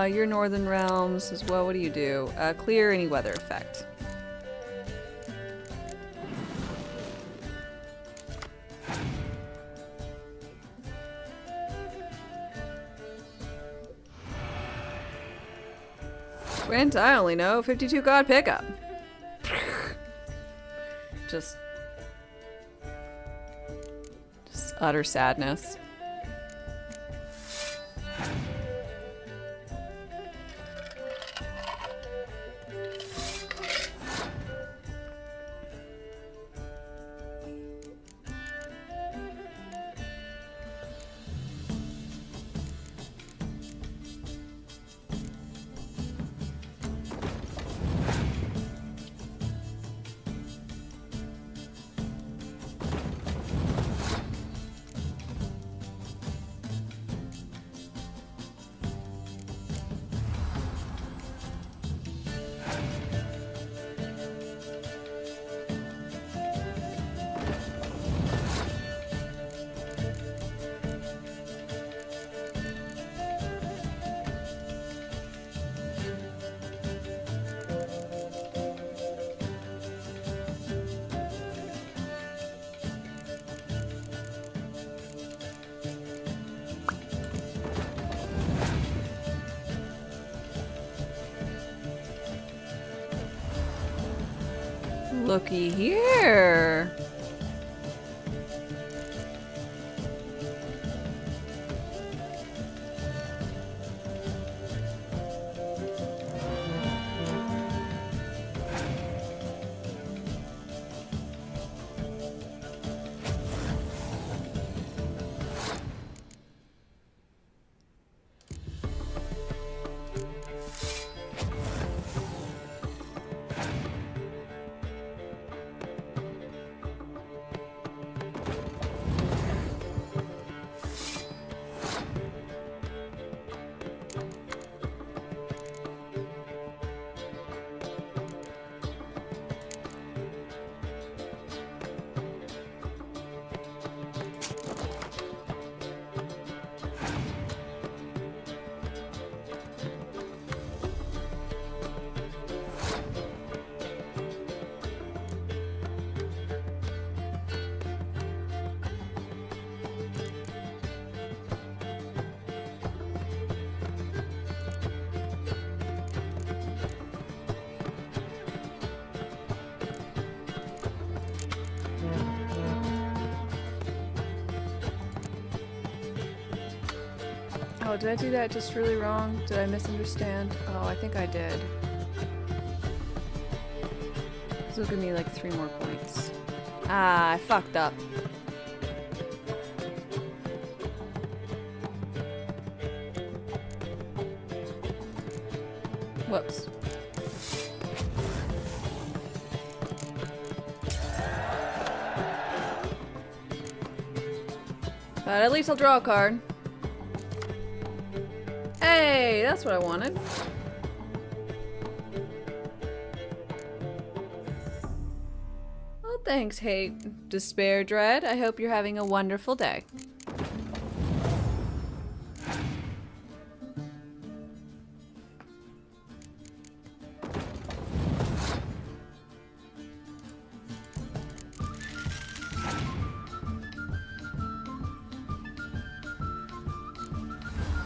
Your Northern Realms as well. What do you do? Clear any weather effect. Gwent, I only know 52 god pickup. Just utter sadness. Looky here. Oh, did I do that just really wrong? Did I misunderstand? Oh, I think I did. This will give me like 3 more points. Ah, I fucked up. Whoops. But at least I'll draw a card. Hey, that's what I wanted. Well, thanks, Hate, Despair, Dread. I hope you're having a wonderful day.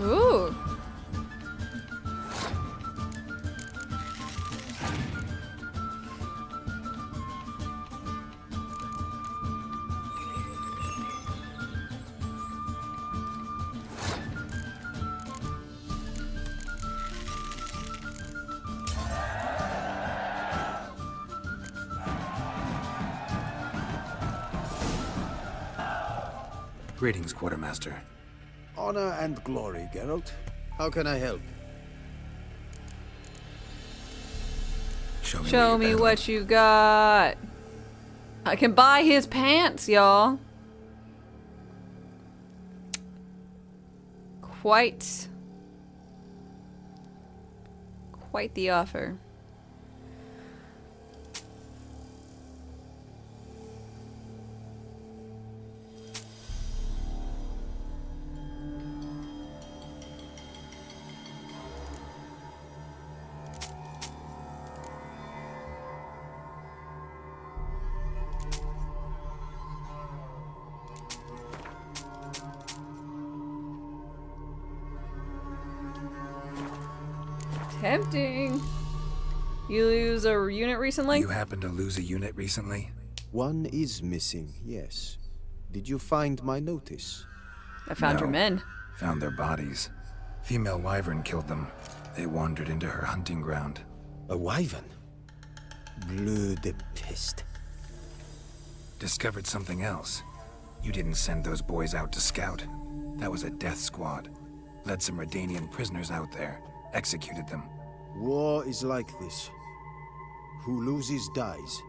Ooh. Greetings, Quartermaster. Honor and glory, Geralt. How can I help? Show me what you got. I can buy his pants, y'all. Quite the offer. Tempting. You lose a unit recently? You happened to lose a unit recently? One is missing, yes. Did you find my notice? I found your men. Found their bodies. Female wyvern killed them. They wandered into her hunting ground. A wyvern? Bleu de peste. Discovered something else. You didn't send those boys out to scout. That was a death squad. Led some Redanian prisoners out there. Executed them. War is like this. Who loses dies.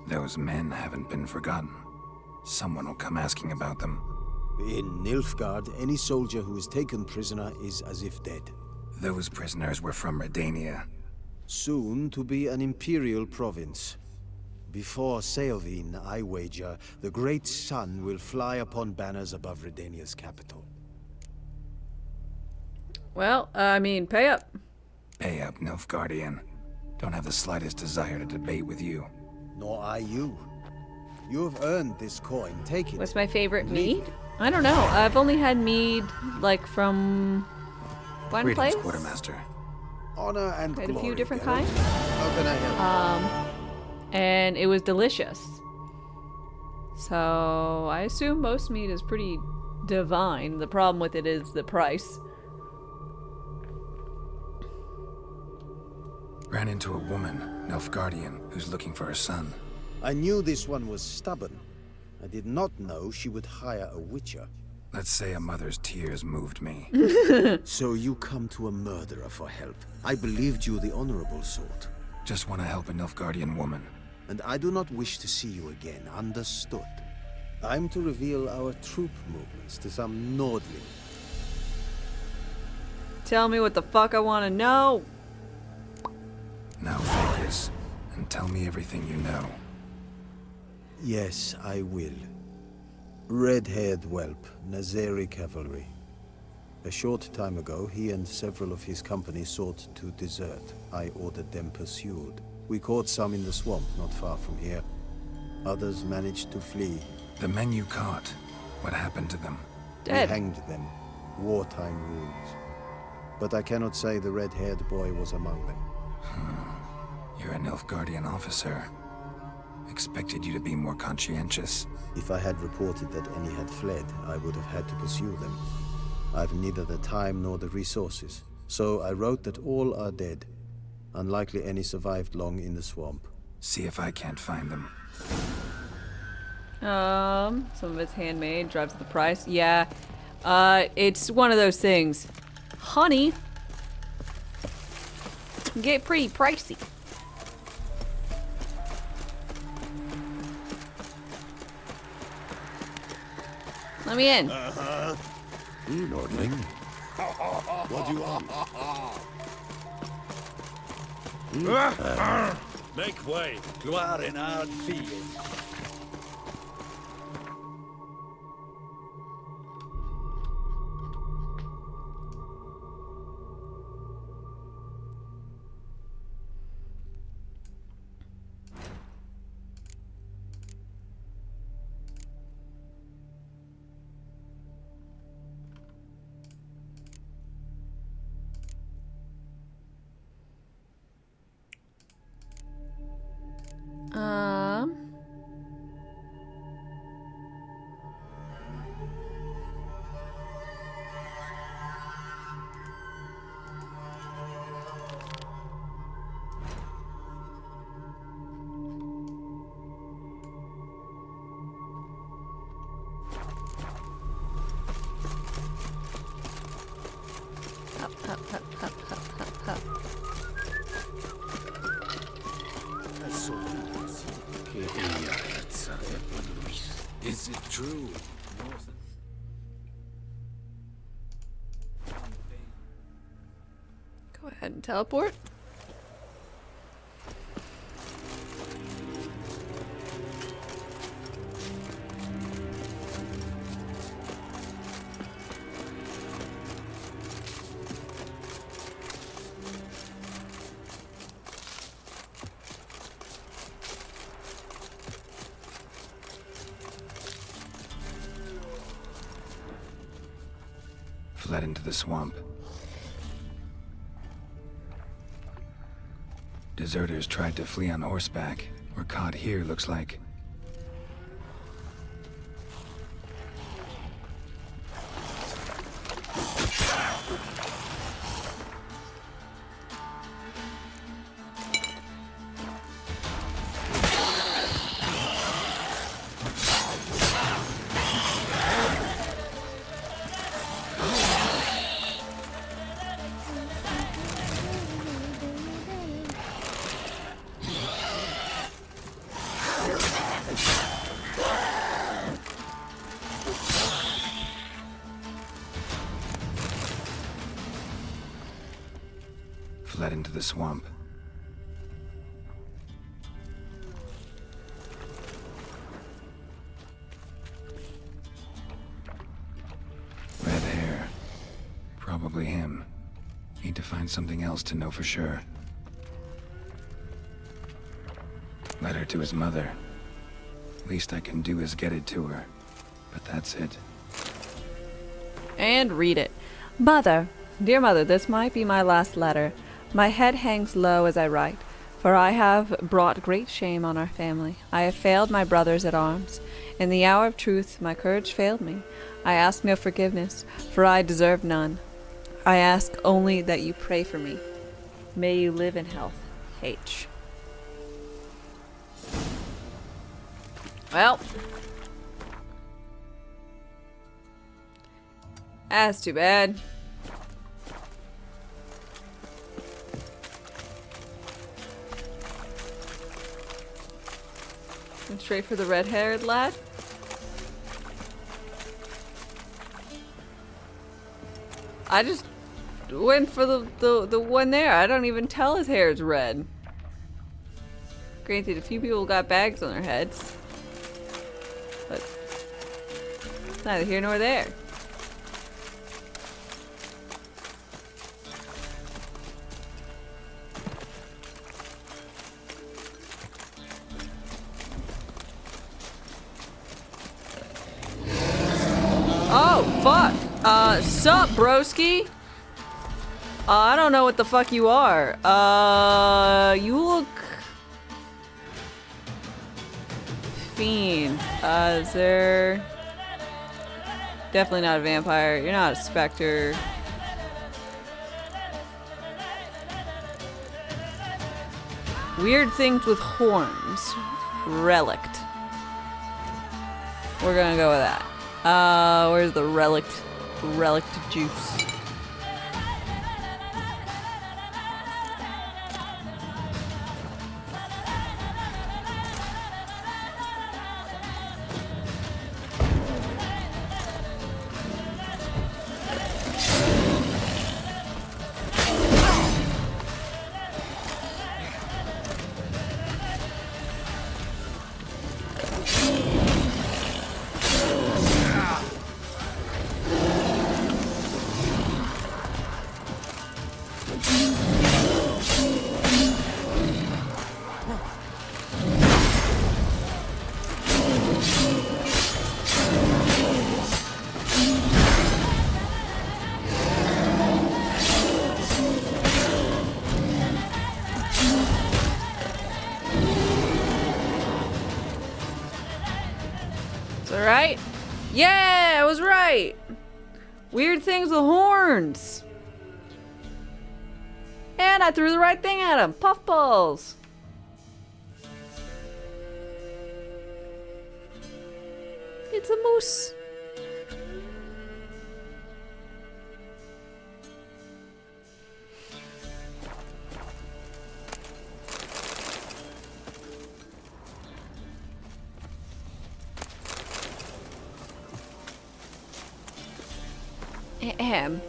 Those men haven't been forgotten. Someone will come asking about them. In Nilfgaard, any soldier who is taken prisoner is as if dead. Those prisoners were from Redania. Soon to be an imperial province. Before Seilvin, I wager, the great sun will fly upon banners above Redania's capital. Well, I mean, pay up. Pay up, Nilfgaardian. Don't have the slightest desire to debate with you. Nor I you. You have earned this coin. Take it. What's my favorite mead? I don't know. I've only had mead, like, from one Greetings, place. Quartermaster. Honor and Had glory, a few different Geralt. kinds. How can I help? And it was delicious. So I assume most meat is pretty divine. The problem with it is the price. Ran into a woman, Nilfgaardian, who's looking for her son. I knew this one was stubborn. I did not know she would hire a witcher. Let's say a mother's tears moved me. So you come to a murderer for help. I believed you the honorable sort. Just want to help a Nilfgaardian woman. And I do not wish to see you again, understood? I'm to reveal our troop movements to some Nordling. Tell me what the fuck I want to know. Now focus, and tell me everything you know. Yes, I will. Red-haired whelp, Nazeri cavalry. A short time ago, he and several of his company sought to desert. I ordered them pursued. We caught some in the swamp not far from here. Others managed to flee. The men you caught, what happened to them? Dead. We hanged them. Wartime rules. But I cannot say the red-haired boy was among them. You're a Nilfgaardian officer. Expected you to be more conscientious. If I had reported that any had fled, I would have had to pursue them. I've neither the time nor the resources. So I wrote that all are dead. Unlikely any survived long in the swamp. See if I can't find them. Some of it's handmade, drives up the price. Yeah. It's one of those things. Honey can get pretty pricey. Let me in. Nordling? What do you want? Make way. Gloire in our field. Is it true? Go ahead and teleport. Fled into the swamp. Deserters tried to flee on horseback. Were caught here, looks like. Fled into the swamp. Red hair. Probably him. Need to find something else to know for sure. Letter to his mother. Least I can do is get it to her. But that's it. And read it. Mother, dear mother, this might be my last letter. My head hangs low as I write, for I have brought great shame on our family. I have failed my brothers at arms. In the hour of truth, my courage failed me. I ask no forgiveness, for I deserve none. I ask only that you pray for me. May you live in health. H. Well, that's too bad. Went straight for the red-haired lad. I just went for the one there. I don't even tell his hair is red. Granted, a few people got bags on their heads, but neither here nor there. Oh, fuck. Sup, broski? I don't know what the fuck you are. You look... fiend. Is there... Definitely not a vampire. You're not a specter. Weird things with horns. Relict. We're gonna go with that. Where's the relict juice? Right? Yeah, I was right. Weird things with horns. And I threw the right thing at him. Puffballs. It's a moose. Ahem.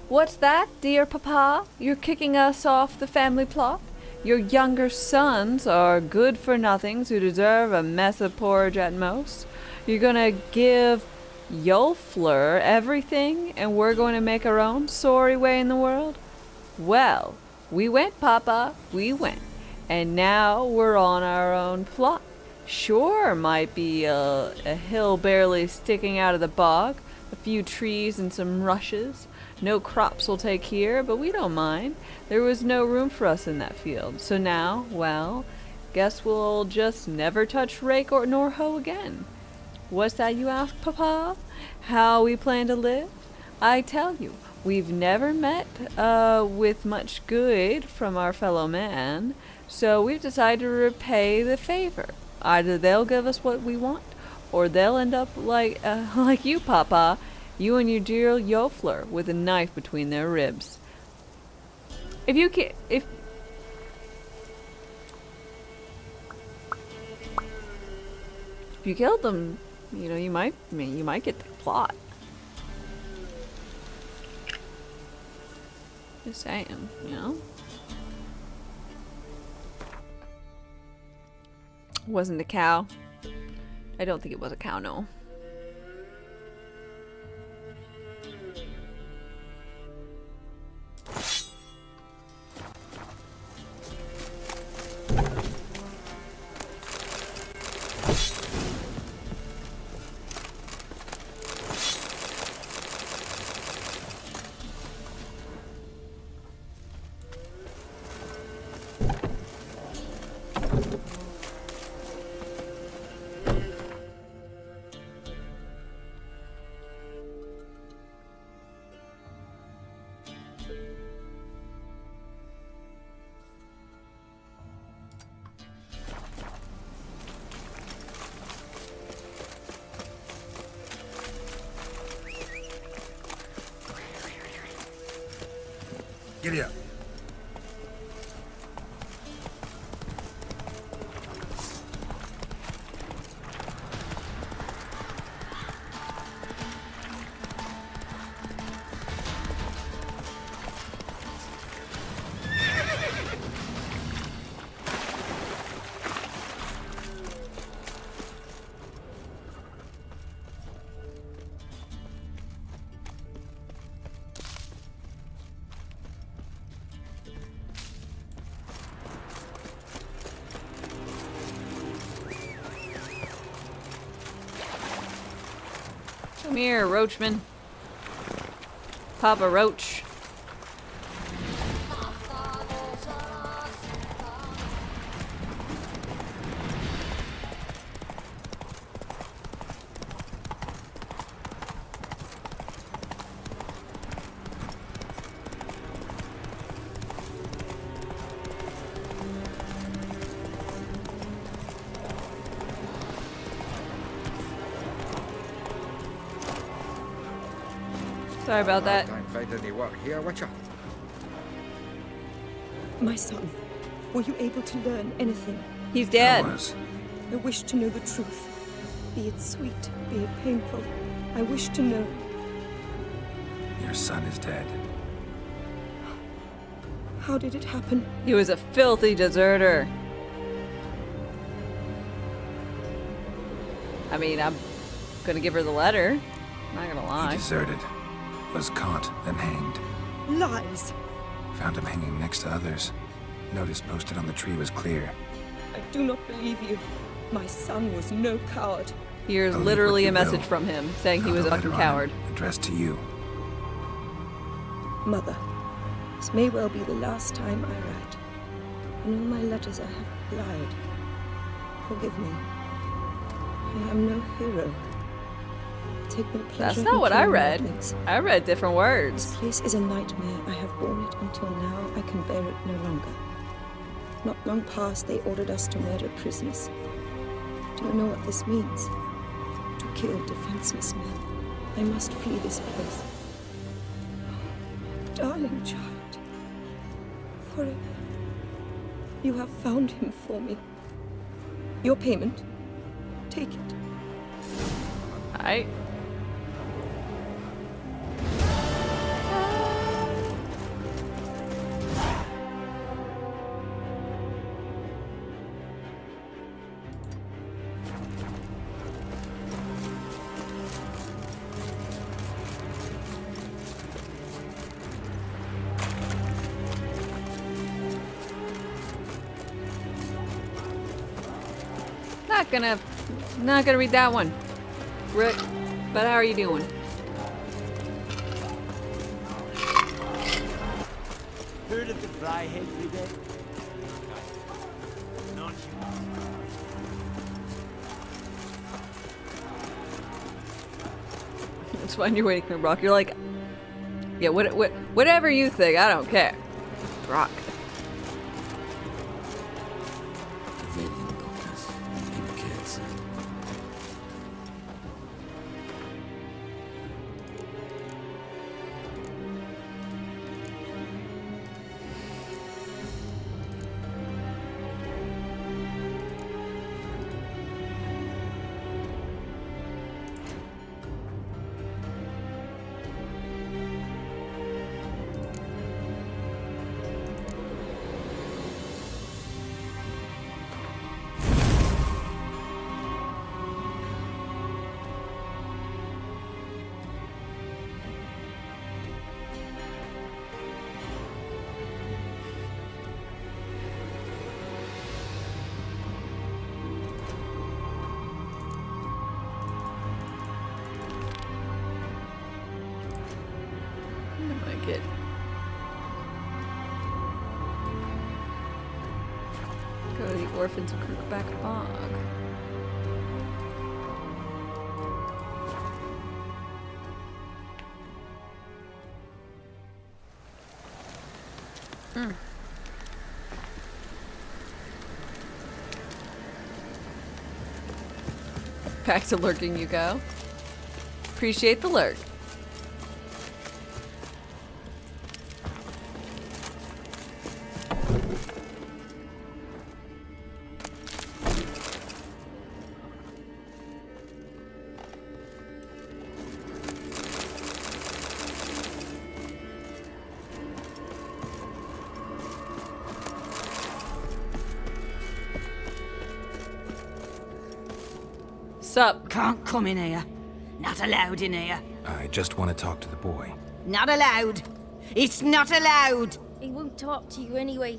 What's that, dear papa? You're kicking us off the family plot? Your younger sons are good-for-nothings who deserve a mess of porridge at most. You're gonna give Yolfler everything, and we're going to make our own sorry way in the world? Well, we went, Papa, we went. And now we're on our own plot. Sure, might be a hill barely sticking out of the bog, a few trees and some rushes. No crops will take here, but we don't mind. There was no room for us in that field. So now, well, guess we'll just never touch rake or nor hoe again. What's that you ask, Papa? How we plan to live? I tell you, we've never met with much good from our fellow man, so we've decided to repay the favor. Either they'll give us what we want, or they'll end up like you, Papa. You and your dear Yolfler with a knife between their ribs. If you killed them, you know, you might get the plot. Just saying, you know. Wasn't a cow. I don't think it was a cow, no. Giddy up. Come here, Roachman. Papa Roach. Sorry about that. Don't find any work here, Witcher. My son, were you able to learn anything? He's dead. I wish to know the truth. Be it sweet, be it painful. I wish to know. Your son is dead. How did it happen? He was a filthy deserter. I mean, I'm gonna give her the letter. Not gonna lie. He deserted. Was caught and hanged. Lies. Found him hanging next to others. Notice posted on the tree was clear. I do not believe you. My son was no coward. Here's literally a message from him saying he was a fucking coward. Addressed to you. Mother, this may well be the last time I write. In all my letters I have lied. Forgive me. I am no hero. Take no pleasure. That's not what I read. I read different words. This place is a nightmare. I have borne it until now. I can bear it no longer. Not long past, they ordered us to murder prisoners. Do you know what this means? To kill defenseless men. I must flee this place. Darling child. Forever. You have found him for me. Your payment. Take it. Alright. Not gonna read that one. Rick, but how are you doing? Heard of the Flyhead Brigade? Not It's fine, you're waiting for Brock. You're like, yeah, whatever you think, I don't care. Brock. Like it. Go to the Orphans of Crookback Bog. Back to lurking you go. Appreciate the lurk. Sup? Can't come in here. Not allowed in here. I just want to talk to the boy. Not allowed. It's not allowed. He won't talk to you anyway.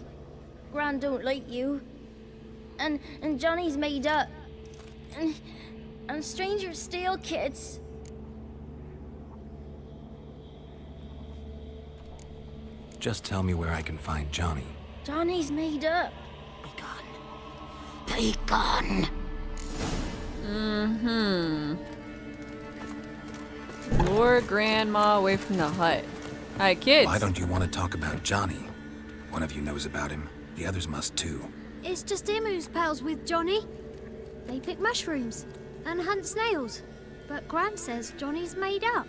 Gran don't like you. And Johnny's made up. And strangers steal kids. Just tell me where I can find Johnny. Johnny's made up. Be gone. Lure Grandma away from the hut. Alright, kids. Why don't you want to talk about Johnny? One of you knows about him. The others must too. It's just him who's pals with Johnny. They pick mushrooms and hunt snails. But Gran says Johnny's made up.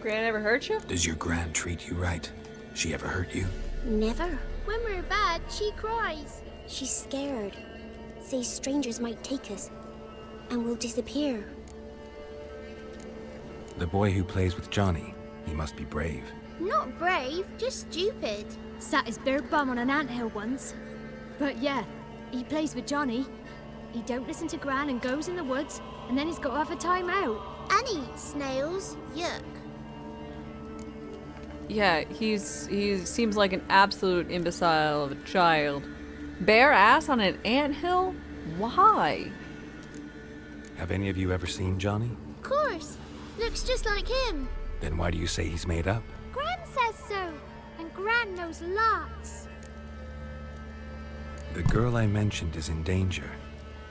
Gran ever hurt you? Does your Gran treat you right? She ever hurt you? Never. When we're bad, she cries. She's scared. Says strangers might take us. And we'll disappear. The boy who plays with Johnny, he must be brave. Not brave, just stupid. Sat his bare bum on an anthill once. But yeah, he plays with Johnny. He don't listen to Gran and goes in the woods, and then he's got to have a time out. And he eats snails. Yuck. Yeah, he seems like an absolute imbecile of a child. Bare ass on an anthill? Why? Have any of you ever seen Johnny? Of course. Looks just like him. Then why do you say he's made up? Gran says so. And Gran knows lots. The girl I mentioned is in danger.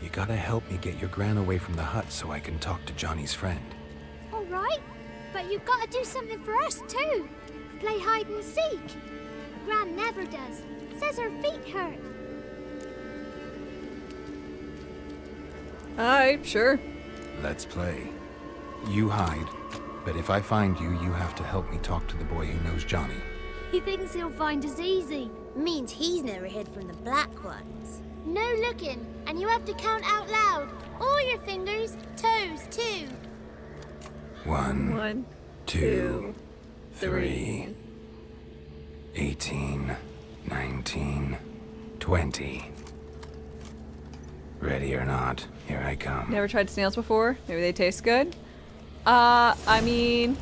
You gotta help me get your Gran away from the hut so I can talk to Johnny's friend. All right. But you've got to do something for us too. Play hide and seek. Gran never does. Says her feet hurt. Alright, sure. Let's play. You hide, but if I find you, you have to help me talk to the boy who knows Johnny. He thinks he'll find us easy. Means he's never hid from the black ones. No looking, and you have to count out loud. All your fingers, toes too. 1, 2, 3, 18, 19, 20. Ready or not, here I come. Never tried snails before? Maybe they taste good? I mean...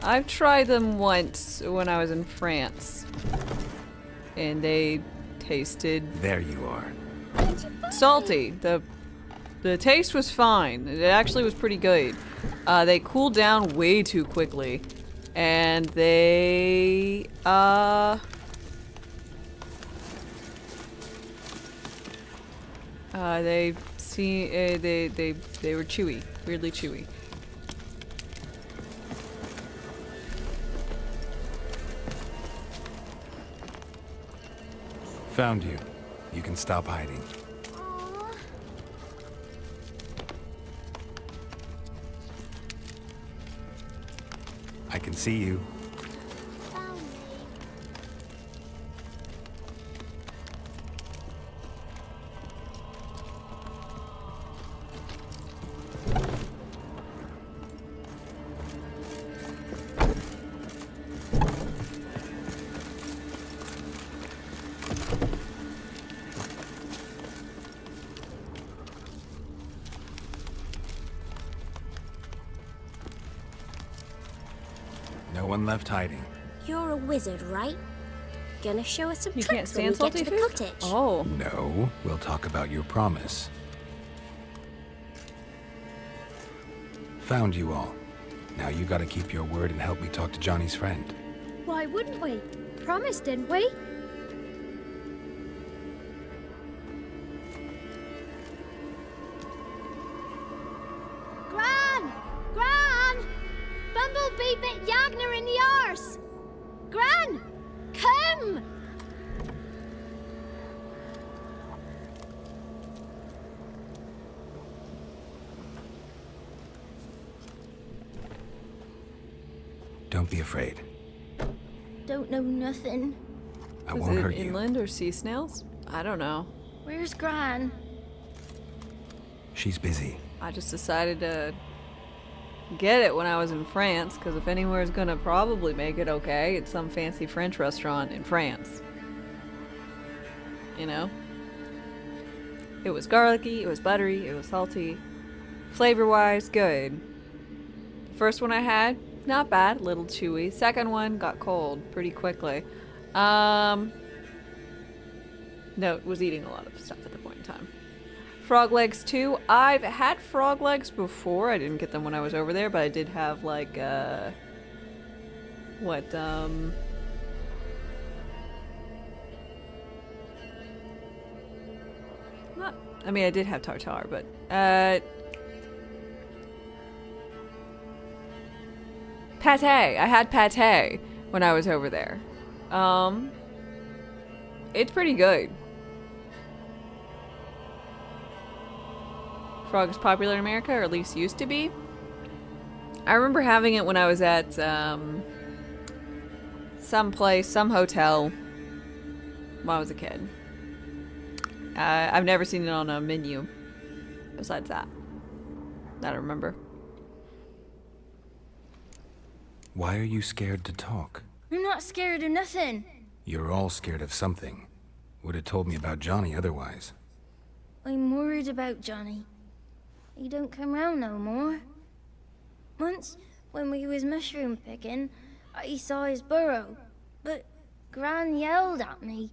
I've tried them once when I was in France. And they tasted... There you are. salty. The taste was fine. It actually was pretty good. They cooled down way too quickly. And they... they were chewy. Weirdly chewy. Found you. You can stop hiding. I can see you. No one left hiding. You're a wizard, right? Gonna show us some You can't tricks when we stand get to the salty food? cottage. Oh. No, we'll talk about your promise. Found you all. Now you gotta keep your word and help me talk to Johnny's friend. Why wouldn't we? Promised, didn't we? Gran! Gran! Bumblebee bit Yagner in the arse! Gran! Come! Don't be afraid. Don't know nothing. I Was won't it hurt you. inland or sea snails? I don't know. Where's Gran? She's busy. I just decided to get it when I was in France, because if anywhere's gonna probably make it okay, it's some fancy French restaurant in France. You know? It was garlicky, it was buttery, it was salty. Flavor-wise, good. First one I had, not bad, little chewy. Second one got cold pretty quickly. No, was eating a lot of stuff at the point in time. Frog legs too. I've had frog legs before. I didn't get them when I was over there, but I did have like not, I mean I did have tartare, but pate. I had pate when I was over there. It's pretty good. Frog is popular in America, or at least used to be. I remember having it when I was at some place, some hotel, when I was a kid. I've never seen it on a menu besides that I remember. Why are you scared to talk? I'm not scared of nothing. You're all scared of something. Would have told me about Johnny otherwise. I'm worried about Johnny. He don't come round no more. Once, when we was mushroom picking, I saw his burrow, but Gran yelled at me,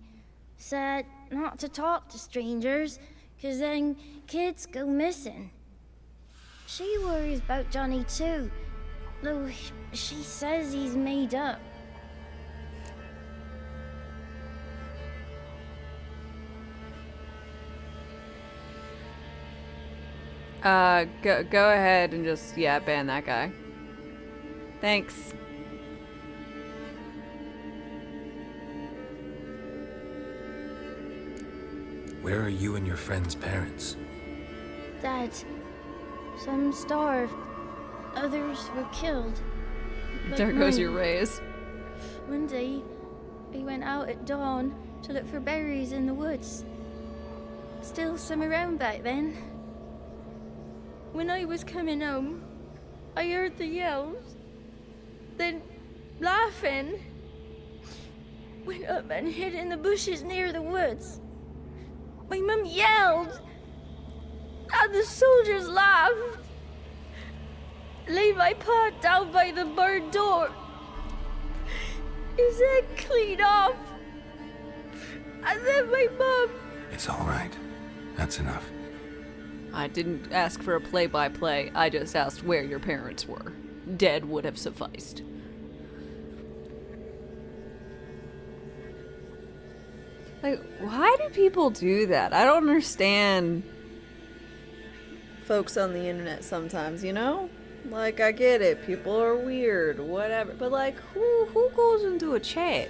said not to talk to strangers, 'cause then kids go missing. She worries about Johnny too, though she says he's made up. Go ahead and just, yeah, ban that guy. Thanks. Where are you and your friend's parents? Dad, some starved, others were killed. Like There goes mine. your raise. One day, we went out at dawn to look for berries in the woods. Still some around back then. When I was coming home, I heard the yells. Then, laughing, went up and hid in the bushes near the woods. My mum yelled, and the soldiers laughed. lay my pa down by the barn door. His head clean off. And then my mum. It's all right. That's enough. I didn't ask for a play-by-play. I just asked where your parents were. Dead would have sufficed. Like, why do people do that? I don't understand folks on the internet sometimes, you know? Like, I get it. People are weird, whatever. But, like, who goes into a chat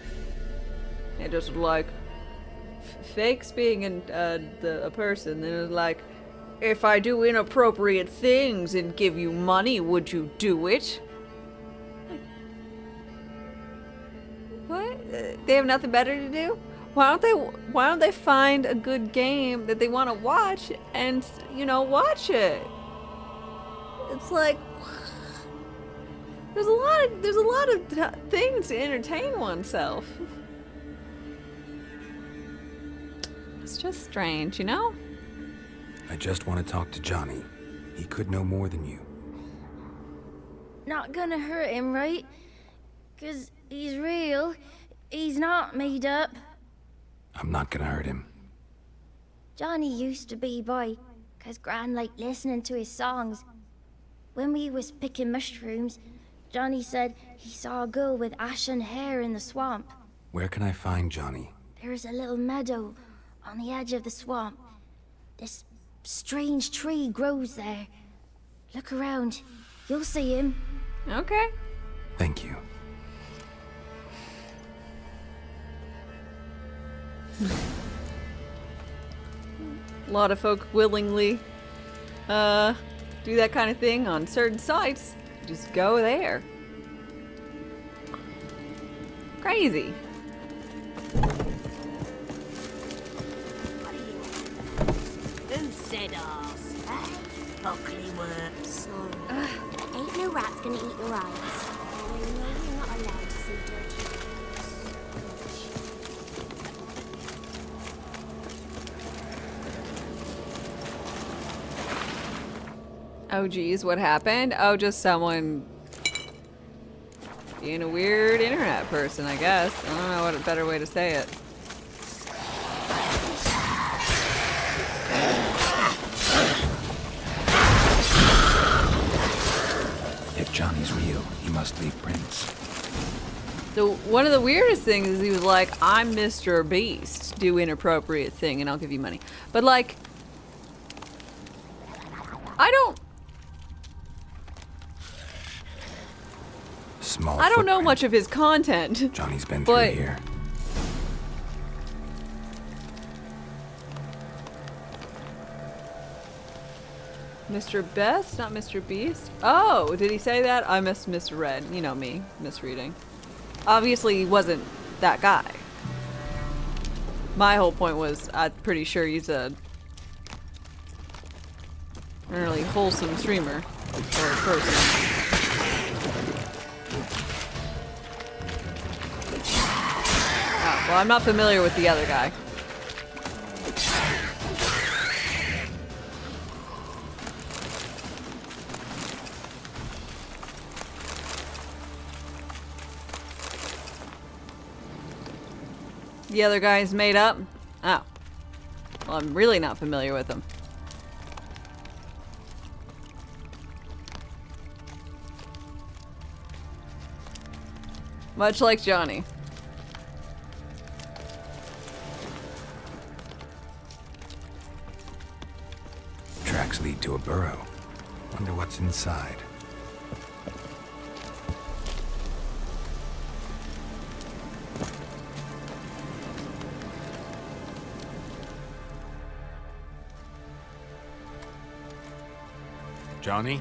and just, like, fakes being a person, and is like, if I do inappropriate things and give you money, would you do it? What? They have nothing better to do? Why don't they find a good game that they want to watch and, you know, watch it? It's like, there's a lot of things to entertain oneself. It's just strange, you know? I just want to talk to Johnny. He could know more than you. Not gonna hurt him, right? 'Cause he's real. He's not made up. I'm not gonna hurt him. Johnny used to be boy, 'cause Gran liked listening to his songs. When we was picking mushrooms, Johnny said he saw a girl with ashen hair in the swamp. Where can I find Johnny? There's a little meadow on the edge of the swamp. This strange tree grows there. Look around. You'll see him. Okay. Thank you. A lot of folk willingly do that kind of thing on certain sites. Just go there. Crazy. Who said ours? Buckley work. Sorry. Ain't no rat's gonna eat your eyes. You know you're not allowed to see dirty Oh geez, what happened? Oh, just someone being a weird internet person, I guess. I don't know what a better way to say it. If Johnny's real, he must leave prints. So one of the weirdest things is he was like, I'm Mr. Beast, do inappropriate thing and I'll give you money. But like, I don't know much of his content. Johnny's been through here. Mr. Best, not Mr. Beast? Oh, did he say that? I misread. You know me, misreading. Obviously, he wasn't that guy. My whole point was, I'm pretty sure he's a really wholesome streamer or person. Oh, well, I'm not familiar with the other guy. The other guy's made up? Oh. Well, I'm really not familiar with him. Much like Johnny. Tracks lead to a burrow. Wonder what's inside. Johnny?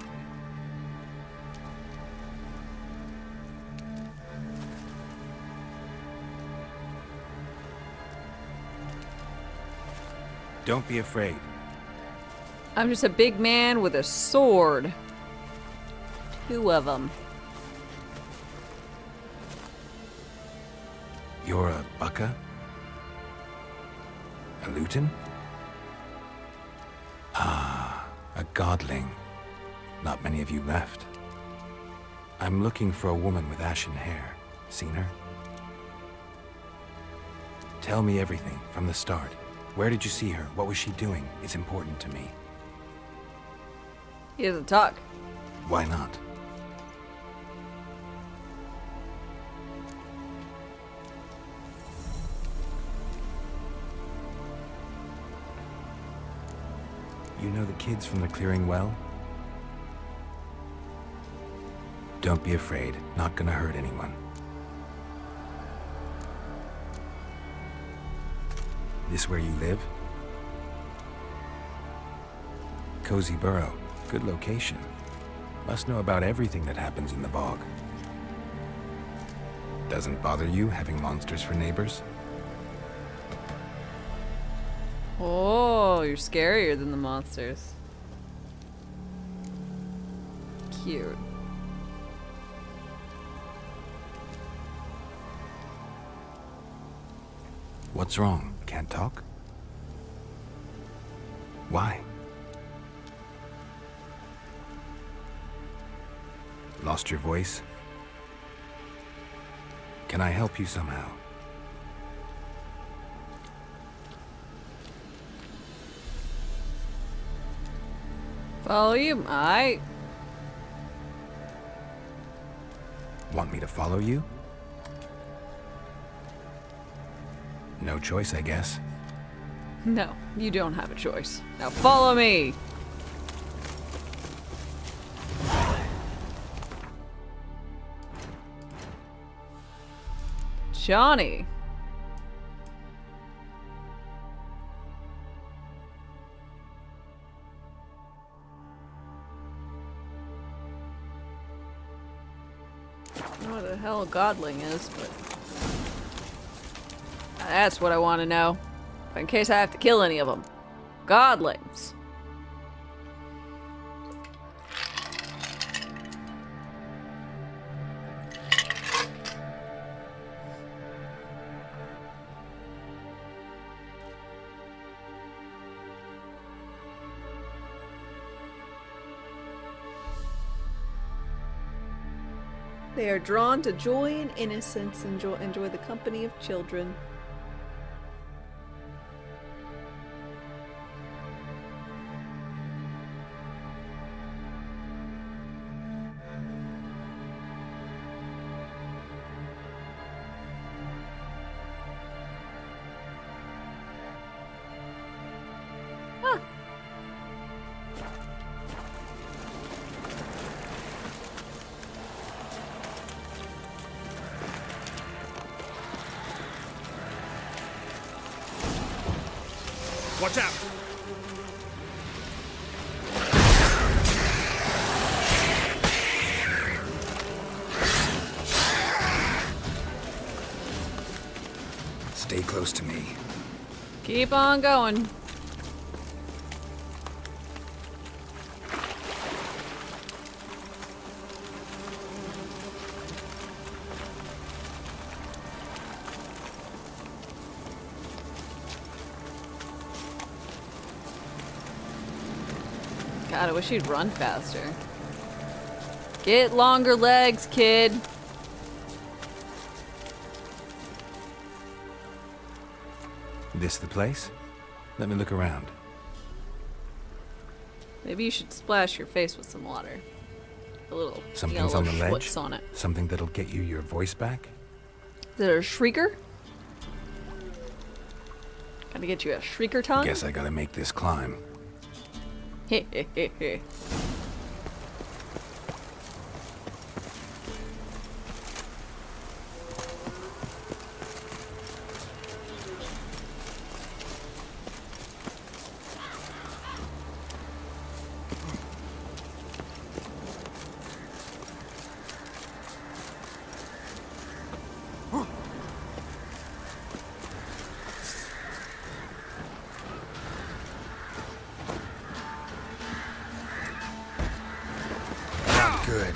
Don't be afraid. I'm just a big man with a sword. 2 of them. You're a bucka? A Luton? Ah, a godling. Not many of you left. I'm looking for a woman with ashen hair. Seen her? Tell me everything from the start. Where did you see her? What was she doing? It's important to me. He doesn't talk. Why not? You know the kids from the clearing well? Don't be afraid. Not gonna hurt anyone. This where you live? Cozy Burrow. Good location. Must know about everything that happens in the bog. Doesn't bother you having monsters for neighbors? Oh, you're scarier than the monsters. Cute. What's wrong? Can't talk? Why? Lost your voice? Can I help you somehow? Follow you? Want me to follow you? No choice, I guess. No, you don't have a choice. Now follow me! Johnny! I don't know what the hell a godling is, but that's what I want to know. In case I have to kill any of them. Godlings. They are drawn to joy and innocence and enjoy the company of children. Watch out! Stay close to me. Keep on going. God, I wish you'd run faster. Get longer legs, kid. This the place? Let me look around. Maybe you should splash your face with some water. A little Something's on the ledge? schwitz on it. Something that'll get you your voice back? Is it a shrieker? Gotta get you a shrieker tongue? Guess I gotta make this climb. Heh heh heh heh. Good.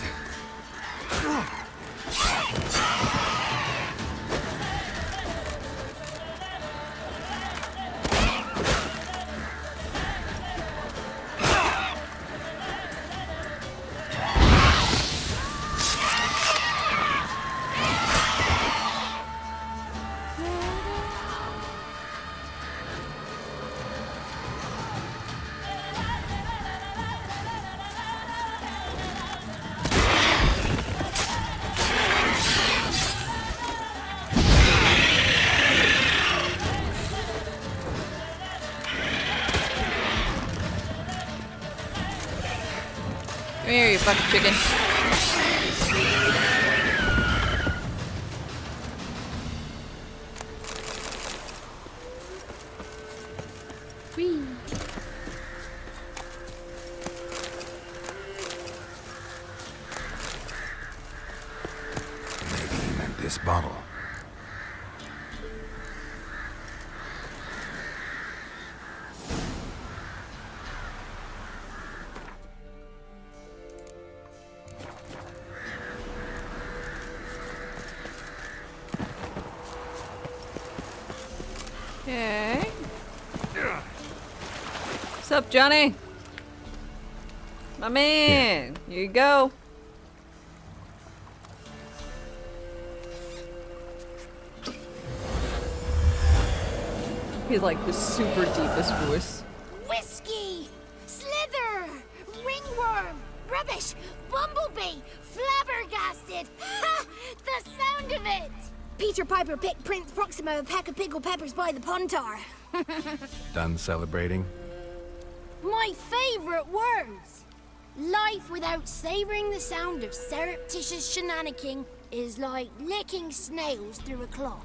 fucking chicken. Whee! Maybe he meant this bottle. Okay. What's up, Johnny? My man. Here you go. He's like the super deepest voice. Whiskey! Slither! Ringworm! Rubbish! Bumblebee! Flabbergasted! Ha! The sound of it! Peter Piper picked Prince Proximo a pack of pickled peppers by the Pontar. Done celebrating? My favorite words! Life without savoring the sound of surreptitious shenanigans is like licking snails through a cloth.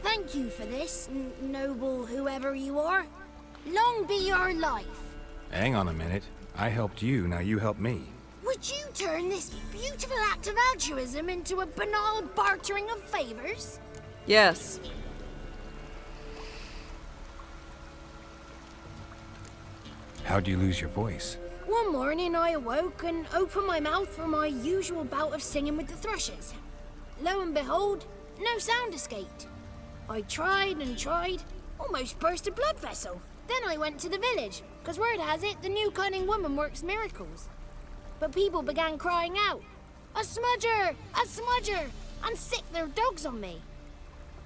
Thank you for this, noble whoever you are. Long be your life. Hang on a minute. I helped you, now you help me. Would you turn this beautiful act of altruism into a banal bartering of favors? Yes. How'd you lose your voice? One morning I awoke and opened my mouth for my usual bout of singing with the thrushes. Lo and behold, no sound escaped. I tried and tried, almost burst a blood vessel. Then I went to the village, because word has it the new cunning woman works miracles. But people began crying out, "A smudger! A smudger!" and sick their dogs on me.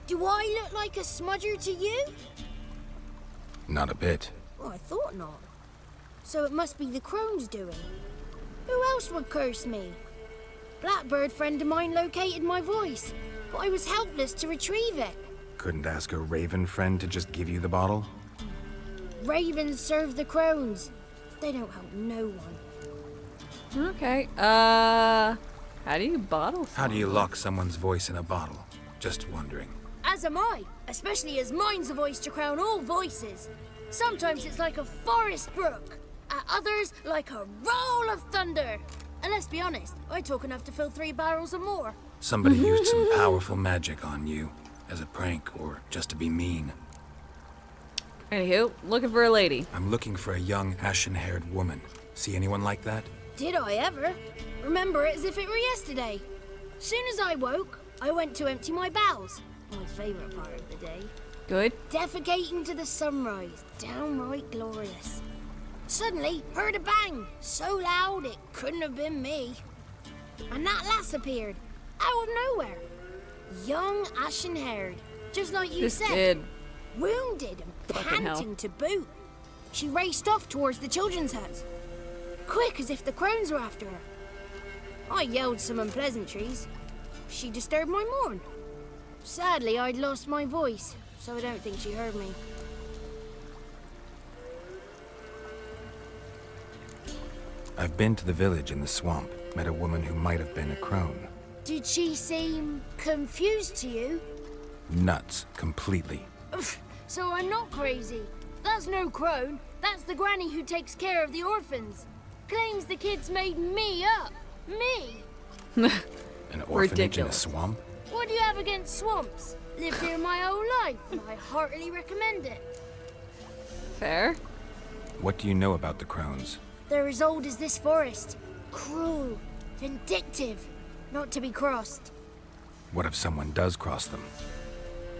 Do I look like a smudger to you? Not a bit. Oh, I thought not. So it must be the crone's doing. Who else would curse me? Blackbird friend of mine located my voice, but I was helpless to retrieve it. Couldn't ask a raven friend to just give you the bottle? Ravens serve the crones. They don't help no one. Okay. How do you bottle How do you lock someone's voice in a bottle? Just wondering. As am I, especially as mine's a voice to crown all voices. Sometimes it's like a forest brook, at others like a roll of thunder. And let's be honest, I talk enough to fill 3 barrels or more. Somebody used some powerful magic on you, as a prank or just to be mean. Anywho, looking for a lady. I'm looking for a young, ashen-haired woman. See anyone like that? Did I ever? Remember it as if it were yesterday. Soon as I woke, I went to empty my bowels. My favourite part of the day. Good. Defecating to the sunrise. Downright glorious. Suddenly, heard a bang. So loud it couldn't have been me. And that lass appeared. Out of nowhere. Young, ashen-haired. Just like you This said. kid. Wounded and Fucking hell. panting to boot. She raced off towards the children's huts. Quick as if the crones were after her. I yelled some unpleasantries. She disturbed my morn. Sadly, I'd lost my voice, so I don't think she heard me. I've been to the village in the swamp, met a woman who might have been a crone. Did she seem confused to you? Nuts, completely. So I'm not crazy. That's no crone. That's the granny who takes care of the orphans. Claims the kids made me up. Me! An orphanage Ridiculous. in a swamp? What do you have against swamps? Lived here my whole life, and I heartily recommend it. Fair. What do you know about the crones? They're as old as this forest. Cruel, vindictive, not to be crossed. What if someone does cross them?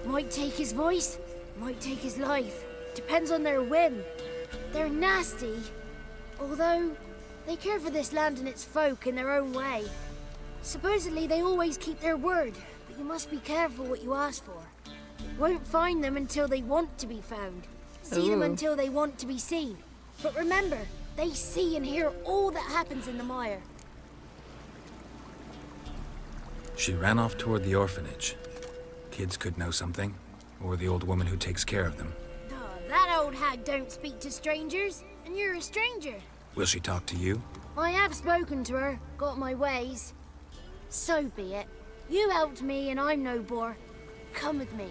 Might take his voice, might take his life. Depends on their whim. They're nasty, although they care for this land and its folk in their own way. Supposedly they always keep their word, but you must be careful what you ask for. Won't find them until they want to be found. See them Ooh. until they want to be seen. But remember, they see and hear all that happens in the mire. She ran off toward the orphanage. Kids could know something, or the old woman who takes care of them. Oh, that old hag don't speak to strangers, and you're a stranger. Will she talk to you? I have spoken to her, got my ways. So be it. You helped me and I'm no bore. Come with me.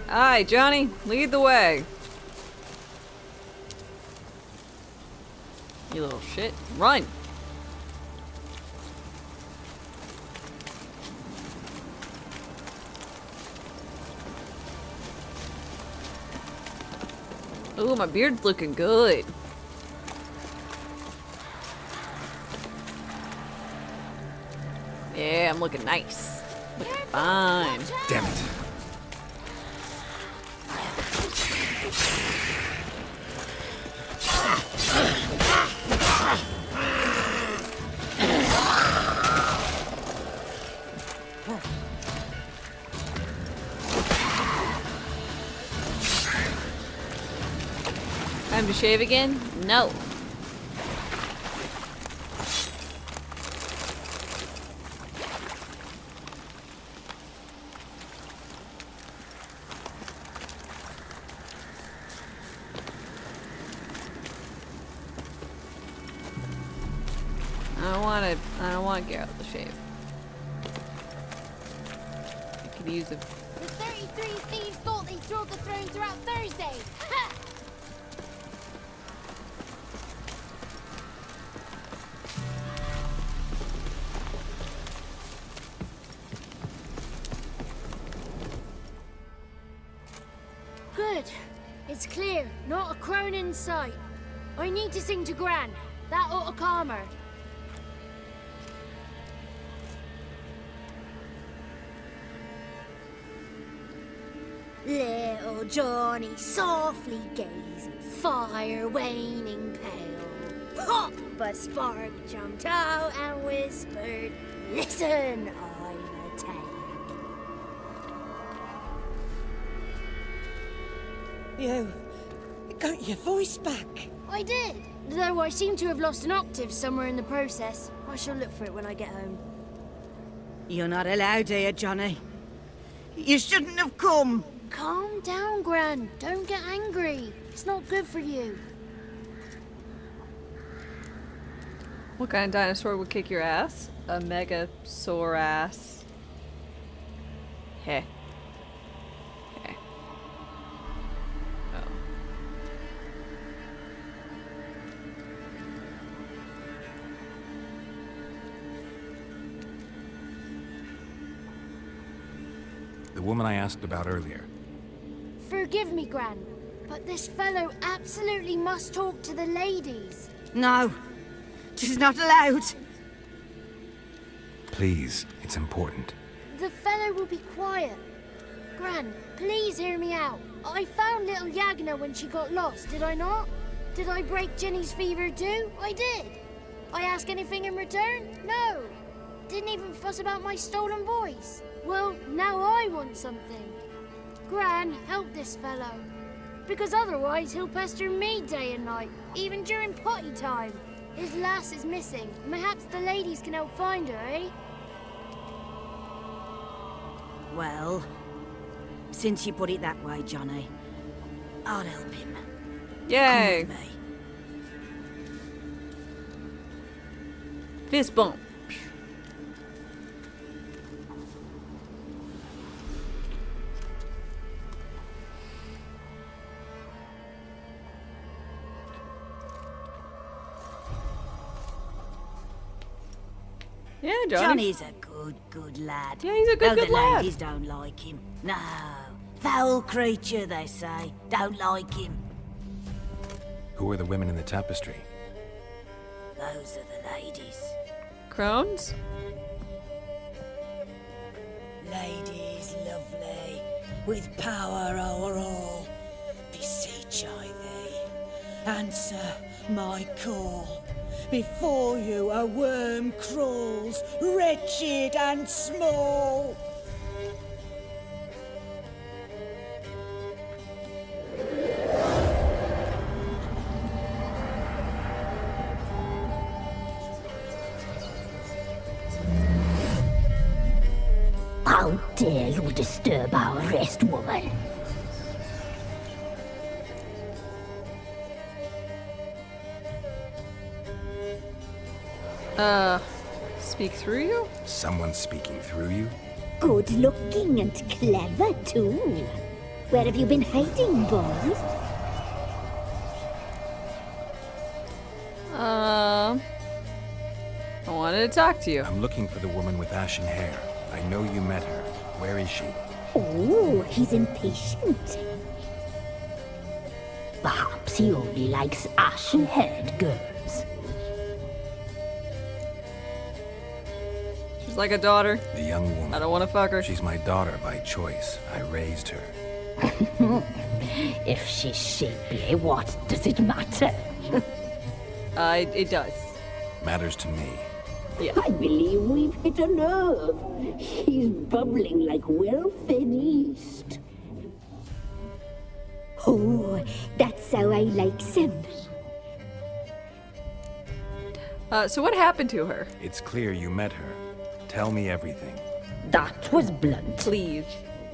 Aye, Johnny, lead the way. You little shit. Run! Ooh, my beard's looking good. Yeah, I'm looking nice. Looking fine. Damn it. Time to shave again? No. I don't want Geralt to shave. I could use a... The 33 thieves thought they stole the throne throughout Thursday. Ha! Good. It's clear. Not a crone in sight. I need to sing to Gran. That ought to calm her. Little Johnny softly gazing, fire waning pale. Pop! A spark jumped out and whispered, "Listen, I'm a tale." You got your voice back. I did, though I seem to have lost an octave somewhere in the process. I shall look for it when I get home. You're not allowed here, Johnny. You shouldn't have come. Calm down, Gran. Don't get angry. It's not good for you. What kind of dinosaur would kick your ass? A Megasaurus. Heh. Heh. Oh. The woman I asked about earlier. Forgive me, Gran, but this fellow absolutely must talk to the ladies. No, she's not allowed. Please, it's important. The fellow will be quiet. Gran, please hear me out. I found little Yagna when she got lost, did I not? Did I break Ginny's fever too? I did. I ask anything in return? No. Didn't even fuss about my stolen voice. Well, now I want something. Gran, help this fellow. Because otherwise he'll pester me day and night, even during potty time. His lass is missing. Perhaps the ladies can help find her, eh? Well, since you put it that way, Johnny, I'll help him. Yay! Come with me. Fist bump. Yeah, Johnny. Johnny's a good lad. Yeah, he's a good the lad. ladies don't like him. No, foul creature, they say. Don't like him. Who are the women in the tapestry? Those are the ladies. Crones? Ladies lovely, with power o'er all. Beseech I thee, answer my call. Before you a worm crawls, wretched and small. How dare you disturb our rest, woman? Speak through you? Someone speaking through you? Good looking and clever, too. Where have you been hiding, boy? I wanted to talk to you. I'm looking for the woman with ashen hair. I know you met her. Where is she? Oh, he's impatient. Perhaps he only likes ashen-haired girls. She's like a daughter. The young woman. I don't want to fuck her. She's my daughter by choice. I raised her. If she's shapely, what does it matter? It does. Matters to me. Yeah. I believe we've hit a nerve. He's bubbling like well-fed yeast. Oh, that's how I like him. So what happened to her? It's clear you met her. Tell me everything. That was blunt. Please.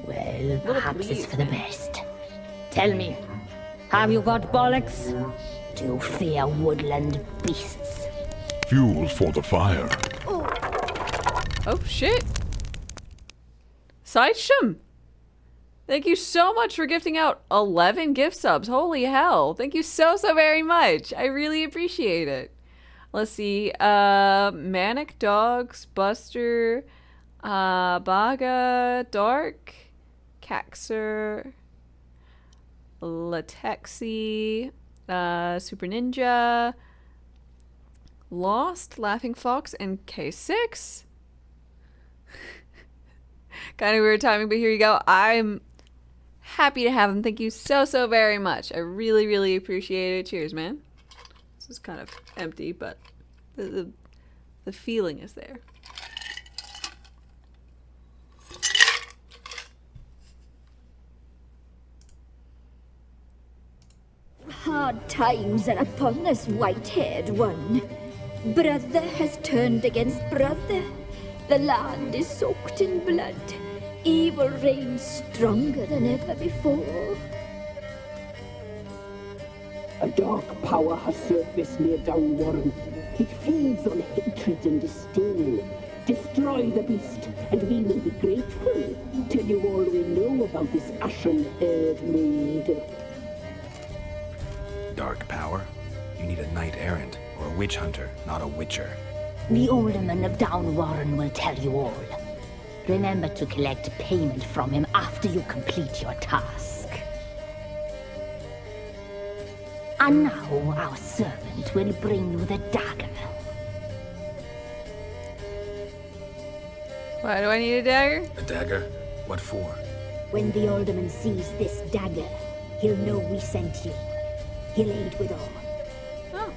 Well, perhaps it's for the best. Tell me, have you got bollocks? Do you fear woodland beasts? Fuel for the fire. Oh shit. Sidesham! Thank you so much for gifting out 11 gift subs. Holy hell. Thank you so very much. I really appreciate it. Let's see. Manic Dogs, Buster, Baga, Dark, Caxer, Latexi, Super Ninja, Lost, Laughing Fox, and K6. Kind of weird timing, but here you go. I'm happy to have them. Thank you so very much. I really appreciate it. Cheers, man. This is kind of empty, but the feeling is there. Hard times are upon us, white-haired one. Brother has turned against brother. The land is soaked in blood. Evil reigns stronger than ever before. A dark power has surfaced near Downwarren. It feeds on hatred and disdain. Destroy the beast, and we will be grateful. Tell you all we know about this ashen-haired maid. Dark power? You need a knight errant, or a witch hunter, not a witcher. The alderman of Downwarren will tell you all. Remember to collect payment from him after you complete your task. And now our servant will bring you the dagger. Why do I need a dagger? A dagger? What for? When the alderman sees this dagger, he'll know we sent you. He'll aid with all. Oh.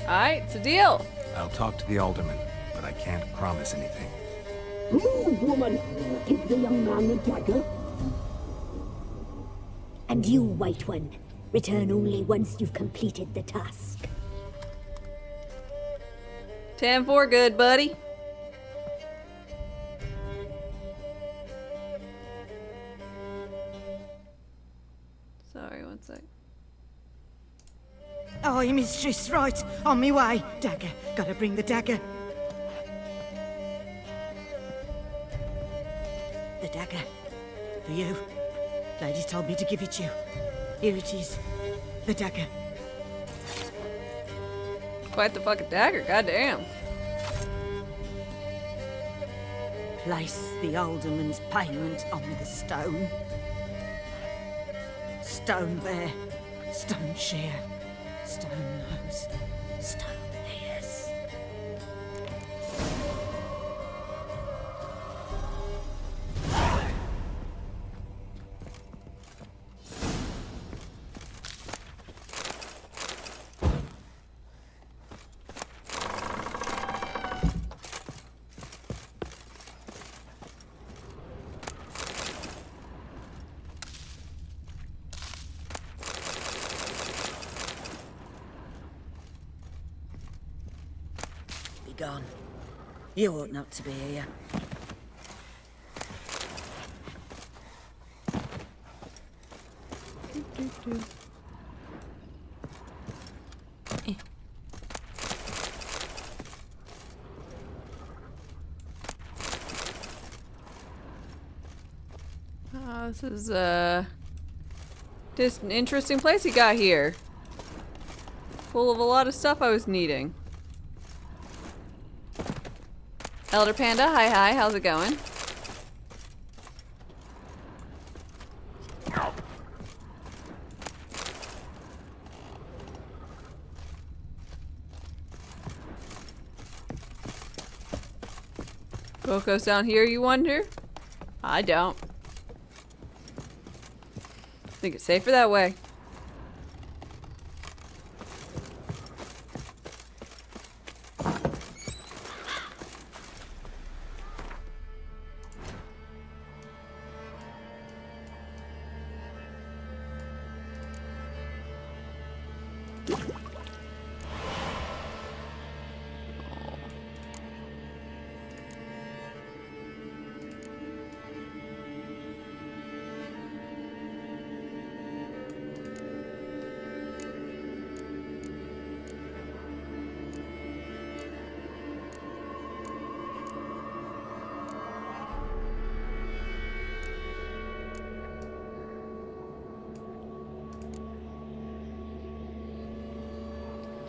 Alright, it's a deal. I'll talk to the alderman, but I can't promise anything. Move, woman! Give the young man the dagger. And you, White One, return only once you've completed the task. 10-4, good, buddy. Sorry, one sec. Aye, mistress, right. On me way. Dagger. Gotta bring the dagger. The dagger. For you. Lady told me to give it you. Here it is. The dagger. Quite the fucking dagger, goddamn. Place the alderman's payment on the stone. Stone bear, stone shear, stone nose, stone ears. Gone. You ought not to be here. Oh, this is just an interesting place you got here. Full of a lot of stuff I was needing. Elder Panda, hi, how's it going? What goes down here, you wonder? I don't. Think it's safer that way.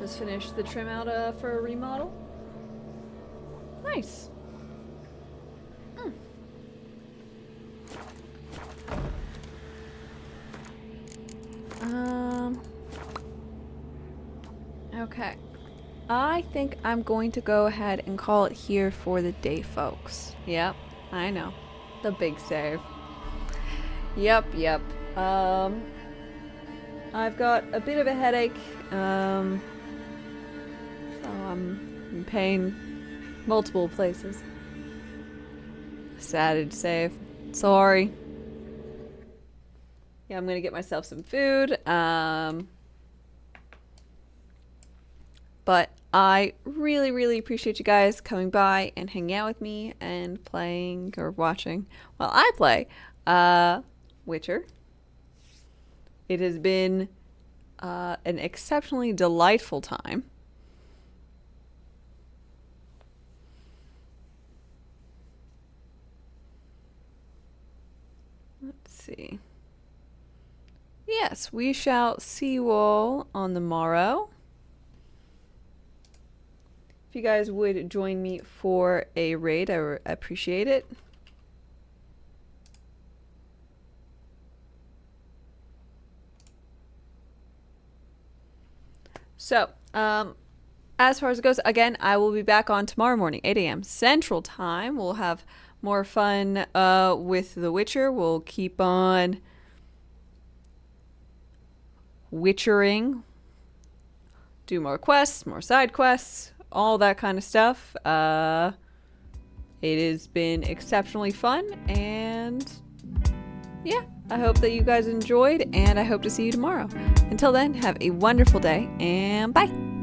Just finished the trim out for a remodel. Nice. Okay. I think I'm going to go ahead and call it here for the day, folks. Yep, I know. The big save. Yep. I've got a bit of a headache. So I'm in pain multiple places. Sad to save. Sorry. Yeah, I'm gonna get myself some food. But I really appreciate you guys coming by and hanging out with me and playing or watching while I play Witcher. It has been an exceptionally delightful time. Let's see. Yes, we shall see you all on the morrow. If you guys would join me for a raid, I would appreciate it. So, as far as it goes, again, I will be back on tomorrow morning, 8 a.m. Central Time. We'll have more fun with The Witcher. We'll keep on witchering, do more quests, more side quests, all that kind of stuff. It has been exceptionally fun, and yeah, I hope that you guys enjoyed, and I hope to see you tomorrow. Until then, have a wonderful day, and bye!